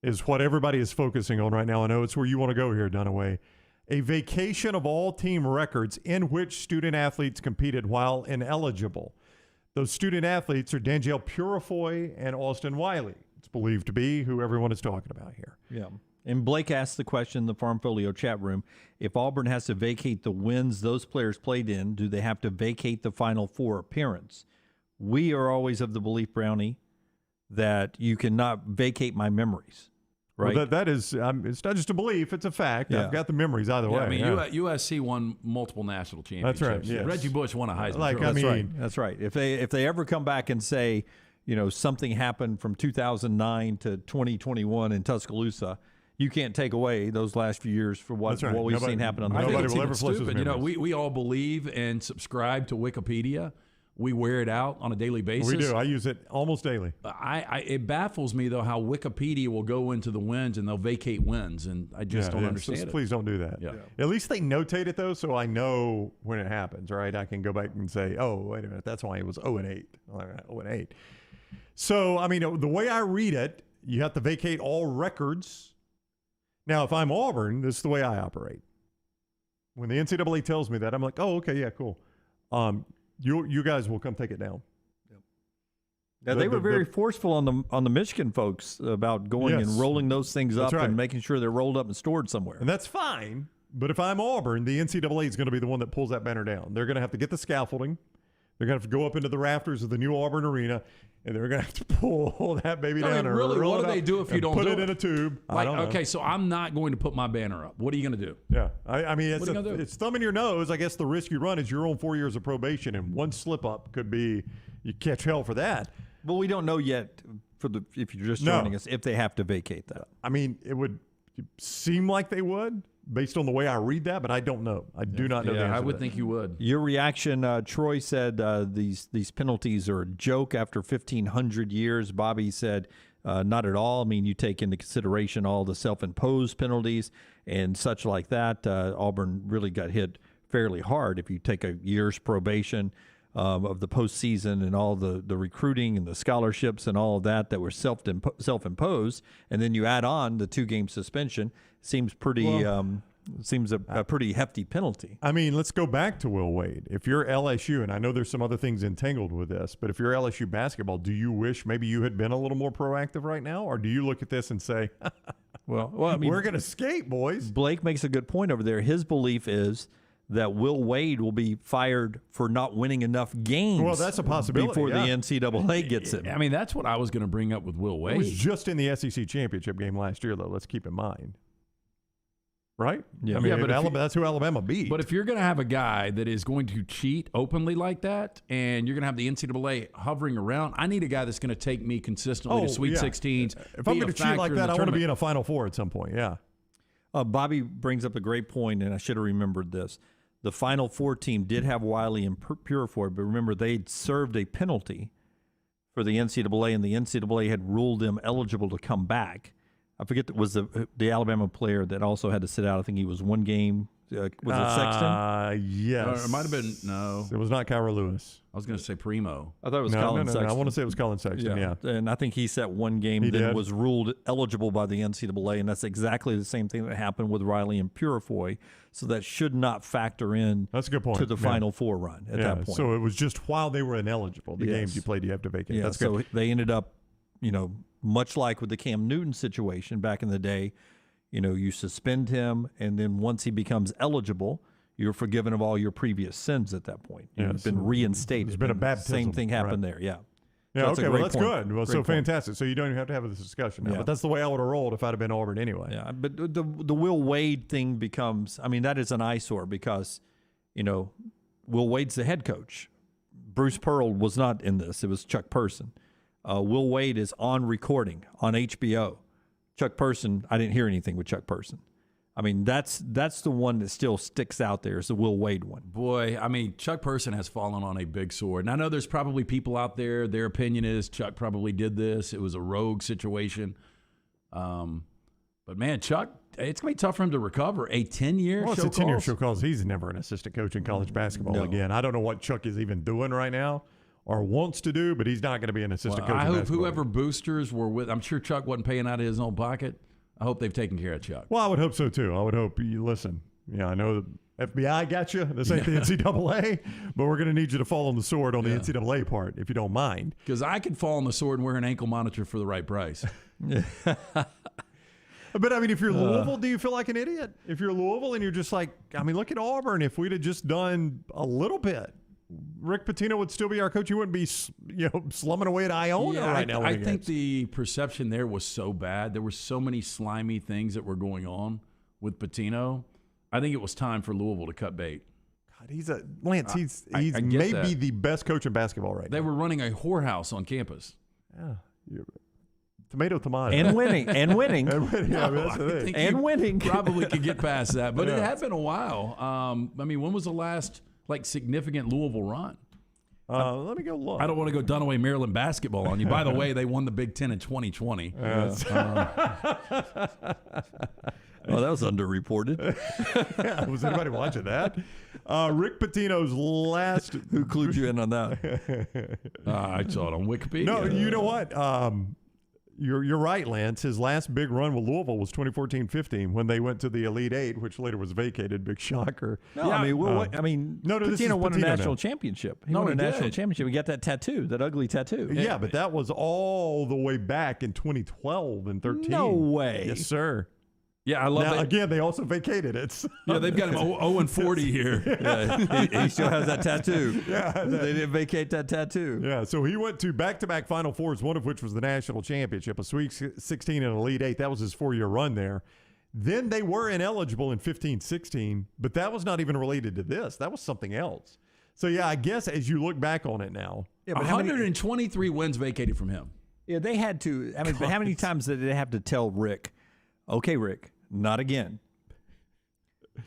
Speaker 3: is what everybody is focusing on right now. I know it's where you want to go here, Dunaway. A vacation of all team records in which student athletes competed while ineligible. Those student athletes are D'Angelo Purifoy and Austin Wiley. It's believed to be who everyone is talking about here.
Speaker 9: Yeah. And Blake asked the question in the Farmfolio chat room, if Auburn has to vacate the wins those players played in, do they have to vacate the Final Four appearance? We are always of the belief, Brownie, that you cannot vacate my memories, right?
Speaker 3: Well, that is, it's not just a belief, it's a fact.
Speaker 9: Yeah.
Speaker 3: I've got the memories either way.
Speaker 7: I mean, USC won multiple national championships.
Speaker 3: That's right, yes.
Speaker 7: Reggie Bush won a Heisman Trophy.
Speaker 9: That's right. If they ever come back and say, something happened from 2009 to 2021 in Tuscaloosa, you can't take away those last few years for what we've seen happen on the field.
Speaker 7: I think it's even stupid. We all believe and subscribe to Wikipedia. We wear it out on a daily basis.
Speaker 3: We do. I use it almost daily.
Speaker 7: It baffles me, though, how Wikipedia will go into the wins and they'll vacate wins, and I just don't understand it.
Speaker 3: Please don't do that.
Speaker 7: Yeah.
Speaker 3: At least they notate it, though, so I know when it happens, right? I can go back and say, oh, wait a minute, that's why it was 0-8. 0-8. So, I mean, the way I read it, you have to vacate all records. Now, if I'm Auburn, this is the way I operate. When the NCAA tells me that, I'm like, oh, okay, yeah, cool. You guys will come take it down.
Speaker 9: Yeah, they were very forceful on the Michigan folks about going and rolling those things up and making sure they're rolled up and stored somewhere.
Speaker 3: And that's fine. But if I'm Auburn, the NCAA is going to be the one that pulls that banner down. They're going to have to get the scaffolding. They're going to have to go up into the rafters of the new Auburn Arena, and they're going to have to pull that baby down.
Speaker 7: Really, what do they do if you don't
Speaker 3: put
Speaker 7: do
Speaker 3: it in a tube?
Speaker 7: Like, okay, so I'm not going to put my banner up. What are you going to do?
Speaker 3: Yeah, I mean, it's thumb in your nose. I guess the risk you run is your own 4 years of probation, and one slip up could be you catch hell for that.
Speaker 9: But we don't know yet if you're just joining us if they have to vacate that.
Speaker 3: I mean, it would seem like they would, based on the way I read that, but I don't know. I do not know the answer
Speaker 7: I
Speaker 3: to
Speaker 7: would
Speaker 3: that.
Speaker 7: think you would.
Speaker 9: Your reaction, Troy said these penalties are a joke after 1,500 years. Bobby said not at all. I mean, you take into consideration all the self-imposed penalties and such like that. Auburn really got hit fairly hard if you take a year's probation of the postseason and all the recruiting and the scholarships and all of that were self-imposed, and then you add on the 2-game suspension. Seems pretty seems a pretty hefty penalty.
Speaker 3: I mean, let's go back to Will Wade. If you're LSU, and I know there's some other things entangled with this, but if you're LSU basketball, do you wish maybe you had been a little more proactive right now, or do you look at this and say,
Speaker 9: well, I mean,
Speaker 3: we're going to skate, boys?
Speaker 9: Blake makes a good point over there. His belief is that Will Wade will be fired for not winning enough games.
Speaker 3: Well, that's a possibility
Speaker 9: before the NCAA gets him.
Speaker 7: I mean, that's what I was going to bring up with Will Wade.
Speaker 3: It was just in the SEC championship game last year, though. Let's keep in mind. Right?
Speaker 9: Yeah.
Speaker 3: I mean, that's who Alabama beat.
Speaker 7: But if you're going to have a guy that is going to cheat openly like that, and you're going to have the NCAA hovering around, I need a guy that's going to take me consistently to Sweet 16s.
Speaker 3: If I'm going to cheat like that, I want to be in a Final Four at some point, yeah.
Speaker 9: Bobby brings up a great point, and I should have remembered this. The Final Four team did have Wiley and Purifoy, but remember, they'd served a penalty for the NCAA, and the NCAA had ruled them eligible to come back. I forget, was the Alabama player that also had to sit out. I think he was one game. Was it Sexton?
Speaker 3: Yes.
Speaker 7: It might have been, no.
Speaker 3: It was not Kyra Lewis.
Speaker 7: I was going to say Primo.
Speaker 9: I thought it was Colin Sexton.
Speaker 3: I want to say it was Colin Sexton, yeah.
Speaker 9: And I think he sat one game, was ruled eligible by the NCAA, and that's exactly the same thing that happened with Riley and Purifoy. So that should not factor in
Speaker 3: that's a good point.
Speaker 9: To the Final Four run at that point.
Speaker 3: So it was just while they were ineligible. The games you played, you have to vacate.
Speaker 9: Yeah,
Speaker 3: that's
Speaker 9: so
Speaker 3: good.
Speaker 9: they ended up, much like with the Cam Newton situation back in the day, you suspend him, and then once he becomes eligible, you're forgiven of all your previous sins at that point. You've been reinstated.
Speaker 3: There's been a baptism.
Speaker 9: Same thing happened there, yeah.
Speaker 3: Yeah,
Speaker 9: so
Speaker 3: okay, well, that's
Speaker 9: point.
Speaker 3: good. Well, so fantastic. So you don't even have to have this discussion now.
Speaker 9: Yeah.
Speaker 3: But that's the way I would have rolled if I'd have been Auburn anyway.
Speaker 9: Yeah, but the Will Wade thing becomes, that is an eyesore because, Will Wade's the head coach. Bruce Pearl was not in this. It was Chuck Person. Will Wade is on recording on HBO. Chuck Person, I didn't hear anything with Chuck Person. I mean, that's the one that still sticks out there is the Will Wade one.
Speaker 7: Boy, I mean, Chuck Person has fallen on a big sword. And I know there's probably people out there, their opinion is Chuck probably did this. It was a rogue situation. But, man, Chuck, it's going to be tough for him to recover. A 10-year
Speaker 3: Well, it's
Speaker 7: show
Speaker 3: a 10-year
Speaker 7: calls?
Speaker 3: show calls. He's never an assistant coach in college basketball again. I don't know what Chuck is even doing right now or wants to do, but he's not going to be an assistant coach
Speaker 7: I
Speaker 3: in
Speaker 7: hope
Speaker 3: basketball.
Speaker 7: whoever boosters were with, I'm sure Chuck wasn't paying out of his own pocket. I hope they've taken care of Chuck.
Speaker 3: Well, I would hope so, too. I would hope you listen. Yeah, I know the FBI got you. This ain't the NCAA, but we're going to need you to fall on the sword on the NCAA part, if you don't mind.
Speaker 7: Because I could fall on the sword and wear an ankle monitor for the right price.
Speaker 3: But, I mean, if you're Louisville, do you feel like an idiot? If you're Louisville and you're just like, I mean, look at Auburn. If we'd have just done a little bit, Rick Pitino would still be our coach. He wouldn't be, slumming away at Iona right now.
Speaker 7: I think the perception there was so bad. There were so many slimy things that were going on with Pitino. I think it was time for Louisville to cut bait.
Speaker 3: God, he's he's
Speaker 7: I get
Speaker 3: maybe
Speaker 7: that.
Speaker 3: the best coach in basketball right
Speaker 7: They
Speaker 3: now.
Speaker 7: were running a whorehouse on campus.
Speaker 3: Yeah. Tomato.
Speaker 9: And winning.
Speaker 3: Yeah, I mean,
Speaker 7: No,
Speaker 3: that's the
Speaker 7: I
Speaker 3: thing.
Speaker 7: think
Speaker 9: And
Speaker 7: you
Speaker 9: winning.
Speaker 7: Probably could get past that, but it
Speaker 3: Yeah.
Speaker 7: had been a while. I mean, when was the last significant Louisville run?
Speaker 3: Let me go look.
Speaker 7: I don't want to go Dunaway, Maryland basketball on you. By the way, they won the Big Ten in 2020.
Speaker 9: Oh, that was underreported.
Speaker 3: Yeah, was anybody watching that? Rick Pitino's last.
Speaker 9: Who clued you in on that?
Speaker 7: I saw it on Wikipedia.
Speaker 3: No, you know what? You're right, Lance. His last big run with Louisville was 2014-15 when they went to the Elite Eight, which later was vacated. Big shocker.
Speaker 9: No, I mean,
Speaker 3: this is
Speaker 9: Pitino won a
Speaker 3: Pitino
Speaker 9: national
Speaker 3: now.
Speaker 9: championship. He
Speaker 7: No,
Speaker 9: won a
Speaker 7: he
Speaker 9: national
Speaker 7: did.
Speaker 9: championship. He got that tattoo, that ugly tattoo.
Speaker 3: Yeah, but that was all the way back in 2012 and 13.
Speaker 9: No way.
Speaker 3: Yes, sir.
Speaker 7: Yeah, I love
Speaker 3: Now,
Speaker 7: that.
Speaker 3: again, they also vacated it. So.
Speaker 7: Yeah, they've got him 0-40 here.
Speaker 9: Yeah, he still has that tattoo.
Speaker 3: Yeah,
Speaker 9: They didn't vacate that tattoo.
Speaker 3: Yeah, so he went to back-to-back Final Fours, one of which was the national championship, a Sweet 16 and Elite 8. That was his 4-year run there. Then they were ineligible in 15-16, but that was not even related to this. That was something else. So, yeah, I guess as you look back on it now.
Speaker 9: Yeah, but how many,
Speaker 7: 123 wins vacated from him.
Speaker 9: yeah, they had to. I mean, but how many times did they have to tell Rick, okay, Rick, not again?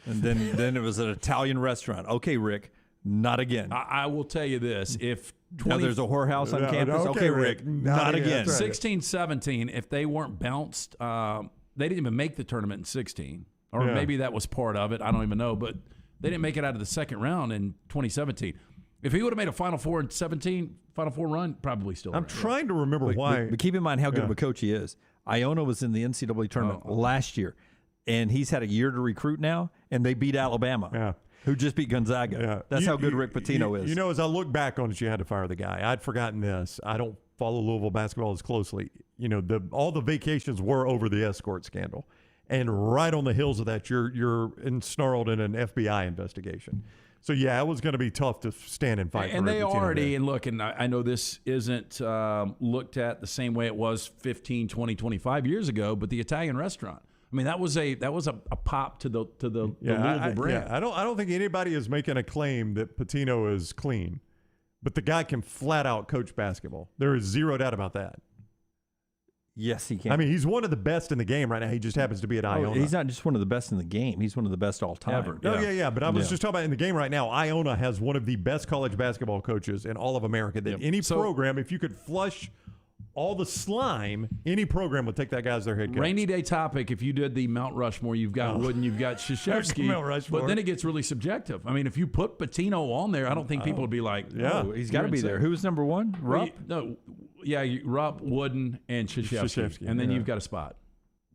Speaker 9: And then it was an Italian restaurant. Okay, Rick, not again.
Speaker 7: I will tell you this. If
Speaker 9: Now there's a whorehouse on campus. Okay, Rick, not again.
Speaker 7: 16-17, if they weren't bounced, they didn't even make the tournament in 16. Or
Speaker 3: Yeah.
Speaker 7: maybe that was part of it. I don't even know. But they didn't make it out of the second round in 2017. If he would have made a Final Four in 17, Final Four run, probably still.
Speaker 3: I'm trying to remember why.
Speaker 9: But keep in mind how good of a coach he is. Iona was in the NCAA tournament last year, and he's had a year to recruit now, and they beat Alabama, who just beat Gonzaga.
Speaker 3: Yeah.
Speaker 9: That's how good Rick Pitino is.
Speaker 3: You know, as I look back on it, you had to fire the guy. I'd forgotten this. I don't follow Louisville basketball as closely. You know, all the vacations were over the escort scandal. And right on the heels of that, you're ensnarled in an FBI investigation. So, yeah, it was going to be tough to stand and fight.
Speaker 7: And
Speaker 3: for
Speaker 7: they
Speaker 3: Rick Pitino
Speaker 7: already,
Speaker 3: there.
Speaker 7: and look, and I know this isn't looked at the same way it was 15, 20, 25 years ago, but the Italian restaurant. I mean, that was a pop to the Louisville brand.
Speaker 3: I don't think anybody is making a claim that Pitino is clean, but the guy can flat out coach basketball. There is zero doubt about that.
Speaker 9: Yes, he can.
Speaker 3: I mean, he's one of the best in the game right now. He just happens to be at Iona.
Speaker 9: He's not just one of the best in the game. He's one of the best all time.
Speaker 7: Ever.
Speaker 3: Oh, yeah. But I was just talking about in the game right now, Iona has one of the best college basketball coaches in all of America. That any program, if you could flush all the slime, any program would take that guy as their head coach.
Speaker 7: Rainy day topic. If you did the Mount Rushmore, you've got Wooden, you've got Krzyzewski.
Speaker 3: Mount Rushmore.
Speaker 7: But then it gets really subjective. I mean, if you put Pitino on there, I don't think people would be like,
Speaker 9: oh, he's got to be there. Who's number one? Rupp?
Speaker 7: Rupp, Wooden, and Krzyzewski. And then you've got a spot.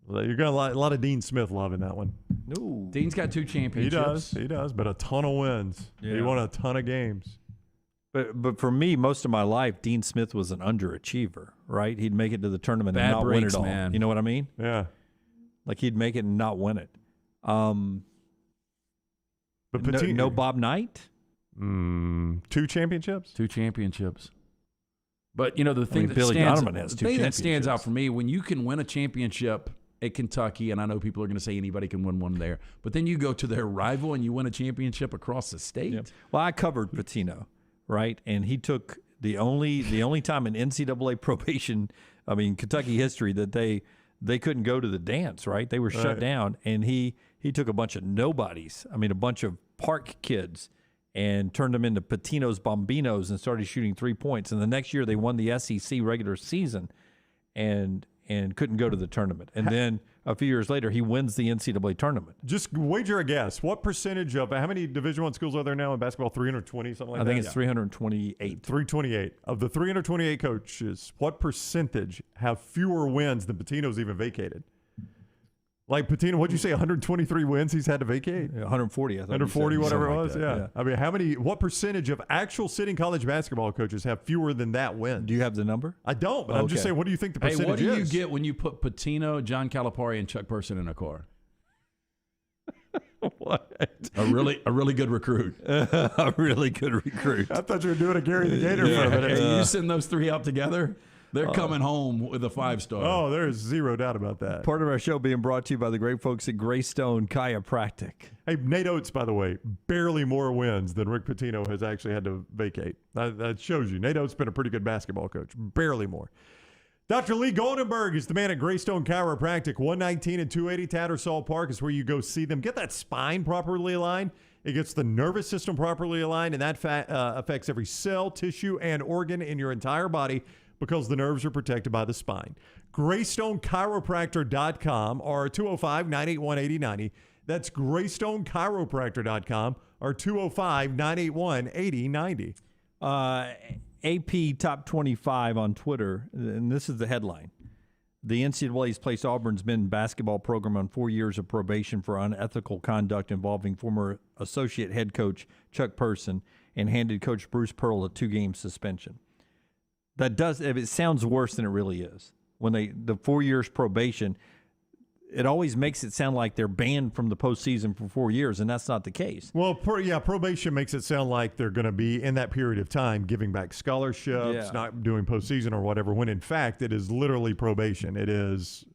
Speaker 3: Well, you got a lot of Dean Smith love in that one.
Speaker 9: No,
Speaker 7: Dean's got 2 championships.
Speaker 3: He does, but a ton of wins.
Speaker 9: Yeah.
Speaker 3: He won a ton of games.
Speaker 9: But for me, most of my life, Dean Smith was an underachiever, right? He'd make it to the tournament and not win it all.
Speaker 7: Man.
Speaker 9: You know what I mean?
Speaker 3: Yeah.
Speaker 9: Like he'd make it and not win it.
Speaker 3: But
Speaker 9: no Bob Knight?
Speaker 3: 2 championships?
Speaker 7: 2 championships. But, you know, the thing,
Speaker 9: Billy Donovan has 2
Speaker 7: that stands out for me, when you can win a championship at Kentucky, and I know people are going to say anybody can win one there, but then you go to their rival and you win a championship across the state.
Speaker 9: Yep. Well, I covered Pitino, right? And he took the only time in NCAA probation, I mean, Kentucky history that they couldn't go to the dance, right? They were shut down, and he took a bunch of nobodies, a bunch of park kids, and turned them into Patinos Bombinos and started shooting 3 points. And the next year they won the SEC regular season and couldn't go to the tournament. And then a few years later, he wins the NCAA tournament.
Speaker 3: Just wager a guess. What percentage of how many Division I schools are there now in basketball? 320, something like that?
Speaker 9: I think it's 328.
Speaker 3: 328. Of the 328 coaches, what percentage have fewer wins than Patino's even vacated? Like Patino, what'd you say, 123 wins he's had to vacate?
Speaker 9: 140, I thought.
Speaker 3: 140, whatever it was,
Speaker 9: yeah.
Speaker 3: What percentage of actual sitting college basketball coaches have fewer than that wins?
Speaker 9: Do you have the number?
Speaker 3: I don't, but I'm just saying, what do you think the percentage is?
Speaker 7: What do you get when you put Patino, John Calipari, and Chuck Person in a car?
Speaker 3: What?
Speaker 7: A really good recruit.
Speaker 9: A really good recruit.
Speaker 3: I thought you were doing a Gary the Gator for a minute.
Speaker 7: Hey, you send those three out together, they're coming home with a 5-star.
Speaker 3: Oh, there's zero doubt about that.
Speaker 9: Part of our show being brought to you by the great folks at Greystone Chiropractic.
Speaker 3: Hey, Nate Oats, by the way, barely more wins than Rick Pitino has actually had to vacate. That shows you. Nate Oats has been a pretty good basketball coach. Barely more. Dr. Lee Goldenberg is the man at Greystone Chiropractic. 119 and 280 Tattersall Park is where you go see them. Get that spine properly aligned. It gets the nervous system properly aligned, and that affects every cell, tissue, and organ in your entire body, because the nerves are protected by the spine. GreystoneChiropractor.com or 205-981-8090. That's GreystoneChiropractor.com or 205-981-8090.
Speaker 9: AP Top 25 on Twitter, and this is the headline. The NCAA's placed Auburn's men's basketball program on 4 years of probation for unethical conduct involving former associate head coach Chuck Person and handed Coach Bruce Pearl a 2-game suspension. It sounds worse than it really is. When the 4 years probation, it always makes it sound like they're banned from the postseason for 4 years, and that's not the case.
Speaker 3: Well, probation makes it sound like they're going to be, in that period of time, giving back scholarships, not doing postseason or whatever, when in fact it is literally probation. It is,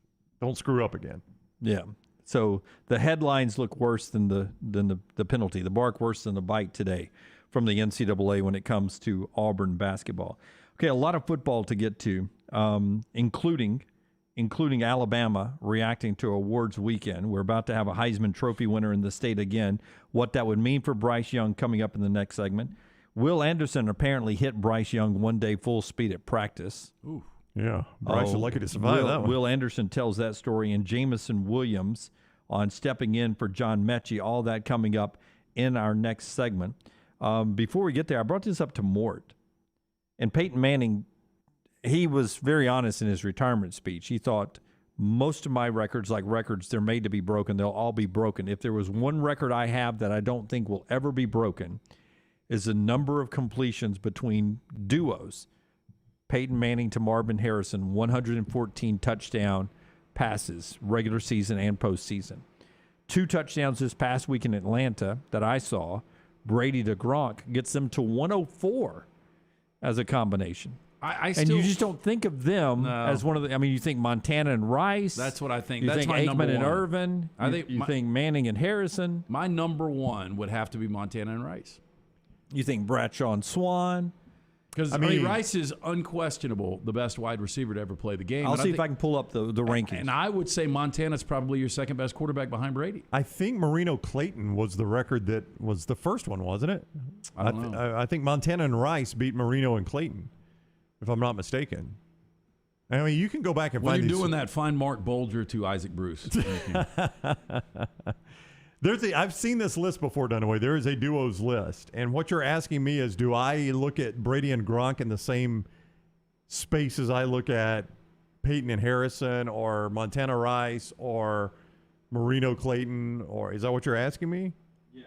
Speaker 3: don't screw up again.
Speaker 9: Yeah. So the headlines look worse than the penalty, the bark worse than the bite today from the NCAA when it comes to Auburn basketball. Okay, a lot of football to get to, including Alabama reacting to awards weekend. We're about to have a Heisman Trophy winner in the state again. What that would mean for Bryce Young coming up in the next segment. Will Anderson apparently hit Bryce Young one day full speed at practice.
Speaker 3: Ooh. Yeah, Bryce is lucky to survive that one.
Speaker 9: Will Anderson tells that story, and Jamison Williams on stepping in for John Mechie. All that coming up in our next segment. Before we get there, I brought this up to Mort. And Peyton Manning, he was very honest in his retirement speech. He thought, most of my records, like records, they're made to be broken. They'll all be broken. If there was one record I have that I don't think will ever be broken, is the number of completions between duos. Peyton Manning to Marvin Harrison, 114 touchdown passes, regular season and postseason. 2 touchdowns this past week in Atlanta that I saw. Brady to Gronk gets them to 104 as a combination. And you just don't think of them as one of the. You think Montana and Rice.
Speaker 7: That's what I think.
Speaker 9: You
Speaker 7: That's
Speaker 9: think
Speaker 7: my number
Speaker 9: Aikman and
Speaker 7: one.
Speaker 9: Irvin. You think Manning and Harrison.
Speaker 7: My number one would have to be Montana and Rice.
Speaker 9: You think Bradshaw and Swan.
Speaker 7: Because Rice is unquestionable the best wide receiver to ever play the game.
Speaker 9: I'll see if I can pull up the rankings.
Speaker 7: And I would say Montana's probably your second best quarterback behind Brady.
Speaker 3: I think Marino Clayton was the record that was the first one, wasn't it?
Speaker 7: I don't know.
Speaker 3: I think Montana and Rice beat Marino and Clayton, if I'm not mistaken. You can go back and find
Speaker 7: When
Speaker 3: these.
Speaker 7: you're doing that, find Mark Bolger to Isaac Bruce.
Speaker 3: I've seen this list before, Dunaway. There is a duos list. And what you're asking me is, do I look at Brady and Gronk in the same space as I look at Peyton and Harrison or Montana Rice or Marino Clayton? Or is that what you're asking me?
Speaker 7: Yeah.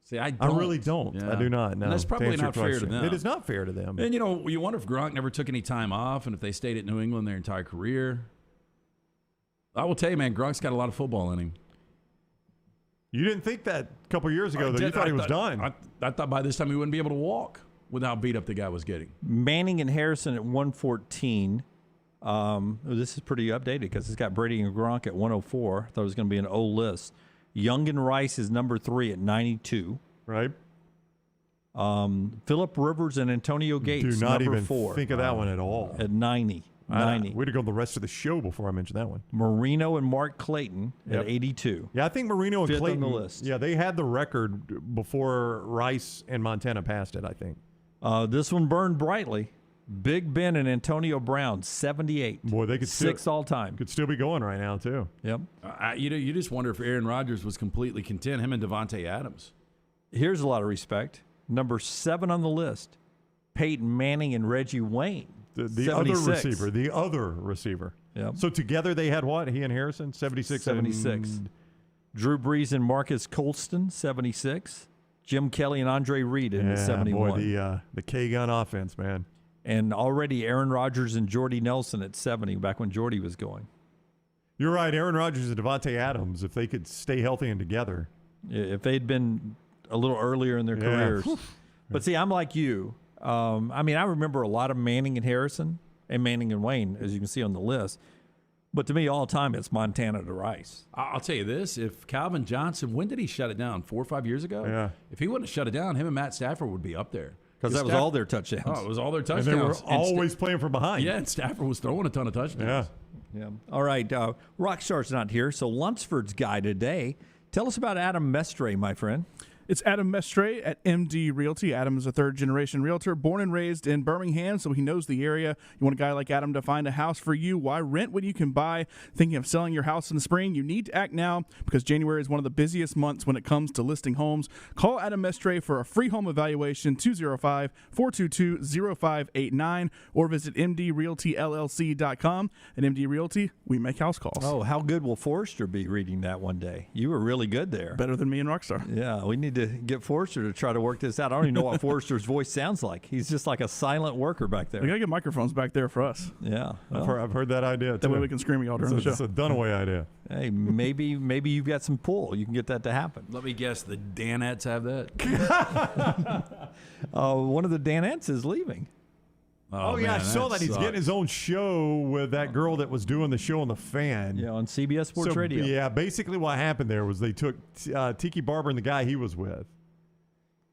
Speaker 7: See, I
Speaker 3: really don't.
Speaker 7: Yeah.
Speaker 3: I do not. No.
Speaker 7: And that's probably not fair to them.
Speaker 3: It is not fair to them.
Speaker 7: And, you wonder if Gronk never took any time off and if they stayed at New England their entire career. I will tell you, man, Gronk's got a lot of football in him.
Speaker 3: You didn't think that a couple years ago, though. You thought he was done.
Speaker 7: I thought by this time he wouldn't be able to walk with how beat up the guy was getting.
Speaker 9: Manning and Harrison at 114. This is pretty updated because it's got Brady and Gronk at 104. I thought it was going to be an old list. Young and Rice is number 3 at 92.
Speaker 3: Right.
Speaker 9: Phillip Rivers and Antonio Gates,
Speaker 3: do not
Speaker 9: number
Speaker 3: even
Speaker 9: 4.
Speaker 3: think of that one at all.
Speaker 9: At 90. 90.
Speaker 20: Way to go the rest of the show before I mention that one.
Speaker 9: Marino and Mark Clayton at 82.
Speaker 20: Yeah, I think Marino and
Speaker 9: Fifth
Speaker 20: Clayton.
Speaker 9: on the list.
Speaker 20: Yeah, they had the record before Rice and Montana passed it, I think.
Speaker 9: This one burned brightly. Big Ben and Antonio Brown, 78.
Speaker 20: Boy, they could
Speaker 9: six all time.
Speaker 20: Could still be going right now too.
Speaker 9: Yep.
Speaker 7: You just wonder if Aaron Rodgers was completely content. Him and Devontae Adams.
Speaker 9: Here's a lot of respect. Number 7 on the list, Peyton Manning and Reggie Wayne.
Speaker 20: The other receiver. The other receiver.
Speaker 9: Yep.
Speaker 20: So together they had what? He and Harrison? 76.
Speaker 9: 76. Drew Brees and Marcus Colston, 76. Jim Kelly and Andre Reed in 71.
Speaker 20: Boy, the K-gun offense, man.
Speaker 9: And already Aaron Rodgers and Jordy Nelson at 70, back when Jordy was going.
Speaker 20: You're right. Aaron Rodgers and Devontae Adams, if they could stay healthy and together.
Speaker 9: If they'd been a little earlier in their careers. But see, I'm like you. I remember a lot of Manning and Harrison and Manning and Wayne, as you can see on the list. But to me, all time, it's Montana to Rice.
Speaker 7: I'll tell you this. If Calvin Johnson, when did he shut it down? 4 or 5 years ago?
Speaker 20: Yeah.
Speaker 7: If he wouldn't have shut it down, him and Matt Stafford would be up there.
Speaker 9: Because that was all their touchdowns.
Speaker 7: Oh, it was all their touchdowns.
Speaker 20: And they were always playing from behind.
Speaker 7: Yeah, and Stafford was throwing a ton of touchdowns.
Speaker 9: Yeah. All right. Rockstar's not here, so Lunsford's guy today. Tell us about Adam Mestre, my friend.
Speaker 8: It's Adam Mestre at MD Realty. Adam is a third-generation realtor, born and raised in Birmingham, so he knows the area. You want a guy like Adam to find a house for you. Why rent when you can buy? Thinking of selling your house in the spring? You need to act now because January is one of the busiest months when it comes to listing homes. Call Adam Mestre for a free home evaluation, 205-422-0589, or visit mdrealtyllc.com. At MD Realty, we make house calls.
Speaker 9: Oh, how good will Forrester be reading that one day? You were really good there.
Speaker 8: Better than me and Rockstar.
Speaker 9: Yeah, we need to get Forrester to try to work this out. I don't even know what Forrester's voice sounds like. He's just like a silent worker back there.
Speaker 8: We got to get microphones back there for us.
Speaker 9: Yeah.
Speaker 20: I've heard that idea, too.
Speaker 8: That way we can scream at y'all during the show.
Speaker 20: It's a Dunaway idea.
Speaker 9: Hey, maybe you've got some pull. You can get that to happen.
Speaker 7: Let me guess, the Danettes have that?
Speaker 9: One of the Danettes is leaving.
Speaker 20: Oh yeah, I saw that. He's getting his own show with that girl that was doing the show on the Fan.
Speaker 9: Yeah, on CBS Sports Radio.
Speaker 20: Yeah, basically what happened there was they took Tiki Barber and the guy he was with.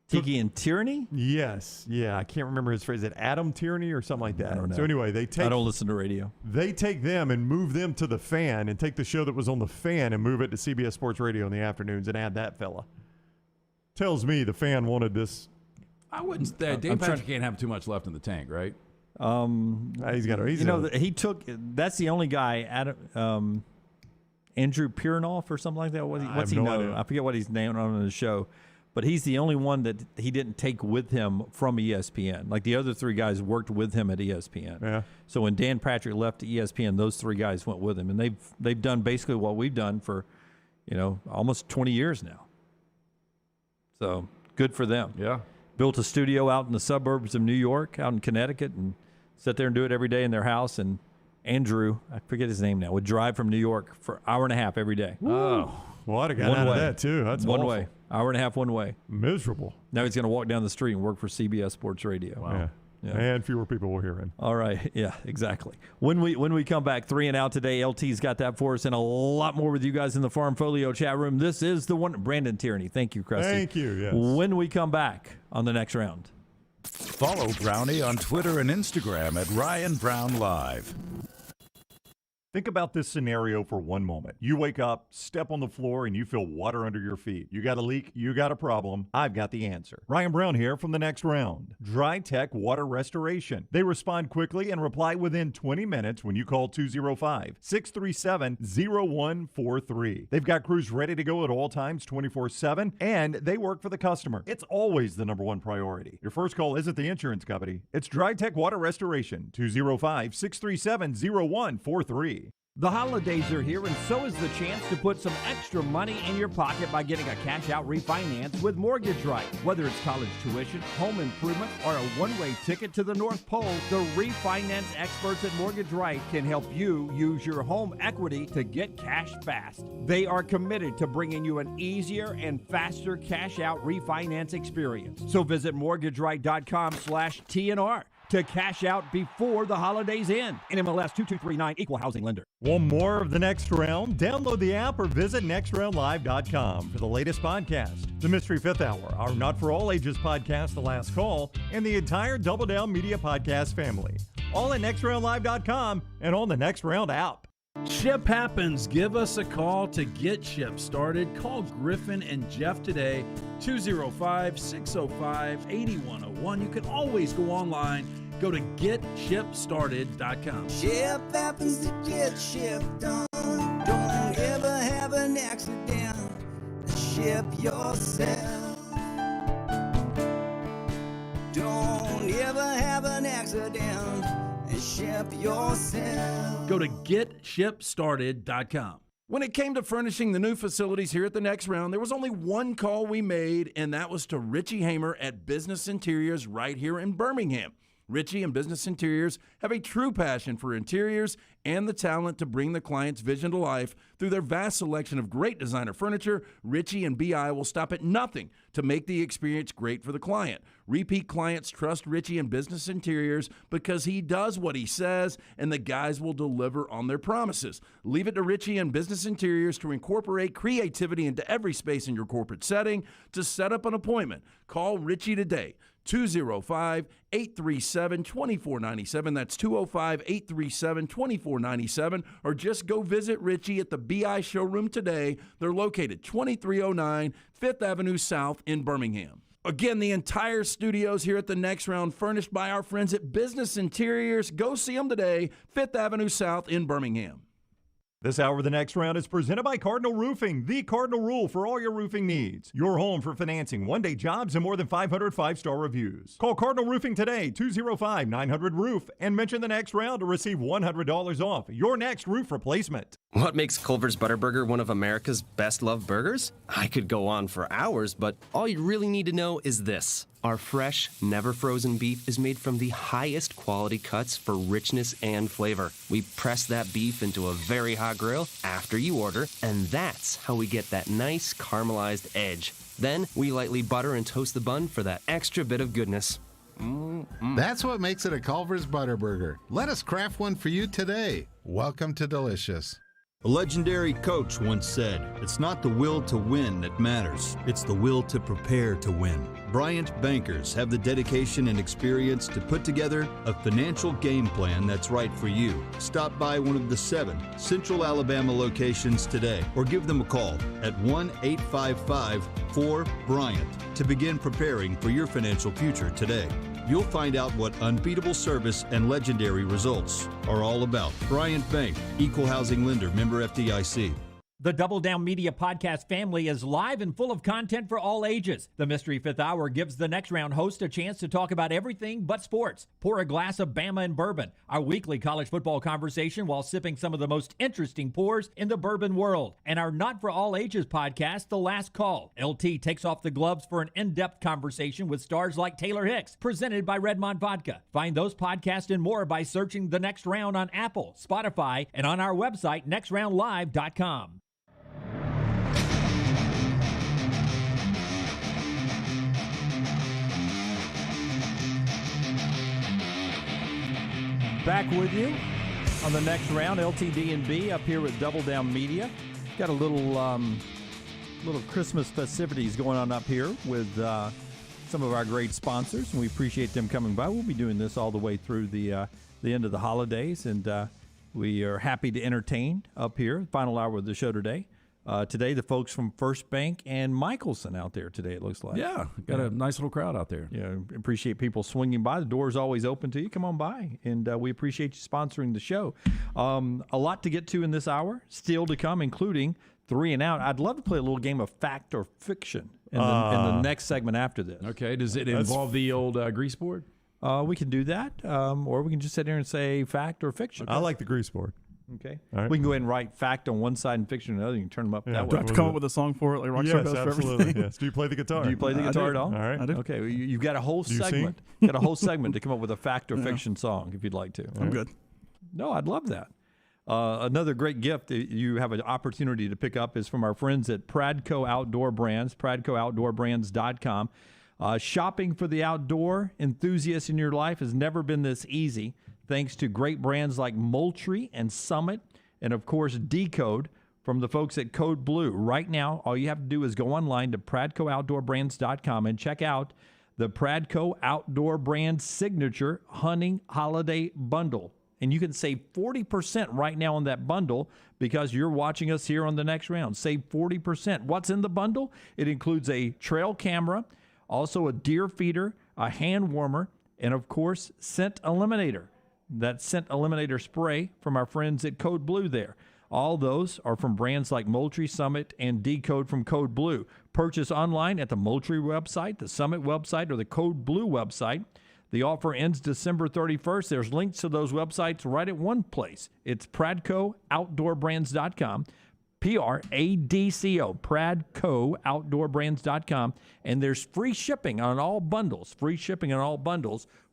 Speaker 9: Tiki and Tierney?
Speaker 20: Yes. Yeah, I can't remember his phrase. Is it Adam Tierney or something like that?
Speaker 9: I don't know.
Speaker 20: So anyway,
Speaker 9: I don't listen to radio.
Speaker 20: They take them and move them to the Fan and take the show that was on the Fan and move it to CBS Sports Radio in the afternoons and add that fella. Tells me the Fan wanted this.
Speaker 7: I wouldn't. Dave Patrick can't have too much left in the tank, right?
Speaker 20: He's got.
Speaker 9: He took. That's the only guy. Andrew Pirnoff or something like that. What's he know? I forget what he's named on the show, but he's the only one that he didn't take with him from ESPN. Like the other 3 guys worked with him at ESPN.
Speaker 20: Yeah.
Speaker 9: So when Dan Patrick left ESPN, those 3 guys went with him, and they've done basically what we've done for, almost 20 years now. So good for them.
Speaker 7: Yeah.
Speaker 9: Built a studio out in the suburbs of New York, out in Connecticut, and sit there and do it every day in their house. And Andrew, I forget his name now, would drive from New York for an hour and a half every day.
Speaker 20: Oh, well, I'd have got out of that too. That's
Speaker 9: one
Speaker 20: awful.
Speaker 9: way, hour and a half one way.
Speaker 20: Miserable.
Speaker 9: Now he's going to walk down the street and work for CBS Sports Radio.
Speaker 20: Wow. Yeah. And fewer people will hear him.
Speaker 9: All right. Yeah, exactly. When we come back, 3 and out today, LT's got that for us and a lot more with you guys in the Farm Folio chat room. This is the one. Brandon Tierney. Thank you, Krusty.
Speaker 20: Thank you. Yes.
Speaker 9: When we come back on the next round.
Speaker 6: Follow Brownie on Twitter and Instagram at Ryan Brown Live.
Speaker 3: Think about this scenario for one moment. You wake up, step on the floor, and you feel water under your feet. You got a leak, you got a problem. I've got the answer. Ryan Brown here from the next round. Dry Tech Water Restoration. They respond quickly and reply within 20 minutes when you call 205-637-0143. They've got crews ready to go at all times 24/7, and they work for the customer. It's always the #1 priority. Your first call isn't the insurance company. It's Dry Tech Water Restoration. 205-637-0143.
Speaker 4: The holidays are here, and so is the chance to put some extra money in your pocket by getting a cash-out refinance with Mortgage Right. Whether it's college tuition, home improvement, or a one-way ticket to the North Pole, the refinance experts at Mortgage Right can help you use your home equity to get cash fast. They are committed to bringing you an easier and faster cash-out refinance experience. So visit mortgageright.com/TNR. to cash out before the holidays end. NMLS 2239, Equal Housing Lender.
Speaker 3: Want more of the Next Round? Download the app or visit nextroundlive.com for the latest podcast. The Mystery Fifth Hour, our Not For All Ages podcast, The Last Call, and the entire Double Down Media podcast family. all at nextroundlive.com and on the Next Round app.
Speaker 7: Ship happens. Give us a call to get ship started. Call Griffin and Jeff today, 205-605-8101. You can always go online. Go to getshipstarted.com.
Speaker 21: Ship happens to get ship done. Don't ever have an accident. Ship yourself. Don't ever have an accident. And ship yourself.
Speaker 7: Go to getshipstarted.com. When it came to furnishing the new facilities here at the Next Round, there was only one call we made, and that was to Richie Hamer at Business Interiors right here in Birmingham. Richie and Business Interiors have a true passion for interiors and the talent to bring the client's vision to life. Through their vast selection of great designer furniture, Richie and BI will stop at nothing to make the experience great for the client. Repeat clients trust Richie and Business Interiors because he does what he says, and the guys will deliver on their promises. Leave it to Richie and Business Interiors to incorporate creativity into every space in your corporate setting. To set up an appointment, call Richie today. 205-837-2497. That's 205-837-2497. Or just go visit Richie at the BI showroom today. They're located 2309 5th Avenue South in Birmingham. Again, the entire studios here at the Next Round furnished by our friends at Business Interiors. Go see them today, 5th Avenue South in Birmingham.
Speaker 3: This hour of the Next Round is presented by Cardinal Roofing, the cardinal rule for all your roofing needs. Your home for financing, one-day jobs, and more than 500 five-star reviews. Call Cardinal Roofing today, 205-900-ROOF, and mention the Next Round to receive $100 off your next roof replacement.
Speaker 22: What makes Culver's Butterburger one of America's best-loved burgers? I could go on for hours, but all you really need to know is this. Our fresh, never-frozen beef is made from the highest quality cuts for richness and flavor. We press that beef into a very hot grill after you order, and that's how we get that nice caramelized edge. Then we lightly butter and toast the bun for that extra bit of goodness.
Speaker 18: That's what makes it a Culver's Butterburger. Let us craft one for you today. Welcome to Delicious.
Speaker 13: A legendary coach once said, "It's not the will to win that matters, it's the will to prepare to win." Bryant bankers have the dedication and experience to put together a financial game plan that's right for you. Stop by one of the 7 Central Alabama locations today or give them a call at 1-855-4-BRYANT to begin preparing for your financial future today. You'll find out what unbeatable service and legendary results are all about. Bryant Bank, Equal Housing Lender, member FDIC.
Speaker 4: The Double Down Media podcast family is live and full of content for all ages. The Mystery Fifth Hour gives the Next Round host a chance to talk about everything but sports. Pour a glass of Bama and bourbon, our weekly college football conversation while sipping some of the most interesting pours in the bourbon world. And our Not For All Ages podcast, The Last Call. LT takes off the gloves for an in-depth conversation with stars like Taylor Hicks, presented by Redmond Vodka. Find those podcasts and more by searching The Next Round on Apple, Spotify, and on our website, nextroundlive.com. Back with you on the Next Round, LTD&B up here with Double Down Media. Got a little Christmas festivities going on up here with some of our great sponsors, and we appreciate them coming by. We'll be doing this all the way through the end of the holidays, and we are happy to entertain up here. Final hour of the show today. Today, the folks from First Bank and Michelson out there today, it looks like.
Speaker 7: Yeah, got a nice little crowd out there.
Speaker 4: Yeah, appreciate people swinging by. The door's always open to you. Come on by, and we appreciate you sponsoring the show. A lot to get to in this hour, still to come, including 3 and Out. I'd love to play a little game of fact or fiction in the next segment after this.
Speaker 7: Okay, does it involve the old grease board?
Speaker 4: We can do that, or we can just sit here and say fact or fiction.
Speaker 20: I like the grease board.
Speaker 4: Okay.
Speaker 20: All right.
Speaker 4: We can go ahead and write fact on one side and fiction on the other. You can turn them up that way.
Speaker 8: Do I have to come up with a song for it like Rockstar does for everything?
Speaker 20: Yes. Do you play the guitar?
Speaker 4: Do you play the guitar at all?
Speaker 20: All right.
Speaker 8: I do.
Speaker 4: Okay. Well, you've got a whole
Speaker 20: Do you
Speaker 4: segment.
Speaker 20: sing?
Speaker 4: You got a whole segment to come up with a fact or fiction song if you'd like to.
Speaker 8: I'm good.
Speaker 4: No, I'd love that. Another great gift that you have an opportunity to pick up is from our friends at Pradco Outdoor Brands, pradcooutdoorbrands.com. Shopping for the outdoor enthusiast in your life has never been this easy, thanks to great brands like Moultrie and Summit, and of course Decode from the folks at Code Blue. Right now, all you have to do is go online to pradcooutdoorbrands.com and check out
Speaker 9: the Pradco Outdoor Brand Signature Hunting Holiday Bundle. And you can save 40% right now on that bundle because you're watching us here on the next round. Save 40%. What's in the bundle? It includes a trail camera, also a deer feeder, a hand warmer, and, of course, Scent Eliminator. That Scent Eliminator spray from our friends at Code Blue there. All those are from brands like Moultrie, Summit, and Decode from Code Blue. Purchase online at the Moultrie website, the Summit website, or the Code Blue website. The offer ends December 31st. There's links to those websites right at one place. It's PradcoOutdoorBrands.com, Pradco, PradcoOutdoorBrands.com, and there's free shipping on all bundles,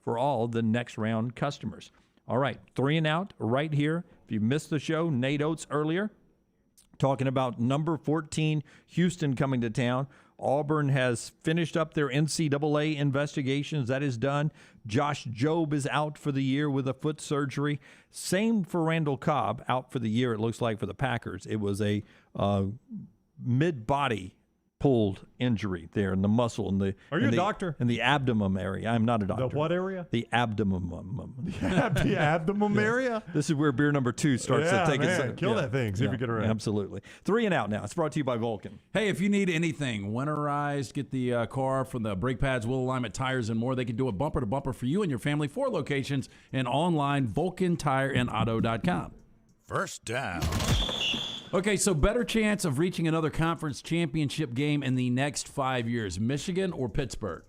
Speaker 9: for all the next round customers. All right, 3 and Out right here. If you missed the show, Nate Oats earlier talking about number 14, Houston coming to town. Auburn has finished up their NCAA investigations. That is done. Josh Jobe is out for the year with a foot surgery. Same for Randall Cobb, out for the year, it looks like, for the Packers. It was a mid-body pulled injury there in the muscle.
Speaker 20: Are you a doctor?
Speaker 9: In the abdomen area. I'm not a doctor.
Speaker 20: The what area?
Speaker 9: The abdomen.
Speaker 20: The abdomen area?
Speaker 9: This is where beer number 2 starts to take its...
Speaker 20: Kill that thing. See if you get around.
Speaker 9: Absolutely. 3 and Out now. It's brought to you by Vulcan.
Speaker 7: Hey, if you need anything winterized, get the car from the brake pads, wheel alignment, tires, and more. They can do it bumper to bumper for you and your family. 4 locations and online, VulcanTireandAuto.com.
Speaker 6: First down.
Speaker 7: Okay, so better chance of reaching another conference championship game in the next 5 years, Michigan or Pittsburgh?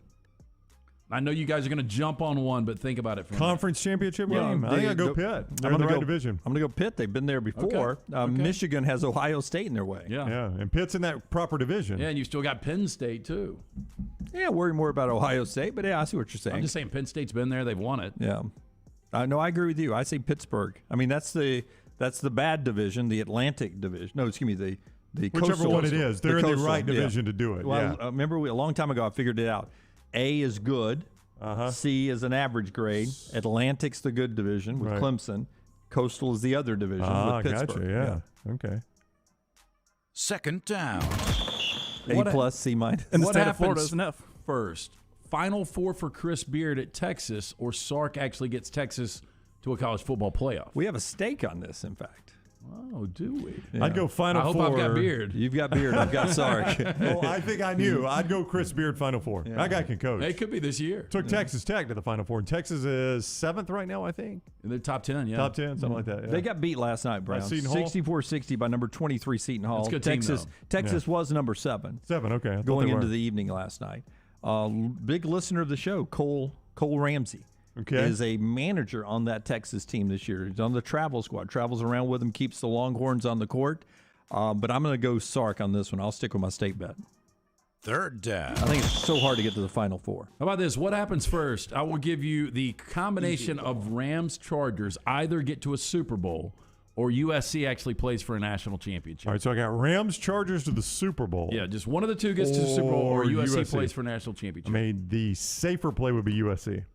Speaker 7: I know you guys are going to jump on one, but think about it for
Speaker 20: Conference championship game? I think I'll go Pitt. They're in the right division.
Speaker 9: I'm going to go Pitt. They've been there before. Okay. Michigan has Ohio State in their way.
Speaker 7: Yeah,
Speaker 20: and Pitt's in that proper division.
Speaker 7: Yeah, and you still got Penn State, too.
Speaker 9: Yeah, worry more about Ohio State, but yeah, I see what you're saying.
Speaker 7: I'm just saying Penn State's been there. They've won it.
Speaker 9: Yeah. No, I agree with you. I say Pittsburgh. I mean, that's the bad division, the Atlantic division. No, excuse me, the
Speaker 20: whichever
Speaker 9: coastal
Speaker 20: one it is. They're in the right
Speaker 9: yeah.
Speaker 20: division to do it.
Speaker 9: Well, remember a long time ago I figured it out. A is good. C is an average grade. Atlantic's the good division with Clemson. Coastal is the other division with Pittsburgh.
Speaker 20: Gotcha, yeah. Okay.
Speaker 6: Second down.
Speaker 9: A plus, C minus.
Speaker 8: And the
Speaker 7: what
Speaker 8: state of Florida
Speaker 7: happens
Speaker 8: is an F.
Speaker 7: first? Final Four for Chris Beard at Texas, or Sark actually gets Texas to a college football playoff?
Speaker 9: We have a stake on this, in fact.
Speaker 7: Oh, do we?
Speaker 20: Yeah. I'd go Final Four.
Speaker 7: I hope I've got Beard.
Speaker 9: You've got Beard. I've got Sark.
Speaker 20: Well, I think I knew. I'd go Chris Beard Final Four. Yeah. That guy can coach.
Speaker 7: It could be this year.
Speaker 20: Took Texas Tech to the Final Four. Texas is 7th right now, I think.
Speaker 7: In the top 10, yeah.
Speaker 20: Top 10, something like that. Yeah.
Speaker 9: They got beat last night, Brown.
Speaker 20: 64-60
Speaker 9: by number 23 Seton Hall.
Speaker 7: That's a good
Speaker 9: Texas,
Speaker 7: team,
Speaker 9: Texas was number 7.
Speaker 20: 7, okay.
Speaker 9: Going into the evening last night. Big listener of the show, Cole Ramsey. Is a manager on that Texas team this year. He's on the travel squad, travels around with them, keeps the Longhorns on the court. But I'm going to go Sark on this one. I'll stick with my state bet.
Speaker 6: Third down.
Speaker 9: I think it's so hard to get to the Final Four.
Speaker 7: How about this? What happens first? I will give you the combination of Rams-Chargers either get to a Super Bowl or USC actually plays for a national championship.
Speaker 20: All right, so I got Rams-Chargers to the Super Bowl.
Speaker 7: Yeah, just one of the two gets to the Super Bowl or USC plays for a national championship.
Speaker 20: I mean, the safer play would be USC.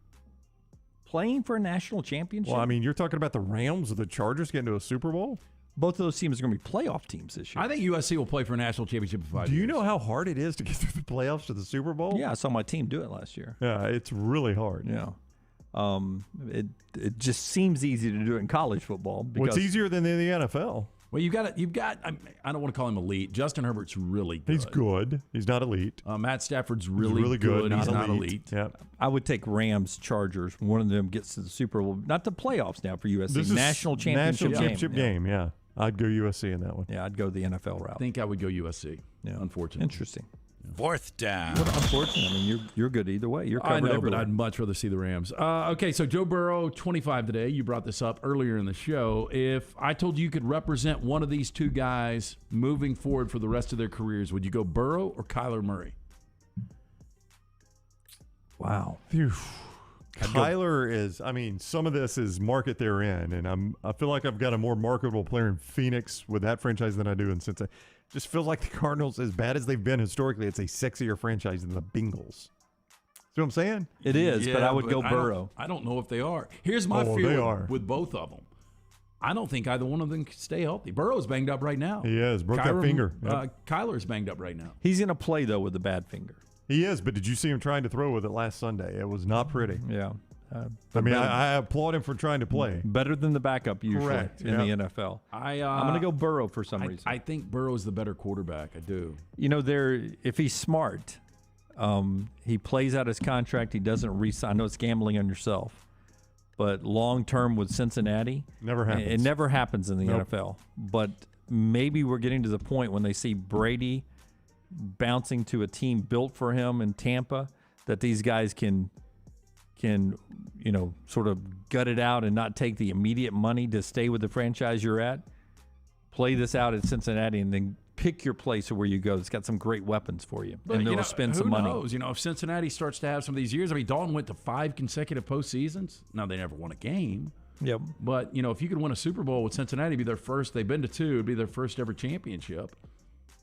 Speaker 9: Playing for a national championship?
Speaker 20: Well, I mean, you're talking about the Rams or the Chargers getting to a Super Bowl?
Speaker 9: Both of those teams are going to be playoff teams this year.
Speaker 7: I think USC will play for a national championship in 5 years.
Speaker 20: Do you know how hard it is to get through the playoffs to the Super Bowl?
Speaker 9: Yeah, I saw my team do it last year.
Speaker 20: Yeah, it's really hard.
Speaker 9: Yeah. It just seems easy to do it in college football.
Speaker 20: Well, it's easier than in the NFL.
Speaker 7: Well, you've got. I don't want to call him elite. Justin Herbert's really good.
Speaker 20: He's good. He's not elite.
Speaker 7: Matt Stafford's really good. He's not elite.
Speaker 20: Yeah.
Speaker 9: I would take Rams, Chargers. One of them gets to the Super Bowl, not the playoffs now for USC.
Speaker 20: This
Speaker 9: national championship
Speaker 20: game. Yeah. I'd go USC in that one.
Speaker 9: Yeah, I'd go the NFL route.
Speaker 7: I think I would go USC. Yeah, unfortunately.
Speaker 9: Interesting.
Speaker 6: Fourth down.
Speaker 9: Well, unfortunately, I mean, you're good either way. You're covered
Speaker 7: I know,
Speaker 9: everywhere.
Speaker 7: but I'd much rather see the Rams. Okay, so Joe Burrow, 25 today. You brought this up earlier in the show. If I told you could represent one of these two guys moving forward for the rest of their careers, would you go Burrow or Kyler Murray?
Speaker 9: Wow.
Speaker 20: Phew. Kyler is, I mean, some of this is market they're in, and I feel like I've got a more marketable player in Phoenix with that franchise than I do in Cincinnati. Just feels like the Cardinals, as bad as they've been historically, it's a sexier franchise than the Bengals. See what I'm saying?
Speaker 9: It is, but I would go Burrow.
Speaker 7: I don't know if they are. Here's my fear with both of them. I don't think either one of them can stay healthy. Burrow's banged up right now.
Speaker 20: He is. Broke that finger.
Speaker 7: Kyler's banged up right now.
Speaker 9: He's going to play, though, with a bad finger.
Speaker 20: He is, but did you see him trying to throw with it last Sunday? It was not pretty.
Speaker 9: Yeah.
Speaker 20: I applaud him for trying to play.
Speaker 9: Better than the backup usually
Speaker 20: Correct,
Speaker 9: in the NFL. I'm going to go Burrow for some reason.
Speaker 7: I think Burrow's the better quarterback. I do.
Speaker 9: You know, if he's smart, he plays out his contract. He doesn't re-sign. I know it's gambling on yourself, but long-term with Cincinnati,
Speaker 20: never happens.
Speaker 9: It never happens in the NFL. But maybe we're getting to the point when they see Brady bouncing to a team built for him in Tampa that these guys can sort of gut it out and not take the immediate money to stay with the franchise you're at. Play this out at Cincinnati and then pick your place where you go. It's got some great weapons for you, and they'll spend some money.
Speaker 7: Who knows? If Cincinnati starts to have some of these years, Dalton went to 5 consecutive postseasons. Now, they never won a game.
Speaker 9: Yep.
Speaker 7: But, if you could win a Super Bowl with Cincinnati, it'd be their first. They've been to 2. It'd be their first ever championship.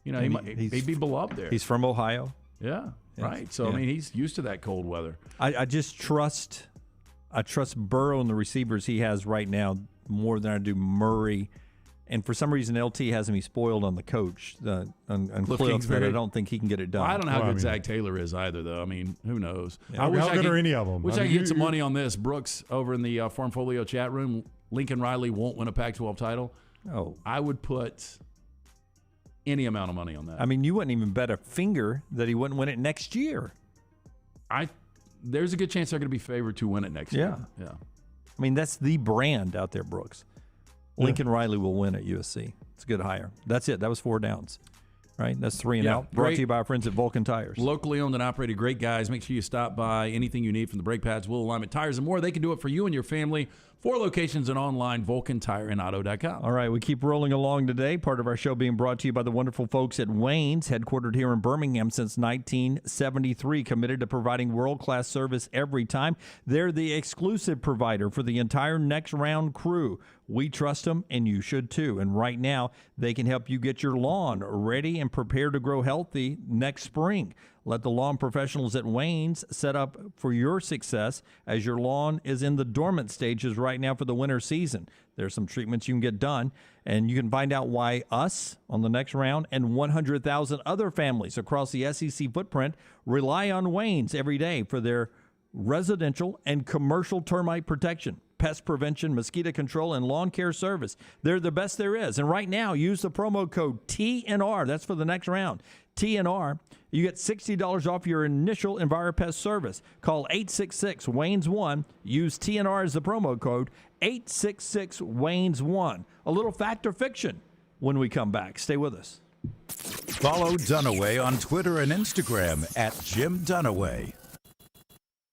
Speaker 7: He'd be beloved there.
Speaker 9: He's from Ohio.
Speaker 7: Yeah. Right. So, he's used to that cold weather.
Speaker 9: I just trust Burrow and the receivers he has right now more than I do Murray. And for some reason, LT has me spoiled on the coach, on Cliff, that I don't think he can get it done.
Speaker 7: Well, I don't know how good Zach Taylor is either, though. Who knows?
Speaker 20: Yeah. How good are any of them?
Speaker 7: Wish I could get some money on this. Brooks over in the Farmfolio chat room, Lincoln Riley won't win a Pac-12 title.
Speaker 9: Oh.
Speaker 7: I would put any amount of money on that.
Speaker 9: You wouldn't even bet a finger that he wouldn't win it next year.
Speaker 7: There's a good chance they're going to be favored to win it next year. Yeah.
Speaker 9: That's the brand out there, Brooks. Lincoln Riley will win at USC. It's a good hire. That's it. That was 4 downs. Right? That's 3 and out. Brought to you by our friends at Vulcan Tires.
Speaker 7: Locally owned and operated, great guys. Make sure you stop by. Anything you need from the brake pads, wheel alignment, tires, and more, they can do it for you and your family. 4 locations and online, VulcanTireandAuto.com.
Speaker 9: All right, we keep rolling along today. Part of our show being brought to you by the wonderful folks at Wayne's, headquartered here in Birmingham since 1973, committed to providing world-class service every time. They're the exclusive provider for the entire Next Round crew. We trust them, and you should too. And right now, they can help you get your lawn ready and prepared to grow healthy next spring. Let the lawn professionals at Wayne's set up for your success as your lawn is in the dormant stages right now for the winter season. There's some treatments you can get done, and you can find out why us on the Next Round and 100,000 other families across the SEC footprint rely on Wayne's every day for their residential and commercial termite protection, pest prevention, mosquito control, and lawn care service. They're the best there is. And right now, use the promo code TNR. That's for the Next Round. TNR. You get $60 off your initial EnviroPest service. Call 866-WAYNES1. Use TNR as the promo code. 866-WAYNES1. A little fact or fiction when we come back. Stay with us.
Speaker 6: Follow Dunaway on Twitter and Instagram at Jim Dunaway.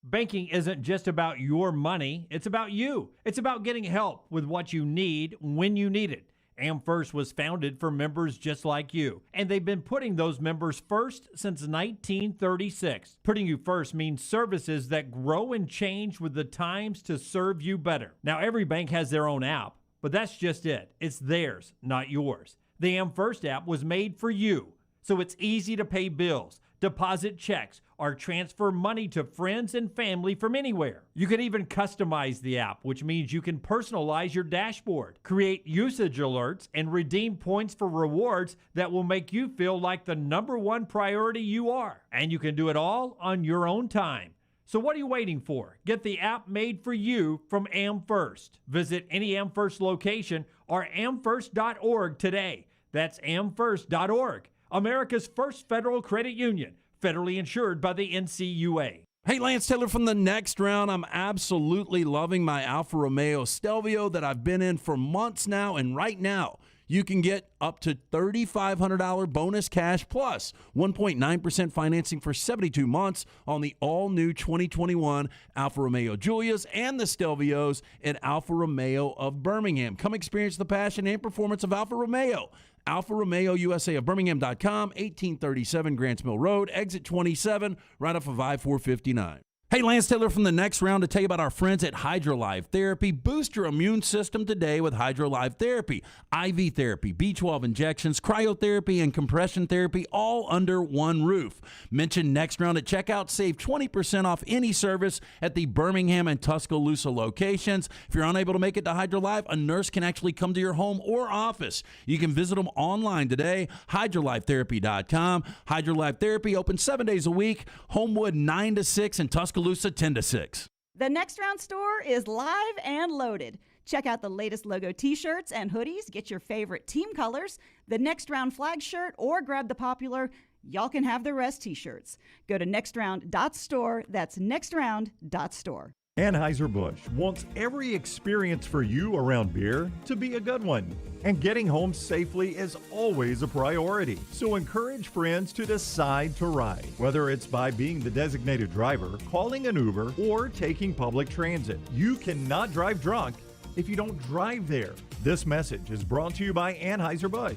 Speaker 4: Banking isn't just about your money. It's about you. It's about getting help with what you need when you need it. AmFirst was founded for members just like you, and they've been putting those members first since 1936. Putting you first means services that grow and change with the times to serve you better. Now, every bank has their own app, but that's just it. It's theirs, not yours. The AmFirst app was made for you, so it's easy to pay bills, deposit checks, or transfer money to friends and family from anywhere. You can even customize the app, which means you can personalize your dashboard, create usage alerts, and redeem points for rewards that will make you feel like the #1 priority you are. And you can do it all on your own time. So what are you waiting for? Get the app made for you from AmFirst. Visit any AmFirst location or amfirst.org today. That's amfirst.org, America's first federal credit union, federally insured by the NCUA.
Speaker 7: Hey, Lance Taylor from the Next Round. I'm absolutely loving my Alfa Romeo Stelvio that I've been in for months now, and right now you can get up to $3,500 bonus cash plus 1.9% financing for 72 months on the all-new 2021 Alfa Romeo Giulias and the Stelvios at Alfa Romeo of Birmingham. Come experience the passion and performance of Alfa Romeo. Alfa Romeo USA of Birmingham.com, 1837 Grants Mill Road, exit 27, right off of I-459. Hey, Lance Taylor from the Next Round to tell you about our friends at HydroLife Therapy. Boost your immune system today with HydroLife Therapy. IV therapy, B12 injections, cryotherapy, and compression therapy all under one roof. Mention Next Round at checkout. Save 20% off any service at the Birmingham and Tuscaloosa locations. If you're unable to make it to HydroLife, a nurse can actually come to your home or office. You can visit them online today, hydrolifetherapy.com. HydroLife Therapy open 7 days a week. Homewood 9 to 6 and Tuscaloosa 10 to 6.
Speaker 12: The Next Round store is live and loaded. Check out the latest logo t-shirts and hoodies. Get your favorite team colors, the Next Round flag shirt, or grab the popular Y'all Can Have the Rest t-shirts. Go to nextround.store. That's nextround.store.
Speaker 3: Anheuser-Busch wants every experience for you around beer to be a good one. And getting home safely is always a priority. So encourage friends to decide to ride, whether it's by being the designated driver, calling an Uber, or taking public transit. You cannot drive drunk if you don't drive there. This message is brought to you by Anheuser-Busch,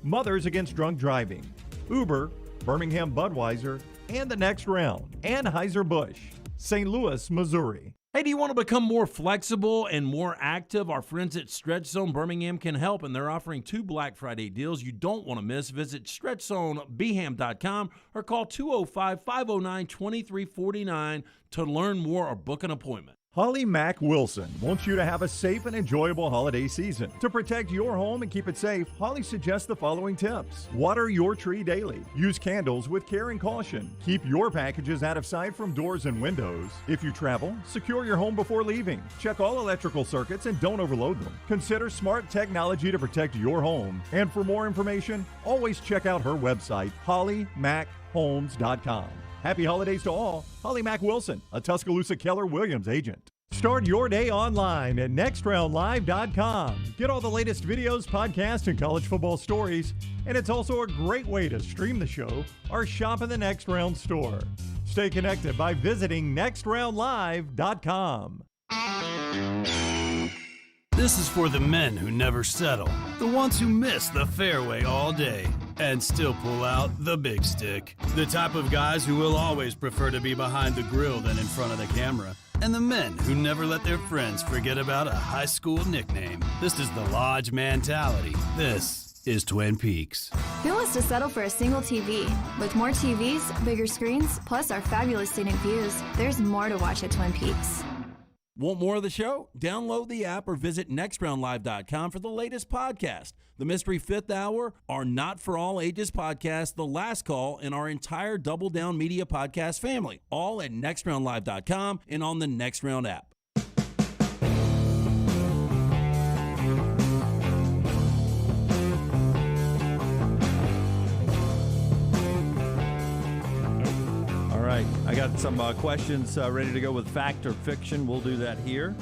Speaker 3: Mothers Against Drunk Driving, Uber, Birmingham Budweiser, and the Next Round. Anheuser-Busch, St. Louis, Missouri.
Speaker 7: Hey, do you want to become more flexible and more active? Our friends at Stretch Zone Birmingham can help, and they're offering 2 Black Friday deals you don't want to miss. Visit StretchZoneBham.com or call 205-509-2349 to learn more or book an appointment.
Speaker 3: Holly Mack Wilson wants you to have a safe and enjoyable holiday season. To protect your home and keep it safe, Holly suggests the following tips. Water your tree daily. Use candles with care and caution. Keep your packages out of sight from doors and windows. If you travel, secure your home before leaving. Check all electrical circuits and don't overload them. Consider smart technology to protect your home. And for more information, always check out her website, hollymachomes.com. Happy holidays to all. Holly Mack Wilson, a Tuscaloosa Keller Williams agent. Start your day online at nextroundlive.com. Get all the latest videos, podcasts, and college football stories. And it's also a great way to stream the show or shop in the Next Round store. Stay connected by visiting nextroundlive.com.
Speaker 1: This is for the men who never settle, the ones who miss the fairway all day and still pull out the big stick, the type of guys who will always prefer to be behind the grill than in front of the camera, and the men who never let their friends forget about a high school nickname. This is the Lodge mentality. This is Twin Peaks.
Speaker 16: Who wants to settle for a single TV? With more TVs, bigger screens, plus our fabulous scenic views, there's more to watch at Twin Peaks.
Speaker 7: Want more of the show? Download the app or visit nextroundlive.com for the latest podcast. The Mystery Fifth Hour, our Not For All Ages podcast, The Last Call, and our entire Double Down Media podcast family. All at nextroundlive.com and on the Next Round app.
Speaker 9: All right, I got some questions ready to go with fact or fiction. We'll do that here.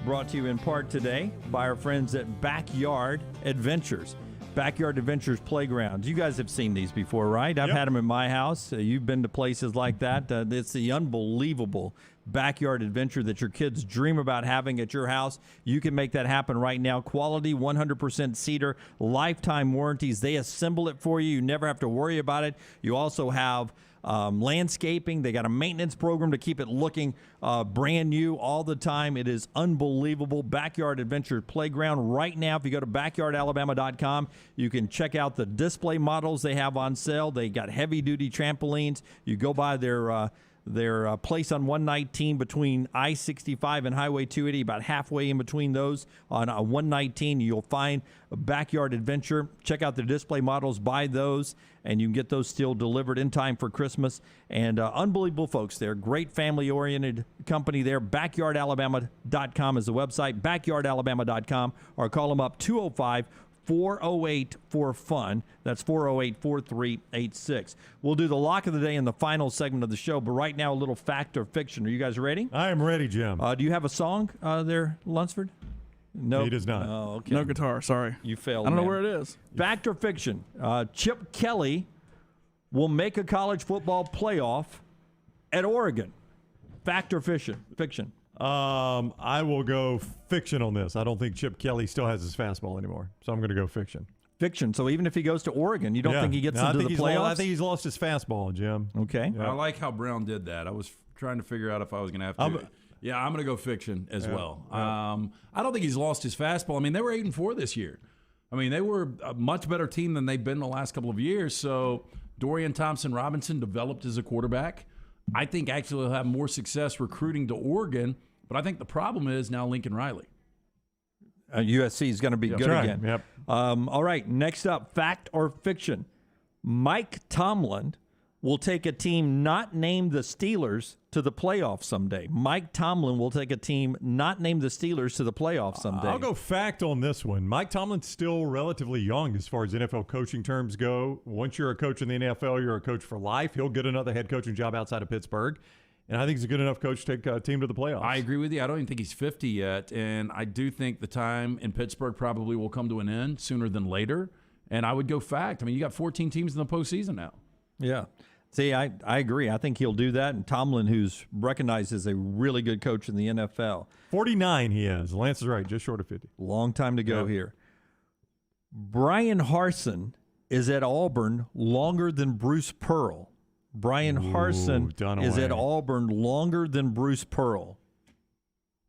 Speaker 9: Brought to you in part today by our friends at Backyard Adventures. Backyard Adventures Playgrounds. You guys have seen these before, right? I've had them in my house. You've been to places like that. It's the unbelievable backyard adventure that your kids dream about having at your house. You can make that happen right now. Quality, 100% cedar, lifetime warranties. They assemble it for you. You never have to worry about it. You also have landscaping. They got a maintenance program to keep it looking brand new all the time. It is unbelievable. Backyard Adventure Playground right now. If you go to backyardalabama.com, you can check out the display models they have on sale. They got heavy-duty trampolines. You go by their place on 119 between I-65 and Highway 280, about halfway in between those on 119. You'll find a Backyard Adventure. Check out the display models, buy those, and you can get those still delivered in time for Christmas. And unbelievable folks there. Great family-oriented company there. BackyardAlabama.com is the website, BackyardAlabama.com, or call them up 205-408-4FUN. That's 408-4386. We'll do the lock of the day in the final segment of the show, but right now a little fact or fiction. Are you guys ready?
Speaker 20: I am ready, Jim.
Speaker 3: Uh,
Speaker 9: Do you have a song there, Lunsford? No,
Speaker 20: He does not.
Speaker 9: Oh, okay.
Speaker 8: No guitar, sorry.
Speaker 9: You failed.
Speaker 8: I don't know
Speaker 9: man.
Speaker 8: where it is.
Speaker 9: Fact or fiction? Chip Kelly will make a college football playoff at Oregon. Fact or fiction? Fiction.
Speaker 20: I will go fiction on this. I don't think Chip Kelly still has his fastball anymore, so I'm going to go fiction.
Speaker 9: Fiction. So even if he goes to Oregon, you don't think he gets into the playoffs?
Speaker 20: I think he's lost his fastball, Jim.
Speaker 9: Okay.
Speaker 7: I like how Brown did that. I was trying to figure out if I was going to have to. I'm going to go fiction as well. I don't think he's lost his fastball. I mean, they were 8-4 this year. I mean, they were a much better team than they've been the last couple of years. So Dorian Thompson-Robinson developed as a quarterback. I think actually he'll have more success recruiting to Oregon, but I think the problem is now Lincoln Riley.
Speaker 9: USC is going to be good again.
Speaker 20: Yep.
Speaker 9: All right, next up, fact or fiction. Mike Tomlin will take a team not named the Steelers to the playoffs someday. Mike Tomlin will take a team not named the Steelers to the playoffs someday.
Speaker 20: I'll go fact on this one. Mike Tomlin's still relatively young as far as NFL coaching terms go. Once you're a coach in the NFL, you're a coach for life. He'll get another head coaching job outside of Pittsburgh. And I think he's a good enough coach to take a team to the playoffs.
Speaker 7: I agree with you. I don't even think he's 50 yet. And I do think the time in Pittsburgh probably will come to an end sooner than later. And I would go fact. I mean, you got 14 teams in the postseason now.
Speaker 9: Yeah. See, I agree. I think he'll do that. And Tomlin, who's recognized as a really good coach in the NFL.
Speaker 20: 49 he is. Lance is right, just short of 50.
Speaker 9: Long time to go here. Brian Harsin is at Auburn longer than Bruce Pearl. Brian Harsin is at Auburn longer than Bruce Pearl.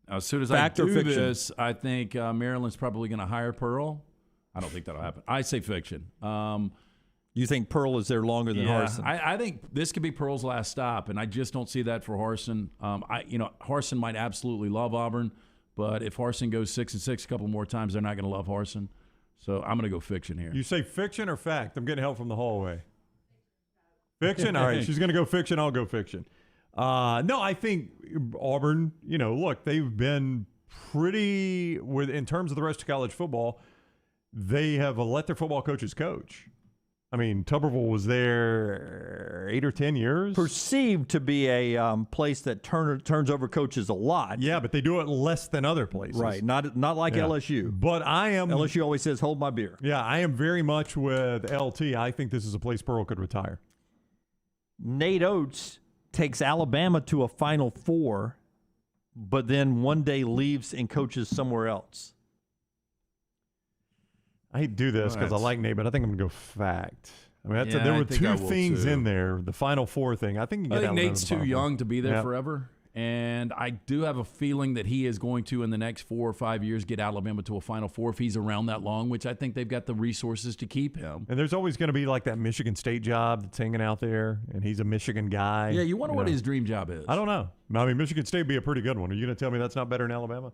Speaker 7: As soon as
Speaker 9: fact
Speaker 7: I do
Speaker 9: or fiction?
Speaker 7: this, I think Maryland's probably going to hire Pearl. I don't think that'll happen. I say fiction.
Speaker 9: You think Pearl is there longer than Harsin?
Speaker 7: I think this could be Pearl's last stop, and I just don't see that for Harsin. Harsin might absolutely love Auburn, but if Harsin goes 6-6 a couple more times, they're not going to love Harsin. So I'm going to go fiction here.
Speaker 20: You say fiction or fact? I'm getting help from the hallway. Fiction? All right, she's going to go fiction. I'll go fiction. No, I think Auburn, look, they've been pretty, in terms of the rest of college football, they have let their football coaches coach. I mean, Tuberville was there 8 or 10 years.
Speaker 9: Perceived to be a place that turns over coaches a lot.
Speaker 20: Yeah, but they do it less than other places.
Speaker 9: Right, not like LSU.
Speaker 20: But
Speaker 9: LSU always says, hold my beer.
Speaker 20: Yeah, I am very much with LT. I think this is a place Pearl could retire.
Speaker 9: Nate Oats takes Alabama to a Final Four, but then one day leaves and coaches somewhere else.
Speaker 20: I hate to do this because I like Nate, but I think I'm going to go fact. I mean, there were two things in there. The Final Four thing. I think
Speaker 7: Nate's too young to be there forever. And I do have a feeling that he is going to, in the next 4 or 5 years, get Alabama to a Final Four if he's around that long, which I think they've got the resources to keep him.
Speaker 20: And there's always going to be like that Michigan State job that's hanging out there, and he's a Michigan guy.
Speaker 7: Yeah, you wonder what his dream job is.
Speaker 20: I don't know. I mean, Michigan State would be a pretty good one. Are you going to tell me that's not better than Alabama?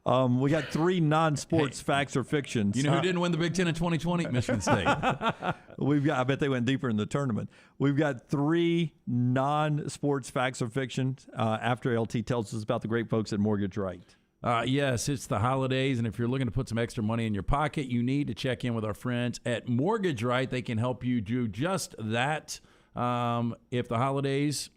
Speaker 9: We got 3 non-sports facts or fictions.
Speaker 7: You know who didn't win the Big Ten in 2020? Michigan State.
Speaker 9: I bet they went deeper in the tournament. We've got 3 non-sports facts or fictions after LT tells us about the great folks at Mortgage Right.
Speaker 7: Yes, it's the holidays, and if you're looking to put some extra money in your pocket, you need to check in with our friends at Mortgage Right. They can help you do just that. If the holidays,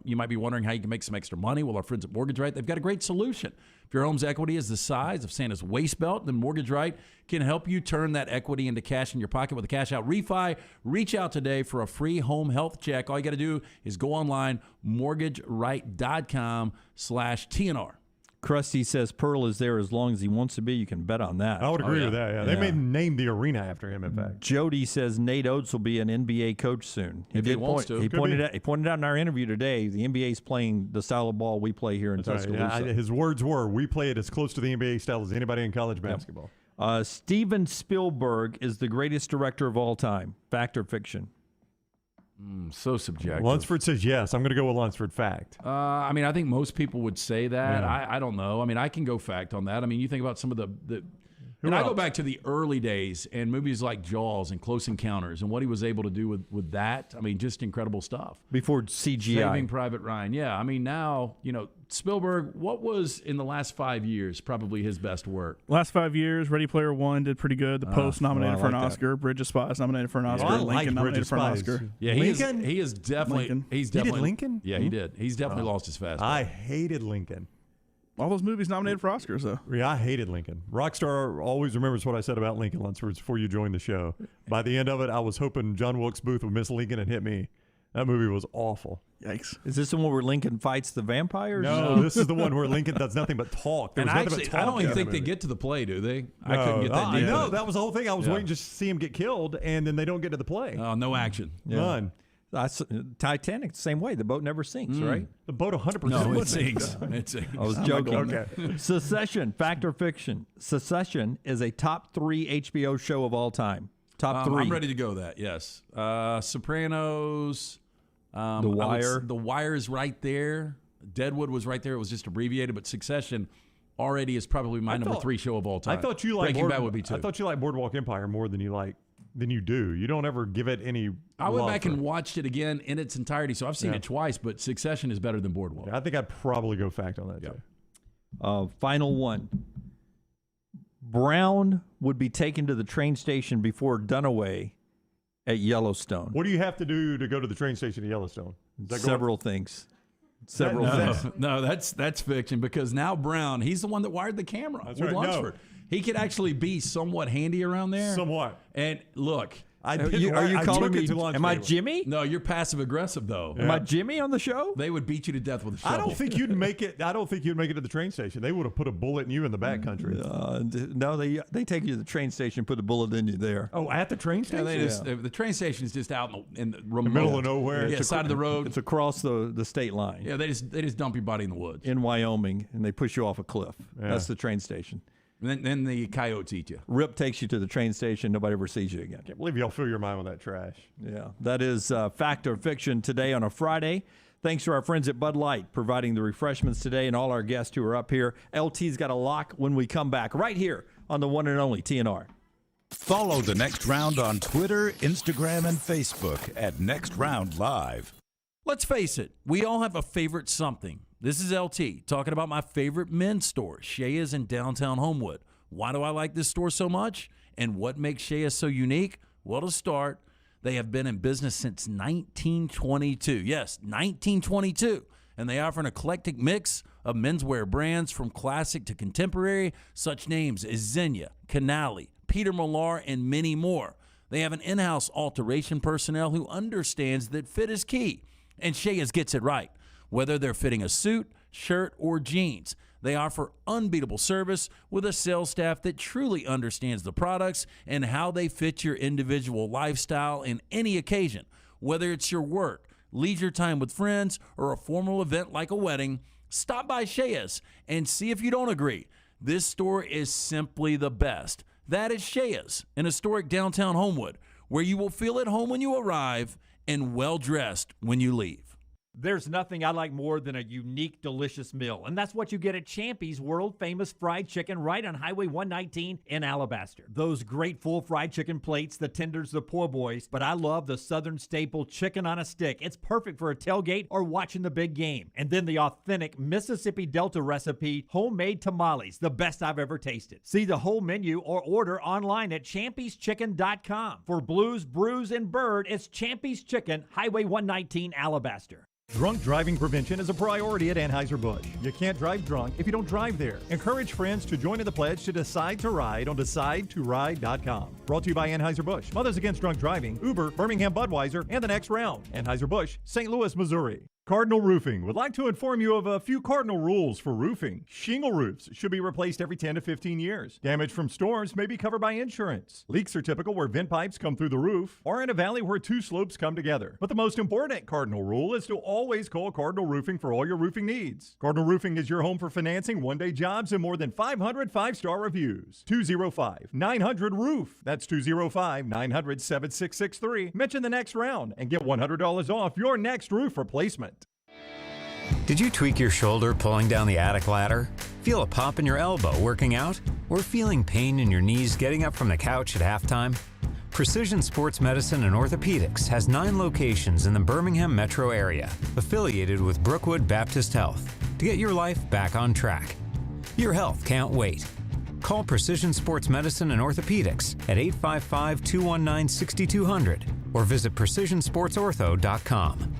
Speaker 7: you might be wondering how you can make some extra money. Well, our friends at Mortgage Right, they've got a great solution. If your home's equity is the size of Santa's waist belt, then Mortgage Right can help you turn that equity into cash in your pocket with a cash out refi. Reach out today for a free home health check. All you got to do is go online, mortgageright.com/TNR.
Speaker 9: Krusty says Pearl is there as long as he wants to be. You can bet on that.
Speaker 20: I would agree with that. Yeah. They may name the arena after him, in fact.
Speaker 9: Jody says Nate Oats will be an NBA coach soon.
Speaker 7: If he wants to.
Speaker 9: He pointed out in our interview today, the NBA is playing the style of ball we play here in Tuscaloosa.
Speaker 20: Right. Yeah, his words were, we play it as close to the NBA style as anybody in college basketball.
Speaker 9: Steven Spielberg is the greatest director of all time. Fact or fiction?
Speaker 7: So subjective.
Speaker 20: Lunsford says yes. I'm going to go with Lunsford. Fact.
Speaker 7: I mean, I think most people would say that. Yeah. I don't know. I mean, I can go fact on that. I mean, you think about some of the and I go back to the early days and movies like Jaws and Close Encounters and what he was able to do with that. I mean, just incredible stuff.
Speaker 9: Before CGI.
Speaker 7: Saving Private Ryan. Yeah. I mean, now, Spielberg, what was in the last 5 years probably his best work?
Speaker 8: Last 5 years, Ready Player One did pretty good. The Post nominated for an Oscar. Bridge of Spies nominated for an Oscar. Lincoln nominated for an Oscar.
Speaker 7: Yeah, he is definitely.
Speaker 8: Lincoln.
Speaker 7: He's definitely.
Speaker 20: He did Lincoln?
Speaker 7: Yeah, he did. He's definitely lost his fastball.
Speaker 20: I hated Lincoln.
Speaker 8: All those movies nominated for Oscars, though.
Speaker 20: Yeah, I hated Lincoln. Rockstar always remembers what I said about Lincoln Lunsford before you joined the show. By the end of it, I was hoping John Wilkes Booth would miss Lincoln and hit me. That movie was awful.
Speaker 8: Yikes.
Speaker 9: Is this the one where Lincoln fights the vampires?
Speaker 20: No, this is the one where Lincoln does nothing but talk.
Speaker 7: And actually, I don't even think they get to the play, do they? I couldn't get that deep.
Speaker 20: No, that was the whole thing. I was waiting just to see him get killed, and then they don't get to the play.
Speaker 7: No action.
Speaker 20: None.
Speaker 9: Titanic, the same way. The boat never sinks, right?
Speaker 20: The boat 100%
Speaker 7: No, it
Speaker 20: wouldn't.
Speaker 7: sinks. It sinks.
Speaker 9: I was joking.
Speaker 20: Okay.
Speaker 9: Secession, fact or fiction? Secession is a top 3 HBO show of all time. Top 3.
Speaker 7: I'm ready to go that, yes. Sopranos.
Speaker 9: The Wire.
Speaker 7: The Wire is right there. Deadwood was right there. It was just abbreviated, but Succession already is probably my number 3 show of all time.
Speaker 20: I thought you liked
Speaker 7: Breaking Bad would be 2.
Speaker 20: I thought you liked Boardwalk Empire more than you do. You don't ever give it any.
Speaker 7: I went
Speaker 20: love
Speaker 7: back and watched it again in its entirety, so I've seen it twice, but Succession is better than Boardwalk.
Speaker 20: I think I'd probably go fact on that too.
Speaker 9: Final one. Brown would be taken to the train station before Dunaway at Yellowstone.
Speaker 20: What do you have to do to go to the train station at Yellowstone?
Speaker 9: Several things. Several things.
Speaker 7: No, that's fiction because now Brown, he's the one that wired the camera with
Speaker 20: right.
Speaker 7: Lunsford. He could actually be somewhat handy around there.
Speaker 20: Somewhat.
Speaker 7: And look,
Speaker 9: Are you calling me? Am I Jimmy?
Speaker 7: No, you're passive aggressive though.
Speaker 9: Am I Jimmy on the show?
Speaker 7: They would beat you to death with a shovel.
Speaker 20: I don't think you'd make it. I don't think you'd make it to the train station. They would have put a bullet in you in the back country.
Speaker 9: No, they take you to the train station, and put a bullet in you there.
Speaker 20: Oh, at the train station?
Speaker 7: The train station is just out in the remote,
Speaker 20: middle of nowhere.
Speaker 7: Yeah, side of the road.
Speaker 9: It's across the state line.
Speaker 7: Yeah, they just dump your body in the woods
Speaker 9: in Wyoming, and they push you off a cliff.
Speaker 20: Yeah.
Speaker 9: That's the train station.
Speaker 7: And then the coyotes eat you.
Speaker 9: Rip takes you to the train station. Nobody ever sees you again.
Speaker 20: Can't believe y'all fill your mind with that trash.
Speaker 9: Yeah, that is fact or fiction today on a Friday. Thanks to our friends at Bud Light providing the refreshments today and all our guests who are up here. LT's got a lock when we come back right here on the one and only TNR.
Speaker 6: Follow The Next Round on Twitter, Instagram, and Facebook at Next Round Live.
Speaker 7: Let's face it, we all have a favorite something. This is LT talking about my favorite men's store, Shea's in downtown Homewood. Why do I like this store so much? And what makes Shea's so unique? Well, to start, they have been in business since 1922. Yes, 1922. And they offer an eclectic mix of menswear brands from classic to contemporary, such names as Xenia, Canali, Peter Millar, and many more. They have an in-house alteration personnel who understands that fit is key. And Shea's gets it right. Whether they're fitting a suit, shirt, or jeans, they offer unbeatable service with a sales staff that truly understands the products and how they fit your individual lifestyle in any occasion. Whether it's your work, leisure time with friends, or a formal event like a wedding, stop by Shea's and see if you don't agree. This store is simply the best. That is Shea's in historic downtown Homewood, where you will feel at home when you arrive and well-dressed when you leave.
Speaker 4: There's nothing I like more than a unique, delicious meal, and that's what you get at Champy's world-famous fried chicken right on Highway 119 in Alabaster. Those great full fried chicken plates, the tenders, the po' boys, but I love the Southern staple chicken on a stick. It's perfect for a tailgate or watching the big game. And then the authentic Mississippi Delta recipe, homemade tamales, the best I've ever tasted. See the whole menu or order online at champyschicken.com. For Blues, Brews, and Bird, it's Champy's Chicken, Highway 119, Alabaster.
Speaker 3: Drunk driving prevention is a priority at Anheuser-Busch. You can't drive drunk if you don't drive there. Encourage friends to join in the pledge to Decide to Ride on DecideToRide.com. Brought to you by Anheuser-Busch, Mothers Against Drunk Driving, Uber, Birmingham Budweiser, and The Next Round. Anheuser-Busch, St. Louis, Missouri. Cardinal Roofing would like to inform you of a few cardinal rules for roofing. Shingle roofs should be replaced every 10 to 15 years. Damage from storms may be covered by insurance. Leaks are typical where vent pipes come through the roof or in a valley where two slopes come together. But the most important cardinal rule is to always call Cardinal Roofing for all your roofing needs. Cardinal Roofing is your home for financing, one-day jobs, and more than 500 five-star reviews. 205-900-ROOF. That's 205-900-7663. Mention The Next Round and get $100 off your next roof replacement.
Speaker 2: Did you tweak your shoulder pulling down the attic ladder? Feel a pop in your elbow working out? Or feeling pain in your knees getting up from the couch at halftime? Precision Sports Medicine and Orthopedics has 9 locations in the Birmingham metro area, affiliated with Brookwood Baptist Health, to get your life back on track. Your health can't wait. Call Precision Sports Medicine and Orthopedics at 855-219-6200 or visit precisionsportsortho.com.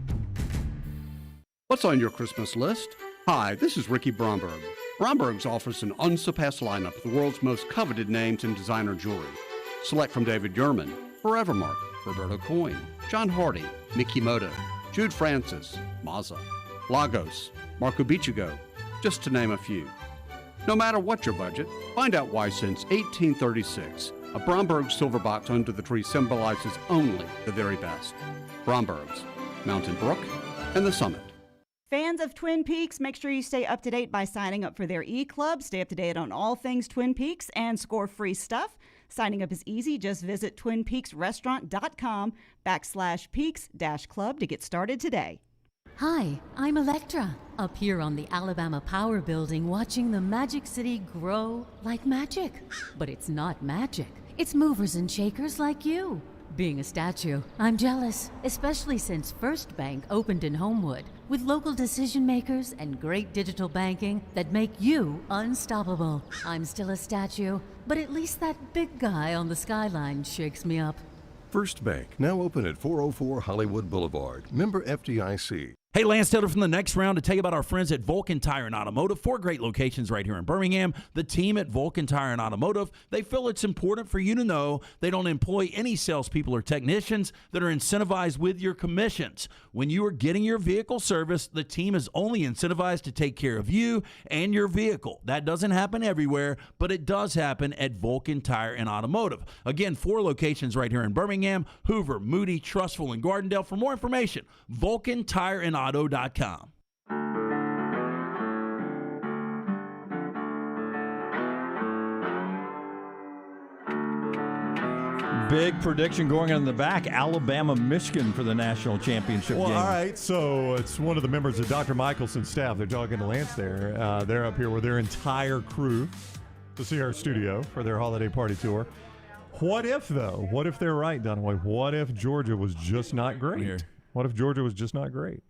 Speaker 10: What's on your Christmas list? Hi, this is Ricky Bromberg. Bromberg's offers an unsurpassed lineup of the world's most coveted names in designer jewelry. Select from David Yurman, Forevermark, Roberto Coin, John Hardy, Mikimoto, Jude Francis, Mazza, Lagos, Marco Bichigo, just to name a few. No matter what your budget, find out why since 1836, a Bromberg silver box under the tree symbolizes only the very best. Bromberg's, Mountain Brook, and the Summit.
Speaker 12: Fans of Twin Peaks, make sure you stay up to date by signing up for their e-club. Stay up to date on all things Twin Peaks and score free stuff. Signing up is easy. Just visit twinpeaksrestaurant.com/peaks-club to get started today.
Speaker 11: Hi, I'm Electra, up here on the Alabama Power Building watching the Magic City grow like magic. But it's not magic. It's movers and shakers like you. Being a statue, I'm jealous, especially since First Bank opened in Homewood, with local decision makers and great digital banking that make you unstoppable. I'm still a statue, but at least that big guy on the skyline shakes me up.
Speaker 14: First Bank, now open at 404 Hollywood Boulevard. Member FDIC.
Speaker 7: Hey, Lance Taylor from the Next Round to tell you about our friends at Vulcan Tire and Automotive. 4 great locations right here in Birmingham. The team at Vulcan Tire and Automotive, they feel it's important for you to know they don't employ any salespeople or technicians that are incentivized with your commissions. When you are getting your vehicle serviced, the team is only incentivized to take care of you and your vehicle. That doesn't happen everywhere, but it does happen at Vulcan Tire and Automotive. Again, 4 locations right here in Birmingham, Hoover, Moody, Trustful, and Gardendale. For more information, Vulcan Tire and Auto.com.
Speaker 9: Big prediction going on in the back. Alabama, Michigan for the national championship game.
Speaker 20: All right, so it's one of the members of Dr. Michelson's staff. They're talking to Lance there. They're up here with their entire crew to see our studio for their holiday party tour. What if, though? What if they're right, Dunaway? What if Georgia was just not great? What if Georgia was just not great?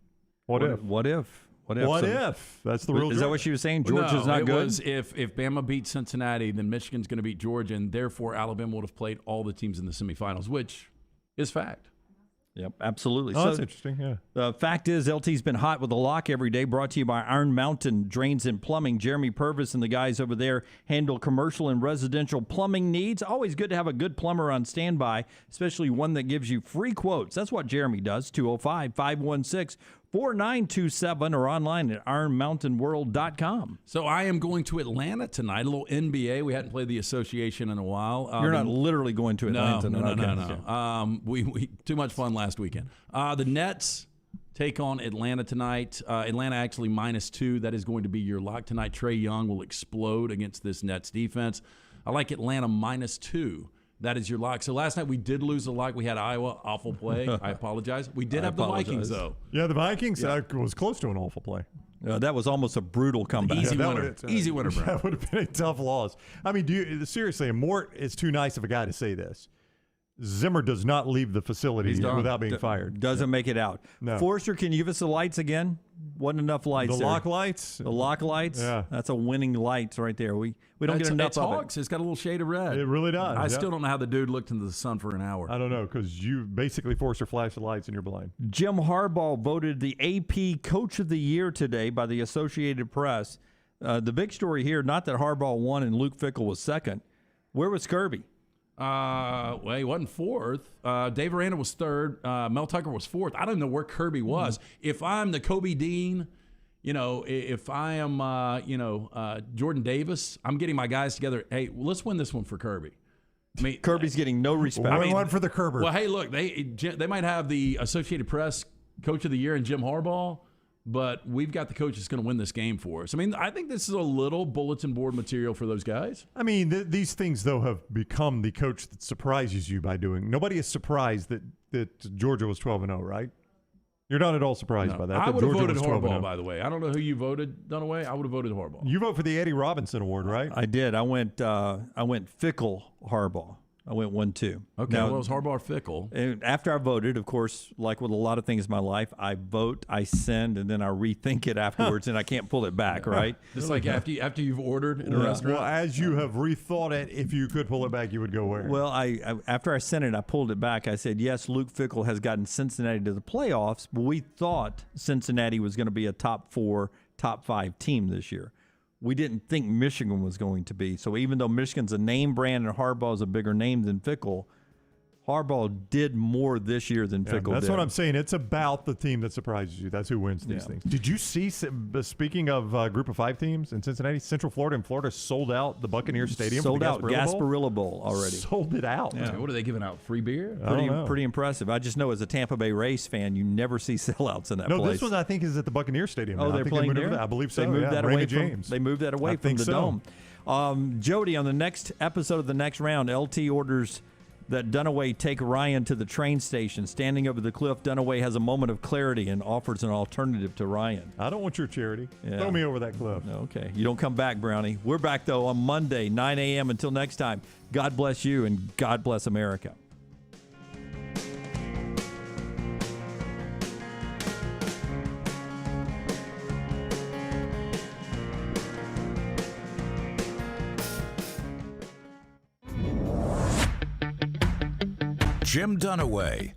Speaker 20: What if?
Speaker 9: What if?
Speaker 20: That's the real.
Speaker 9: Is that what she was saying? Georgia's not good?
Speaker 7: Was if Bama beats Cincinnati, then Michigan's going to beat Georgia, and therefore Alabama would have played all the teams in the semifinals, which is fact.
Speaker 9: Yep, absolutely.
Speaker 20: Oh, that's interesting, yeah.
Speaker 9: The fact is, LT's been hot with a lock every day, brought to you by Iron Mountain Drains and Plumbing. Jeremy Purvis and the guys over there handle commercial and residential plumbing needs. Always good to have a good plumber on standby, especially one that gives you free quotes. That's what Jeremy does, 205-516-4927 or online at ironmountainworld.com.
Speaker 7: So I am going to Atlanta tonight, a little NBA. We hadn't played the association in a while.
Speaker 9: You're not literally going to Atlanta.
Speaker 7: No. We too much fun last weekend. The Nets take on Atlanta tonight. Atlanta actually -2. That is going to be your lock tonight. Trae Young will explode against this Nets defense. I like Atlanta -2. That is your lock. So last night we did lose a lock. We had Iowa. Awful play. I apologize. We did have the Vikings, though.
Speaker 20: Yeah, the Vikings was close to an awful play.
Speaker 9: That was almost a brutal comeback.
Speaker 7: Easy winner. Easy winner, bro.
Speaker 20: That would have been a tough loss. I mean, seriously, Mort is too nice of a guy to say this. Zimmer does not leave the facility without being fired.
Speaker 9: Doesn't make it out.
Speaker 20: No.
Speaker 9: Forrester, can you give us the lights again? Wasn't enough lights.
Speaker 20: The lock lights?
Speaker 9: The lock lights?
Speaker 20: Yeah.
Speaker 9: That's a winning lights right there. We don't get enough of it.
Speaker 7: It's got a little shade of red.
Speaker 20: It really does.
Speaker 7: I still don't know how the dude looked into the sun for an hour.
Speaker 20: I don't know, because you basically Forrester flashed the lights and you're blind.
Speaker 9: Jim Harbaugh voted the AP Coach of the Year today by the Associated Press. The big story here, not that Harbaugh won and Luke Fickell was second. Where was Kirby?
Speaker 7: Well, he wasn't fourth. Dave Aranda was third. Mel Tucker was fourth. I don't know where Kirby was. If I'm the Kobe Dean, if I am, Jordan Davis, I'm getting my guys together. Hey, let's win this one for Kirby. I mean,
Speaker 9: Kirby's getting no respect.
Speaker 20: One for the Kerber.
Speaker 7: Well, hey, look, they might have the Associated Press Coach of the Year in Jim Harbaugh, but we've got the coach that's going to win this game for us. I mean, I think this is a little bulletin board material for those guys.
Speaker 20: I mean, these things, though, have become the coach that surprises you by doing. Nobody is surprised that Georgia was 12-0, right? You're not at all surprised by that.
Speaker 7: I would have voted
Speaker 20: Georgia was
Speaker 7: Harbaugh, by the way. I don't know who you voted, Dunaway. I would have voted Harbaugh.
Speaker 20: You vote for the Eddie Robinson Award, right?
Speaker 9: I did. I went Fickell Harbaugh. I went 1-2.
Speaker 7: Okay,
Speaker 9: now,
Speaker 7: well, it was Harbaugh or Fickell.
Speaker 9: And after I voted, of course, like with a lot of things in my life, I vote, I send, and then I rethink it afterwards, and I can't pull it back, right?
Speaker 7: Just like after you've ordered in a restaurant?
Speaker 20: Well, as you have rethought it, if you could pull it back, you would go where?
Speaker 9: Well, I after I sent it, I pulled it back. I said, yes, Luke Fickell has gotten Cincinnati to the playoffs, but we thought Cincinnati was going to be a top 4, top 5 team this year. We didn't think Michigan was going to be. So even though Michigan's a name brand and Harbaugh's a bigger name than Fickell, Harbaugh did more this year than Fickell
Speaker 20: That's
Speaker 9: did.
Speaker 20: what I'm saying. It's about the team that surprises you. That's who wins these things. Did you see, speaking of Group of 5 teams in Cincinnati, Central Florida and Florida sold out the Buccaneer Stadium
Speaker 9: Sold
Speaker 20: for the
Speaker 9: out Gasparilla Bowl already.
Speaker 20: Sold it out.
Speaker 7: Yeah. What are they giving out? Free beer?
Speaker 9: Pretty impressive. I just know as a Tampa Bay Rays fan, you never see sellouts in that place.
Speaker 20: No, this one I think is at the Buccaneer Stadium.
Speaker 9: Oh,
Speaker 20: now.
Speaker 9: they're playing there?
Speaker 20: I believe so.
Speaker 9: They moved that away
Speaker 20: James.
Speaker 9: They moved that away from the Dome. Jody, on the next episode of the next round, LT orders that Dunaway take Ryan to the train station. Standing over the cliff, Dunaway has a moment of clarity and offers an alternative to Ryan.
Speaker 20: I don't want your charity. Throw me over that cliff.
Speaker 9: Okay. You don't come back, Brownie. We're back, though, on Monday, 9 a.m. Until next time, God bless you and God bless America.
Speaker 6: Jim Dunaway,